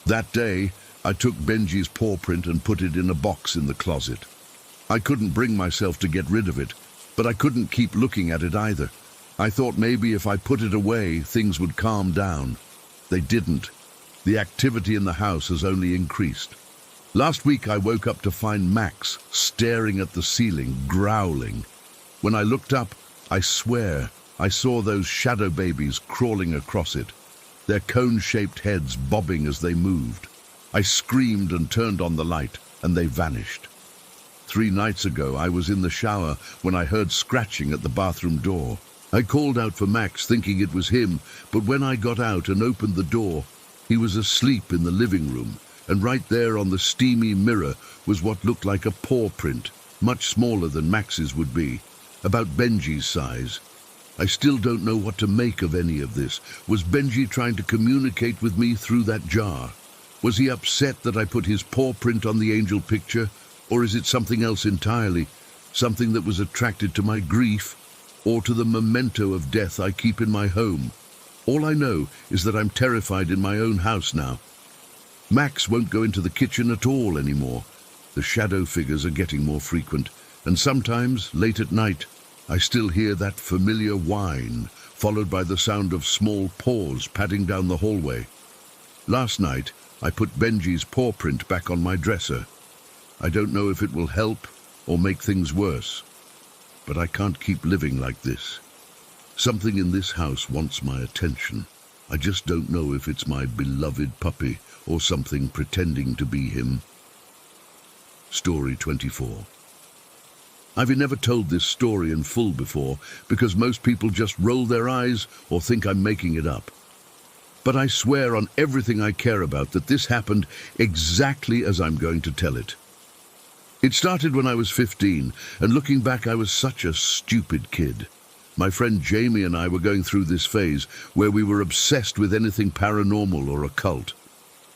That day, I took Benji's paw print and put it in a box in the closet. I couldn't bring myself to get rid of it, but I couldn't keep looking at it either. I thought maybe if I put it away, things would calm down. They didn't. The activity in the house has only increased. Last week I woke up to find Max staring at the ceiling, growling. When I looked up, I swear I saw those shadow babies crawling across it, their cone-shaped heads bobbing as they moved. I screamed and turned on the light, and they vanished. 3 nights ago, I was in the shower when I heard scratching at the bathroom door. I called out for Max, thinking it was him, but when I got out and opened the door, he was asleep in the living room, and right there on the steamy mirror was what looked like a paw print, much smaller than Max's would be, about Benji's size. I still don't know what to make of any of this. Was Benji trying to communicate with me through that jar? Was he upset that I put his paw print on the angel picture? Or is it something else entirely? Something that was attracted to my grief, or to the memento of death I keep in my home? All I know is that I'm terrified in my own house now. Max won't go into the kitchen at all anymore. The shadow figures are getting more frequent, and sometimes, late at night, I still hear that familiar whine, followed by the sound of small paws padding down the hallway. Last night, I put Benji's paw print back on my dresser. I don't know if it will help or make things worse, but I can't keep living like this. Something in this house wants my attention. I just don't know if it's my beloved puppy or something pretending to be him. Story 24. I've never told this story in full before because most people just roll their eyes or think I'm making it up. But I swear on everything I care about that this happened exactly as I'm going to tell it. It started when I was 15, and looking back I was such a stupid kid. My friend Jamie and I were going through this phase where we were obsessed with anything paranormal or occult.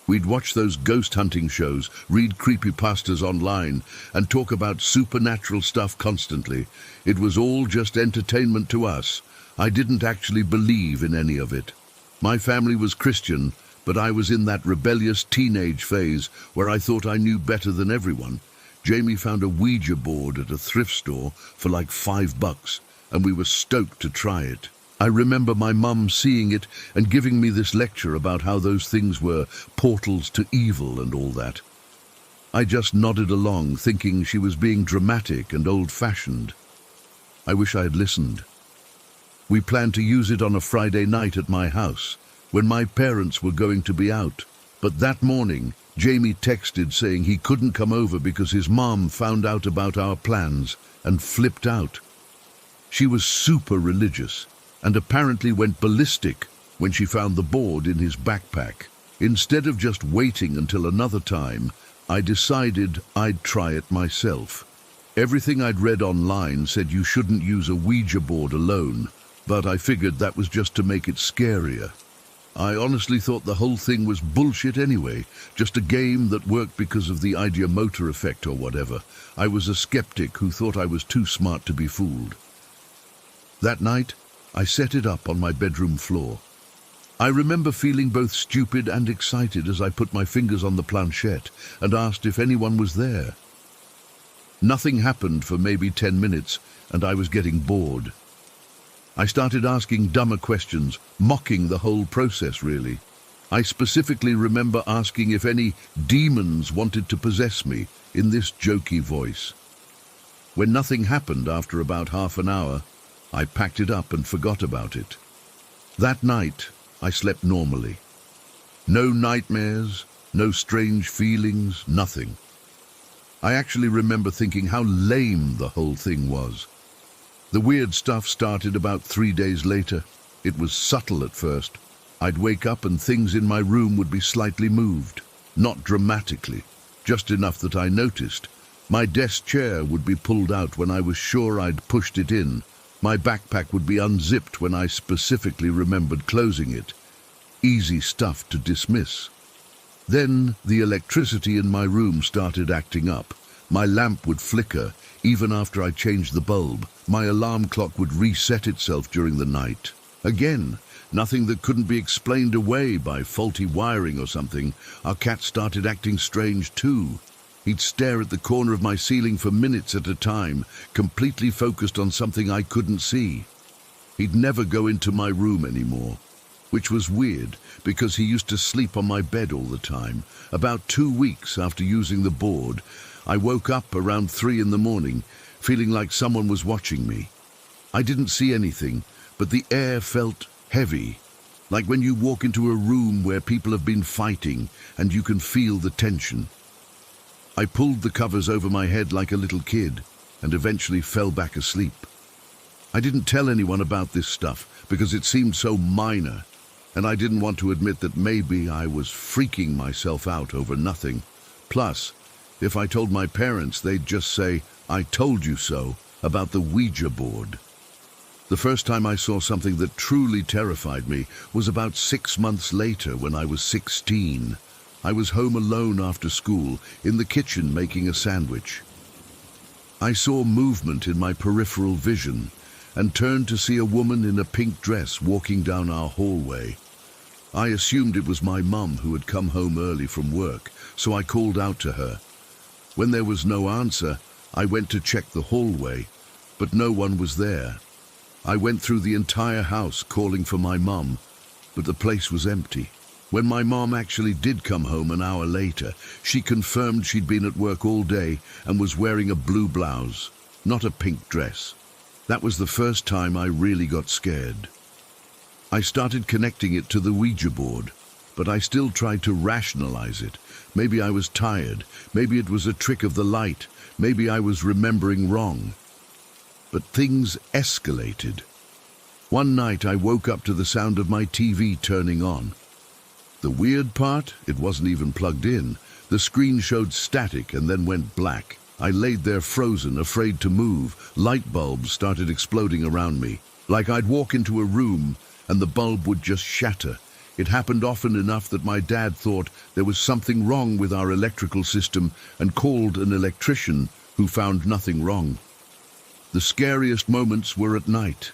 We'd watch those ghost hunting shows, read creepypastas online, and talk about supernatural stuff constantly. It was all just entertainment to us. I didn't actually believe in any of it. My family was Christian, but I was in that rebellious teenage phase where I thought I knew better than everyone. Jamie found a Ouija board at a thrift store for like $5, and we were stoked to try it. I remember my mum seeing it and giving me this lecture about how those things were portals to evil and all that. I just nodded along, thinking she was being dramatic and old-fashioned. I wish I had listened. We planned to use it on a Friday night at my house, when my parents were going to be out. But that morning, Jamie texted saying he couldn't come over because his mom found out about our plans and flipped out. She was super religious and apparently went ballistic when she found the board in his backpack. Instead of just waiting until another time, I decided I'd try it myself. Everything I'd read online said you shouldn't use a Ouija board alone, but I figured that was just to make it scarier. I honestly thought the whole thing was bullshit anyway, just a game that worked because of the ideomotor effect or whatever. I was a skeptic who thought I was too smart to be fooled. That night, I set it up on my bedroom floor. I remember feeling both stupid and excited as I put my fingers on the planchette and asked if anyone was there. Nothing happened for maybe 10 minutes, and I was getting bored. I started asking dumber questions, mocking the whole process, really. I specifically remember asking if any demons wanted to possess me in this jokey voice. When nothing happened after about half an hour, I packed it up and forgot about it. That night, I slept normally. No nightmares, no strange feelings, nothing. I actually remember thinking how lame the whole thing was. The weird stuff started about 3 days later. It was subtle at first. I'd wake up and things in my room would be slightly moved. Not dramatically, just enough that I noticed. My desk chair would be pulled out when I was sure I'd pushed it in. My backpack would be unzipped when I specifically remembered closing it. Easy stuff to dismiss. Then the electricity in my room started acting up. My lamp would flicker, even after I changed the bulb. My alarm clock would reset itself during the night. Again, nothing that couldn't be explained away by faulty wiring or something. Our cat started acting strange too. He'd stare at the corner of my ceiling for minutes at a time, completely focused on something I couldn't see. He'd never go into my room anymore, which was weird because he used to sleep on my bed all the time. About 2 weeks after using the board, I woke up around 3 in the morning, feeling like someone was watching me. I didn't see anything, but the air felt heavy, like when you walk into a room where people have been fighting and you can feel the tension. I pulled the covers over my head like a little kid and eventually fell back asleep. I didn't tell anyone about this stuff because it seemed so minor, and I didn't want to admit that maybe I was freaking myself out over nothing. Plus, if I told my parents, they'd just say, "I told you so," about the Ouija board. The first time I saw something that truly terrified me was about 6 months later when I was 16. I was home alone after school, in the kitchen making a sandwich. I saw movement in my peripheral vision and turned to see a woman in a pink dress walking down our hallway. I assumed it was my mum who had come home early from work, so I called out to her. When there was no answer, I went to check the hallway, but no one was there. I went through the entire house calling for my mum, but the place was empty. When my mom actually did come home an hour later, she confirmed she'd been at work all day and was wearing a blue blouse, not a pink dress. That was the first time I really got scared. I started connecting it to the Ouija board, but I still tried to rationalize it. Maybe I was tired, maybe it was a trick of the light, maybe I was remembering wrong. But things escalated. One night I woke up to the sound of my TV turning on. The weird part, it wasn't even plugged in. The screen showed static and then went black. I laid there frozen, afraid to move. Light bulbs started exploding around me, like I'd walk into a room and the bulb would just shatter. It happened often enough that my dad thought there was something wrong with our electrical system and called an electrician who found nothing wrong. The scariest moments were at night.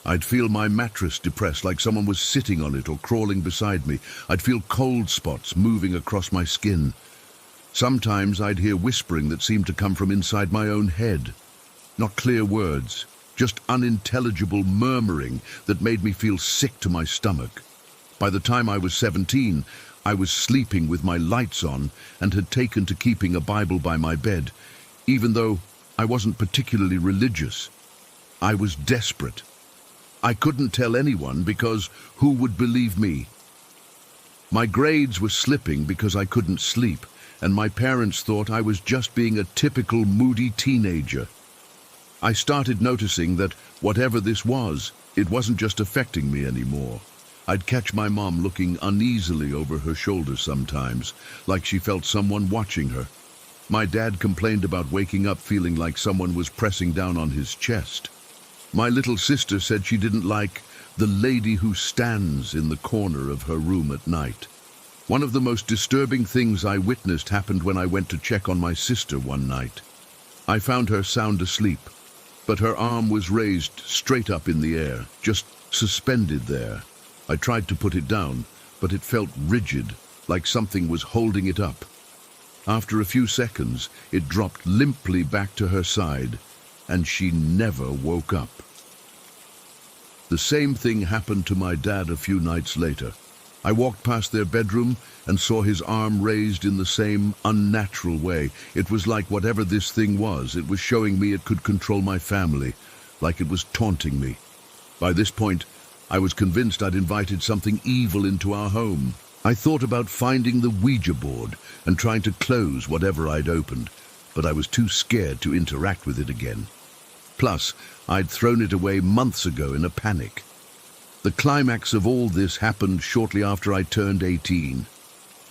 I'd feel my mattress depressed like someone was sitting on it or crawling beside me. I'd feel cold spots moving across my skin. Sometimes I'd hear whispering that seemed to come from inside my own head. Not clear words, just unintelligible murmuring that made me feel sick to my stomach. By the time I was 17, I was sleeping with my lights on and had taken to keeping a Bible by my bed, even though I wasn't particularly religious. I was desperate. I couldn't tell anyone because who would believe me? My grades were slipping because I couldn't sleep, and my parents thought I was just being a typical moody teenager. I started noticing that whatever this was, it wasn't just affecting me anymore. I'd catch my mom looking uneasily over her shoulder sometimes, like she felt someone watching her. My dad complained about waking up feeling like someone was pressing down on his chest. My little sister said she didn't like the lady who stands in the corner of her room at night. One of the most disturbing things I witnessed happened when I went to check on my sister one night. I found her sound asleep, but her arm was raised straight up in the air, just suspended there. I tried to put it down, but it felt rigid, like something was holding it up. After a few seconds, it dropped limply back to her side, and she never woke up. The same thing happened to my dad a few nights later. I walked past their bedroom and saw his arm raised in the same unnatural way. It was like whatever this thing was, it was showing me it could control my family, like it was taunting me. By this point, I was convinced I'd invited something evil into our home. I thought about finding the Ouija board and trying to close whatever I'd opened, but I was too scared to interact with it again. Plus, I'd thrown it away months ago in a panic. The climax of all this happened shortly after I turned 18.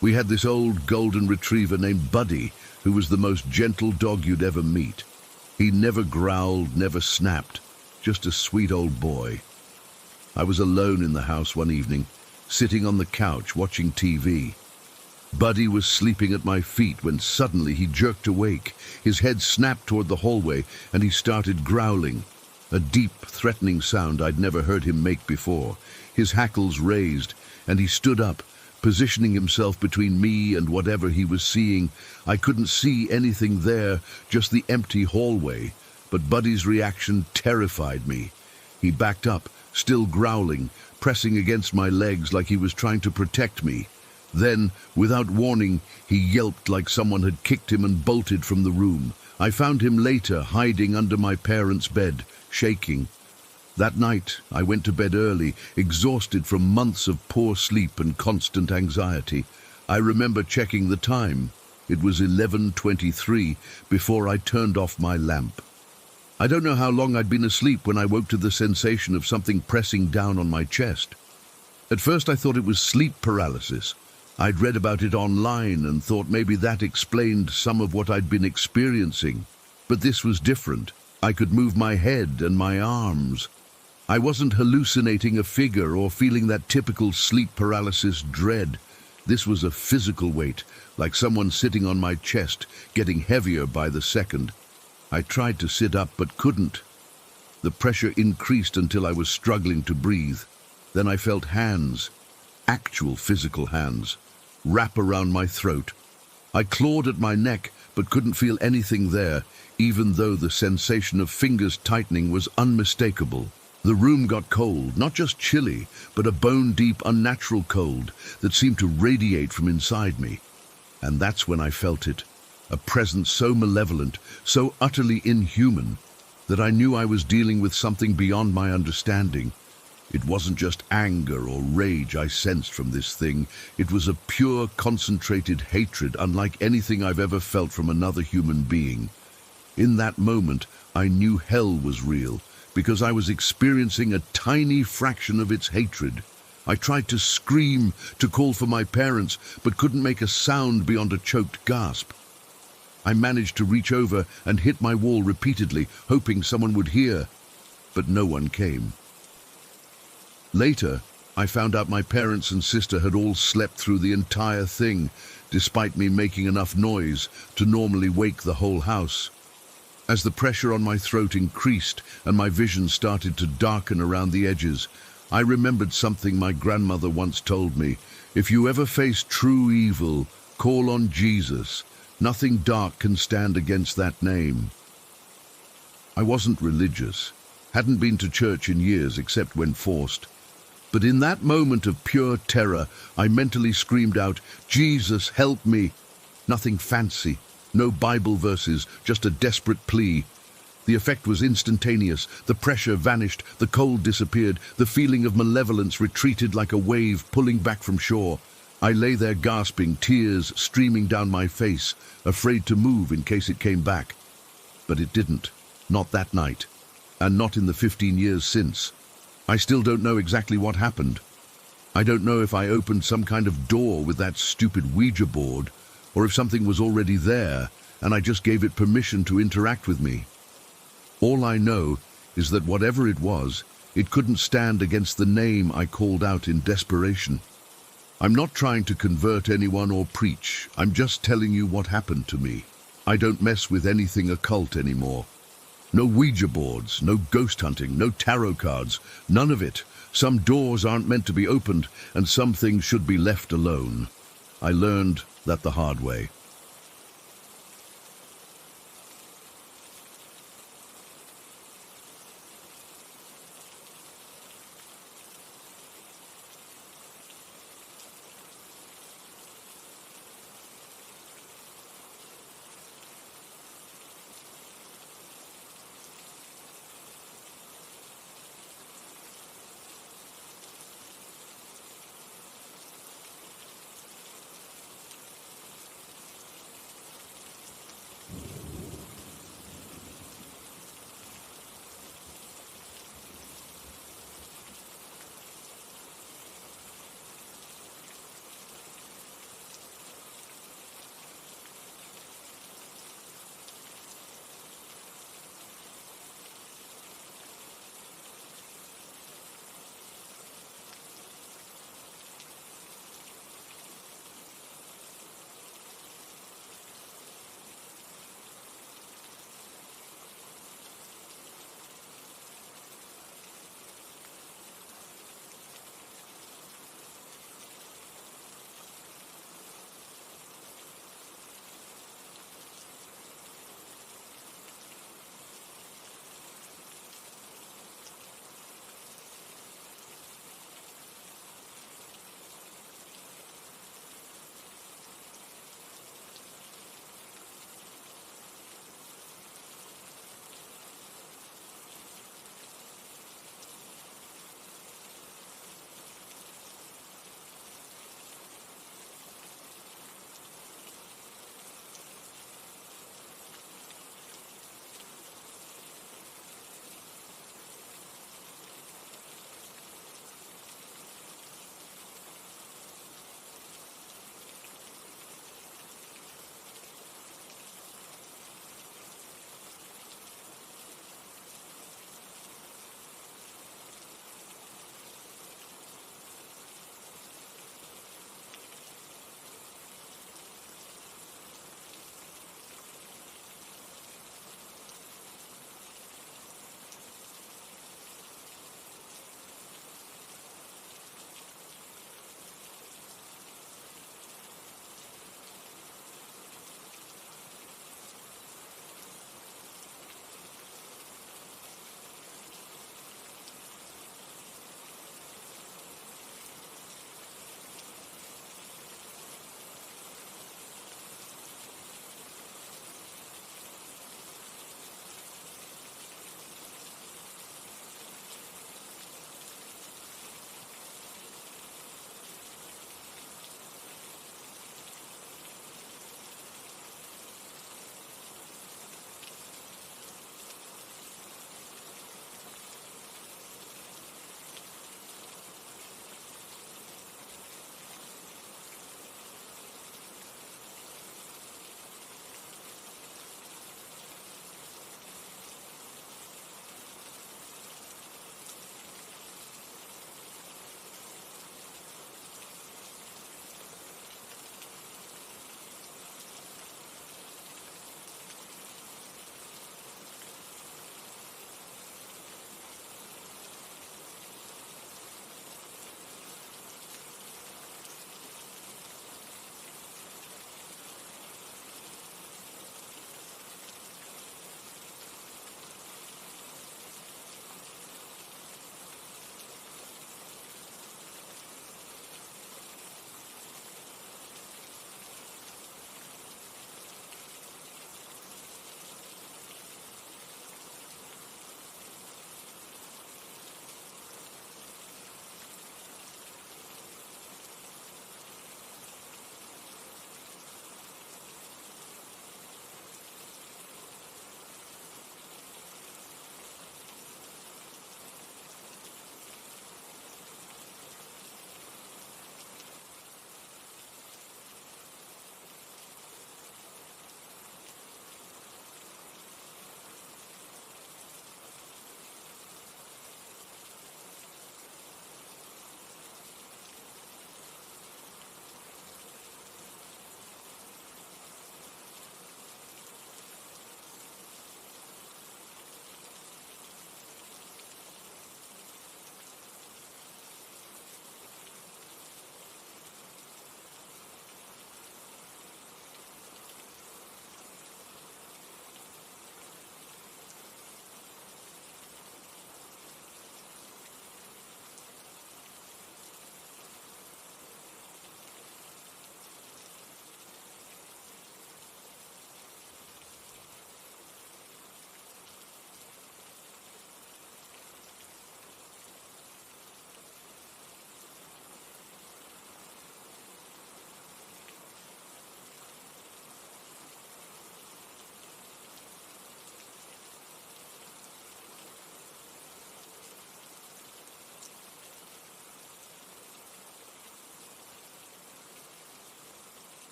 We had this old golden retriever named Buddy, who was the most gentle dog you'd ever meet. He never growled, never snapped, just a sweet old boy. I was alone in the house one evening, sitting on the couch watching TV. Buddy was sleeping at my feet when suddenly he jerked awake. His head snapped toward the hallway and he started growling, a deep, threatening sound I'd never heard him make before. His hackles raised and he stood up, positioning himself between me and whatever he was seeing. I couldn't see anything there, just the empty hallway, but Buddy's reaction terrified me. He backed up, still growling, pressing against my legs like he was trying to protect me. Then, without warning, he yelped like someone had kicked him and bolted from the room. I found him later hiding under my parents' bed, shaking. That night, I went to bed early, exhausted from months of poor sleep and constant anxiety. I remember checking the time. It was 11:23 before I turned off my lamp. I don't know how long I'd been asleep when I woke to the sensation of something pressing down on my chest. At first I thought it was sleep paralysis. I'd read about it online and thought maybe that explained some of what I'd been experiencing. But this was different. I could move my head and my arms. I wasn't hallucinating a figure or feeling that typical sleep paralysis dread. This was a physical weight, like someone sitting on my chest, getting heavier by the second. I tried to sit up but couldn't. The pressure increased until I was struggling to breathe. Then I felt hands, actual physical hands, wrap around my throat. I clawed at my neck but couldn't feel anything there, even though the sensation of fingers tightening was unmistakable. The room got cold, not just chilly, but a bone-deep, unnatural cold that seemed to radiate from inside me. And that's when I felt it, a presence so malevolent, so utterly inhuman, that I knew I was dealing with something beyond my understanding. It wasn't just anger or rage I sensed from this thing. It was a pure, concentrated hatred unlike anything I've ever felt from another human being. In that moment, I knew hell was real, because I was experiencing a tiny fraction of its hatred. I tried to scream, to call for my parents, but couldn't make a sound beyond a choked gasp. I managed to reach over and hit my wall repeatedly, hoping someone would hear, but no one came. Later, I found out my parents and sister had all slept through the entire thing, despite me making enough noise to normally wake the whole house. As the pressure on my throat increased and my vision started to darken around the edges, I remembered something my grandmother once told me. If you ever face true evil, call on Jesus. Nothing dark can stand against that name. I wasn't religious, hadn't been to church in years except when forced. But in that moment of pure terror, I mentally screamed out, "Jesus, help me!" Nothing fancy, no Bible verses, just a desperate plea. The effect was instantaneous. The pressure vanished, the cold disappeared, the feeling of malevolence retreated like a wave pulling back from shore. I lay there gasping, tears streaming down my face, afraid to move in case it came back. But it didn't, not that night, and not in the 15 years since. I still don't know exactly what happened. I don't know if I opened some kind of door with that stupid Ouija board, or if something was already there and I just gave it permission to interact with me. All I know is that whatever it was, it couldn't stand against the name I called out in desperation. I'm not trying to convert anyone or preach. I'm just telling you what happened to me. I don't mess with anything occult anymore. No Ouija boards, no ghost hunting, no tarot cards, none of it. Some doors aren't meant to be opened, and some things should be left alone. I learned that the hard way.